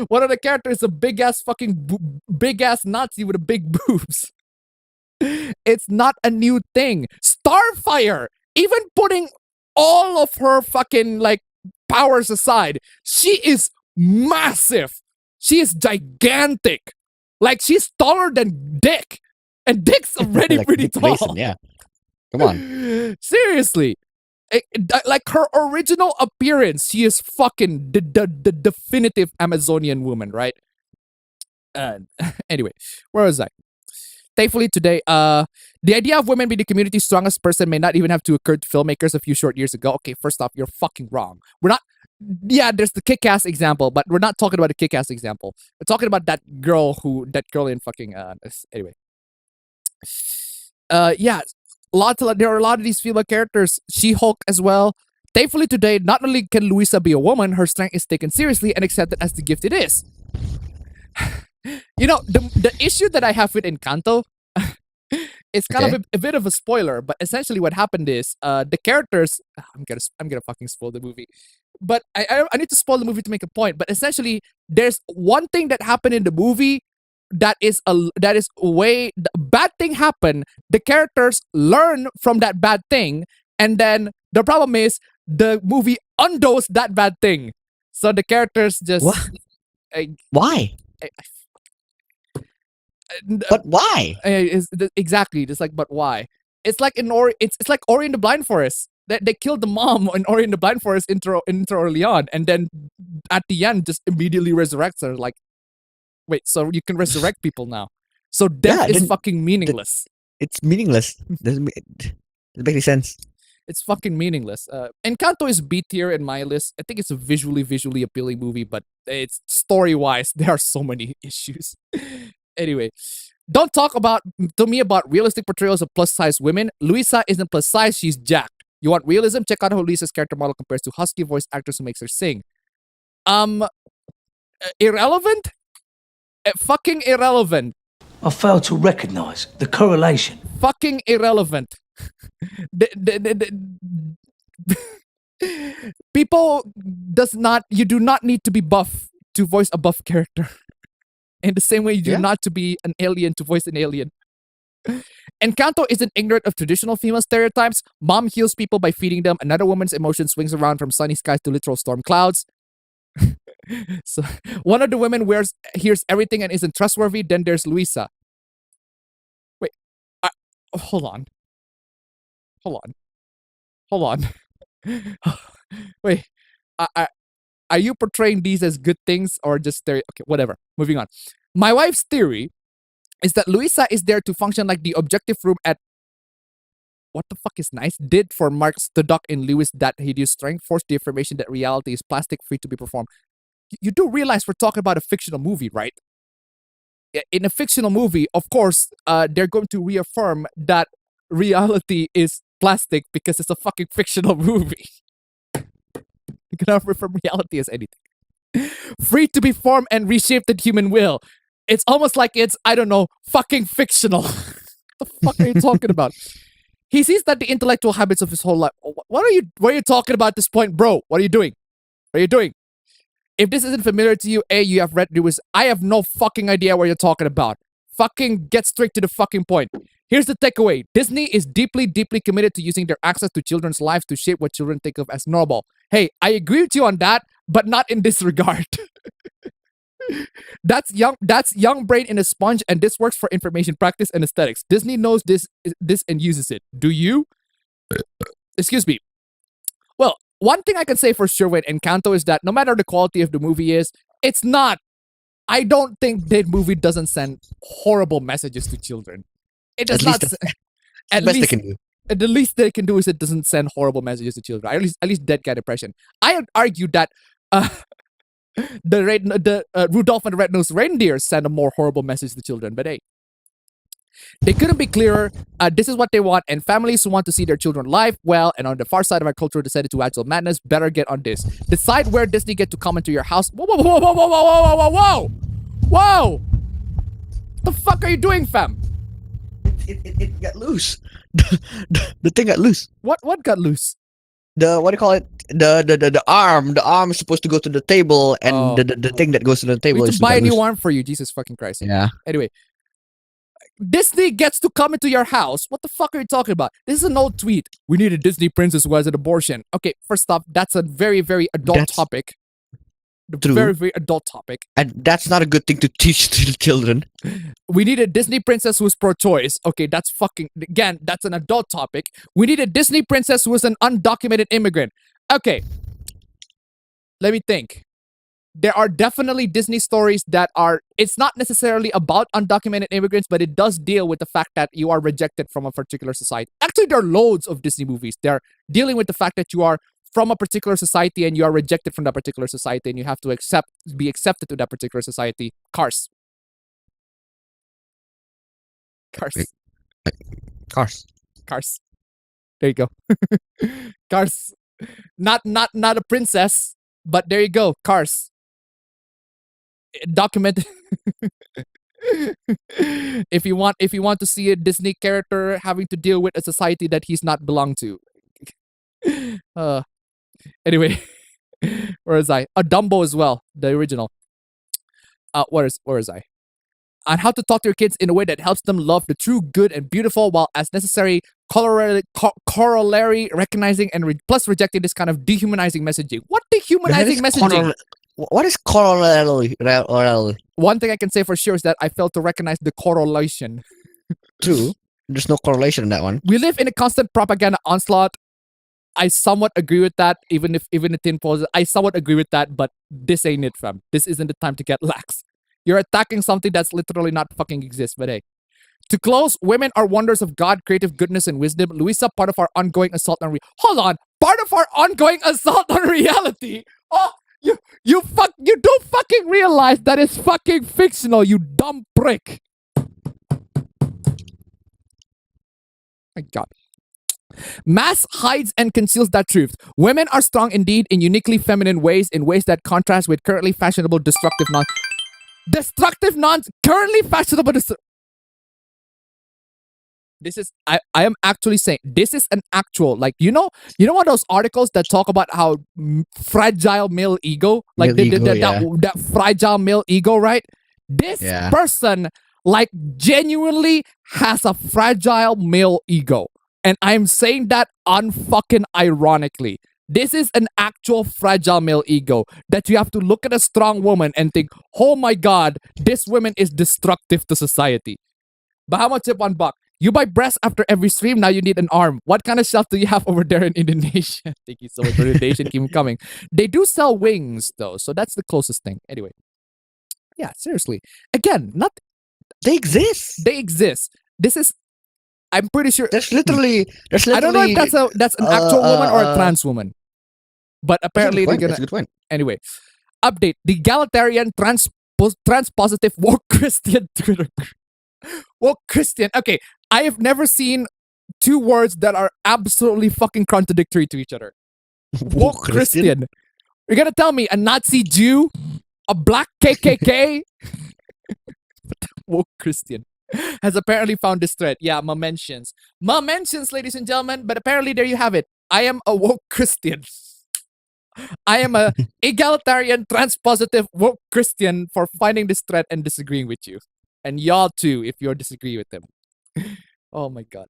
One of the characters is a big ass Nazi with a big boobs. It's not a new thing. Starfire, even putting all of her fucking like powers aside, she is massive. She is gigantic. Like she's taller than Dick. And Dick's already like pretty tall. Mason, yeah. Come on. Seriously. Like her original appearance, she is fucking the definitive Amazonian woman, right? Anyway, where was I? Thankfully today, the idea of women being the community's strongest person may not even have to occur to filmmakers a few short years ago. Okay, first off, you're fucking wrong. We're not. Yeah, there's the Kick-Ass example, but we're not talking about the Kick-Ass example. We're talking about that girl in fucking anyway. Yeah, there are a lot of these female characters. She-Hulk as well. Thankfully today, not only can Luisa be a woman, her strength is taken seriously and accepted as the gift it is. You know, the issue that I have with Encanto, it's kind of a bit of a spoiler, but essentially what happened is the characters. I'm gonna fucking spoil the movie, but I need to spoil the movie to make a point. But essentially, there's one thing that happened in the movie that is way bad thing happened. The characters learn from that bad thing, and then the problem is the movie undoes that bad thing. So the characters just why? But why? Exactly, just like, but why? It's like it's like Ori and the Blind Forest. They killed the mom in Ori and the Blind Forest intro Orleans, and then at the end just immediately resurrects her. Like, wait, so you can resurrect people now? So death is fucking meaningless. It's meaningless. Doesn't make any sense. It's fucking meaningless. Encanto is B tier in my list. I think it's a visually appealing movie, but it's story-wise, there are so many issues. Anyway, don't talk to me about realistic portrayals of plus-size women. Luisa isn't plus size, she's jacked. You want realism? Check out how Luisa's character model compares to husky voice actress who makes her sing. Irrelevant? Fucking irrelevant. I fail to recognize the correlation. Fucking irrelevant. People you do not need to be buff to voice a buff character. In the same way you do not to be an alien to voice an alien. Encanto isn't ignorant of traditional female stereotypes. Mom heals people by feeding them. Another woman's emotion swings around from sunny skies to literal storm clouds. So one of the women hears everything and isn't trustworthy. Then there's Luisa. Wait, hold on. Wait, are you portraying these as good things or just okay, whatever. Moving on. My wife's theory is that Luisa is there to function like the objective room at what the fuck is nice did for Marx to duck in Lewis that hideous strength, forced the affirmation that reality is plastic free to be performed. You do realize we're talking about a fictional movie, right? In a fictional movie, of course, they're going to reaffirm that reality is plastic because it's a fucking fictional movie. You cannot reaffirm reality as anything. Free to be formed and reshaped at human will. It's almost like it's, I don't know, fucking fictional. What the fuck are you talking about? He sees that the intellectual habits of his whole life. What are you talking about at this point, bro? What are you doing? What are you doing? If this isn't familiar to you, A, you have read Lewis. I have no fucking idea what you're talking about. Fucking get straight to the fucking point. Here's the takeaway. Disney is deeply committed to using their access to children's lives to shape what children think of as normal. Hey, I agree with you on that, but not in this regard. That's young brain in a sponge, and this works for information practice and aesthetics. Disney knows this and uses it. Do you? Excuse me. Well, one thing I can say for sure with Encanto is that no matter the quality of the movie is, it's not. I don't think that movie doesn't send horrible messages to children. It does not. At the least they can do is it doesn't send horrible messages to children. At least Dead Cat Depression. I would argue that the Rudolph and the Red-Nosed Reindeer send a more horrible message to children. But hey, they couldn't be clearer. This is what they want, and families who want to see their children live, well, and on the far side of our culture decided to actual madness, better get on this. Decide where Disney get to come into your house. Whoa, whoa, whoa, whoa, whoa, whoa, whoa, whoa, whoa, whoa! What the fuck are you doing, fam? It got loose. The thing got loose. What got loose? What do you call it? The arm. The arm is supposed to go to the table, and the thing that goes to the table we is to buy a new arm for you. Jesus fucking Christ. Yeah. Anyway, Disney gets to come into your house. What the fuck are you talking about? This is an old tweet. We need a Disney princess who has an abortion. Okay, first off, that's a very adult topic. True. Very adult topic. And that's not a good thing to teach to children. We need a Disney princess who's pro-choice. Okay, that's an adult topic. We need a Disney princess who is an undocumented immigrant. Okay, let me think. There are definitely Disney stories that it's not necessarily about undocumented immigrants, but it does deal with the fact that you are rejected from a particular society. Actually, there are loads of Disney movies. They're dealing with the fact that you are from a particular society and you are rejected from that particular society and you have to be accepted to that particular society. Cars. There you go. Cars. Not a princess, but there you go. Cars. Documented. If you want to see a Disney character having to deal with a society that he's not belong to. Anyway, where is I? A Dumbo as well, the original. where is I? On how to talk to your kids in a way that helps them love the true, good, and beautiful, while as necessary, corollary recognizing and plus rejecting this kind of dehumanizing messaging. What dehumanizing messaging? What is corollary? One thing I can say for sure is that I failed to recognize the correlation. True. There's no correlation in that one. We live in a constant propaganda onslaught. I somewhat agree with that, even in thin poses. I somewhat agree with that, but this ain't it, fam. This isn't the time to get lax. You're attacking something that's literally not fucking exists, but hey. To close, women are wonders of God, creative goodness, and wisdom. Louisa, part of our ongoing assault on hold on. Part of our ongoing assault on reality? Oh, you don't fucking realize that it's fucking fictional, you dumb prick. My God. Mass hides and conceals that truth. Women are strong indeed in uniquely feminine ways, in ways that contrast with currently fashionable currently fashionable This is I am actually saying this is an actual, like, you know what those articles that talk about how fragile male ego, like that fragile male ego, right? This person like genuinely has a fragile male ego, and I'm saying that unfucking ironically. This is an actual fragile male ego that you have to look at a strong woman and think, oh my God, this woman is destructive to society. But how much tip $1? You buy breasts after every stream, now you need an arm. What kind of shelf do you have over there in Indonesia? Thank you so much for the donation. Keep them coming. They do sell wings though, so that's the closest thing. Anyway. Yeah, seriously. Again, they exist. They exist. This is, I'm pretty sure. There's literally I don't know if that's an actual woman or a trans woman. But apparently they're gonna. That's a good point. Anyway, update: the egalitarian trans-positive woke Christian Twitter. Woke Christian. Okay, I have never seen two words that are absolutely fucking contradictory to each other. Woke Christian. You're gonna tell me a Nazi Jew, a black KKK, woke Christian has apparently found this thread. Yeah, my mentions, ladies and gentlemen. But apparently, there you have it. I am a woke Christian. I am a egalitarian, trans-positive, woke Christian for finding this thread and disagreeing with you. And y'all too, if you disagree with them. Oh my God.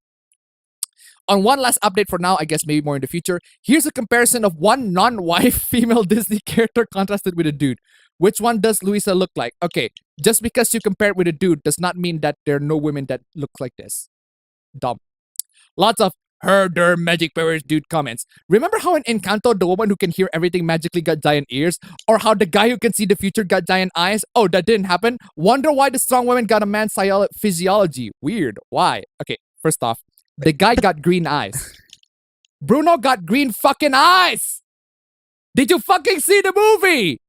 On one last update for now, I guess maybe more in the future. Here's a comparison of one non-wife female Disney character contrasted with a dude. Which one does Louisa look like? Okay, just because you compare it with a dude does not mean that there are no women that look like this. Dumb. Lots of her magic powers dude comments. Remember how in Encanto the woman who can hear everything magically got giant ears? Or how the guy who can see the future got giant eyes? Oh, that didn't happen? Wonder why the strong woman got a man's physiology. Weird. Why? Okay, first off, the guy got green eyes. Bruno got green fucking eyes! Did you fucking see the movie?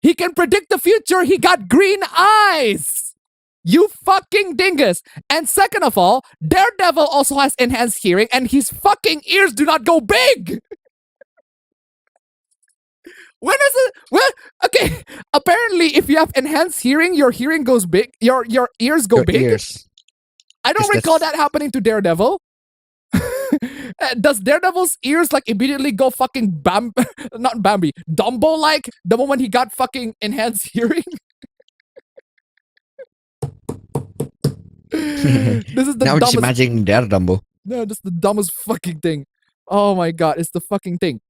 He can predict the future. He got green eyes! You fucking dingus. And second of all, Daredevil also has enhanced hearing and his fucking ears do not go big. When is it? Well, okay. Apparently, if you have enhanced hearing, your hearing goes big. Your ears go big. Ears. I don't recall that happening to Daredevil. Does Daredevil's ears like immediately go fucking not Bambi, Dumbo like the moment he got fucking enhanced hearing? This is the now dumbest. Just imagining Dumbo. No, this is the dumbest fucking thing. Oh my God, it's the fucking thing.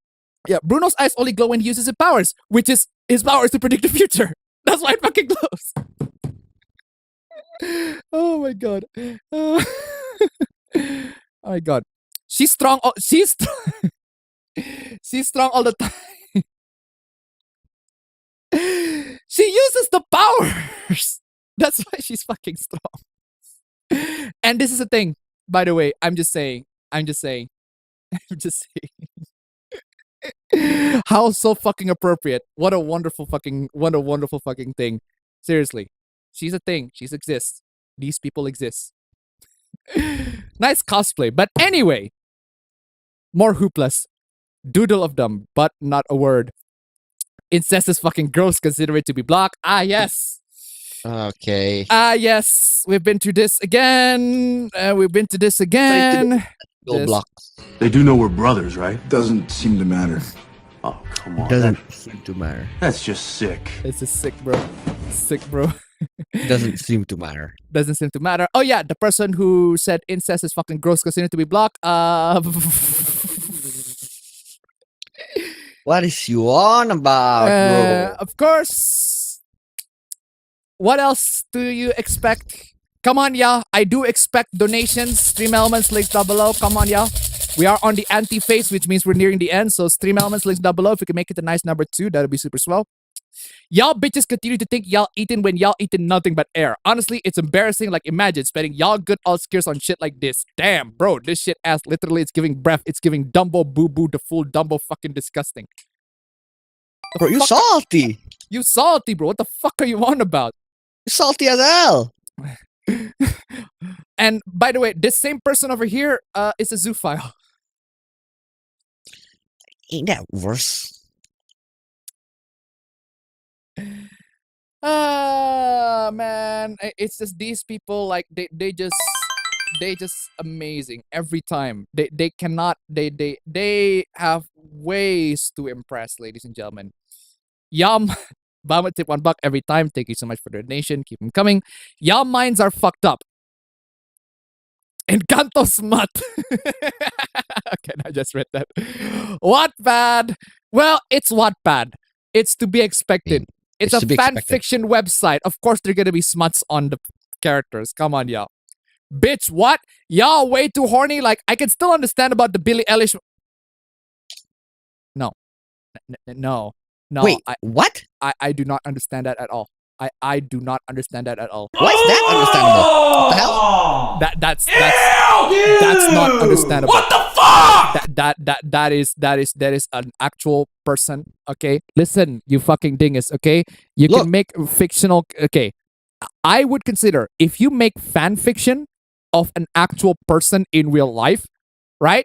Yeah, Bruno's eyes only glow when he uses his powers, which is his powers to predict the future. That's why it fucking glows. Oh my God. Oh my God. She's strong. She's strong all the time. She uses the powers. That's why she's fucking strong. And this is a thing, by the way. I'm just saying. How so fucking appropriate. What a wonderful fucking thing. Seriously. She's a thing. She exists. These people exist. Nice cosplay. But anyway. More hooplas. Doodle of them, but not a word. Incest is fucking gross. Consider it to be blocked. Ah, yes. Okay. Yes. We've been through this again. Blocks. They do know we're brothers, right? Doesn't seem to matter. Oh, come on. Doesn't seem to matter. That's just sick. It's just sick, bro. Sick, bro. Doesn't seem to matter. Doesn't seem to matter. Oh yeah, the person who said incest is fucking gross because you need to be blocked. What is you on about, bro? Of course. What else do you expect? Come on, yeah. I do expect donations. Stream Elements, links down below. Come on, yeah. We are on the anti-phase, which means we're nearing the end. So Stream Elements, links down below. If we can make it a nice number 2, that'll be super swell. Y'all bitches continue to think y'all eating when y'all eating nothing but air. Honestly, it's embarrassing. Like, imagine spending y'all good all skills on shit like this. Damn, bro. This shit ass, literally, it's giving breath. It's giving Dumbo boo-boo, the full Dumbo fucking disgusting. Bro, you salty. You salty, bro. What the fuck are you on about? Salty as hell. And by the way, this same person over here is a zoophile. Ain't that worse? Man, it's just these people, like they just amazing every time. They cannot they have ways to impress, ladies and gentlemen. Yum. Bama tip $1 every time. Thank you so much for the donation. Keep them coming. Y'all minds are fucked up. Encanto smut. Okay, I just read that. Wattpad. Well, it's Wattpad. It's to be expected. It's a fan fiction website. Of course, there are gonna be smuts on the characters. Come on, y'all. Bitch, what? Y'all way too horny. Like, I can still understand about the Billie Eilish. No. No. No. Wait, what? I do not understand that at all. I do not understand that at all. Why is that understandable? What the hell? That's not understandable. What the fuck? That is an actual person. Okay, listen, you fucking dingus. Okay, you can make fictional. Okay, I would consider if you make fan fiction of an actual person in real life, right?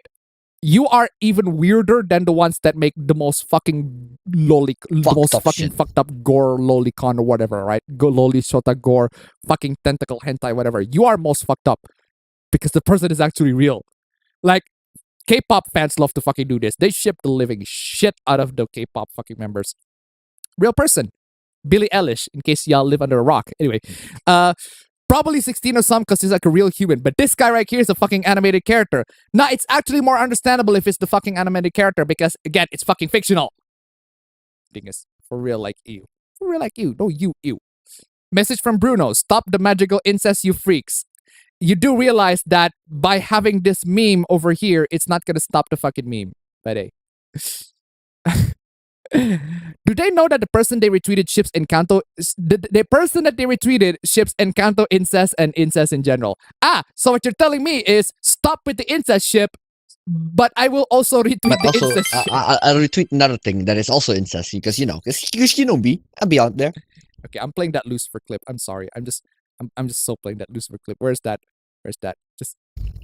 You are even weirder than the ones that make the most fucking fucked up gore lolicon or whatever, right? Go loli shota gore, fucking tentacle hentai, whatever. You are most fucked up because the person is actually real. Like, K-pop fans love to fucking do this. They ship the living shit out of the K-pop fucking members. Real person. Billie Eilish, in case y'all live under a rock. Anyway, probably 16 or some because he's like a real human. But this guy right here is a fucking animated character. Nah, it's actually more understandable if it's the fucking animated character because, again, it's fucking fictional. Dingus. For real like you. For real like you. No, you. Message from Bruno. Stop the magical incest, you freaks. You do realize that by having this meme over here, it's not going to stop the fucking meme. But hey. Do they know that the person they retweeted ships Encanto? The person that they retweeted ships Encanto incest and incest in general. So what you're telling me is stop with the incest ship, but I will also retweet the incest ship. I'll retweet another thing that is also incest because you know me. I'll be out there. Okay, I'm playing that Lucifer clip. I'm sorry. I'm just so playing that Lucifer clip. Where's that? Just.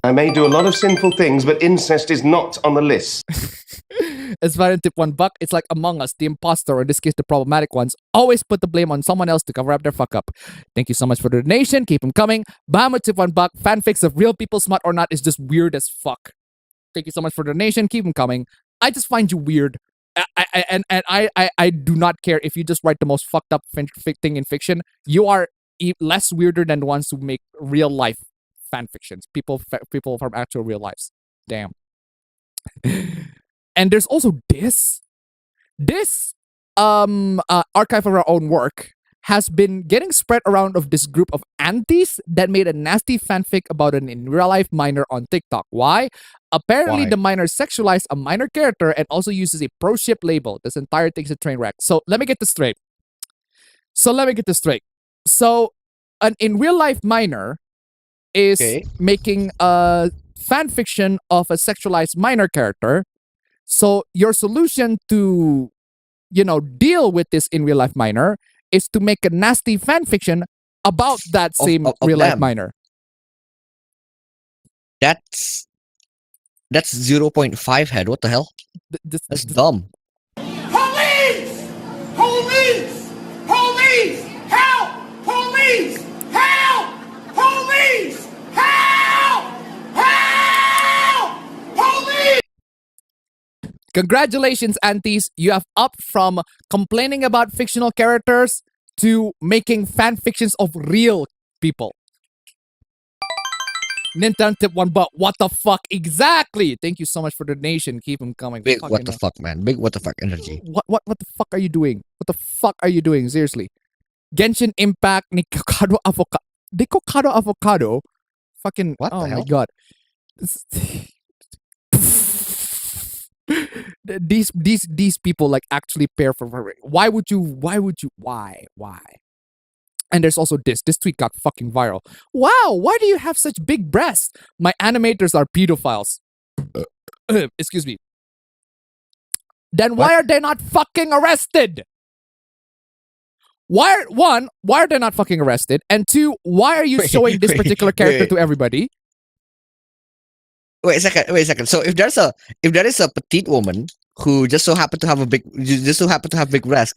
I may do a lot of sinful things, but incest is not on the list. As Variant tip $1, it's like Among Us, the imposter, or in this case, the problematic ones, always put the blame on someone else to cover up their fuck up. Thank you so much for the donation. Keep them coming. Bahama tip $1. Fanfics of real people, smut or not, is just weird as fuck. Thank you so much for the donation. Keep them coming. I just find you weird. I do not care if you just write the most fucked up thing in fiction. You are less weirder than the ones who make real life fan fictions. People from actual real lives. Damn. And there's also this archive of our own work has been getting spread around of this group of aunties that made a nasty fanfic about an in real life minor on TikTok. Why? Apparently the minor sexualized a minor character and also uses a pro ship label. This entire thing's a train wreck. So let me get this straight. So an in real life minor is making a fan fiction of a sexualized minor character. So your solution to, deal with this in real life minor is to make a nasty fan fiction about that same real life minor. That's 0.5 head. What the hell? That's dumb. Police! Police! Police! Help! Police! Help! Police! Help! Help! Police! Congratulations, aunties. You have upped from complaining about fictional characters to making fan fictions of real people. Nintendo tip $1. What the fuck? Exactly. Thank you so much for the donation. Keep them coming. Big Fucking what the hell. fuck, man. Big what the fuck energy. What the fuck are you doing? What the fuck are you doing? Seriously. Genshin Impact, Nikocado Avocado. Nikocado Avocado? Fucking, What the oh my hell? god. These people like actually pair for why? And there's also this tweet got fucking viral. Wow, why do you have such big breasts? My animators are pedophiles. Excuse me. Then why are they not fucking arrested? Why are they not fucking arrested? And two, why are you showing this particular character to everybody? Wait a second. So if there is a petite woman who just so happen to have big breasts,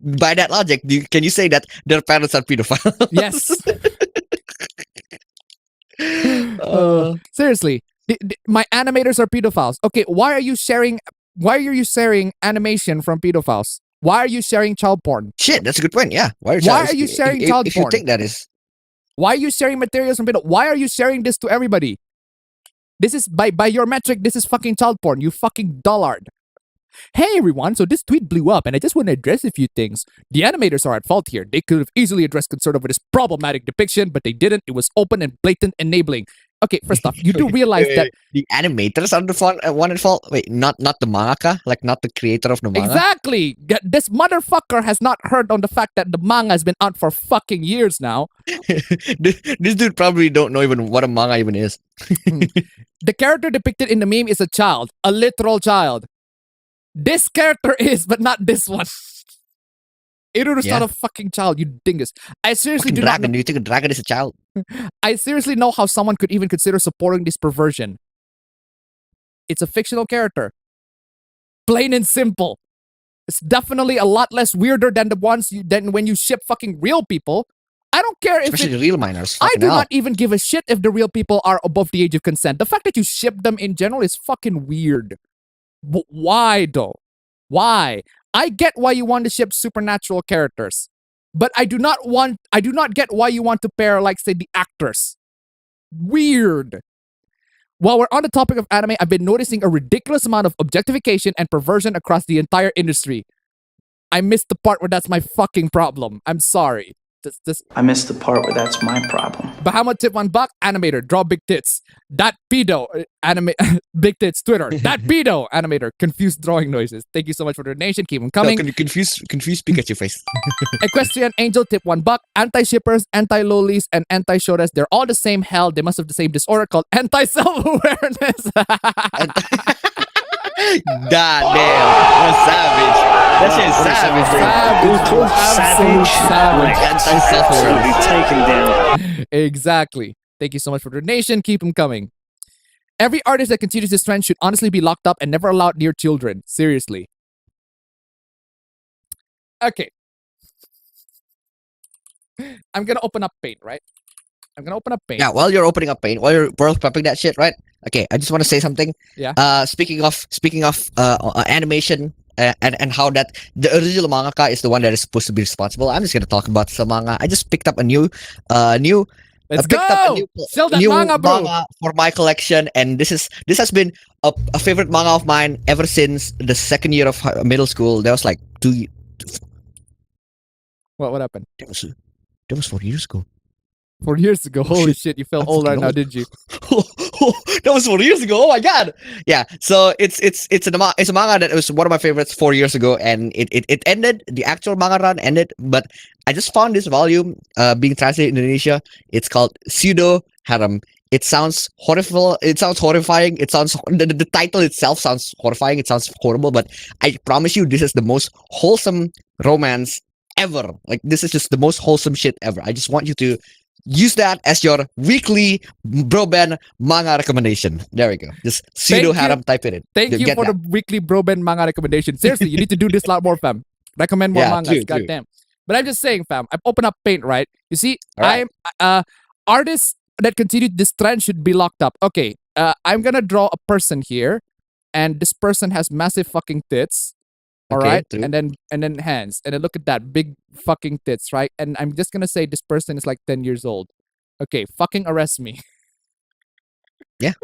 by that logic, can you say that their parents are pedophiles? Yes. Seriously, my animators are pedophiles. Okay, why are you sharing animation from pedophiles? Why are you sharing child porn? Shit, that's a good point. Yeah. Why are you sharing child if porn? you think that is. Why are you sharing materials from pedophiles? Why are you sharing this to everybody? This is by your metric. This is fucking child porn. You fucking dullard. Hey everyone, so this tweet blew up and I just want to address a few things. The animators are at fault here. They could have easily addressed concern over this problematic depiction, but they didn't. It was open and blatant enabling. Okay, first off, you do realize that the animators are the one at fault. Wait, not the mangaka, like not the creator of the manga. Exactly. This motherfucker has not heard on the fact that the manga has been out for fucking years now. This dude probably don't know even what a manga even is. The character depicted in the meme is a child, a literal child. This character is, but not this one. Iruru's not a fucking child, you dingus. I seriously fucking do dragon. not know. Do you think a dragon is a child? I seriously know how someone could even consider supporting this perversion. It's a fictional character. Plain and simple. It's definitely a lot less weirder than than when you ship fucking real people. I don't care if especially real minors. I do hell. not even give a shit if the real people are above the age of consent. The fact that you ship them in general is fucking weird. But why though? Why? I get why you want to ship supernatural characters, but I do not get why you want to pair, like, say, the actors. Weird. While we're on the topic of anime, I've been noticing a ridiculous amount of objectification and perversion across the entire industry. I missed the part where that's my fucking problem. I'm sorry. I missed the part where that's my problem. Bahama tip $1, animator, draw big tits. That pedo, big tits, Twitter. That pedo, animator, confused drawing noises. Thank you so much for the donation. Keep them coming. No, confuse Pikachu face. Equestrian Angel tip $1, anti-shippers, anti-lolies, and anti-shotas. They're all the same hell. They must have the same disorder called anti-self-awareness. God damn, that's savage. That shit's savage. Taken down. Exactly. Thank you so much for the donation. Keep them coming. Every artist that continues this trend should honestly be locked up and never allowed near children. Seriously. Okay. I'm gonna open up Paint, right? I'm gonna open up Paint. Yeah, while you're opening up Paint, while you're world prepping that shit, right? Okay, I just want to say something. Yeah. Speaking of animation and how that the original mangaka is the one that is supposed to be responsible. I'm just gonna talk about some manga. I just picked up a new Let's go! Sell that manga, bro! Manga for my collection, and this has been a favorite manga of mine ever since the second year of middle school. That was like 2. What happened? That was 4 years ago. 4 years ago. Holy shit, you felt old right now, did you? That was 4 years ago. Oh my god. Yeah. So it's a manga that was one of my favorites 4 years ago, and it ended. The actual manga run ended, but I just found this volume being translated in Indonesia. It's called Pseudo Harem. It sounds horrible. It sounds horrifying. It sounds the title itself sounds horrifying. It sounds horrible, but I promise you, this is the most wholesome romance ever. Like, this is just the most wholesome shit ever. I just want you to use that as your weekly Bro Ben manga recommendation. There we go. Just pseudo harem, type it in. Thank you for the weekly Bro Ben manga recommendation. Seriously, you need to do this a lot more, fam. Recommend more mangas. Goddamn. But I'm just saying, fam. I've opened up Paint, right? You see, right. Artists that continued this trend should be locked up. Okay, I'm gonna draw a person here, and this person has massive fucking tits. All Okay, right, true. and then hands, and then look at that big fucking tits, right? And I'm just gonna say this person is like 10 years old. Okay, fucking arrest me. Yeah.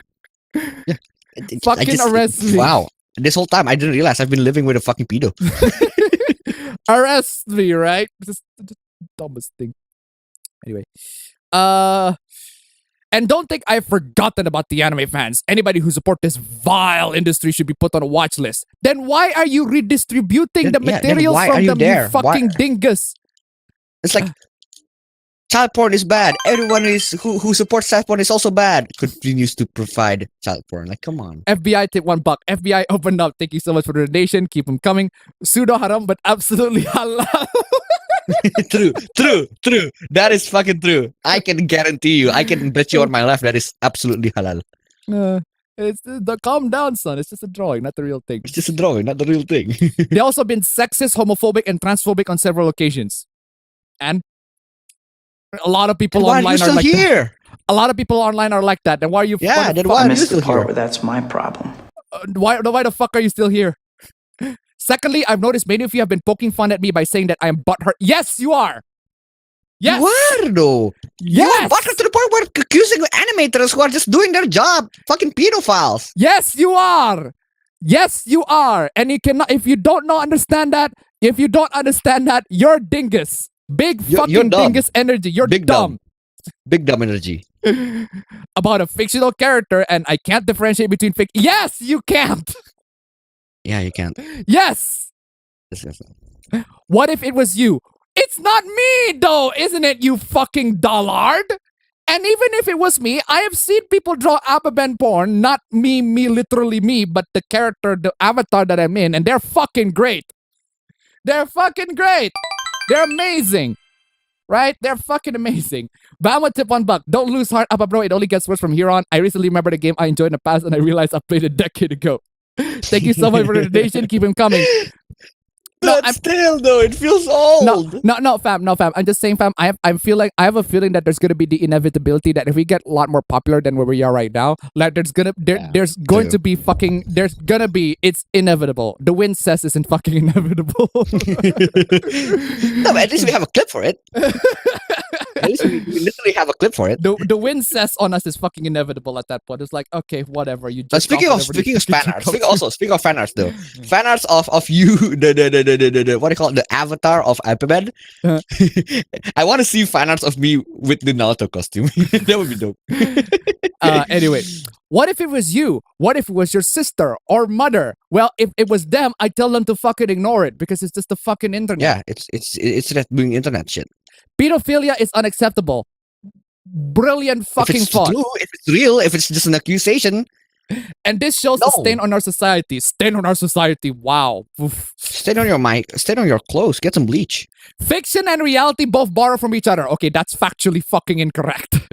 Fucking arrest me. Wow. This whole time I didn't realize I've been living with a fucking pedo. Arrest me, right? This is the dumbest thing. Anyway, and don't think I've forgotten about the anime fans. Anybody who support this vile industry should be put on a watch list. Then why are you redistributing the materials why from are you them, there? you fucking dingus? It's like child porn is bad. Everyone who supports child porn is also bad. Continues to provide child porn. Like, come on. FBI tip $1. FBI opened up. Thank you so much for the donation. Keep them coming. Pseudo haram, but absolutely halal. True. That is fucking true. I can guarantee you. I can bet you on my life that is absolutely halal. It's calm down, son. It's just a drawing, not the real thing. It's just a drawing, not the real thing. They also been sexist, homophobic, and transphobic on several occasions. And a lot of people why online are you are still like here? that. A lot of people online are like that. Then why are you? Yeah, then why I are you missed still the part here? where that's my problem. Why the fuck are you still here? Secondly, I've noticed many of you have been poking fun at me by saying that I am butthurt. Yes, you are. Yes. You are though. Yes. You are butthurt to the point where accusing animators who are just doing their job, fucking pedophiles. Yes, you are. Yes, you are. And you cannot. If you don't understand that, you're dingus. Big fucking you're dumb. dingus energy. You're Big dumb. Big dumb energy. About a fictional character, and I can't differentiate between Yes, you can't. Yeah, you can't. Yes. What if it was you? It's not me, though, isn't it, you fucking dullard? And even if it was me, I have seen people draw appabendyt porn, not me, literally me, but the character, the avatar that I'm in, and they're fucking great. They're fucking great. They're amazing. Right? They're fucking amazing. Bama tip $1. Don't lose heart, Appa bro. It only gets worse from here on. I recently remembered a game I enjoyed in the past, and I realized I played a decade ago. Thank you so much for the donation. Keep him coming. But still, though, it feels old. No, fam. I'm just saying, fam. I have a feeling that there's gonna be the inevitability that if we get a lot more popular than where we are right now, like it's inevitable. The wind says it's fucking inevitable. No, but at least we have a clip for it. At least we literally have a clip for it. The wind says on us is fucking inevitable at that point. It's like, okay, whatever. You just speaking of fan art, speaking of fan arts though, fan arts of you, the what do you call it, the avatar of Alphabet. I want to see fan arts of me with the Naruto costume. That would be dope. Anyway, what if it was you? What if it was your sister or mother? Well, if it was them, I tell them to fucking ignore it because it's just the fucking internet. Yeah, it's that doing internet shit. Pedophilia is unacceptable. Brilliant fucking thought. If it's real, if it's just an accusation. And this shows a stain on our society. Stain on our society. Wow. Oof. Stain on your mic. Stain on your clothes. Get some bleach. Fiction and reality both borrow from each other. Okay, that's factually fucking incorrect.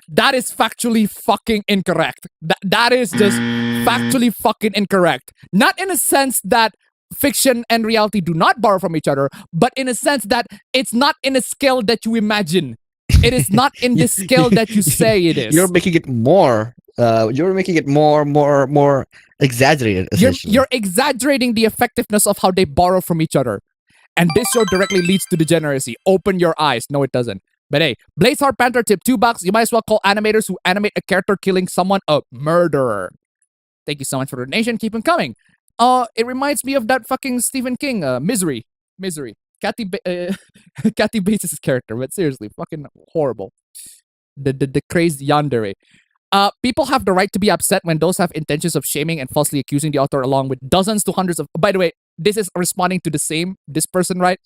That is factually fucking incorrect. That is just factually fucking incorrect. Not in a sense that fiction and reality do not borrow from each other, but in a sense that it's not in a scale that you imagine. It is not in the scale that you say it is. You're making it more. You're making it more exaggerated. You're exaggerating the effectiveness of how they borrow from each other, and this show directly leads to degeneracy. Open your eyes. No, it doesn't. But hey, Blazehard Panther tip $2. You might as well call animators who animate a character killing someone a murderer. Thank you so much for the donation. Keep them coming. It reminds me of that fucking Stephen King, Misery. Kathy Bates' character, but seriously, fucking horrible. The crazed yandere. People have the right to be upset when those have intentions of shaming and falsely accusing the author along with dozens to hundreds of... By the way, this is responding to this person, right?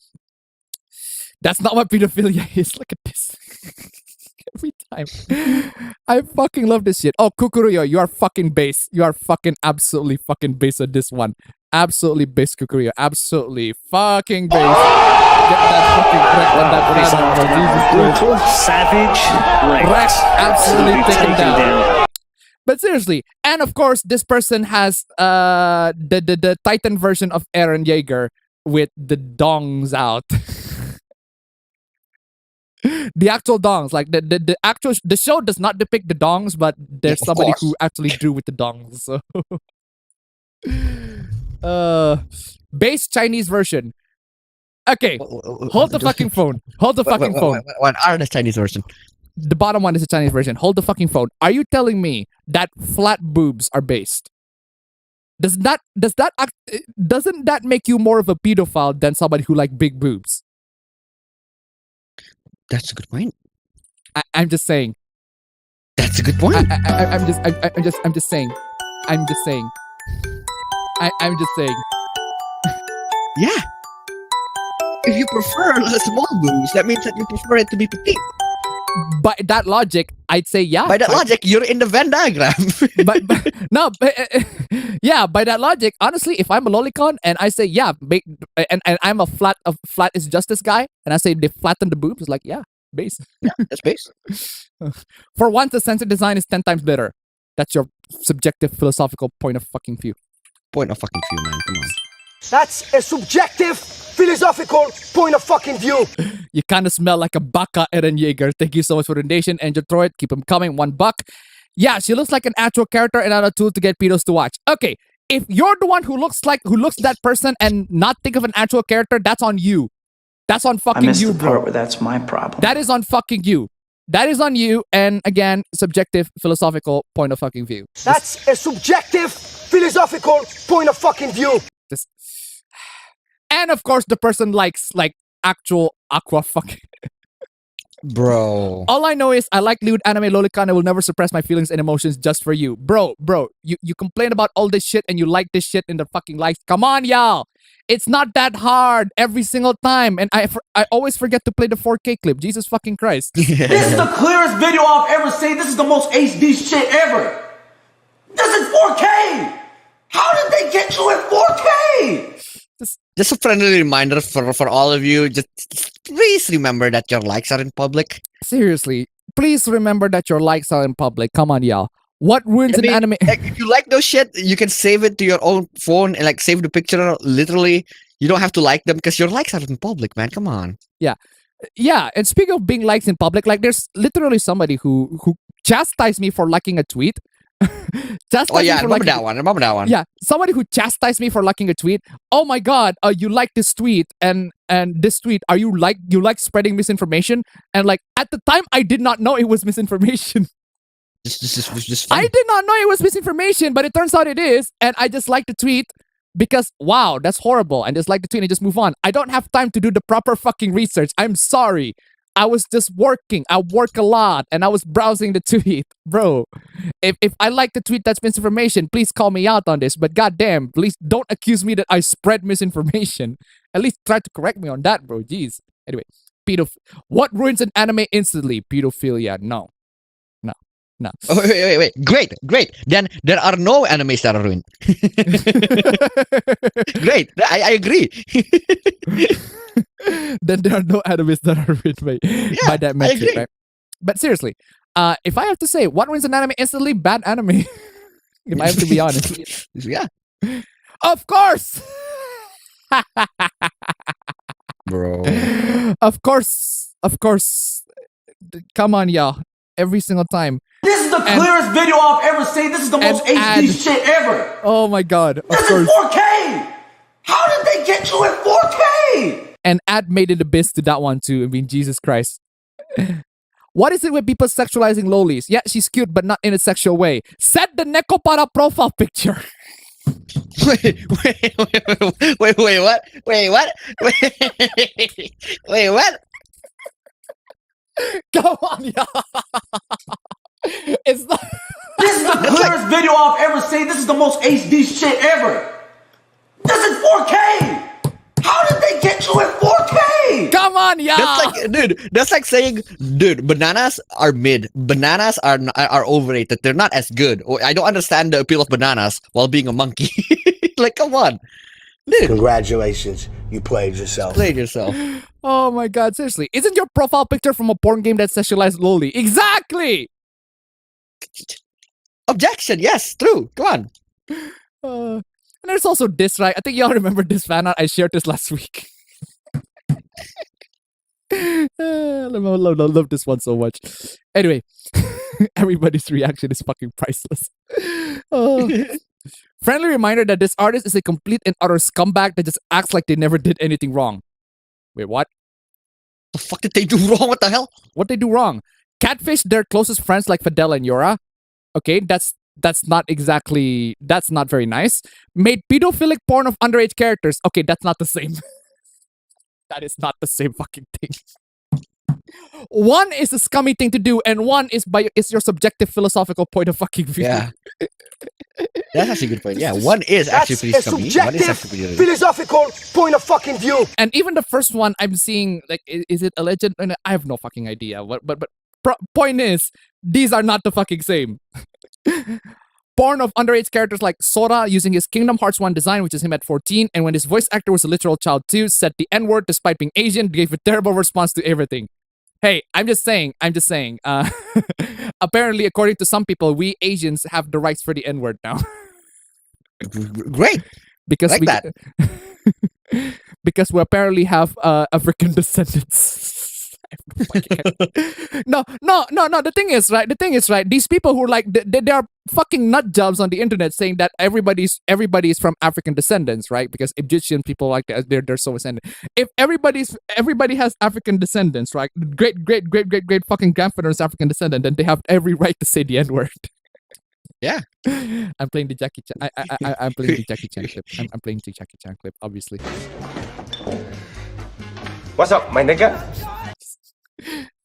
That's not what pedophilia is. Look at this. Every time. I fucking love this shit. Oh, Kukuruyo, you are fucking base. You are fucking absolutely fucking base on this one. Absolutely base, Kukuruyo. Absolutely fucking base. Get that fucking correct on that. Brutal, savage, Rex. Absolutely taken down. But seriously, and of course, this person has the Titan version of Eren Yeager with the dongs out. The actual dongs, like the show does not depict the dongs, but there's somebody who actually drew with the dongs. So, Base Chinese version. Okay, hold the fucking phone. Hold the fucking phone. What are the Chinese version? The bottom one is the Chinese version. Hold the fucking phone. Are you telling me that flat boobs are based? Doesn't that make you more of a pedophile than somebody who like big boobs? That's a good point. I'm just saying. That's a good point. I'm just saying. I'm just saying. Yeah. If you prefer small boobs, that means that you prefer it to be petite. By that logic, I'd say yeah. By that logic, you're in the Venn diagram. Yeah. By that logic, honestly, if I'm a lolicon and I say yeah, and I'm a flat is justice guy, and I say they flatten the boobs, it's like yeah, base. Yeah, that's base. For once, the sensor design is 10 times better. That's your subjective philosophical point of fucking view. Point of fucking view, man. Come on. That's a subjective philosophical point of fucking view. You kind of smell like a baka, Eren Yeager. Thank you so much for the donation. Angel Troy, keep them coming. $1. Yeah, she looks like an actual character and not a tool to get pedos to watch. Okay, if you're the one who looks that person and not think of an actual character, that's on you. That's on fucking I missed you, the bro. part where that's my problem. That is on fucking you. That is on you. And again, subjective philosophical point of fucking view. That's a subjective philosophical point of fucking view. And of course, the person likes like actual aqua fucking. Bro. All I know is I like lewd anime lolicon. I will never suppress my feelings and emotions just for you. Bro, you complain about all this shit and you like this shit in the fucking likes. Come on, y'all. It's not that hard every single time. And I always forget to play the 4K clip. Jesus fucking Christ. This is the clearest video I've ever seen. This is the most HD shit ever. This is 4K. How did they get you at 4K? Just a friendly reminder for all of you. Just please remember that your likes are in public. Seriously, please remember that your likes are in public. Come on, y'all. What ruins an anime? Like, if you like those shit, you can save it to your own phone and like save the picture. Literally, you don't have to like them because your likes are in public, man. Come on. Yeah. And speaking of being likes in public, like there's literally somebody who chastised me for liking a tweet. I remember that one. Yeah, somebody who chastised me for liking a tweet. Oh my god, you like this tweet and this tweet. Are you like spreading misinformation? And like at the time, I did not know it was misinformation. Just I did not know it was misinformation, but it turns out it is, and I just like the tweet because wow, that's horrible. And just like the tweet and just move on. I don't have time to do the proper fucking research. I'm sorry. I was just working. I work a lot and I was browsing the tweet. Bro, if I like the tweet that's misinformation, please call me out on this. But goddamn, please don't accuse me that I spread misinformation. At least try to correct me on that, bro. Jeez. Anyway, what ruins an anime instantly? Pedophilia. No. Oh, wait. Great. Then there are no animes that are ruined. Great. I agree. Then there are no animes that are ruined by that metric, right? But seriously, if I have to say what ruins an anime instantly, bad anime. If I have to be honest. Yeah. Of course. Bro. Of course. Come on, y'all. Every single time. This is the clearest video I've ever seen. This is the most HD shit ever. Oh my god. This is 4K. How did they get you at 4K? And Ad made it abyss to that one too. I mean, Jesus Christ. What is it with people sexualizing lolis? Yeah, she's cute, but not in a sexual way. Set the neko para profile picture. Wait, what? Wait, what? Come on, y'all. It's not. This is the clearest video I've ever seen. This is the most HD shit ever. This is 4K. How did they get you at 4K? Come on, y'all. That's like saying, bananas are mid. Bananas are overrated. They're not as good. I don't understand the appeal of bananas while being a monkey. Like, come on. Dude. Congratulations. You played yourself. Oh my god, seriously. Isn't your profile picture from a porn game that sexualized loli? Exactly! Objection, yes, true. Come on. And there's also this, right? I think y'all remember this fan art. I shared this last week. I love this one so much. Anyway, everybody's reaction is fucking priceless. Friendly reminder that this artist is a complete and utter scumbag that just acts like they never did anything wrong. Wait, what? The fuck did they do wrong? What the hell? What they do wrong? Catfish their closest friends like Fidel and Yora. Okay, that's not very nice. Made pedophilic porn of underage characters. Okay, that's not the same. That is not the same fucking thing. One is a scummy thing to do, and one is your subjective philosophical point of fucking view. Yeah. That's actually a good point. Yeah, one is actually pretty scummy. One is actually pretty philosophical point of fucking view. And even the first one, I'm seeing, like, is it alleged? I have no fucking idea. But point is, these are not the fucking same. Porn of underage characters like Sora using his Kingdom Hearts 1 design, which is him at 14, and when his voice actor was a literal child too, said the N-word despite being Asian, gave a terrible response to everything. Hey, I'm just saying. Apparently, according to some people, we Asians have the rights for the N-word now. Great. Because like that. Because we apparently have African descendants. No. The thing is, right? These people who are like they are fucking nut jobs on the internet saying that everybody's from African descendants, right? Because Egyptian people like that, they're so ascendant. If everybody has African descendants, right? Great fucking grandfather is African descendant, then they have every right to say the N-word. Yeah. I'm playing the Jackie Chan. I'm playing the Jackie Chan clip. I'm playing the Jackie Chan clip, obviously. What's up, my nigga?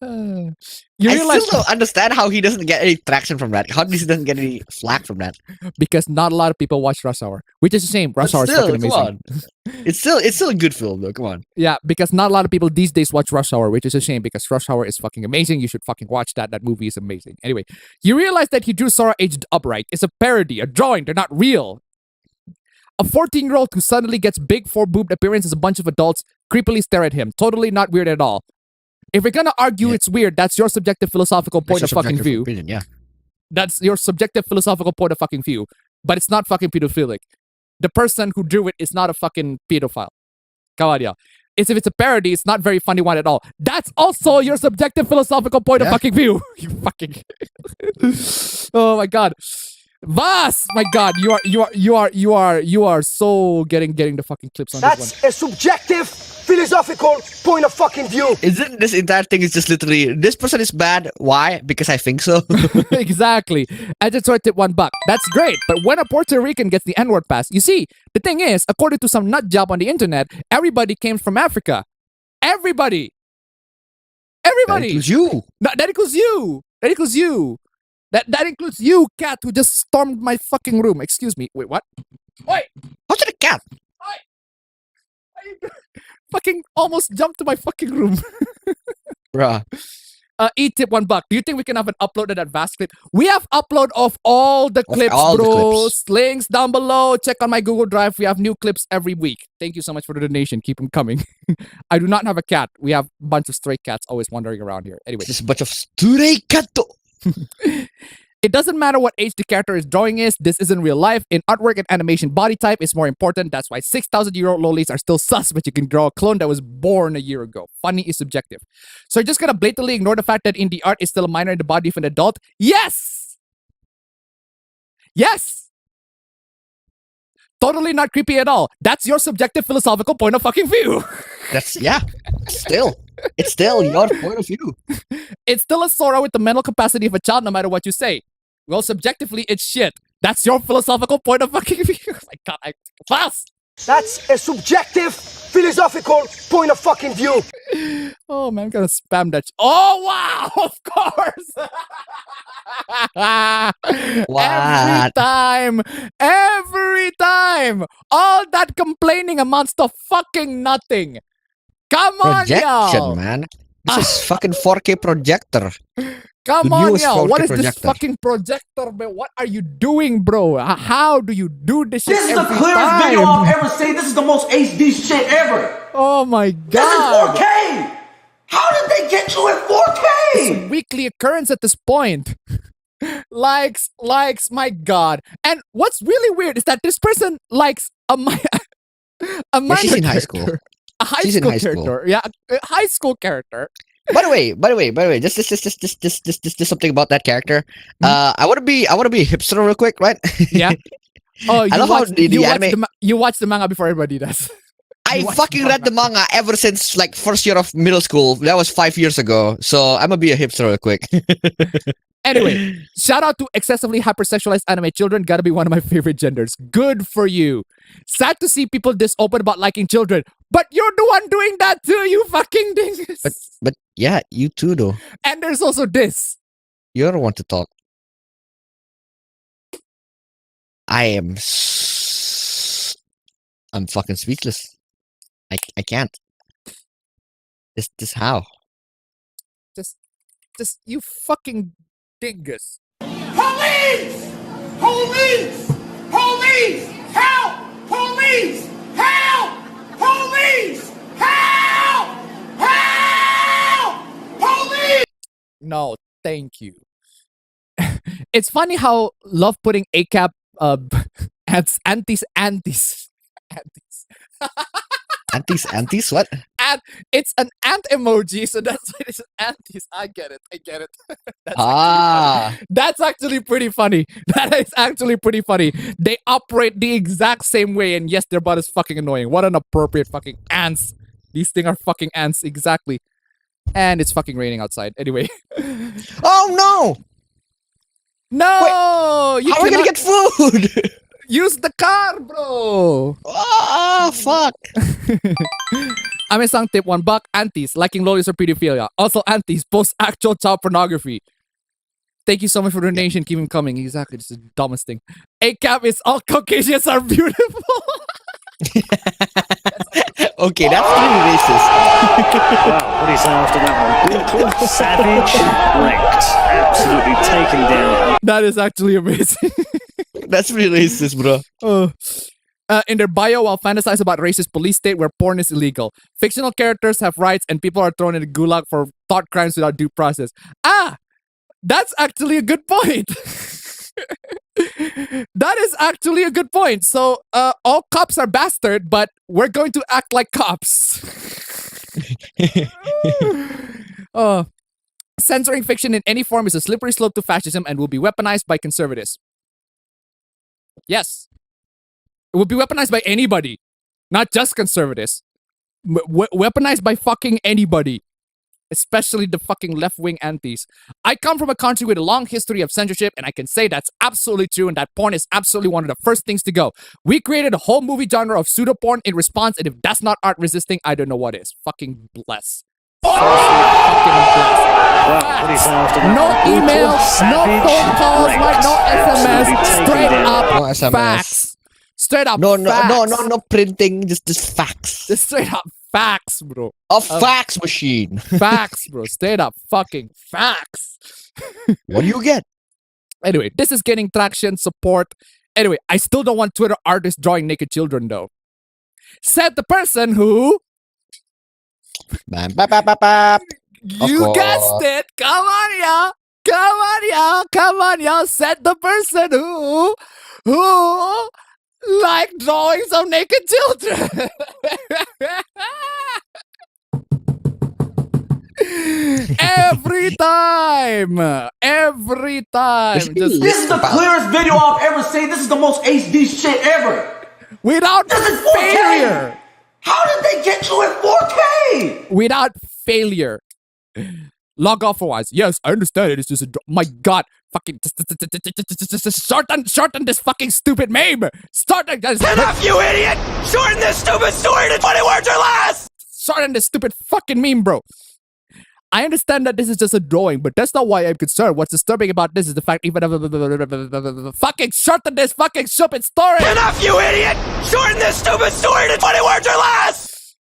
I still don't understand how he doesn't get any traction from that. How he doesn't get any flack from that. Because not a lot of people watch Rush Hour, which is a shame. Rush Hour is fucking amazing. It's still a good film though. Come on. Yeah, because not a lot of people these days watch Rush Hour, which is a shame because Rush Hour is fucking amazing. You should fucking watch that. That movie is amazing. Anyway, you realize that he drew Sora aged upright. It's a parody, a drawing. They're not real. A 14-year-old who suddenly gets big four-boobed appearance as a bunch of adults creepily stare at him. Totally not weird at all. If you're gonna argue it's weird, that's your subjective philosophical point of fucking view. Opinion, yeah. That's your subjective philosophical point of fucking view. But it's not fucking pedophilic. The person who drew it is not a fucking pedophile. Come on, y'all. If it's a parody, it's not very funny one at all. That's also your subjective philosophical point of fucking view. You fucking oh my god. Vas! My god, you are so getting the fucking clips on this one. That's a subjective philosophical point of fucking view. Isn't this entire thing is just literally this person is bad? Why? Because I think so. Exactly. I just tip $1. That's great, but when a Puerto Rican gets the N-word pass, you see, the thing is, according to some nut job on the internet, everybody came from Africa. Everybody. That includes you. No, that includes you. That includes you. That includes you, cat, who just stormed my fucking room. Excuse me. Wait, what? Wait. How's it a cat? Fucking almost jumped to my fucking room. Bruh. Tip $1. Do you think we can have an upload of that vast clip? We have upload of all the clips, all bro. the clips. Links down below. Check on my Google Drive. We have new clips every week. Thank you so much for the donation. Keep them coming. I do not have a cat. We have a bunch of stray cats always wandering around here. Anyway. Just a bunch of stray cats. It doesn't matter what age the character is drawing is. This isn't real life. In artwork and animation, body type is more important. That's why 6,000-year-old lolis are still sus, but you can draw a clone that was born a year ago. Funny is subjective. So you're just gonna blatantly ignore the fact that in the art is still a minor in the body of an adult? Yes! Yes! Totally not creepy at all. That's your subjective philosophical point of fucking view. That's, yeah. It's still your point of view. It's still a Sora with the mental capacity of a child no matter what you say. Well, subjectively, it's shit. That's your philosophical point of fucking view. My god, fast! That's a subjective philosophical point of fucking view. Oh man, I'm gonna spam that. Oh wow, of course. Every time, all that complaining amounts to fucking nothing. Come on, Projection, y'all. Man. This is fucking 4K projector. Come on, y'all. What is projector. this fucking projector, man? What are you doing, bro? How do you do this shit? This is the clearest video I've ever seen. This is the most HD shit ever. Oh my god. This is 4K. How did they get you at 4K? It's a weekly occurrence at this point. likes, my god. And what's really weird is that this person likes a minor she's in high school. A high school character. Yeah, a high school character. By the way, just something about that character. I want to be a hipster real quick, right? Yeah. Oh, you I love how watched, the you, watched anime. you watched the manga before everybody does. I fucking read the manga ever since like first year of middle school. That was 5 years ago. So I'm gonna be a hipster real quick. Anyway, shout out to excessively hypersexualized anime children. Gotta be one of my favorite genders. Good for you. Sad to see people this open about liking children, but you're the one doing that too, you fucking dingus. But yeah, you too though. And there's also this. You're the one to talk. I'm fucking speechless. I can't. This how? Just you fucking dingus. Police! Police! Police! Help! Police! Help! Police! Help! Help! Police! No, thank you. It's funny how love putting ACAP antis. Antis what? And it's an ant emoji, so that's why it's antis. I get it. That's actually pretty funny. That is actually pretty funny. They operate the exact same way, and yes, their butt is fucking annoying. What an appropriate fucking ants. These things are fucking ants, exactly. And it's fucking raining outside. Anyway. Oh no! No! Wait, how are we gonna get food? Use the car, bro! Oh, fuck! I'm a sang tip $1. Aunties, liking lolis or pedophilia. Also, aunties, post actual child pornography. Thank you so much for the donation. Keep them coming. Exactly, this is the dumbest thing. ACAP is all Caucasians are beautiful. Okay, that's really racist. Wow, what do you say after that one? Brutal, savage, wrecked. Absolutely taken down. That is actually amazing. That's really racist, bro. In their bio, while fantasize about racist police state where porn is illegal. Fictional characters have rights and people are thrown in the gulag for thought crimes without due process. Ah! That's actually a good point. That is actually a good point. So, all cops are bastard, but we're going to act like cops. Censoring fiction in any form is a slippery slope to fascism and will be weaponized by conservatives. Yes. It will be weaponized by anybody. Not just conservatives. Weaponized by fucking anybody. Especially the fucking left-wing antis. I come from a country with a long history of censorship, and I can say that's absolutely true, and that porn is absolutely one of the first things to go. We created a whole movie genre of pseudo-porn in response, and if that's not art resisting, I don't know what is. Fucking bless. Fucking bless. No emails, no phone calls, like no SMS, straight up No SMS. facts. Straight up No facts. printing, just facts. Just straight up facts, bro. A fax machine. Facts, bro. Straight up fucking facts. What do you get? Anyway, this is getting traction, support. Anyway, I still don't want Twitter artists drawing naked children, though. Said the person who... Bam, bap, bap, bap, bap. You guessed it. Come on, y'all. Come on, y'all. Come on, y'all. Said the person who like drawings of naked children. Every time. This is the clearest video I've ever seen. This is the most HD shit ever. Without failure. How did they get you at 4K? Without failure. Log off for once. Yes, I understand it. It's just my God. Fucking shorten this fucking stupid meme. Enough, you idiot! Shorten this stupid story to 20 words or less! Shorten this stupid fucking meme, bro. I understand that this is just a drawing, but that's not why I'm concerned. What's disturbing about this is the fact even fucking shorten this fucking stupid story. Enough, you idiot! Shorten this stupid story to 20 words or less!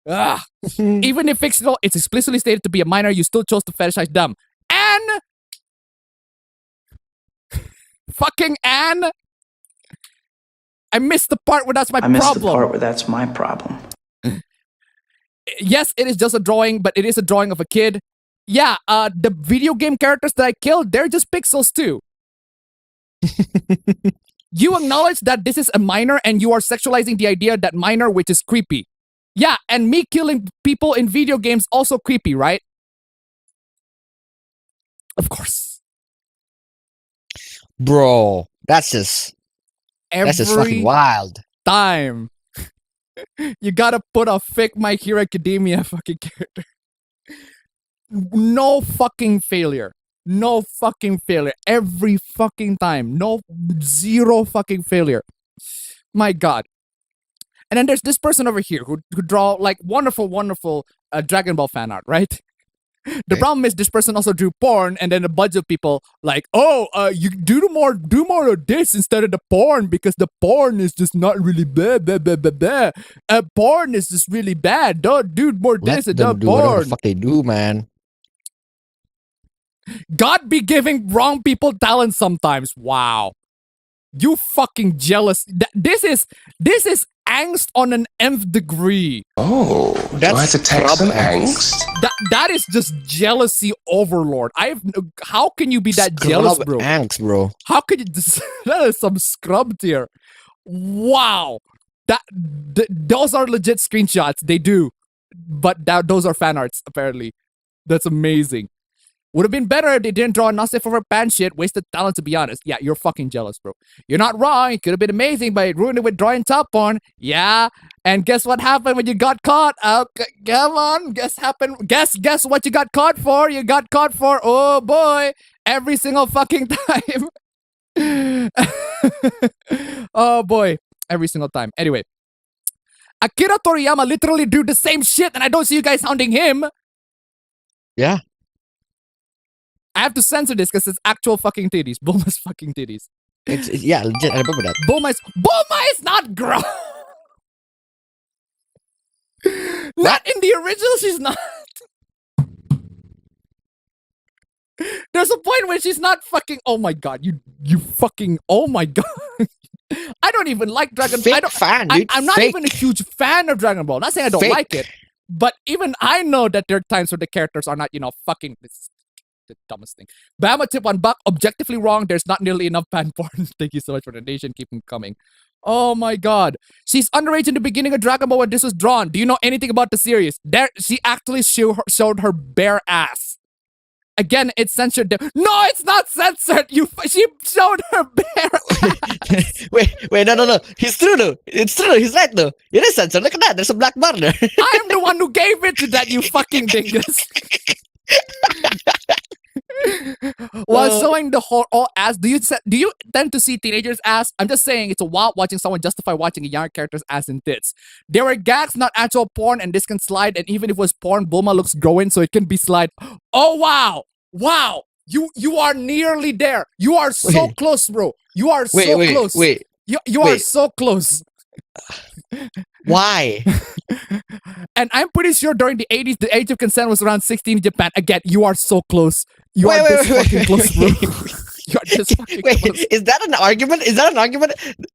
Even if fictional, it's explicitly stated to be a minor, you still chose to fetishize them. And fucking Anne. I missed the part where that's my problem. I missed the part where that's my problem. Yes, it is just a drawing, but it is a drawing of a kid. Yeah, the video game characters that I killed, they're just pixels too. You acknowledge that this is a minor and you are sexualizing the idea that minor, which is creepy. Yeah, and me killing people in video games also creepy, right? Of course. Bro, that's just... This is fucking wild. Time. You gotta put a fake My Hero Academia fucking character. No fucking failure. No fucking failure. Every fucking time. Zero fucking failure. My God. And then there's this person over here who draw like wonderful Dragon Ball fan art, right? The problem is this person also drew porn, and then a bunch of people like, you do more of this instead of the porn because the porn is just not really bad. Porn is just really bad. Don't do more this and Let them the do whatever porn. the fuck they do, man. God be giving wrong people talent sometimes. Wow. You fucking jealous. This is angst on an nth degree. Oh, That's do I have to text some angst? That is just jealousy overlord. How can you be that jealous, bro? Angst, bro. How could you just, that is some scrub tier. Wow. Those are legit screenshots. They do. But those are fan arts, apparently. That's amazing. Would have been better if they didn't draw enough over pan shit. Wasted talent, to be honest. Yeah, you're fucking jealous, bro. You're not wrong. It could have been amazing, but it ruined it with drawing top porn. Yeah. And guess what happened when you got caught? Come on. Guess what you got caught for? You got caught for, oh boy, every single fucking time. Oh boy, every single time. Anyway, Akira Toriyama literally drew the same shit, and I don't see you guys hounding him. Yeah. I have to censor this because it's actual fucking titties. Bulma's fucking titties. Yeah, legit. I remember that. Bulma is not grown. Not in the original, she's not. There's a point where she's not fucking. Oh my god, you fucking. Oh my god. I don't even like Dragon Ball. I'm not even a huge fan of Dragon Ball. Not saying I don't like it, but even I know that there are times where the characters are not, fucking. This is the dumbest thing. Bama tip on Buck, objectively wrong. There's not nearly enough fan porn. Thank you so much for the donation. Keep them coming. Oh my god. She's underage in the beginning of Dragon Ball when this was drawn. Do you know anything about the series? She actually showed her bare ass. Again, it's censored. No, it's not censored. She showed her bare ass. Wait, no. It's true though. It's true. He's right though. It is censored. Look at that. There's a black bar there. I am the one who gave it to that, you fucking dingus. While showing the whole ass, do you tend to see teenagers' ass? I'm just saying it's a wild watching someone justify watching a young character's ass and tits. There were gags, not actual porn, and this can slide. And even if it was porn, Bulma looks growing, so it can be slide. Oh wow! You are nearly there. You are so close, bro. You are so close. You are so close. Why? And I'm pretty sure during the 80s, the age of consent was around 16 in Japan. Again, you are so close. You are this fucking close, bro. You are this fucking close. Is that an argument?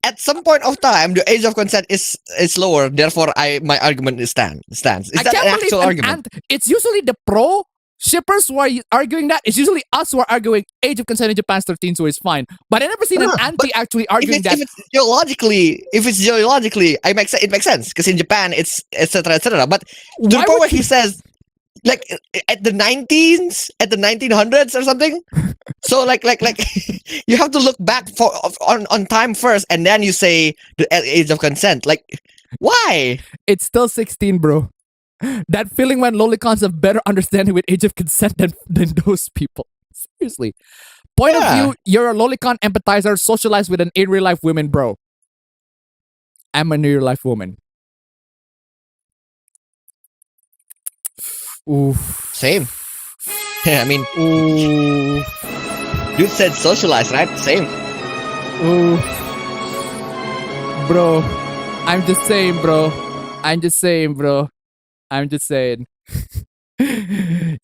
At some point of time, the age of consent is lower. Therefore, my argument stands. Is that an actual argument? It's usually the pro shippers who are arguing that. It's usually us who are arguing age of consent in Japan's 13, so it's fine. But I never seen an anti actually arguing that. If it's geologically, it makes sense because in Japan it's etc. But to the point where he says, like at the 1900s or something. So like you have to look back on time first, and then you say the age of consent. Like, why? It's still 16, bro. That feeling when lolicons have better understanding with age of consent than those people. Seriously. Point of view, you're a lolicon empathizer socialized with an in real life woman, bro. I'm a real life woman. Oof. Same. Yeah, I mean, you said socialized, right? Same. Ooh. Bro. I'm just saying, bro.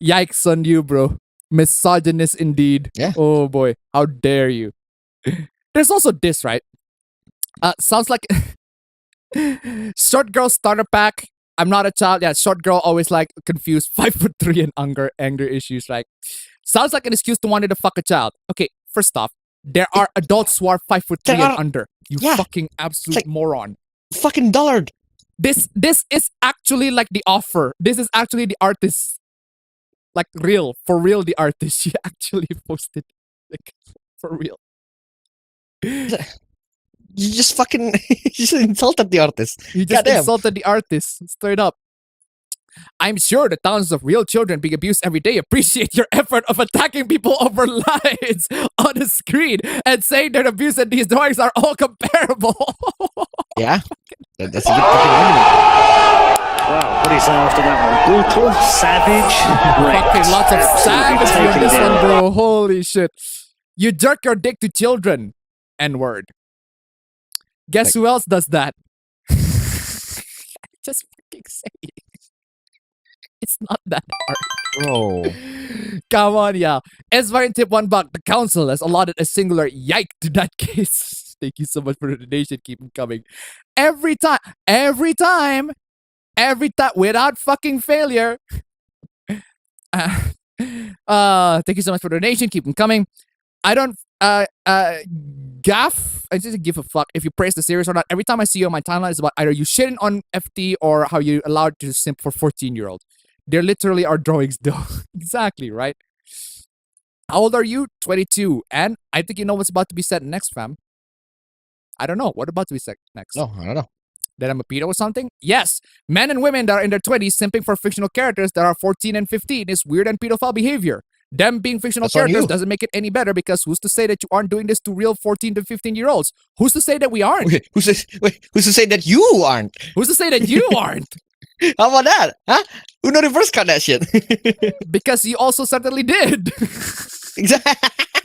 Yikes on you, bro. Misogynist indeed. Yeah. Oh boy. How dare you. There's also this, right? Sounds like short girl starter pack. I'm not a child. Yeah, short girl always like confused. 5'3" and anger issues. Like, sounds like an excuse to wanting to fuck a child. Okay, first off, there are adults who are 5'3" and under. You fucking absolute moron. Fucking dullard. This is actually like the offer. This is actually the artist. Like for real, the artist. She actually posted like for real. You just fucking you just insulted the artist. You just insulted the artist straight up. I'm sure the thousands of real children being abused every day appreciate your effort of attacking people over lines on the screen and saying that abuse and these drawings are all comparable. Yeah, that's a good fucking argument. Wow, what do you say after that one? Brutal, savage, fucking lots of Absolutely savage in this taken one, down. bro. Holy shit. You jerk your dick to children. N-word. Guess who else does that? Just fucking say it. It's not that hard. Bro. Come on, yeah. S-Variant tip $1. The council has allotted a singular yike to that case. Thank you so much for the donation. Keep them coming. Every time, without fucking failure. Thank you so much for the donation. Keep them coming. I don't, gaff, I just give a fuck if you praise the series or not. Every time I see you on my timeline, it's about either you shitting on FT or how you allowed to simp for 14-year-old. There literally are drawings though. Exactly, right? How old are you? 22. And I think you know what's about to be said next, fam. I don't know. What about to be said next? No, I don't know. That I'm a pedo or something? Yes. Men and women that are in their 20s simping for fictional characters that are 14 and 15 is weird and pedophile behavior. Them being fictional That's on characters you. doesn't make it any better because who's to say that you aren't doing this to real 14 to 15-year-olds? Who's to say that we aren't? Okay, who's to say that you aren't? Who's to say that you aren't? How about that? Huh? Uno reverse cut that shit. Because you also certainly did. Exactly.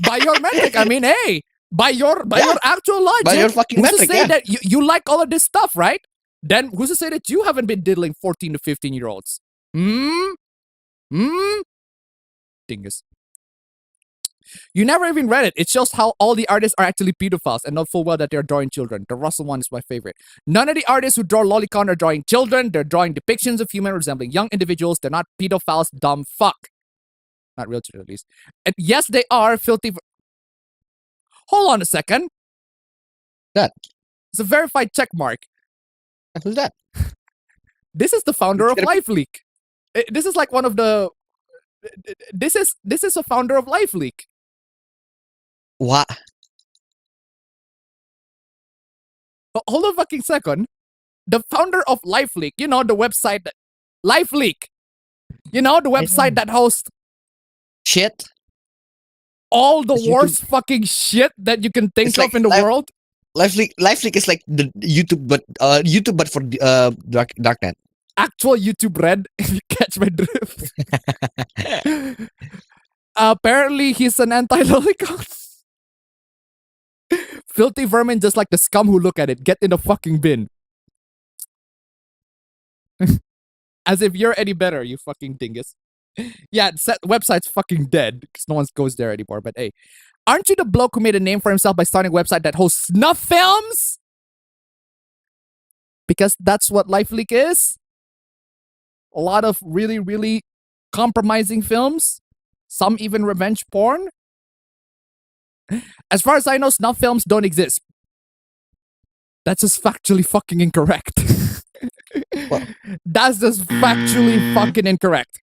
By your metric, I mean, hey, by your actual logic, By your fucking who's metric, to say yeah. that you like all of this stuff, right? Then who's to say that you haven't been diddling 14 to 15-year-olds? Dingus. You never even read it. It shows how all the artists are actually pedophiles and know full well that they're drawing children. The Russell one is my favorite. None of the artists who draw lolicon are drawing children. They're drawing depictions of humans resembling young individuals. They're not pedophiles, dumb fuck. Not real children, at least. And yes, they are filthy. Hold on a second. That. It's a verified check mark. Who's that? This is the founder of LifeLeak. This is like one of the. This is a founder of LifeLeak. What? Hold on a fucking second. The founder of LifeLeak, you know, the website that LifeLeak. You know, the website that hosts shit. All the It's worst fucking shit that you can think It's of like in the world. LifeLeak is like the YouTube, but for darknet. Actual YouTube Red, if you catch my drift. Apparently, he's an anti-lolicon. Filthy vermin just like the scum who look at it. Get in the fucking bin. As if you're any better, you fucking dingus. Yeah, website's fucking dead because no one goes there anymore. But hey, aren't you the bloke who made a name for himself by starting a website that hosts snuff films? Because that's what LifeLeak is. A lot of really, really compromising films. Some even revenge porn. As far as I know, snuff films don't exist. That's just factually fucking incorrect. That's just factually fucking incorrect.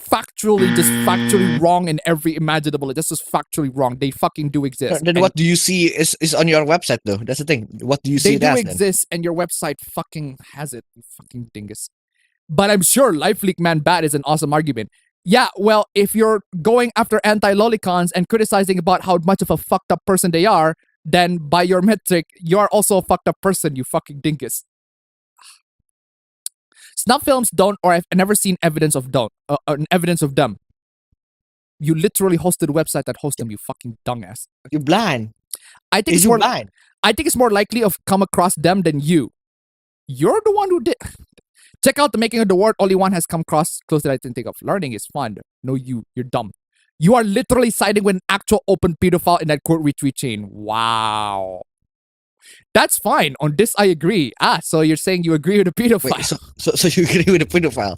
Factually wrong in every imaginable. That's just factually wrong. They fucking do exist. Then what do you see is on your website though? That's the thing. What do you see? They do then? exist, and your website fucking has it. You fucking dingus. But I'm sure LifeLeak Man Bad is an awesome argument. Yeah, well, if you're going after anti-lolicons and criticizing about how much of a fucked up person they are, then by your metric, you're also a fucked up person, you fucking dingus. Snuff films don't, or I've never seen evidence of them. You literally hosted a website that hosts them, you fucking dungass. You're blind. I think it's more likely of come across them than you. You're the one who did. Check out the making of the word. Only one has come across close that I didn't think of. Learning is fun. No, you're dumb. You are literally siding with an actual open pedophile in that quote retweet chain. Wow. That's fine. On this, I agree. So you're saying you agree with a pedophile. Wait, so you agree with a pedophile?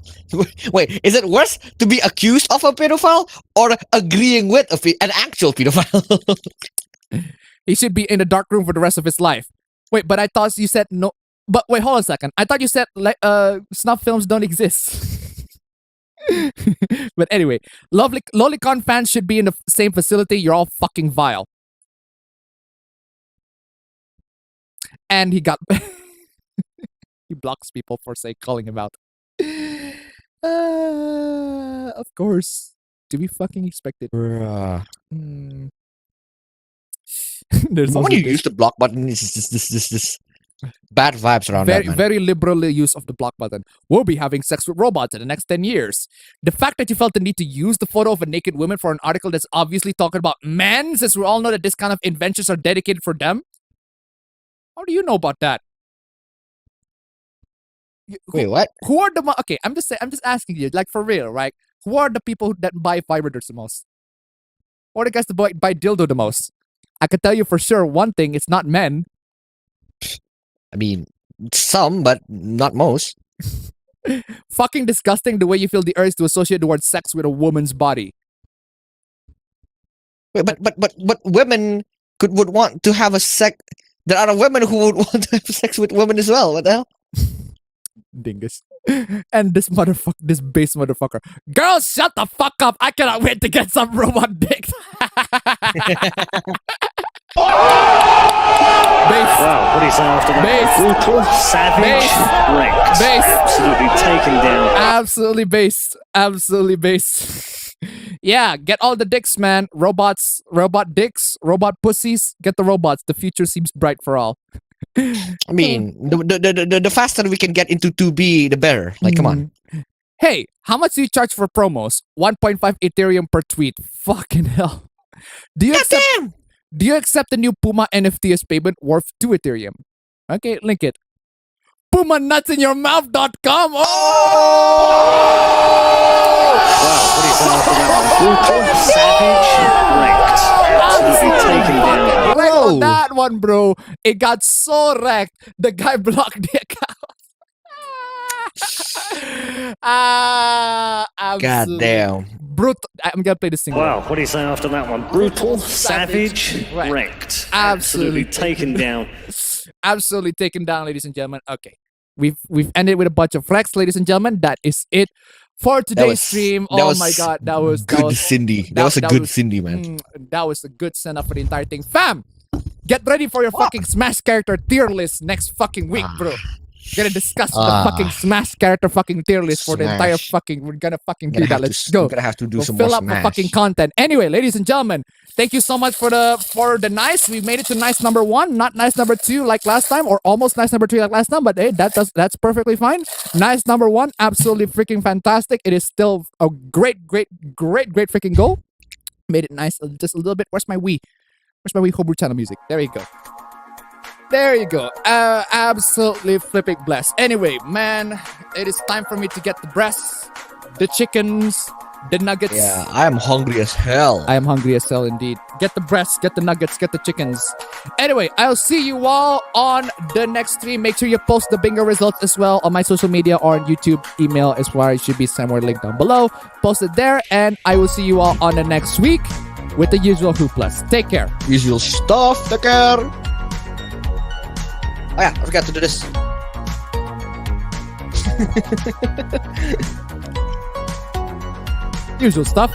Wait, is it worse to be accused of a pedophile or agreeing with an actual pedophile? He should be in a dark room for the rest of his life. Wait, but I thought you said no. But wait, hold on a second. I thought you said snuff films don't exist. But anyway, Lolicon fans should be in the same facility. You're all fucking vile. And he got he blocks people for say calling him out. Of course. To be fucking expected. Bruh. There's When also you this use the block button, it's just this bad vibes around very, that, man. very liberal use of the block button. We'll be having sex with robots in the next 10 years. The fact that you felt the need to use the photo of a naked woman for an article that's obviously talking about men, since we all know that this kind of inventions are dedicated for them. How do you know about that? Wait, what? Who are the okay? I'm just asking you, like for real, right? Who are the people that buy vibrators the most? Or the guys that buy dildo the most? I can tell you for sure one thing: it's not men. I mean, some, but not most. Fucking disgusting the way you feel the urge to associate the word sex with a woman's body. Wait, but women would want to have a sex. There are women who would want to have sex with women as well. What the hell? Dingus. And this base motherfucker. Girls, shut the fuck up. I cannot wait to get some robot dicks. Wow, what do you say after that? Brutal, savage, wrecked. Absolutely taken down. Absolutely based. Absolutely based. Yeah, get all the dicks, man. Robots, robot dicks, robot pussies. Get the robots. The future seems bright for all. I mean, the faster we can get into 2B, the better. Like, come on. Hey, how much do you charge for promos? 1.5 Ethereum per tweet. Fucking hell. Do you accept the new Puma NFT as payment worth 2 Ethereum? Okay, link it. PumaNutsInYourMouth.com. Oh! Wow, what do you say after that? Brutal, savage, wrecked. Absolutely taken down. Wrecked on that one, bro. It got so wrecked. The guy blocked the account. God damn. Brutal. I'm gonna play this thing. Wow, what do you say after that one? Brutal, savage, wrecked. Absolutely taken down. Absolutely taken down, ladies and gentlemen. Okay. We've ended with a bunch of flex, ladies and gentlemen. That is it for today's stream. Oh my god, that was Cindy. That was a good Cindy, man. That was a good send up for the entire thing. Fam, get ready for your fucking Smash character tier list next fucking week, bro. We're gonna discuss the fucking Smash character fucking tier list for the entire fucking. We're gonna fucking do that. Let's go. We're gonna have to do some fill more up the Smash. fucking content. Anyway, ladies and gentlemen, thank you so much for the nice. We made it to nice number 1, not nice number 2 like last time, or almost nice number 3 like last time. But hey, that's perfectly fine. Nice number 1, absolutely freaking fantastic. It is still a great freaking goal. Made it nice, just a little bit. Where's my Wii? Where's my Wii Homebrew Channel music? There you go. There you go. Absolutely flipping blessed. Anyway, man, it is time for me to get the breasts, the chickens, the nuggets. Yeah, I am hungry as hell. I am hungry as hell indeed. Get the breasts, get the nuggets, get the chickens. Anyway, I'll see you all on the next stream. Make sure you post the bingo results as well on my social media or on YouTube. Email is where it should be somewhere linked down below. Post it there, and I will see you all on the next week with the usual Who Plus. Take care. Usual stuff. Take care. Oh yeah, I forgot to do this. Usual stuff.